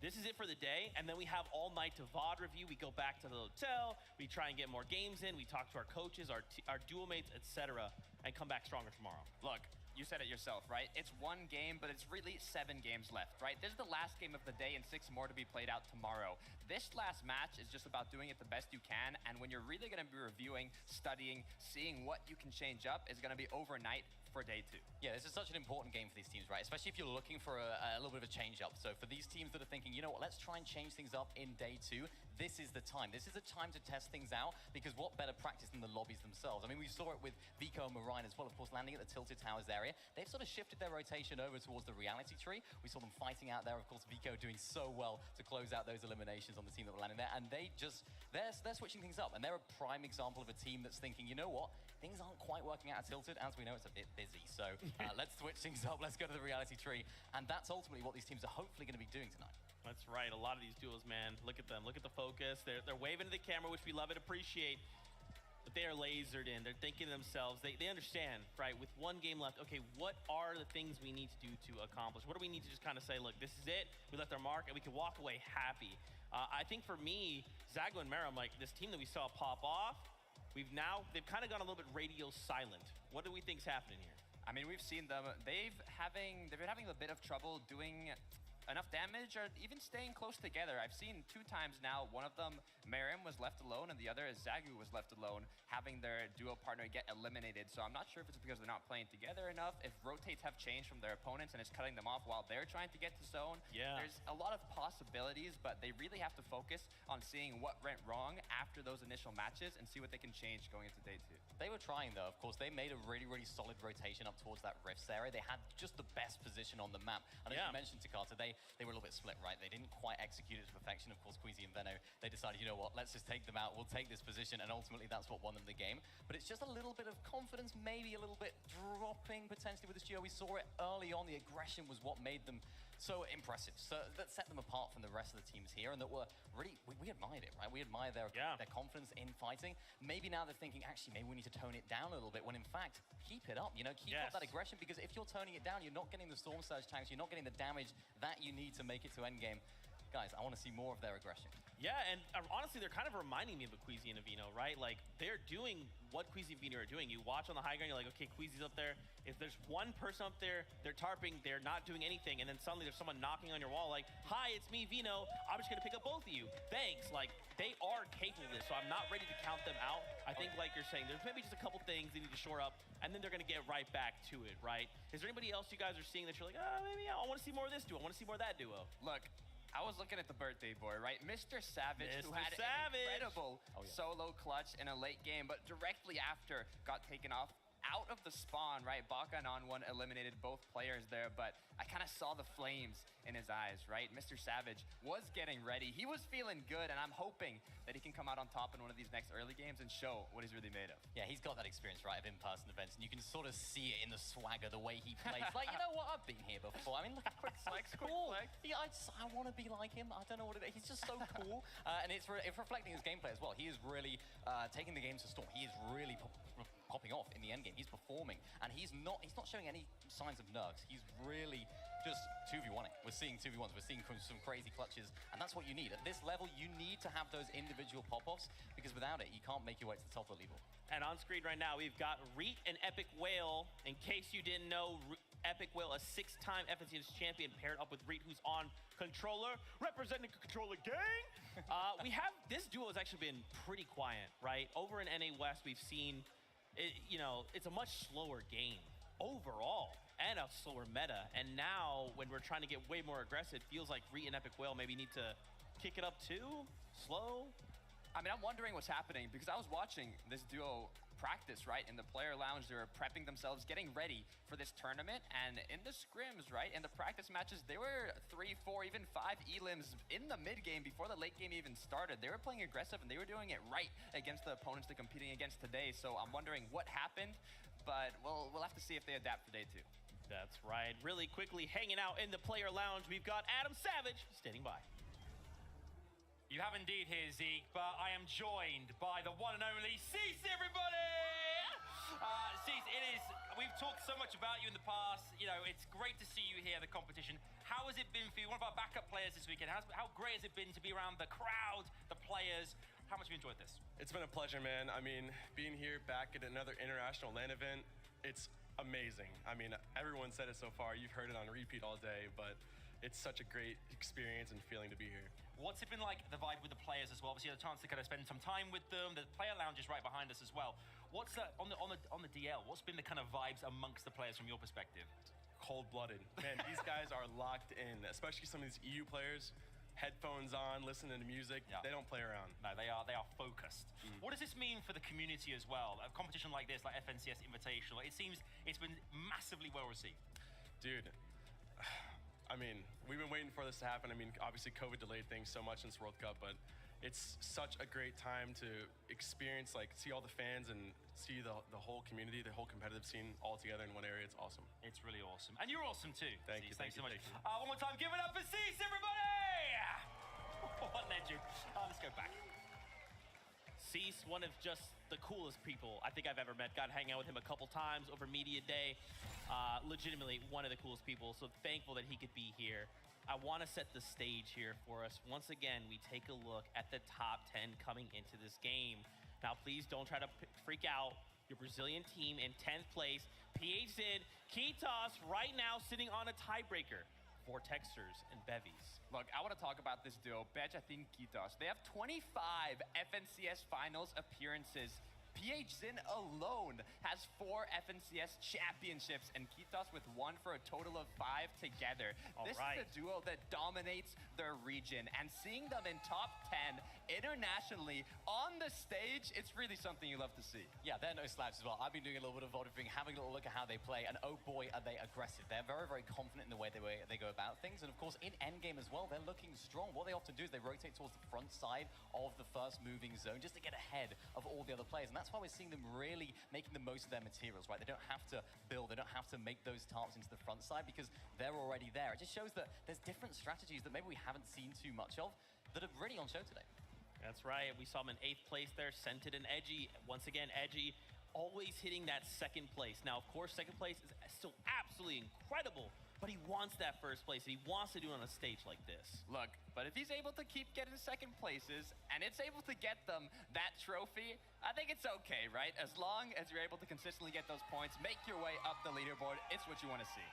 this is it for the day, and then we have all night to VOD review. We go back to the hotel, we try and get more games in, we talk to our coaches, our duo mates, etc., and come back stronger tomorrow. Look, you said it yourself, right? It's one game, but it's really 7 games left, right? This is the last game of the day and 6 more to be played out tomorrow. This last match is just about doing it the best you can, and when you're really going to be reviewing, studying, seeing what you can change up is going to be overnight for day 2. Yeah, this is such an important game for these teams, right? Especially if you're looking for a little bit of a change-up. So for these teams that are thinking, you know what, let's try and change things up in day 2, this is the time. This is the time to test things out, because what better practice than the lobbies themselves? I mean, we saw it with Vico and Marine as well, of course, landing at the Tilted Towers area. They've sort of shifted their rotation over towards the reality tree. We saw them fighting out there. Of course, Vico doing so well to close out those eliminations on the team that were landing there. And they're switching things up. And they're a prime example of a team that's thinking, you know what? Things aren't quite working out at Tilted. As we know, it's a bit busy. So let's switch things up. Let's go to the reality tree. And that's ultimately what these teams are hopefully going to be doing tonight. That's right. A lot of these duos, man. Look at them. Look at the focus. They're waving to the camera, which we love and appreciate. But they are lasered in. They're thinking to themselves. They understand, right? With one game left, okay, what are the things we need to do to accomplish? What do we need to just kind of say, look, this is it. We left our mark, and we can walk away happy. I think for me, Zago and Meram, like this team that we saw pop off, they've kind of gone a little bit radio silent. What do we think's happening here? I mean, we've seen them. They've been having a bit of trouble doing enough damage or even staying close together. I've seen 2 times now. One of them, Meram, was left alone, and the other is Zagu was left alone, having their duo partner get eliminated. So I'm not sure if it's because they're not playing together enough, if rotates have changed from their opponents and it's cutting them off while they're trying to get to zone. Yeah. There's a lot of possibilities, but they really have to focus on seeing what went wrong after those initial matches and see what they can change going into day 2. They were trying, though. Of course, they made a really, really solid rotation up towards that Rifts area. They had just the best position on the map. And as you mentioned, Takata, they were a little bit split, right? They didn't quite execute it to perfection. Of course, Queasy and Veno, they decided, you know what, let's just take them out. We'll take this position. And ultimately, that's what won them the game. But it's just a little bit of confidence, maybe a little bit dropping potentially with this duo. We saw it early on. The aggression was what made them so impressive. So that set them apart from the rest of the teams here, and that were really, we admired it, right? We admire their confidence in fighting. Maybe now they're thinking, actually, maybe we need to tone it down a little bit, when in fact, keep it up, you know, keep up that aggression, because if you're toning it down, you're not getting the Storm Surge tanks, you're not getting the damage that you need to make it to endgame. Guys, I want to see more of their aggression. Yeah, and honestly, they're kind of reminding me of a Queasy and a Vino, right? Like, they're doing what Queasy and Vino are doing. You watch on the high ground, you're like, okay, Queasy's up there. If there's one person up there, they're tarping, they're not doing anything, and then suddenly there's someone knocking on your wall like, hi, it's me, Vino. I'm just going to pick up both of you. Thanks. Like, they are capable of this, so I'm not ready to count them out. I think, like you're saying, there's maybe just a couple things they need to shore up, and then they're going to get right back to it, right? Is there anybody else you guys are seeing that you're like, maybe I want to see more of this duo. I want to see more of that duo? Look, I was looking at the birthday boy, right? Mr. Savage, who had an incredible solo clutch in a late game, but directly after got taken off out of the spawn, right? Baka and On1 eliminated both players there, but I kind of saw the flames in his eyes, right? Mr. Savage was getting ready. He was feeling good, and I'm hoping that he can come out on top in one of these next early games and show what he's really made of. Yeah, he's got that experience, right, of in-person events, and you can sort of see it in the swagger, the way he plays. Like, you know what? I've been here before. I mean, look at Quick Flex, cool. I want to be like him. I don't know what it is. He's just so cool. And it's reflecting his gameplay as well. He is really taking the game to storm. He is really popping off in the endgame. He's performing, and he's not showing any signs of nerves. He's really just 2v1ing. We're seeing 2v1s. We're seeing some crazy clutches, and that's what you need. At this level, you need to have those individual pop-offs, because without it, you can't make your way to the top of the leaderboard. And on screen right now, we've got Reet and Epic Whale. In case you didn't know, Epic Whale, a 6-time FNCS champion, paired up with Reet, who's on controller, representing Controller Gang. This duo has actually been pretty quiet, right? Over in NA West, we've seen it's a much slower game overall and a slower meta. And now when we're trying to get way more aggressive, it feels like Reet and Epic Whale maybe need to kick it up too, slow. I mean, I'm wondering what's happening because I was watching this duo practice, right? In the player lounge, they were prepping themselves, getting ready for this tournament. And in the scrims, right, in the practice matches, they were 3, 4, even 5 elims in the mid game before the late game even started. They were playing aggressive and they were doing it right against the opponents they're competing against today. So I'm wondering what happened, but we'll have to see if they adapt for day 2. That's right. Really quickly hanging out in the player lounge, we've got Adam Savage standing by. You have indeed here, Zeke, but I am joined by the one and only Cease, everybody! Cease, we've talked so much about you in the past. You know, it's great to see you here at the competition. How has it been for you? One of our backup players this weekend. How great has it been to be around the crowd, the players? How much have you enjoyed this? It's been a pleasure, man. I mean, being here back at another international LAN event, it's amazing. I mean, everyone said it so far. You've heard it on repeat all day, but it's such a great experience and feeling to be here. What's it been like, the vibe with the players as well? Obviously, you had a chance to kind of spend some time with them. The player lounge is right behind us as well. What's on the DL? What's been the kind of vibes amongst the players from your perspective? Cold-blooded. Man, these guys are locked in, especially some of these EU players. Headphones on, listening to music. Yeah. They don't play around. No, they are focused. What does this mean for the community as well? A competition like this, like FNCS Invitational, it seems it's been massively well received. Dude, I mean, we've been waiting for this to happen. I mean, obviously COVID delayed things so much since World Cup, but it's such a great time to experience, like, see all the fans and see the whole community, the whole competitive scene all together in one area. It's awesome. It's really awesome. And you're awesome too. Thank you. Thanks so much. One more time, give it up for Cease, everybody! What legend. Let's go back. Cease, one of just the coolest people I think I've ever met. Got to hang out with him a couple times over Media Day. Legitimately one of the coolest people, so thankful that he could be here. I want to set the stage here for us. Once again, we take a look at the top 10 coming into this game. Now, please don't try to freak out. Your Brazilian team in 10th place. PH Zin, Kitos right now sitting on a tiebreaker for Texters and Bevies. Look, I want to talk about this duo, Bejatin Kitos. They have 25 FNCS finals appearances. PH Zin alone has 4 FNCS championships, and Kitos with 1 for a total of 5 together. This is a duo that dominates their region, and seeing them in top 10 internationally on the stage, it's really something you love to see. Yeah, they're no slouches as well. I've been doing a little bit of auditing, having a little look at how they play, and oh boy, are they aggressive. They're very, very confident in the way they go about things, and of course, in endgame as well, they're looking strong. What they often do is they rotate towards the front side of the first moving zone just to get ahead of all the other players, and that's why we're seeing them really making the most of their materials, right? They don't have to build, they don't have to make those tarps into the front side because they're already there. It just shows that there's different strategies that maybe we haven't seen too much of that are really on show today. That's right. We saw him in 8th place there, Scented and Edgy. Once again, Edgy always hitting that 2nd place. Now, of course, 2nd place is still absolutely incredible, but he wants that 1st place, and he wants to do it on a stage like this. Look, but if he's able to keep getting 2nd places, and it's able to get them that trophy, I think it's okay, right? As long as you're able to consistently get those points, make your way up the leaderboard, it's what you want to see.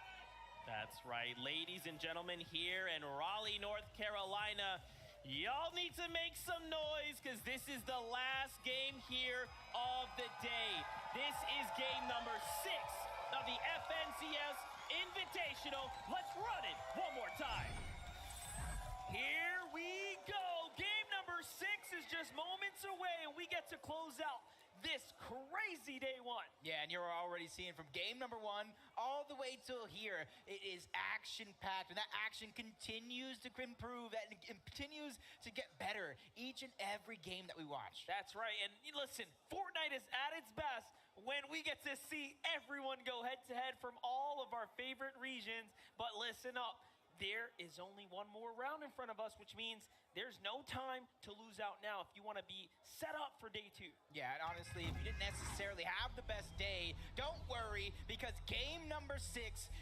That's right. Ladies and gentlemen, here in Raleigh, North Carolina, y'all need to make some noise because this is the last game here of the day. This is game number 6 of the FNCS Invitational. Let's run it one more time. Here we go. Game number 6 is just moments away, and we get to close out this crazy day 1. Yeah, and you're already seeing from game number 1 all the way till here, it is action-packed, and that action continues to improve, that it continues to get better each and every game that we watch. That's right, and listen, Fortnite is at its best when we get to see everyone go head-to-head from all of our favorite regions, but listen up. There is only one more round in front of us, which means there's no time to lose out now if you want to be set up for day 2. Yeah, and honestly, if you didn't necessarily have the best day, don't worry, because game number 6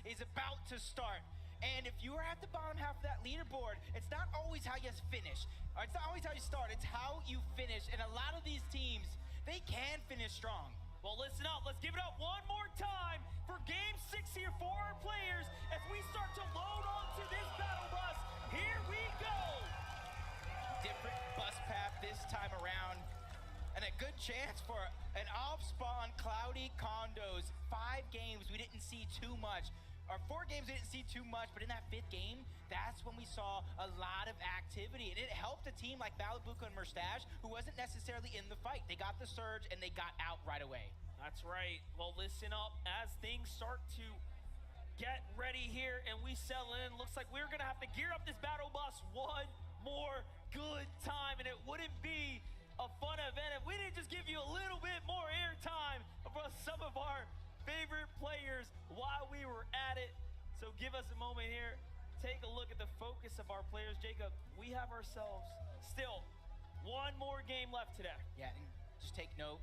is about to start. And if you are at the bottom half of that leaderboard, it's not always how you finish. Or it's not always how you start, it's how you finish. And a lot of these teams, they can finish strong. Well, listen up. Let's give it up one more time for game 6 here for our players as we start to load onto this battle bus. Here we go. Different bus path this time around, and a good chance for And off spawn, Cloudy Condos. 5 games, we didn't see too much. Or 4 games, we didn't see too much, but in that 5th game, that's when we saw a lot of activity. And it helped a team like Valabuka and Merstash, who wasn't necessarily in the fight. They got the surge and they got out right away. That's right. Well, listen up as things start to get ready here and we settle in. Looks like we're gonna have to gear up this battle bus one more good time, and it wouldn't be a fun event if we didn't just give you a little bit more airtime from some of our favorite players while we were at it. So give us a moment here. Take a look at the focus of our players. Jacob, we have ourselves still one more game left today. Yeah, and just take note,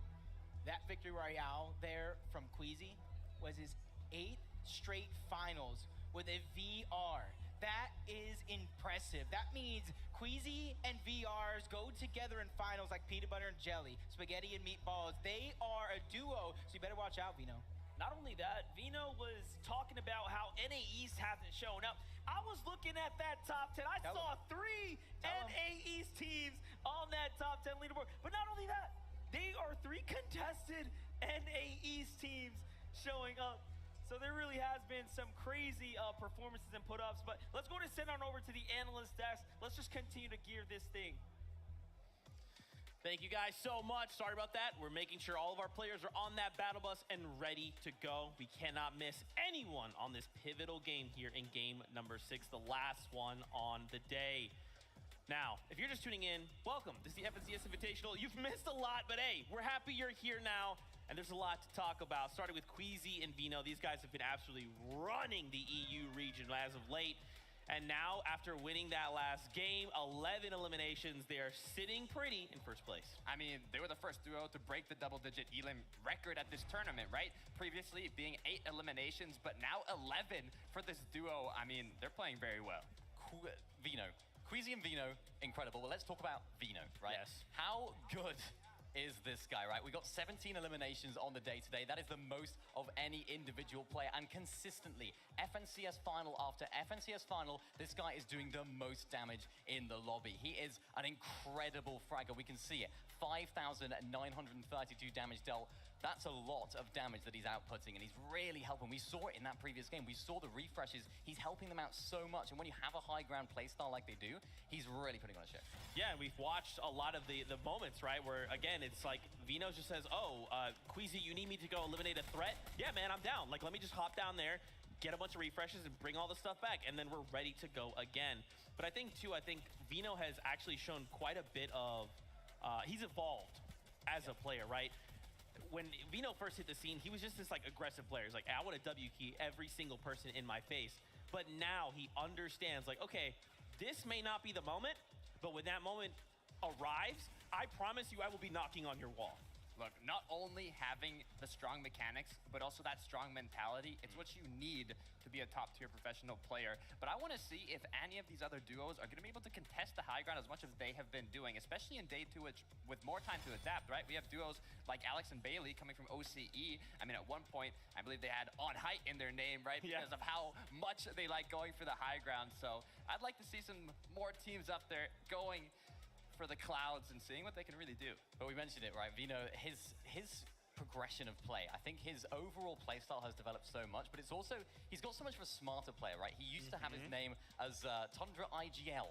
that victory royale there from Queasy was his 8th straight finals with a VR. That is impressive. That means Queasy and VRs go together in finals like peanut butter and jelly, spaghetti and meatballs. They are a duo, so you better watch out, Vino. Not only that, Vino was talking about how NA East hasn't shown up. I was looking at that top 10. I saw 3 NA East teams on that top 10 leaderboard. But not only that, they are 3 contested NA East teams showing up. So there really has been some crazy performances and put-ups, but let's go and send on over to the analyst desk. Let's just continue to gear this thing. Thank you guys so much. Sorry about that. We're making sure all of our players are on that battle bus and ready to go. We cannot miss anyone on this pivotal game here in game number 6, the last one on the day. Now, if you're just tuning in, welcome. This is the FNCS Invitational. You've missed a lot, but hey, we're happy you're here now. And there's a lot to talk about, starting with Queasy and Vino. These guys have been absolutely running the EU region as of late. And now, after winning that last game, 11 eliminations, they are sitting pretty in first place. I mean, they were the first duo to break the double-digit elim record at this tournament, right? Previously being 8 eliminations, but now 11 for this duo. I mean, they're playing very well. Vino. Queasy and Vino, incredible. Well, let's talk about Vino, right? Yes. How good is this guy, right? We got 17 eliminations on the day today. That is the most of any individual player, and consistently, FNCS final after FNCS final, this guy is doing the most damage in the lobby. He is an incredible fragger. We can see it. 5,932 damage dealt. That's a lot of damage that he's outputting, and he's really helping. We saw it in that previous game. We saw the refreshes. He's helping them out so much, and when you have a high ground playstyle like they do, he's really putting on a show. Yeah, and we've watched a lot of the moments, right, where, again, it's like Vino just says, oh, Queasy, you need me to go eliminate a threat? Yeah, man, I'm down. Like, let me just hop down there, get a bunch of refreshes, and bring all the stuff back, and then we're ready to go again. But I think, too, Vino has actually shown quite a bit of, he's evolved as a player, right? When Vino first hit the scene, he was just this like aggressive player. He's like, I want to W key every single person in my face. But now he understands, like, okay, this may not be the moment, but when that moment arrives, I promise you I will be knocking on your wall. Look, not only having the strong mechanics, but also that strong mentality, it's what you need to be a top-tier professional player. But I want to see if any of these other duos are going to be able to contest the high ground as much as they have been doing, especially in day 2 with more time to adapt, right? We have duos like Alex and Bailey coming from OCE. I mean, at one point, I believe they had On Height in their name, right? Because of how much they like going for the high ground. So I'd like to see some more teams up there going for the clouds and seeing what they can really do. But we mentioned it, right? Vino, his progression of play, I think his overall playstyle has developed so much, but it's also, he's got so much of a smarter player, right? He used to have his name as Tundra IGL.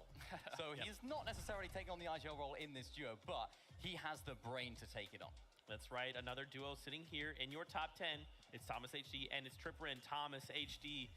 So he's not necessarily taking on the IGL role in this duo, but he has the brain to take it on. That's right, another duo sitting here in your top 10. It's Thomas HD and it's Tripper and Thomas HD.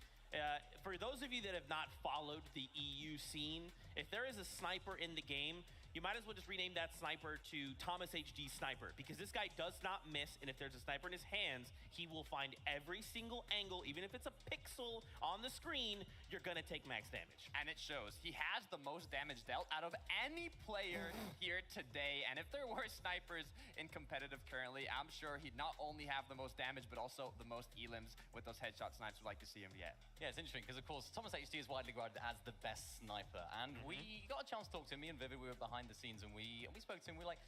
For those of you that have not followed the EU scene, if there is a sniper in the game, you might as well just rename that sniper to Thomas HD Sniper, because this guy does not miss, and if there's a sniper in his hands, he will find every single angle, even if it's a pixel on the screen, you're gonna take max damage. And it shows. He has the most damage dealt out of any player here today, and if there were snipers in competitive currently, I'm sure he'd not only have the most damage, but also the most elims with those headshot snipes we'd like to see him get. Yeah, it's interesting, because of course, Thomas HD is widely regarded as the best sniper, and we got a chance to talk to him. Me and Vivid, we were behind the scenes, and we spoke to him. We were like,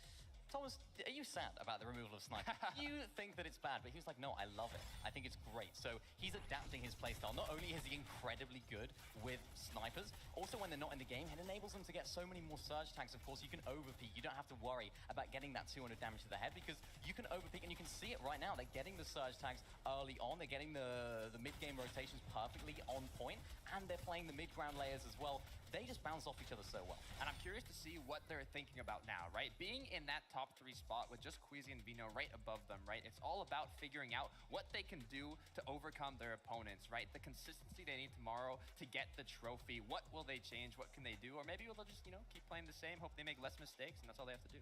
Thomas, are you sad about the removal of Sniper? You think that it's bad, but he was like, no, I love it. I think it's great. So he's adapting his playstyle. Not only is he incredibly good with snipers, also when they're not in the game, it enables them to get so many more surge tags. Of course, you can overpeak. You don't have to worry about getting that 200 damage to the head because you can overpeak, and you can see it right now. They're getting the surge tags early on. They're getting the mid-game rotations perfectly on point, and they're playing the mid-ground layers as well. They just bounce off each other so well. And I'm curious to see what they're thinking about now, right? Being in that top 3 spot with just Queasy and Vino right above them, right? It's all about figuring out what they can do to overcome their opponents, right? The consistency they need tomorrow to get the trophy. What will they change? What can they do? Or maybe they'll just, keep playing the same, hope they make less mistakes, and that's all they have to do.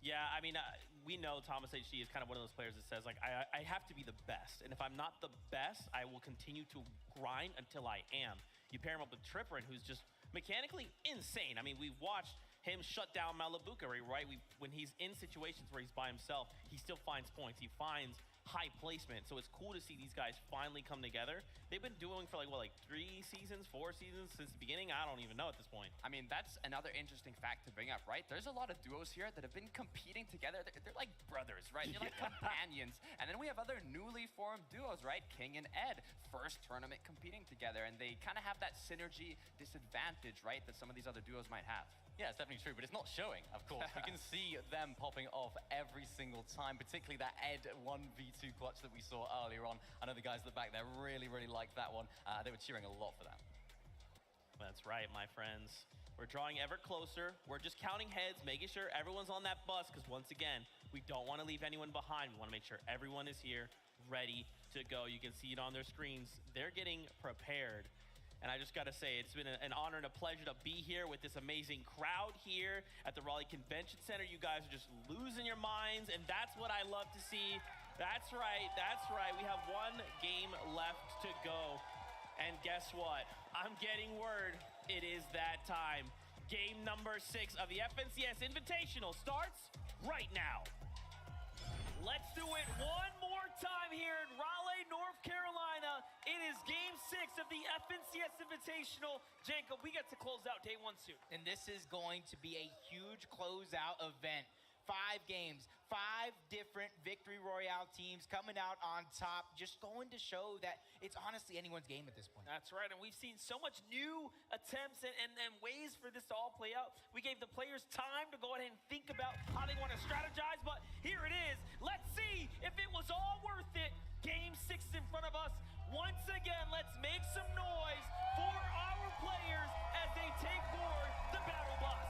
Yeah, I mean, we know Thomas HG is kind of one of those players that says, like, I have to be the best. And if I'm not the best, I will continue to grind until I am. You pair him up with Tripperin, who's just mechanically insane. I mean, we've watched him shut down Malabuka, right? When he's in situations where he's by himself, he still finds points. He finds high placement. So it's cool to see these guys finally come together. They've been doing for like 3 seasons, 4 seasons since the beginning. I don't even know at this point. I mean, that's another interesting fact to bring up, right? There's a lot of duos here that have been competing together. They're like brothers, right? They're like companions. And then we have other newly formed duos, right? King and Ed, first tournament competing together. And they kind of have that synergy disadvantage, right? That some of these other duos might have. Yeah, it's definitely true, but it's not showing, of course. We can see them popping off every single time, particularly that Ed 1v2 clutch that we saw earlier on. I know the guys at the back there really liked that one. They were cheering a lot for that. That's right, my friends. We're drawing ever closer. We're just counting heads, making sure everyone's on that bus, because once again, we don't want to leave anyone behind. We want to make sure everyone is here, ready to go. You can see it on their screens. They're getting prepared. And I just got to say, it's been an honor and a pleasure to be here with this amazing crowd here at the Raleigh Convention Center. You guys are just losing your minds, and that's what I love to see. That's right. We have 1 game left to go. And guess what? I'm getting word. It is that time. Game number 6 of the FNCS Invitational starts right now. Let's do it one more time here in Raleigh, North Carolina. It is game 6 of the FNCS Invitational. Jacob, we get to close out day 1 soon. And this is going to be a huge closeout event. 5 games, 5 different Victory Royale teams coming out on top, just going to show that it's honestly anyone's game at this point. That's right, and we've seen so much new attempts and ways for this to all play out. We gave the players time to go ahead and think about how they want to strategize, but here it is. Let's see if it was all worth it. Game 6 is in front of us. Once again, let's make some noise for our players as they take board the battle bus.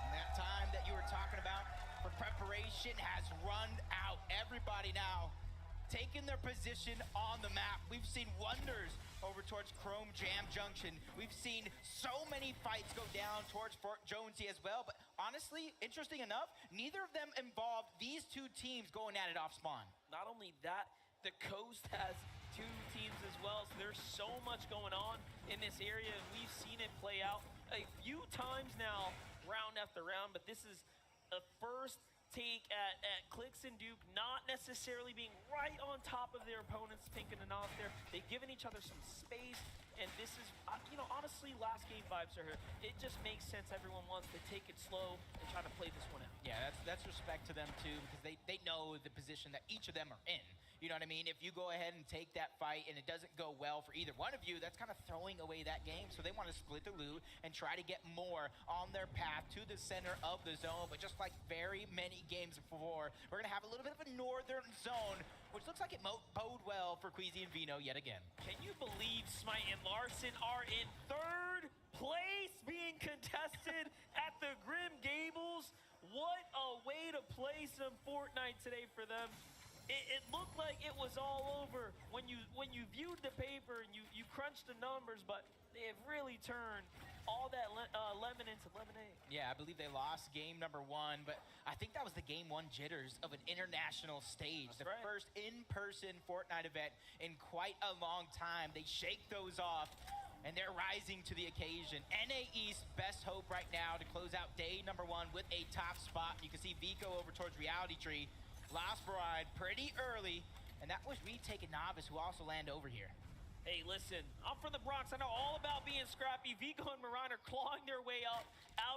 And that time that you were talking about for preparation has run out. Everybody now taking their position on the map. We've seen wonders over towards Chrome Jam Junction. We've seen so many fights go down towards Fort Jonesy as well, but honestly, interesting enough, neither of them involved these 2 teams going at it off spawn. Not only that, the coast has 2 teams as well, so there's so much going on in this area, and we've seen it play out a few times now, round after round, but this is a first take at Clix and Duke not necessarily being right on top of their opponents, Pink and Anath there. They've given each other some space, and this is, honestly, last game vibes are here. It just makes sense. Everyone wants to take it slow and try to play this one out. Yeah, that's respect to them too, because they know the position that each of them are in. You know what I mean? If you go ahead and take that fight and it doesn't go well for either one of you, that's kind of throwing away that game. So they want to split the loot and try to get more on their path to the center of the zone. But just like very many games before, we're going to have a little bit of a northern zone, which looks like it bode well for Queasy and Vino yet again. Can you believe Smite and Larson are in 3rd place being contested at the Grim Gables? What a way to play some Fortnite today for them. It looked like it was all over when you viewed the paper and you crunched the numbers, but they have really turned all that lemon into lemonade. Yeah, I believe they lost game number 1, but I think that was the game 1 jitters of an international stage. That's right. First in-person Fortnite event in quite a long time. They shake those off, and they're rising to the occasion. NA East, best hope right now to close out day number 1 with a top spot. You can see Vico over towards Reality Tree. Lost Bride pretty early, and that was retake a Novice who also land over here. Hey, listen, I'm from the Bronx. I know all about being scrappy. Vigo and Marine are clawing their way out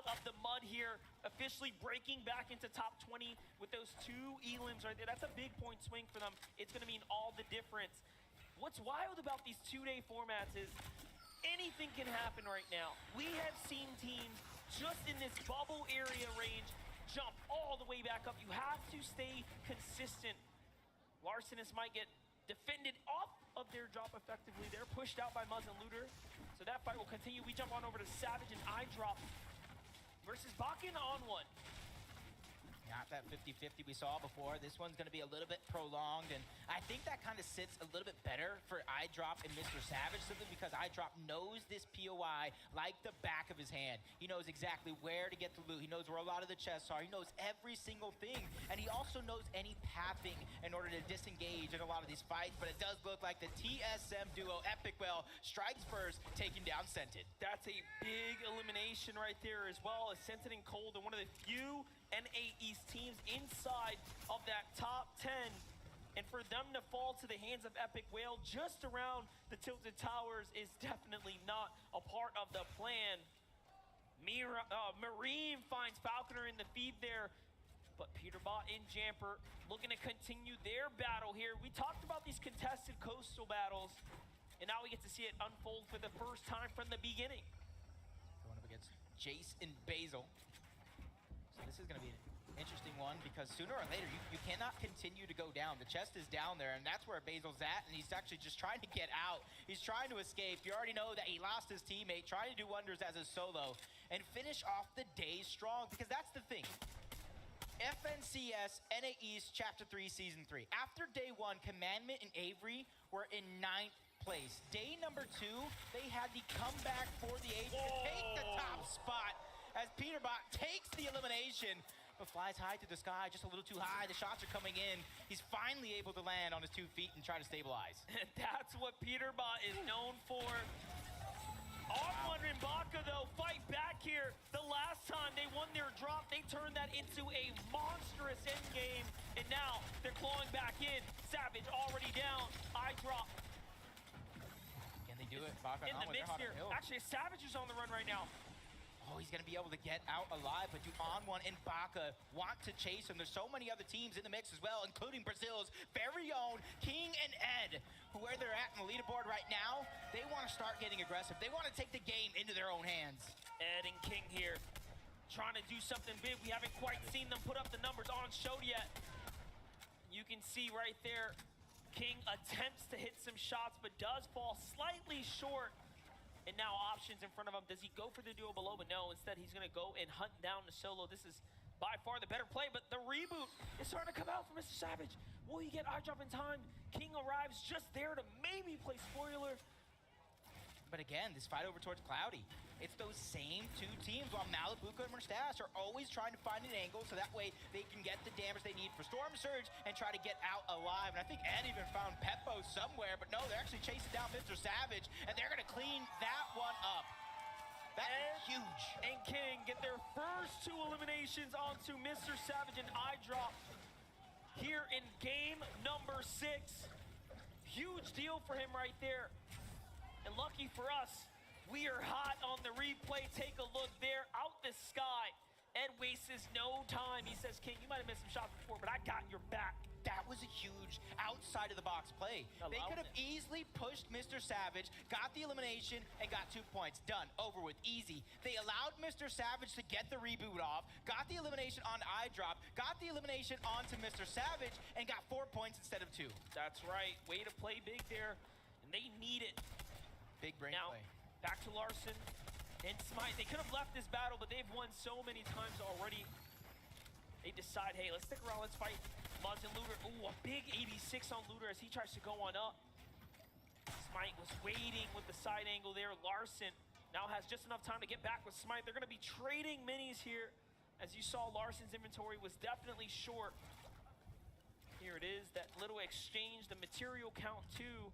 of the mud here, officially breaking back into top 20 with those 2 elims right there. That's a big point swing for them. It's going to mean all the difference. What's wild about these 2-day formats is anything can happen right now. We have seen teams just in this bubble area range jump all the way back up. You have to stay consistent. Larson and Smite get defended off of their drop effectively. They're pushed out by Muzz and Looter. So that fight will continue. We jump on over to Savage and iDrop versus Bakken on one. Not that 50-50 we saw before. This one's going to be a little bit prolonged, and I think that kind of sits a little bit better for iDrop and Mr. Savage, simply because iDrop knows this POI like the back of his hand. He knows exactly where to get the loot. He knows where a lot of the chests are. He knows every single thing, and he also knows any pathing in order to disengage in a lot of these fights, but it does look like the TSM duo, Epic Whale, strikes first, taking down Scented. That's a big elimination right there, as well as Scented and Cold, and one of the few NA East teams inside of that top 10. And for them to fall to the hands of Epic Whale just around the Tilted Towers is definitely not a part of the plan. Marine finds Falconer in the feed there, but Peterbot and Jamper looking to continue their battle here. We talked about these contested coastal battles, and now we get to see it unfold for the first time from the beginning. Going up against Jace and Basil. So this is going to be an interesting one, because sooner or later, you cannot continue to go down. The chest is down there, and that's where Basil's at, and he's actually just trying to get out. He's trying to escape. You already know that he lost his teammate, trying to do wonders as a solo, and finish off the day strong, because that's the thing. FNCS NA East Chapter 3 Season 3. After day 1, Commandment and Avery were in 9th place. Day number 2, they had the comeback for the Ages to take the top spot, as Peterbot takes the elimination, but flies high to the sky, just a little too high. The shots are coming in. He's finally able to land on his 2 feet and try to stabilize. That's what Peterbot is known for. On1 and Baka, though, fight back here. The last time they won their drop, they turned that into a monstrous endgame, and now they're clawing back in. Savage already down. iDrop. Can they do it? Baka in the mix here. Actually, Savage is on the run right now. Oh, he's going to be able to get out alive, but do On1 and Baka want to chase him. There's so many other teams in the mix as well, including Brazil's very own King and Ed, who where they're at in the leaderboard right now, they want to start getting aggressive. They want to take the game into their own hands. Ed and King here, trying to do something big. We haven't quite seen them put up the numbers on show yet. You can see right there, King attempts to hit some shots, but does fall slightly short. And now options in front of him. Does he go for the duo below? But no, instead he's going to go and hunt down the solo. This is by far the better play, but the reboot is starting to come out from Mr. Savage. Will he get iDrop in time? King arrives just there to maybe play spoiler. But again, this fight over towards Cloudy, it's those same 2 teams, while Malibuca and Mustache are always trying to find an angle so that way they can get the damage they need for Storm Surge and try to get out alive. And I think Ed even found Peppo somewhere, but no, they're actually chasing down Mr. Savage, and they're gonna clean that one up. That is huge. And King get their first 2 eliminations onto Mr. Savage and iDrop here in game number 6. Huge deal for him right there. And lucky for us, we are hot on the replay. Take a look there, out the sky. Ed wastes no time. He says, King, you might have missed some shots before, but I got your back. That was a huge outside-of-the-box play. They could have easily pushed Mr. Savage, got the elimination, and got 2 points. Done. Over with. Easy. They allowed Mr. Savage to get the reboot off, got the elimination on iDrop, got the elimination onto Mr. Savage, and got 4 points instead of 2. That's right. Way to play big there, and they need it. Big brain now, play. Back to Larson and Smite. They could have left this battle, but they've won so many times already. They decide, hey, let's stick around, let's fight Muzz and Looter. Ooh, a big 86 on Looter as he tries to go on up. Smite was waiting with the side angle there. Larson now has just enough time to get back with Smite. They're going to be trading minis here. As you saw, Larson's inventory was definitely short. Here it is, that little exchange, the material count too.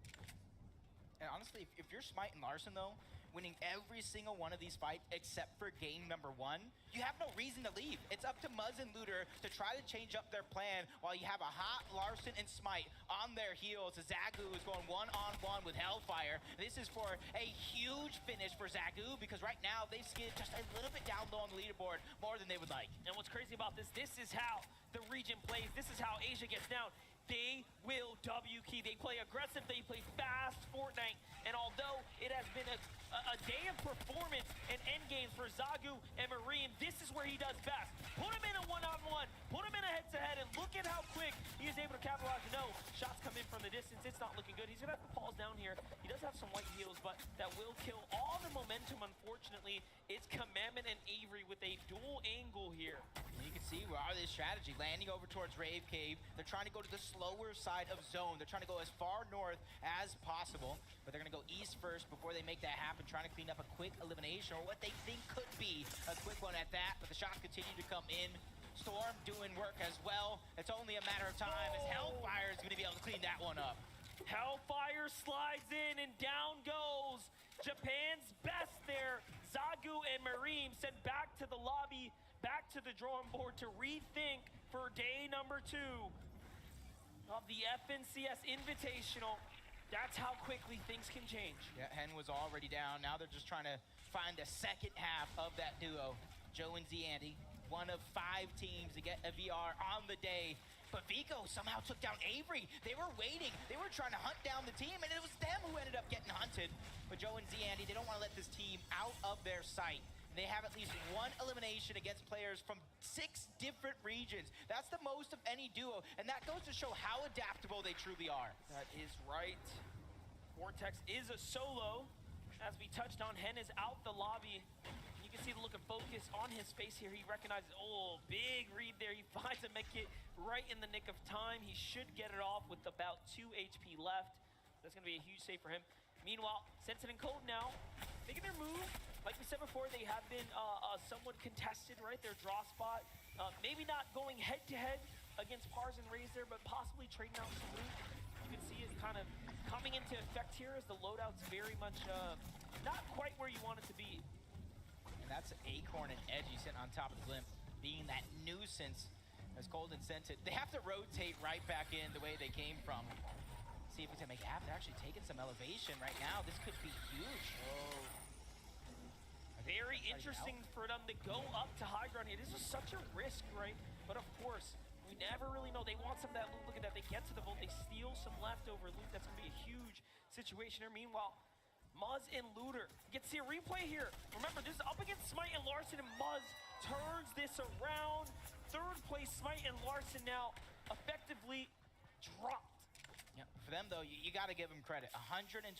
And honestly, if you're Smite and Larson, though, winning every single one of these fights except for game number 1, you have no reason to leave. It's up to Muzz and Looter to try to change up their plan while you have a hot Larson and Smite on their heels. Zagu is going one-on-one with Hellfire. This is for a huge finish for Zagu because right now they've skidded just a little bit down low on the leaderboard, more than they would like. And what's crazy about this is how the region plays. This is how Asia gets down. They will W key. They play aggressive. They play fast Fortnite. And although it has been a day of performance and end games for Zagu and Marine, this is where he does best. Put him in a one-on-one. Put him in a head-to-head. And look at how quick he is able to capitalize. No, shots come in from the distance. It's not looking good. He's going to have to pause down here. He does have some white heals, but that will kill all the momentum, unfortunately. It's Commandment and Avery with a dual angle here. And you can see where this strategy, landing over towards Rave Cave. They're trying to go to the slower side of zone. They're trying to go as far north as possible, but they're going to go east first before they make that happen, trying to clean up a quick elimination, or what they think could be a quick one at that, but the shots continue to come in. Storm doing work as well. It's only a matter of time as Hellfire is going to be able to clean that one up. Hellfire slides in and down goes Japan's best there. Zagu and Marine sent back to the lobby, back to the drawing board to rethink for day number 2 of the FNCS Invitational. That's how quickly things can change. Yeah, Hen was already down. Now they're just trying to find the second half of that duo. Joe and Zandy, one of 5 teams to get a VR on the day. But Vico somehow took down Avery. They were waiting. They were trying to hunt down the team, and it was them who ended up getting hunted. But Joe and Zandy, they don't want to let this team out of their sight. They have at least 1 elimination against players from 6 different regions. That's the most of any duo, and that goes to show how adaptable they truly are. That is right. Vortex is a solo. As we touched on, Hen is out the lobby. You can see the look of focus on his face here. He recognizes, oh, big read there. He finds a med kit right in the nick of time. He should get it off with about 2 HP left. That's going to be a huge save for him. Meanwhile, Sensen and Cold now making their move. Like we said before, they have been somewhat contested, right? Their draw spot. Maybe not going head-to-head against Pars and Raze there, but possibly trading out some loot. You can see it kind of coming into effect here as the loadout's very much not quite where you want it to be. And that's Acorn and Edgy sitting on top of the blimp, being that nuisance as Cold and Sensen. They have to rotate right back in the way they came from. See if we can make it happen. They're actually taking some elevation right now. This could be huge. Oh. Very interesting for them to go up to high ground here. This is such a risk, right? But of course, we never really know. They want some of that loot. Look at that. They get to the vault. They steal some leftover loot. That's going to be a huge situation here. Meanwhile, Muzz and Looter. You get to see a replay here. Remember, this is up against Smite and Larson, and Muzz turns this around. 3rd place, Smite and Larson now effectively dropped. Yeah, for them, though, you got to give them credit. 128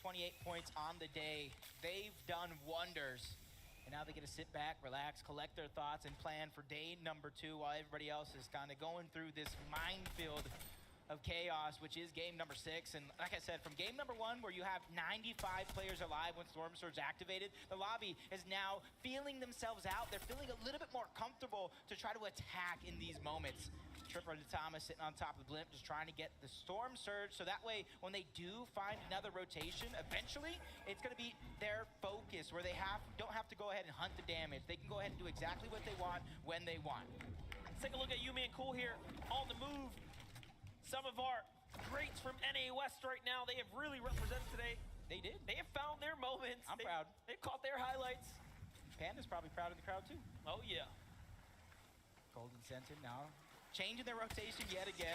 points on the day. They've done wonders. And now they get to sit back, relax, collect their thoughts, and plan for day number 2 while everybody else is kind of going through this minefield of chaos, which is game number 6. And like I said, from game number 1, where you have 95 players alive when Storm Surge activated, the lobby is now feeling themselves out. They're feeling a little bit more comfortable to try to attack in these moments. Tripper to Thomas sitting on top of the blimp, just trying to get the Storm Surge, so that way, when they do find another rotation, eventually, it's going to be their focus, where they don't have to go ahead and hunt the damage. They can go ahead and do exactly what they want, when they want. Let's take a look at Yumi and Cool here, on the move. Some of our greats from NA West right now, they have really represented today. They did. They have found their moments. I'm proud. They've caught their highlights. Panda's probably proud of the crowd, too. Oh, yeah. Golden Sensen now changing their rotation yet again.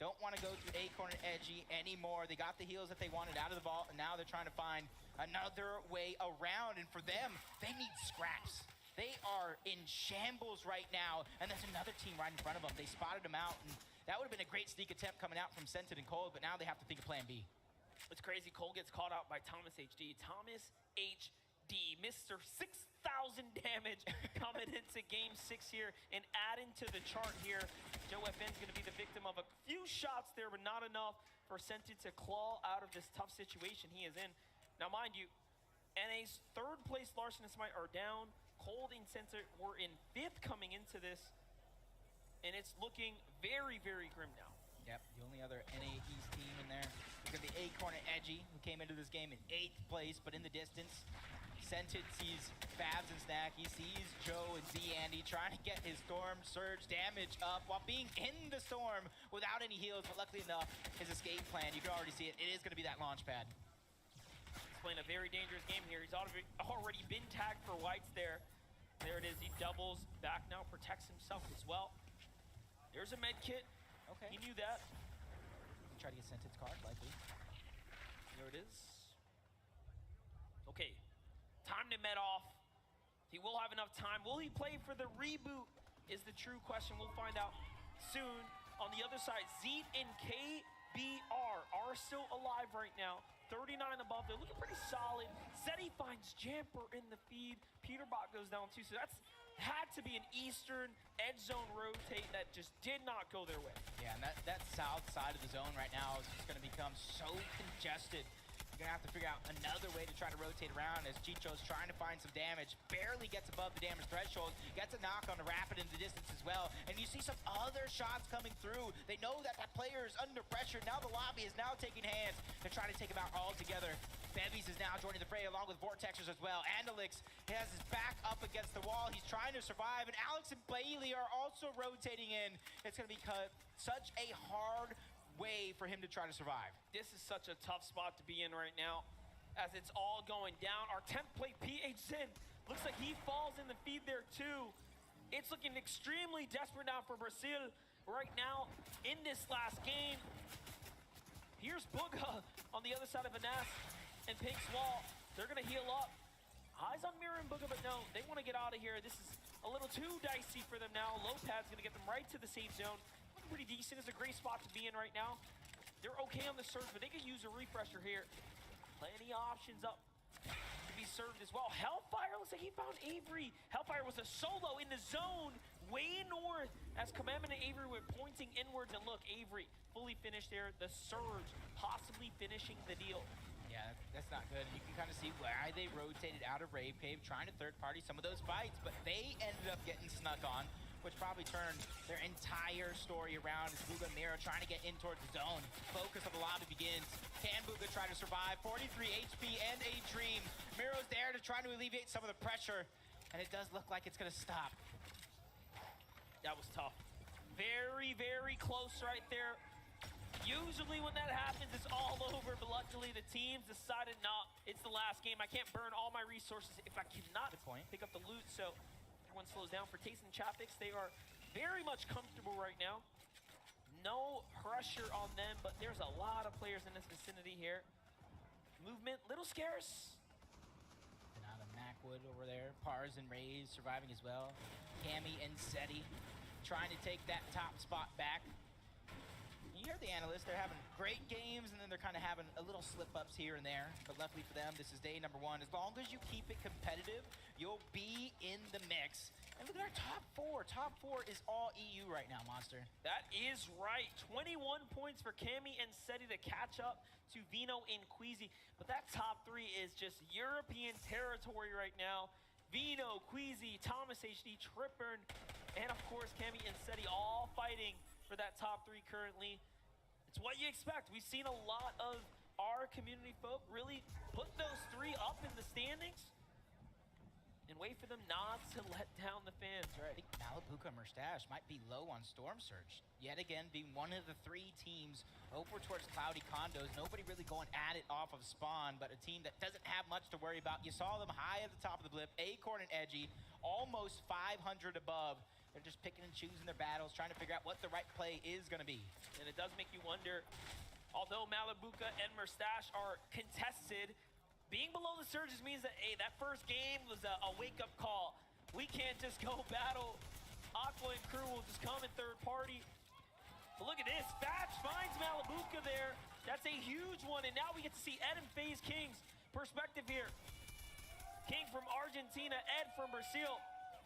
Don't want to go through Acorn and Edgy anymore. They got the heals that they wanted out of the vault, and now they're trying to find another way around. And for them, they need scraps. They are in shambles right now, and there's another team right in front of them. They spotted them out, and that would have been a great sneak attempt coming out from Sentin and Cole, but now they have to think of plan B. It's crazy. Cole gets caught out by Thomas HD. Thomas HD, Mr. 6,000 damage coming into game 6 here and adding to the chart here. Joe FN's going to be the victim of a few shots there, but not enough for Sentin to claw out of this tough situation he is in. Now, mind you, NA's 3rd place Larson and Smite are down. Cold and Sensor were in 5th coming into this, and it's looking very, very grim now. Yep, the only other NA East team in there is going to be Acorn and Edgy, who came into this game in 8th place, but in the distance. Scented sees Fabs and Snack. He sees Joe and Z Andy trying to get his Storm Surge damage up while being in the storm without any heals, but luckily enough, his escape plan, you can already see it, it is going to be that launch pad. He's playing a very dangerous game here. He's already been tagged for whites there. There it is, he doubles back now, protects himself as well. There's a med kit. Okay. He knew that. Try to get Scented's card, likely. There it is. Okay, time to med off. He will have enough time. Will he play for the reboot is the true question. We'll find out soon. On the other side, Zeet and KBR are still alive right now. 39 above, they're looking pretty solid. Zeddy finds Jamper in the feed. Peterbot goes down too, so that's had to be an Eastern edge zone rotate that just did not go their way. Yeah, and that south side of the zone right now is just going to become so congested. You're going to have to figure out another way to try to rotate around as Chicho's trying to find some damage. Barely gets above the damage threshold. Gets a knock on the Rapid in the distance as well. And you see some other shots coming through. They know that that player is under pressure. Now the lobby is now taking hands. They're trying to take him out all together. Bevies is now joining the fray along with Vortexers as well. Andalix has his back up against the wall. He's trying to survive. And Alex and Bailey are also rotating in. It's going to be such a hard way for him to try to survive. This is such a tough spot to be in right now as it's all going down. Our 10th plate PH Sin looks like he falls in the feed there too. It's looking extremely desperate now for Brazil right now in this last game. Here's Booga on the other side of Anas and Pink's wall. They're gonna heal up. Eyes on Mirror and Booga, but no, they wanna get out of here. This is a little too dicey for them now. Lopad's gonna get them right to the safe zone. Pretty decent. It's a great spot to be in right now. They're okay on the surge, but they could use a refresher here. Plenty of options up to be served as well. Hellfire looks like he found Avery. Hellfire was a solo in the zone way north as Commandment and Avery were pointing inwards, and look, Avery fully finished there. The surge possibly finishing the deal. Yeah, that's not good. You can kind of see why they rotated out of Rave Cave, trying to third party some of those fights, but they ended up getting snuck on, which probably turned their entire story around as Booga and Miro trying to get in towards the zone. Focus of the lobby begins. Can Booga try to survive? 43 HP and a dream. Miro's there to try to alleviate some of the pressure, and it does look like it's gonna stop. That was tough. Very, very close right there. Usually when that happens, it's all over, but luckily the teams decided, nah, it's the last game. I can't burn all my resources if I cannot pick up the loot, so everyone slows down. For Taste and Chapix, they are very much comfortable right now. No pressure on them, but there's a lot of players in this vicinity here. Movement, little scarce. And out of Macwood over there, Pars and Rays surviving as well. Cammy and Seti trying to take that top spot back. You hear the analysts, they're having great games, and then they're kind of having a little slip-ups here and there. But luckily for them, this is day number 1. As long as you keep it competitive, you'll be in the mix. And look at our top 4. Top 4 is all EU right now, Monster. That is right. 21 points for Cammy and Seti to catch up to Vino and Queasy. But that top 3 is just European territory right now. Vino, Queasy, Thomas HD, Trippern, and of course Cammy and Seti all fighting for that top 3 currently. It's what you expect. We've seen a lot of our community folk really put those 3 up in the standings and wait for them not to let down the fans, right? I think Malabuka Mustache might be low on Storm Surge. Yet again, being one of the 3 teams over towards Cloudy Condos. Nobody really going at it off of spawn, but a team that doesn't have much to worry about. You saw them high at the top of the blip, Acorn and Edgy, almost 500 above. They're just picking and choosing their battles, trying to figure out what the right play is going to be. And it does make you wonder, although Malabuka and Mustache are contested, being below the surges means that, hey, that first game was a wake-up call. We can't just go battle. Aqua and crew will just come in third party. But look at this, Fatch finds Malabuka there. That's a huge one, and now we get to see Ed and FaZe King's perspective here. King from Argentina, Ed from Brazil.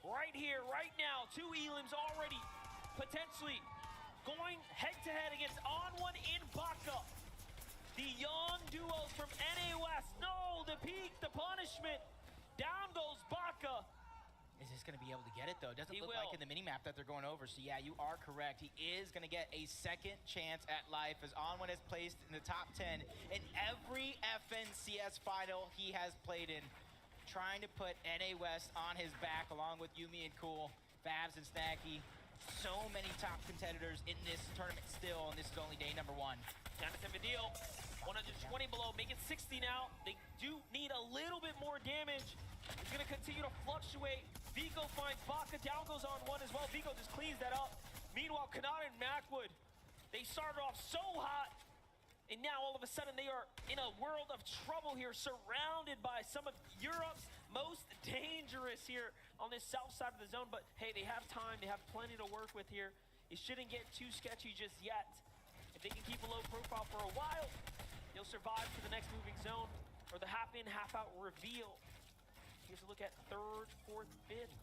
Right here, right now, 2 elims already potentially going head-to-head against On1 in Baka. The young duos from NA West. No, the peak, the punishment. Down goes Baka. Is this going to be able to get it, though. It doesn't He look will. like in the mini-map that they're going over. So, yeah, you are correct. He is going to get a second chance at life as Onwin has placed in the top 10 in every FNCS final he has played in, trying to put NA West on his back along with Yumi and Cool, Fabs and Snacky. So many top competitors in this tournament still, and this is only day number 1. Jonathan Vidil, 120 below, make it 60 now. They do need a little bit more damage. It's gonna continue to fluctuate. Vico finds Baka, down goes on 1 as well. Vico just cleans that up. Meanwhile, Kanata and Macwood, they started off so hot, and now all of a sudden they are in a world of trouble here, surrounded by some of Europe's most dangerous here on this south side of the zone. But hey, they have time, they have plenty to work with here. It shouldn't get too sketchy just yet. If they can keep a low profile for a while, they'll survive to the next moving zone or the half in, half out reveal. Here's a look at 3rd, 4th, 5th.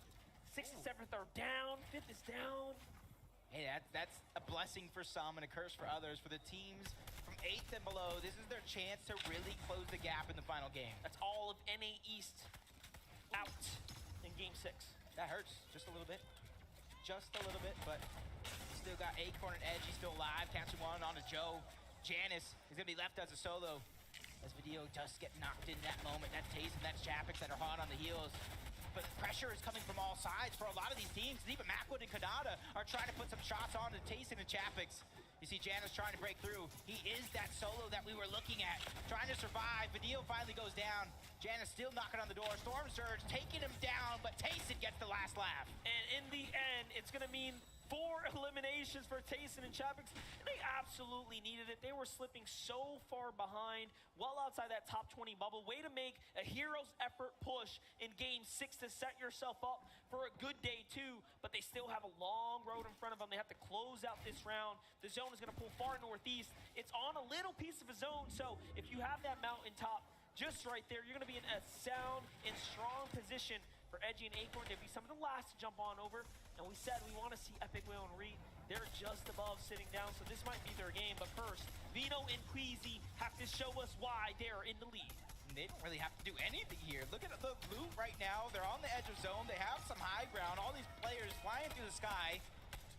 6th and 7th are down, 5th is down. Hey, that's a blessing for some and a curse for others. For the teams from 8th and below, this is their chance to really close the gap in the final game. That's all of NA East out in game 6. That hurts just a little bit. Just a little bit, but still got Acorn and Edgy still alive. Catching one on to Joe. Janice is going to be left as a solo. As Video just get knocked in that moment. That's Taze and that's Chapix that are hot on the heels. But pressure is coming from all sides for a lot of these teams. And even Macwood and Kanata are trying to put some shots on to Taze and Chapix. You see Janice trying to break through. He is that solo that we were looking at. Trying to survive. Video finally goes down. Janice still knocking on the door. Storm Surge taking him down, but Tayson gets the last laugh. And in the end, it's gonna mean 4 eliminations for Tayson and Chapix. They absolutely needed it. They were slipping so far behind, well outside that top 20 bubble. Way to make a hero's effort push in game 6 to set yourself up for a good day 2, but they still have a long road in front of them. They have to close out this round. The zone is gonna pull far northeast. It's on a little piece of a zone, so if you have that mountaintop just right there, you're gonna be in a sound and strong position for Edgy and Acorn to be some of the last to jump on over. And we said we want to see Epic Whale and Reed. They're just above sitting down, so this might be their game. But first, Vino and Queasy have to show us why they're in the lead. They don't really have to do anything here. Look at the loot right now. They're on the edge of zone. They have some high ground. All these players flying through the sky.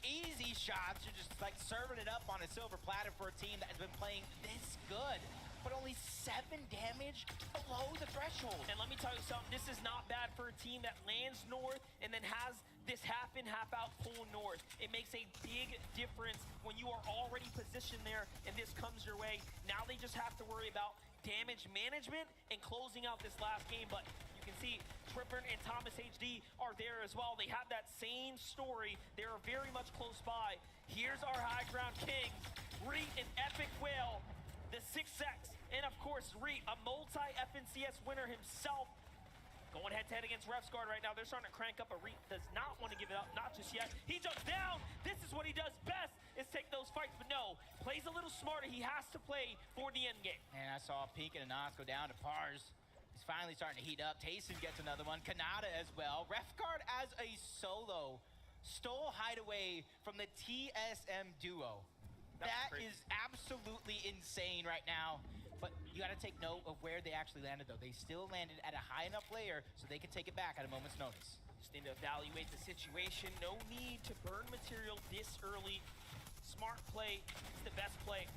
Easy shots. You're just like serving it up on a silver platter for a team that has been playing this good, but only 7 damage below the threshold. And let me tell you something, this is not bad for a team that lands north and then has this half in, half out pull north. It makes a big difference when you are already positioned there and this comes your way. Now they just have to worry about damage management and closing out this last game. But you can see Tripper and Thomas HD are there as well. They have that same story. They are very much close by. Here's our high ground kings, Reet and Epic Whale, the 6X, and of course Reet, a multi-FNCS winner himself, going head-to-head against Refsguard right now. They're starting to crank up, but Reet does not want to give it up, not just yet. He jumps down. This is what he does best, is take those fights, but no, plays a little smarter. He has to play for the end game. And I saw Pink and Anas go down to Pars. He's finally starting to heat up. Tayson gets another one. Kanata as well. Refguard as a solo stole Hideaway from the TSM duo. That is absolutely insane right now. But you got to take note of where they actually landed, though. They still landed at a high enough layer so they can take it back at a moment's notice. Just need to evaluate the situation. No need to burn material this early. Smart play is the best play.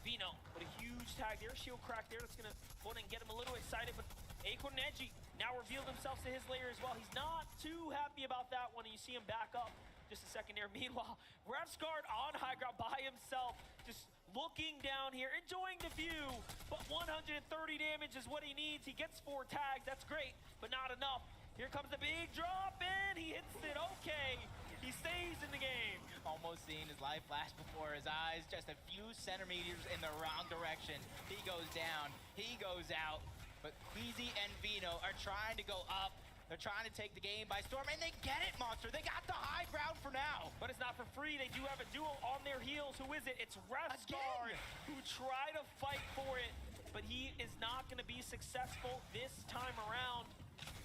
Vino with a huge tag there, shield crack there. That's going to go and get him a little excited. But Acorn and Edgy now revealed themselves to his layer as well. He's not too happy about that one. You see him back up just a second there. Meanwhile, Refsguard on high ground by himself, just looking down here, enjoying the view, but 130 damage is what he needs. He gets 4 tags, that's great, but not enough. Here comes the big drop, and he hits it, okay. He stays in the game. Almost seeing his life flash before his eyes, just a few centimeters in the wrong direction. He goes down, he goes out, but Queasy and Vino are trying to go up. They're trying to take the game by storm, and they get it, Monster. They got the high ground for now. But it's not for free. They do have a duo on their heels. Who is it? It's Refsguard, who tried to fight for it, but he is not going to be successful this time around.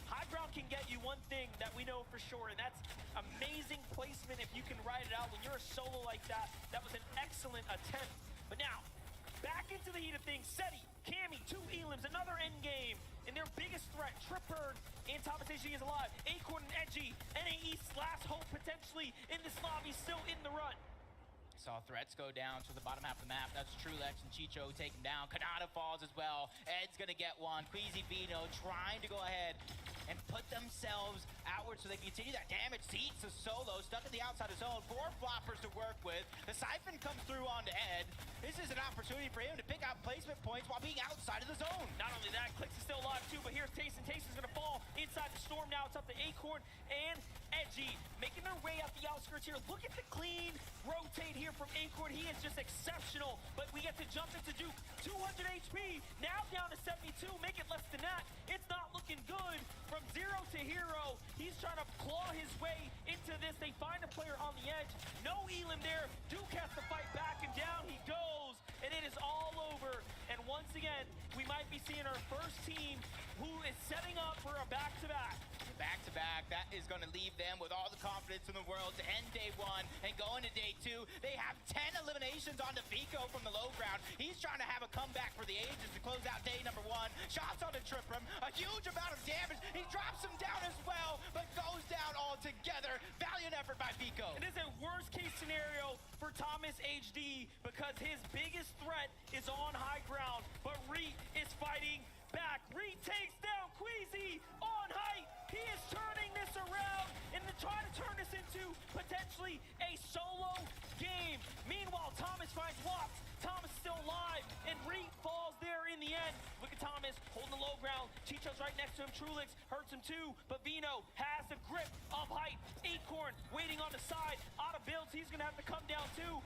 High ground can get you one thing that we know for sure, and that's amazing placement if you can ride it out. When you're a solo like that, that was an excellent attempt. But now, back into the heat of things. Seti, Cammy, 2 elims, another end game. And their biggest threat, Tripper and Thomas HD is alive. Acorn and Edgy, NA East's last hope potentially in this lobby, still in the run. Saw threats go down to the bottom half of the map. That's Trulex and Chicho taken down. Kanata falls as well. Ed's gonna get one. Queasy Vino trying to go ahead and put themselves outward so they can continue that damage. Seats a solo, stuck at the outside of zone. 4 floppers to work with. The Siphon comes through onto Ed. This is an opportunity for him to pick out placement points while being outside of the zone. Not only that, Clicks is still alive too, but here's Tayson. Tayson's gonna fall inside the storm now. It's up to Acorn and Edgy, making their way out the outskirts here. Look at the clean rotate here from Acorn. He is just exceptional, but we get to jump into Duke. 200 HP, now down to 72, make it less than that. It's not looking good. From 0 to hero, he's trying to claw his way into this. They find a player on the edge. No Elim there. Duke has to fight back, and down he goes, and it is all over. And once again, we might be seeing our first team who is setting up for a back-to-back. Back-to-back, that is going to leave them with all the confidence in the world to end day 1 and go into day 2. They have 10 eliminations onto Vico from the low ground. He's trying to have a comeback for the ages to close out day number 1. Shots on the Tripram, a huge amount of damage. He drops him down as well, but goes down altogether. Valiant effort by Vico. It is a worst-case scenario for Thomas HD because his biggest threat is on high ground, but Reet is fighting back. Reet takes down Queasy on height. He is turning this around and trying to turn this into potentially a solo game. Meanwhile, Thomas finds Wops. Thomas still alive, and Reet falls there in the end. Look at Thomas holding the low ground. Chicho's right next to him. Trulix hurts him too, but Vino has the grip of height. Acorn waiting on the side. Out of builds, he's gonna have to come down too.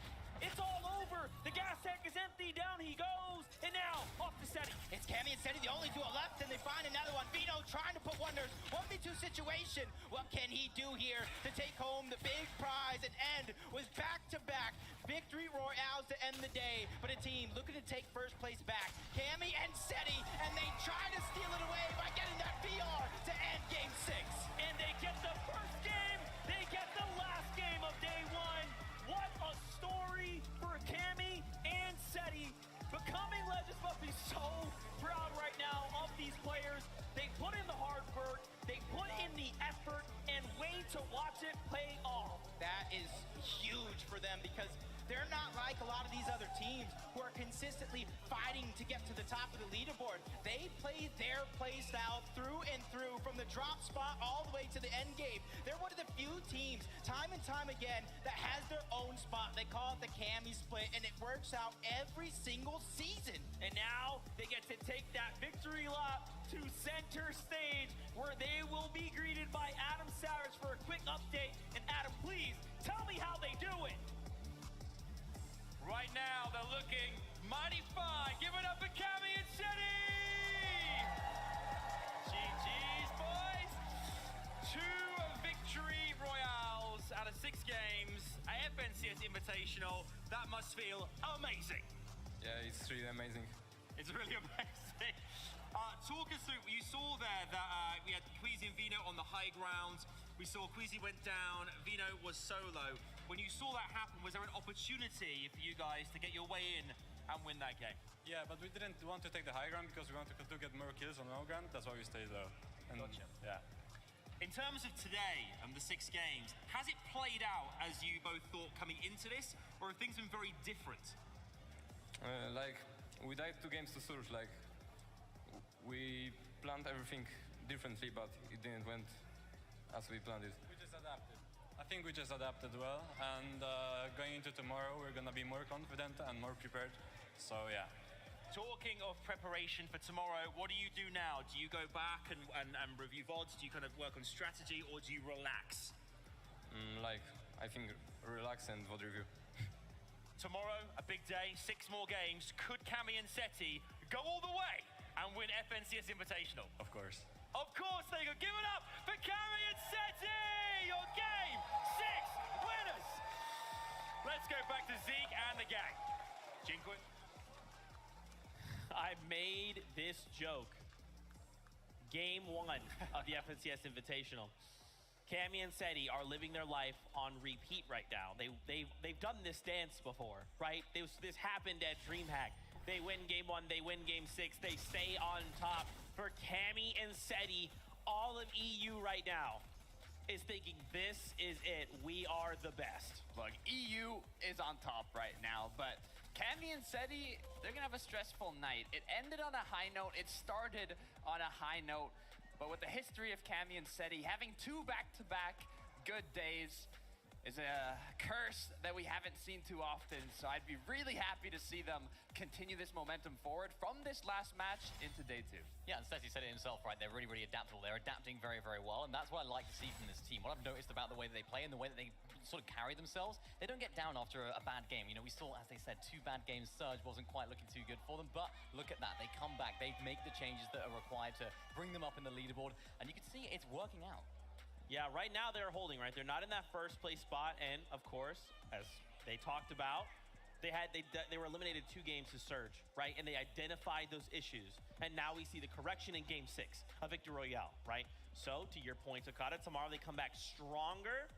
It's all over. The gas tank is empty. Down he goes. And now, off to Seti. It's Cammy and Seti, the only duo left, and they find another one. Vino trying to put wonders. 1v2 situation. What can he do here to take home the big prize and end with back-to-back victory royales to end the day? But a team looking to take first place back. Cammy and Seti, and they try to steal it away by getting that VR to end game 6. And they get the first game. They get the last game of day 1. What a story for Cammy and Seti. Becoming legends must be so proud right now of these players. They put in the hard work, they put in the effort, and wait to watch it pay off. That is huge for them because they're not like a lot of these other teams who are consistently fighting to get to the top of the leaderboard. They play their play style through and through, from the drop spot all the way to the end game. They're one of the few teams, time and time again, that has their own spot. They call it the Cammy split, and it works out every single season. And now they get to take that victory lap to center stage, where they will be greeted by Adam Savage for a quick update. And Adam, please tell me how they do it. Right now, they're looking mighty fine. Give it up for Cammy and Seti! GG's, boys. 2 victory royales out of 6 games at FNCS Invitational. That must feel amazing. Yeah, it's really amazing. It's really amazing. Talk us through, you saw there that we had Queasy and Vino on the high ground. We saw Queasy went down, Vino was solo. When you saw that happen, was there an opportunity for you guys to get your way in and win that game? Yeah, but we didn't want to take the high ground because we wanted to get more kills on low ground. That's why we stayed low. And Gotcha. Yeah. In terms of today and the 6 games, has it played out as you both thought coming into this, or have things been very different? Like, we died 2 games to Surge. Like, we planned everything differently, but it didn't went as we planned it. We just adapted. I think we just adapted well, and going into tomorrow, we're gonna be more confident and more prepared. So yeah. Talking of preparation for tomorrow, what do you do now? Do you go back and review VODs? Do you kind of work on strategy, or do you relax? Like, I think relax and VOD review. Tomorrow, a big day, 6 more games. Could Cammy and Seti go all the way and win FNCS Invitational? Of course. Of course they could. Give it up for Cammy and Seti! Your game 6 winners! Let's go back to Zeke and the gang. Jinquin. I made this joke. Game 1 of the FNCS Invitational. Cammy and Seti are living their life on repeat right now. They've done this dance before, right? This happened at DreamHack. They win game 1, they win game 6, they stay on top. For Cammy and Seti, all of EU right now is thinking this is it. We are the best. Look, EU is on top right now, but Cammy and Seti, they're gonna have a stressful night. It ended on a high note, it started on a high note, but with the history of Cammy and Seti, having 2 back-to-back good days is a curse that we haven't seen too often, so I'd be really happy to see them continue this momentum forward from this last match into day 2. Yeah, and Seti said it himself, right? They're really, really adaptable. They're adapting very, very well, and that's what I like to see from this team. What I've noticed about the way that they play and the way that they sort of carry themselves, they don't get down after a bad game. You know, we saw, as they said, 2 bad games. Surge wasn't quite looking too good for them, but look at that. They come back. They make the changes that are required to bring them up in the leaderboard, and you can see it's working out. Yeah, right now they're holding, right? They're not in that first place spot, and of course, as they talked about, they were eliminated 2 games to Surge, right? And they identified those issues, and now we see the correction in Game 6, a Victory Royale, right? So, to your point, Okada, tomorrow they come back stronger.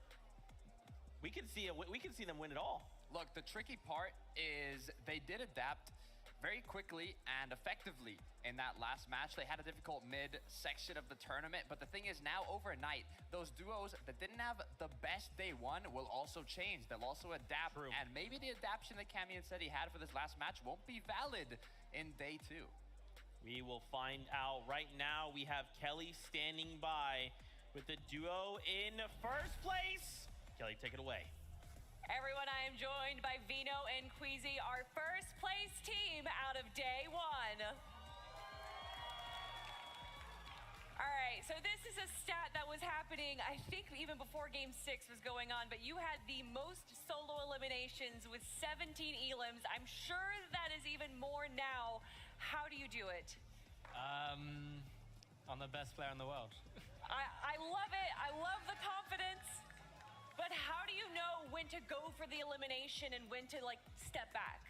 We can see them win it all. Look, the tricky part is they did adapt very quickly and effectively in that last match. They had a difficult mid-section of the tournament, but the thing is now overnight, those duos that didn't have the best day 1 will also change. They'll also adapt, and maybe the adaptation that Cammy and Seti had for this last match won't be valid in day 2. We will find out. Right now, we have Kelly standing by with the duo in first place. Kelly, take it away. Everyone, I am joined by Vino and Queasy, our first place team out of day 1. All right, so this is a stat that was happening, I think even before Game 6 was going on, but you had the most solo eliminations with 17 elims. I'm sure that is even more now. How do you do it? I'm the best player in the world. I love it. I love the confidence. But how do you know when to go for the elimination and when to, like, step back?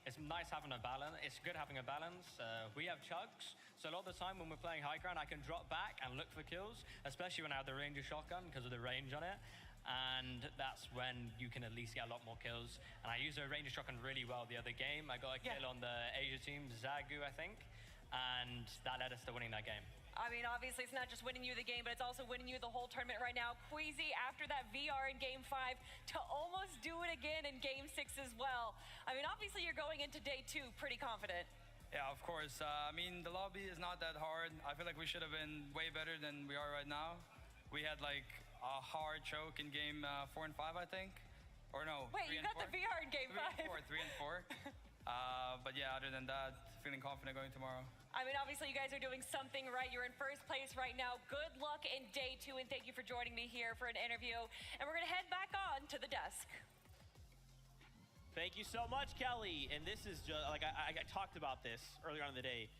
It's nice having a balance. It's good having a balance. We have chugs, so a lot of the time when we're playing high ground, I can drop back and look for kills, especially when I have the Ranger shotgun because of the range on it. And that's when you can at least get a lot more kills. And I used the Ranger shotgun really well the other game. I got a kill on the Asia team, Zagu, I think, and that led us to winning that game. I mean, obviously, it's not just winning you the game, but it's also winning you the whole tournament right now. Queasy, after that VR in Game 5, to almost do it again in Game 6 as well. I mean, obviously, you're going into day 2 pretty confident. Yeah, of course. I mean, the lobby is not that hard. I feel like we should have been way better than we are right now. We had, like, a hard choke in Game 4 and 5, I think. Or no, Wait, 3 you and got 4? the VR in Game 5. 3 and 4. But yeah, other than that, feeling confident going tomorrow. I mean, obviously, you guys are doing something right. You're in first place right now. Good luck in day 2, and thank you for joining me here for an interview. And we're going to head back on to the desk. Thank you so much, Kelly. And this is just, like, I talked about this earlier on in the day.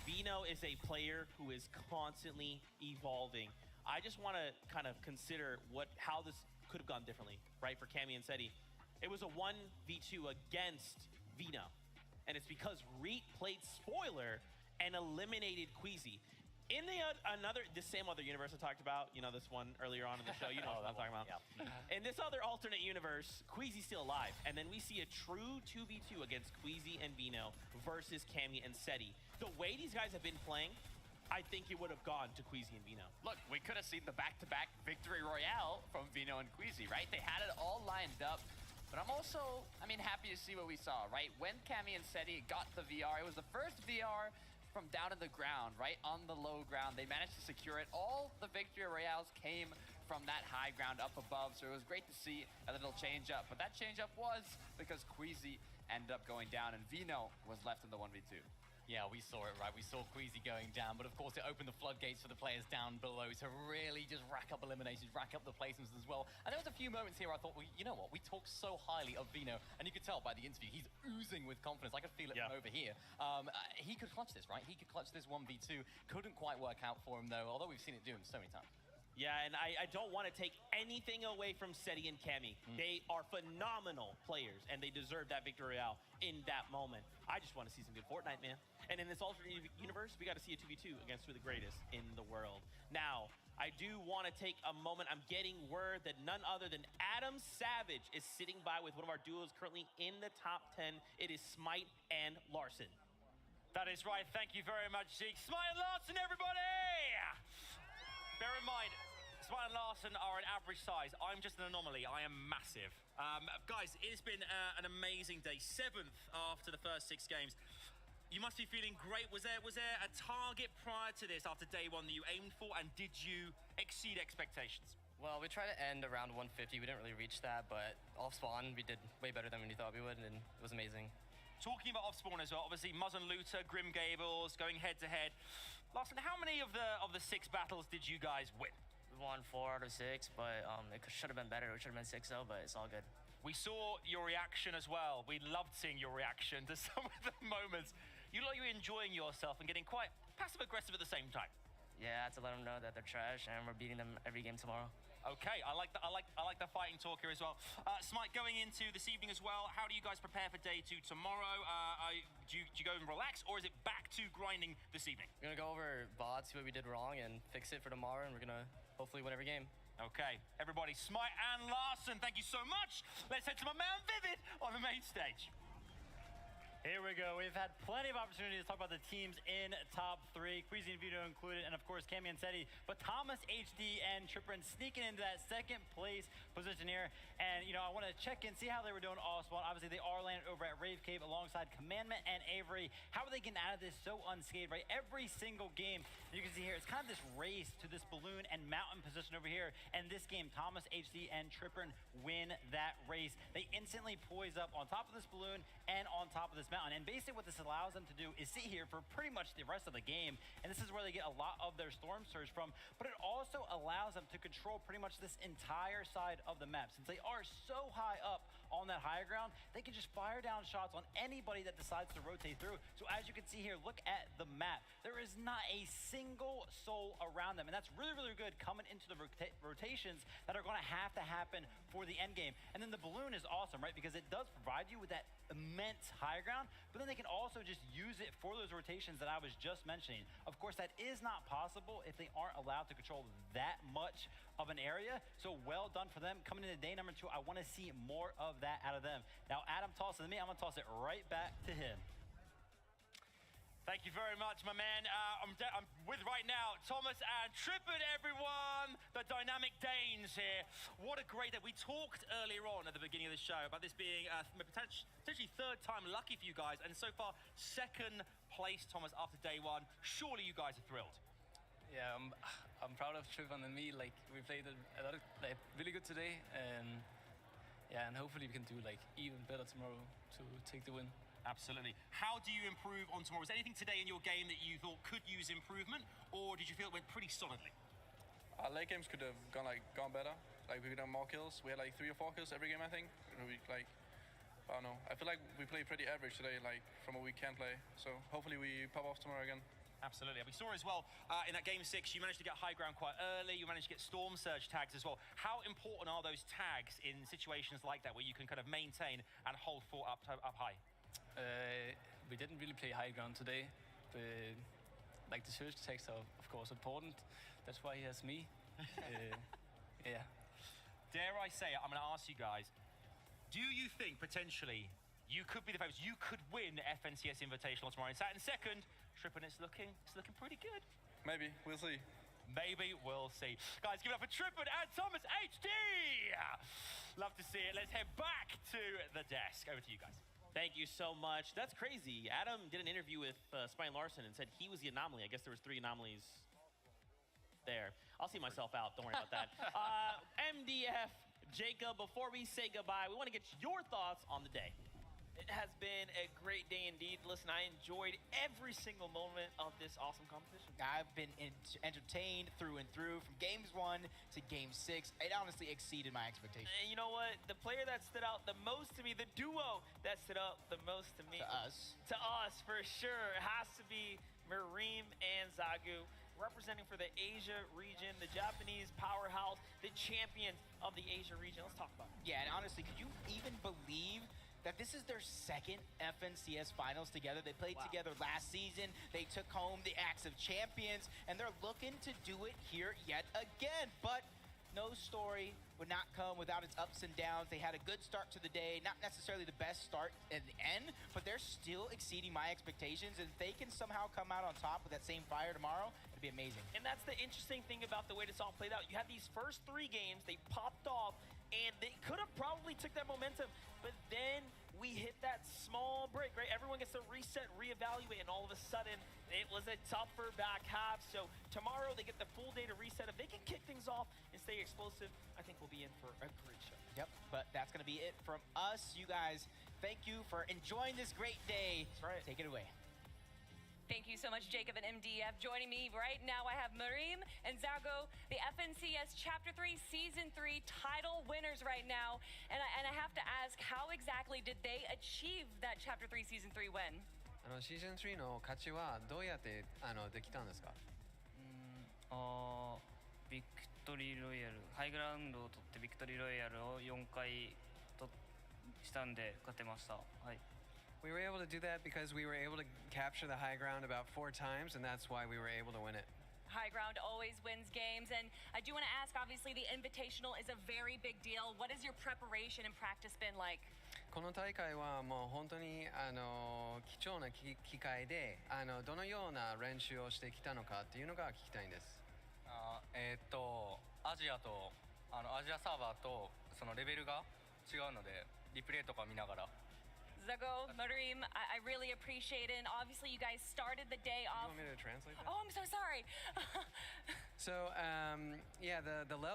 Vino is a player who is constantly evolving. I just want to kind of consider how this could have gone differently, right, for Cammy and Seti. It was a 1v2 against Vino. And it's because Reet played spoiler and eliminated Queasy. In the same other universe I talked about, you know, this one earlier on in the show, you know what I'm talking about. Yeah. In this other alternate universe, Queasy's still alive. And then we see a true 2v2 against Queasy and Vino versus Cammy and Seti. The way these guys have been playing, I think it would have gone to Queasy and Vino. Look, we could have seen the back-to-back Victory Royale from Vino and Queasy, right? They had it all lined up. But I'm also, happy to see what we saw, right? When Cammy and Seti got the VR, it was the first VR from down in the ground, right? On the low ground. They managed to secure it. All the Victory Royales came from that high ground up above, so it was great to see a little change up. But that change up was because Queasy ended up going down and Vino was left in the 1v2. Yeah, we saw it, right? We saw Queasy going down, but of course it opened the floodgates for the players down below to really just rack up eliminations, rack up the placements as well. And there was a few moments here I thought, well, you know what? We talked so highly of Vino, and you could tell by the interview, he's oozing with confidence. I could feel it from over here. He could clutch this, right? He could clutch this 1v2. Couldn't quite work out for him, though, although we've seen it do him so many times. Yeah, and I don't want to take anything away from Seti and Cammy. They are phenomenal players, and they deserve that Victory Royale in that moment. I just want to see some good Fortnite, man. And in this alternate universe, we got to see a 2v2 against two of the greatest in the world. Now, I do want to take a moment. I'm getting word that none other than Adam Savage is sitting by with one of our duos currently in the top 10. It is Smite and Larson. That is right. Thank you very much, Zeke. Smite and Larson, everybody! Bear in mind, Smite and Larson are an average size. I'm just an anomaly. I am massive. Guys, it's been an amazing day. 7th after the first 6 games. You must be feeling great. Was there a target prior to this after day 1 that you aimed for, and did you exceed expectations? Well, we tried to end around 150. We didn't really reach that, but off spawn, we did way better than we thought we would, and it was amazing. Talking about off spawn as well, obviously Muzz and Looter, Grim Gables, going head to head. Larson, how many of the 6 battles did you guys win? We won 4 out of 6, but it should have been better. It should have been 6-0, but it's all good. We saw your reaction as well. We loved seeing your reaction to some of the moments. You look like you're enjoying yourself and getting quite passive-aggressive at the same time. Yeah, I had to let them know that they're trash, and we're beating them every game tomorrow. Okay, I like the fighting talk here as well. Smite, going into this evening as well, how do you guys prepare for day 2 tomorrow? Do you go and relax, or is it back to grinding this evening? We're gonna go over VOD, see what we did wrong, and fix it for tomorrow, and we're gonna hopefully win every game. Okay, everybody, Smite and Larson, thank you so much. Let's head to my man Vivid on the main stage. Here we go. We've had plenty of opportunities to talk about the teams in top 3, Queasy and Vito included, and of course Cammy and Seti. But Thomas, HD, and Trippin sneaking into that 2nd place position here. And, you know, I want to check in, see how they were doing all spawn. Obviously, they are landed over at Rave Cave alongside Commandment and Avery. How are they getting out of this so unscathed, right? Every single game, you can see here, it's kind of this race to this balloon and mountain position over here. And this game, Thomas, HD, and Trippin win that race. They instantly poise up on top of this balloon and on top of this mountain. And basically what this allows them to do is sit here for pretty much the rest of the game. And this is where they get a lot of their storm surge from. But it also allows them to control pretty much this entire side of the map. Since they are so high up on that higher ground, they can just fire down shots on anybody that decides to rotate through. So as you can see here, look at the map. There is not a single soul around them. And that's really, really good coming into the rotations that are going to happen for the end game. And then the balloon is awesome, right? Because it does provide you with that immense high ground, but then they can also just use it for those rotations that I was just mentioning. Of course, that is not possible if they aren't allowed to control that much of an area. So well done for them. Coming into day number 2, I want to see more of that out of them. Now, Adam tosses to me. I'm going to toss it right back to him. Thank you very much, my man. I'm with right now Thomas and Trippin, everyone. The dynamic Danes here. What a great day. We talked earlier on at the beginning of the show about this being potentially 3rd time lucky for you guys, and so far 2nd place, Thomas, after day 1. Surely you guys are thrilled. Yeah, I'm proud of Trippin and me. Like, we played a lot of, really good today, and yeah, and hopefully we can do even better tomorrow to take the win. Absolutely. How do you improve on tomorrow? Was there anything today in your game that you thought could use improvement, or did you feel it went pretty solidly? Our late games could have gone better. Like, we could have more kills. We had 3 or 4 kills every game, I think. We I don't know. I feel like we played pretty average today, from what we can play. So hopefully we pop off tomorrow again. Absolutely. We saw as well in that game 6, you managed to get high ground quite early. You managed to get storm surge tags as well. How important are those tags in situations like that where you can kind of maintain and hold fort up high? We didn't really play high ground today, but the surge tags are of course important. That's why he has me. Yeah. Dare I say it, I'm going to ask you guys, do you think potentially you could be the favorites? You could win the FNCS Invitational tomorrow. In 2nd, Trippin, it's looking pretty good. Maybe, we'll see. Maybe we'll see. Guys, give it up for Trippin and Thomas HD! Love to see it. Let's head back to the desk. Over to you guys. Thank you so much. That's crazy. Adam did an interview with Smite and Larson and said he was the anomaly. I guess there was 3 anomalies there. I'll see myself out. Don't worry about that. MDF, Jacob, before we say goodbye, we want to get your thoughts on the day. It has been a great day indeed. Listen, I enjoyed every single moment of this awesome competition. I've been entertained through and through from games 1 to game 6. It honestly exceeded my expectations. And you know what? The player that stood out the most to me, the duo that stood out the most to me. To us, for sure. It has to be Mareem and Zagu, representing for the Asia region, the Japanese powerhouse, the champions of the Asia region. Let's talk about it. Yeah, and honestly, could you even believe that this is their 2nd FNCS finals together? They played together last season. They took home the Axe of Champions, and they're looking to do it here yet again. But no story, would not come without its ups and downs. They had a good start to the day, not necessarily the best start in the end, but they're still exceeding my expectations. And if they can somehow come out on top with that same fire tomorrow, it'd be amazing. And that's the interesting thing about the way this all played out. You had these first 3 games, they popped off, and they could have probably took that momentum, but then we hit that small break, right? Everyone gets to reset, reevaluate, and all of a sudden, it was a tougher back half. So tomorrow, they get the full day to reset. If they can kick things off and stay explosive, I think we'll be in for a great show. Yep, but that's going to be it from us. You guys, thank you for enjoying this great day. That's right. Take it away. Thank you so much, Jacob and MDF. Joining me right now, I have Marim and Zago, the FNCS Chapter 3 Season 3 title winners right now. And I have to ask, how exactly did they achieve that Chapter 3 Season 3 win? シーズン3の勝ちはどうやってできたんですか？ビクトリーロイヤル、ハイグラウンドを取ってビクトリーロイヤルを4回したんで勝てました。はい。We were able to do that because we were able to capture the high ground about 4 times, and that's why we were able to win it. High ground always wins games, and I do want to ask, obviously the Invitational is a very big deal. What has your preparation and practice been like? この大会はもう本当に貴重な機会でどのような練習をしてきたのかっていうのが聞きたいんです。アジアとアジアサーバーとそのレベルが違うのでリプレイとか見ながら。Zago, Marim, I really appreciate it. And obviously, you guys started the day off. You want me to translate that? Oh, I'm so sorry. So, yeah,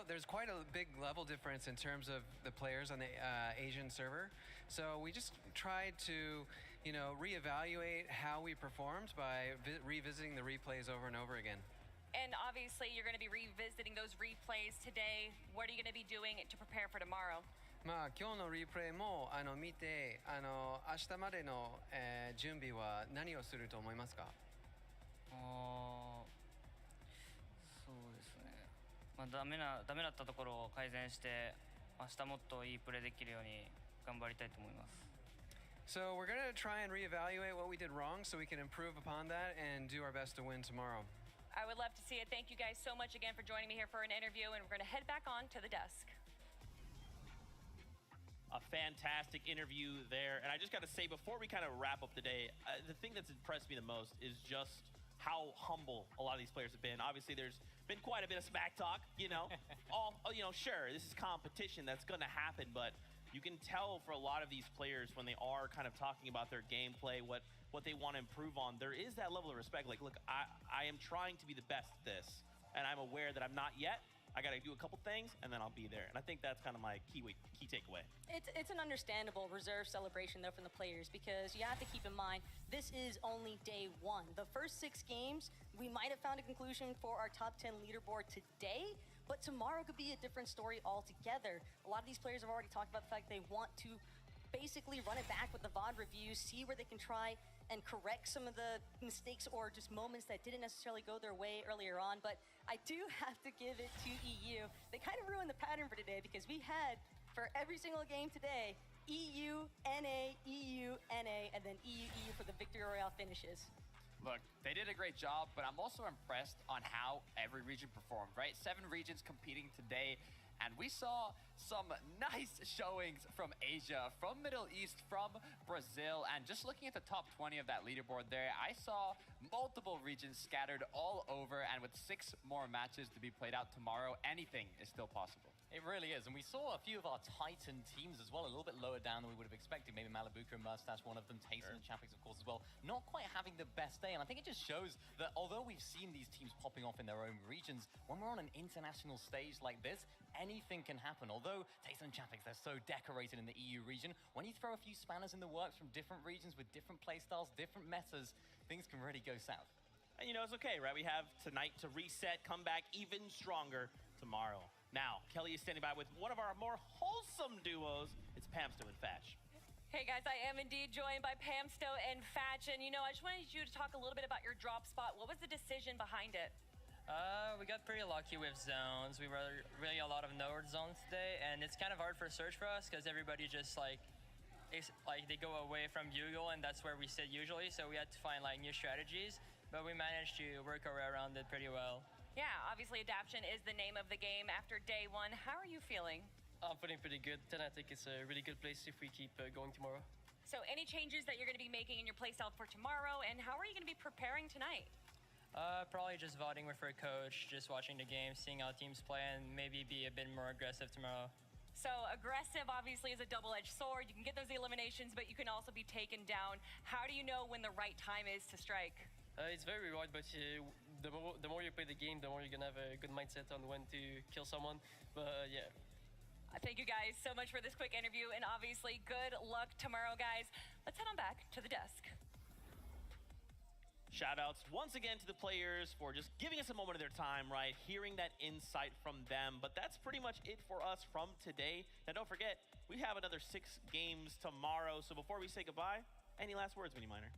there's quite a big level difference in terms of the players on the Asian server. So we just tried to, reevaluate how we performed by revisiting the replays over and over again. And obviously, you're going to be revisiting those replays today. What are you going to be doing to prepare for tomorrow? まあ今日のリプレイも見て明日までの、準備は何をすると思いますか？そうですね。まあダメだったところを改善して明日もっといいプレーできるように頑張りたいと思います。So we're going to try and reevaluate what we did wrong so we can improve upon that and do our best to win tomorrow. I would love to see it. Thank you guys so much again for joining me here for an interview, and we're going to head back on to the desk. A fantastic interview there. And I just got to say, before we kind of wrap up the day, the thing that's impressed me the most is just how humble a lot of these players have been. Obviously, there's been quite a bit of smack talk, sure, this is competition, that's going to happen, but you can tell for a lot of these players when they are kind of talking about their gameplay, what they want to improve on, there is that level of respect. Like, look, I am trying to be the best at this, and I'm aware that I'm not yet. I got to do a couple things, and then I'll be there. And I think that's kind of my key takeaway. It's an understandable reserve celebration, though, from the players, because you have to keep in mind, this is only day 1. The first 6 games, we might have found a conclusion for our top 10 leaderboard today, but tomorrow could be a different story altogether. A lot of these players have already talked about the fact they want to basically run it back with the VOD reviews, see where they can try and correct some of the mistakes or just moments that didn't necessarily go their way earlier on. But I do have to give it to EU. They kind of ruined the pattern for today because we had, for every single game today, EU, NA, EU, NA, and then EU, EU for the Victory Royale finishes. Look, they did a great job, but I'm also impressed on how every region performed, right? 7 regions competing today. And we saw some nice showings from Asia, from Middle East, from Brazil. And just looking at the top 20 of that leaderboard there, I saw multiple regions scattered all over. And with 6 more matches to be played out tomorrow, anything is still possible. It really is, and we saw a few of our Titan teams as well, a little bit lower down than we would have expected. Maybe Malibuka and Mustache, one of them, Tayson and Champix, of course, as well. Not quite having the best day, and I think it just shows that although we've seen these teams popping off in their own regions, when we're on an international stage like this, anything can happen. Although Tayson and Champix, they're so decorated in the EU region, when you throw a few spanners in the works from different regions with different playstyles, different metas, things can really go south. And it's okay, right? We have tonight to reset, come back even stronger tomorrow. Now, Kelly is standing by with one of our more wholesome duos. It's Pamsto and Fatch. Hey guys, I am indeed joined by Pamsto and Fatch. And I just wanted you to talk a little bit about your drop spot. What was the decision behind it? We got pretty lucky with zones. We were really a lot of node zones today, and it's kind of hard for search for us because everybody just they go away from Yugo, and that's where we sit usually. So we had to find new strategies, but we managed to work our way around it pretty well. Yeah, obviously adaptation is the name of the game after day one. How are you feeling? I'm feeling pretty good. 10, I think it's a really good place if we keep going tomorrow. So any changes that you're going to be making in your playstyle for tomorrow, and how are you going to be preparing tonight? Probably just voting with our coach, just watching the game, seeing how teams play, and maybe be a bit more aggressive tomorrow. So aggressive obviously is a double-edged sword. You can get those eliminations, but you can also be taken down. How do you know when the right time is to strike? It's very hard, but the more you play the game, the more you're gonna have a good mindset on when to kill someone. But yeah. Thank you guys so much for this quick interview, and obviously good luck tomorrow, guys. Let's head on back to the desk. Shout-outs once again to the players for just giving us a moment of their time, right? Hearing that insight from them. But that's pretty much it for us from today. Now, don't forget, we have another 6 games tomorrow. So before we say goodbye, any last words, Mini Miner?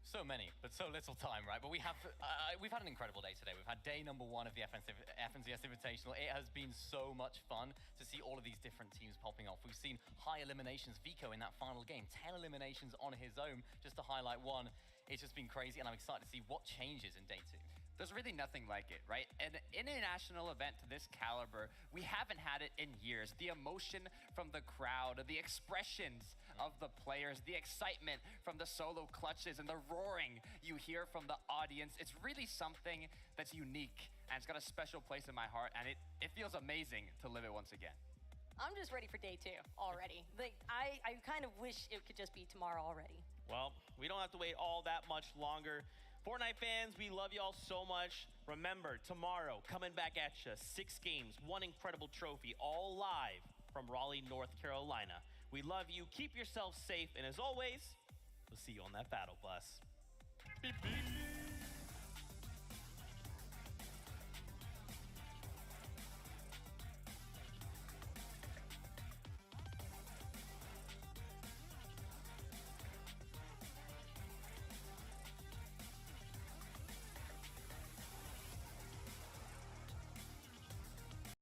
So many, but so little time, right? But we've had an incredible day today. We've had day number 1 of the FNCS Invitational. It has been so much fun to see all of these different teams popping off. We've seen high eliminations. Vico in that final game, 10 eliminations on his own, just to highlight one. It's just been crazy, and I'm excited to see what changes in day 2. There's really nothing like it, right? An international event to this caliber, we haven't had it in years. The emotion from the crowd, the expressions of the players, the excitement from the solo clutches, and the roaring you hear from the audience. It's really something that's unique, and it's got a special place in my heart, and it feels amazing to live it once again. I'm just ready for day 2 already. Like, I kind of wish it could just be tomorrow already. Well, we don't have to wait all that much longer. Fortnite fans, we love y'all so much. Remember, tomorrow, coming back at you, 6 games, 1 incredible trophy, all live from Raleigh, North Carolina. We love you. Keep yourselves safe. And as always, we'll see you on that battle bus. Beep, beep.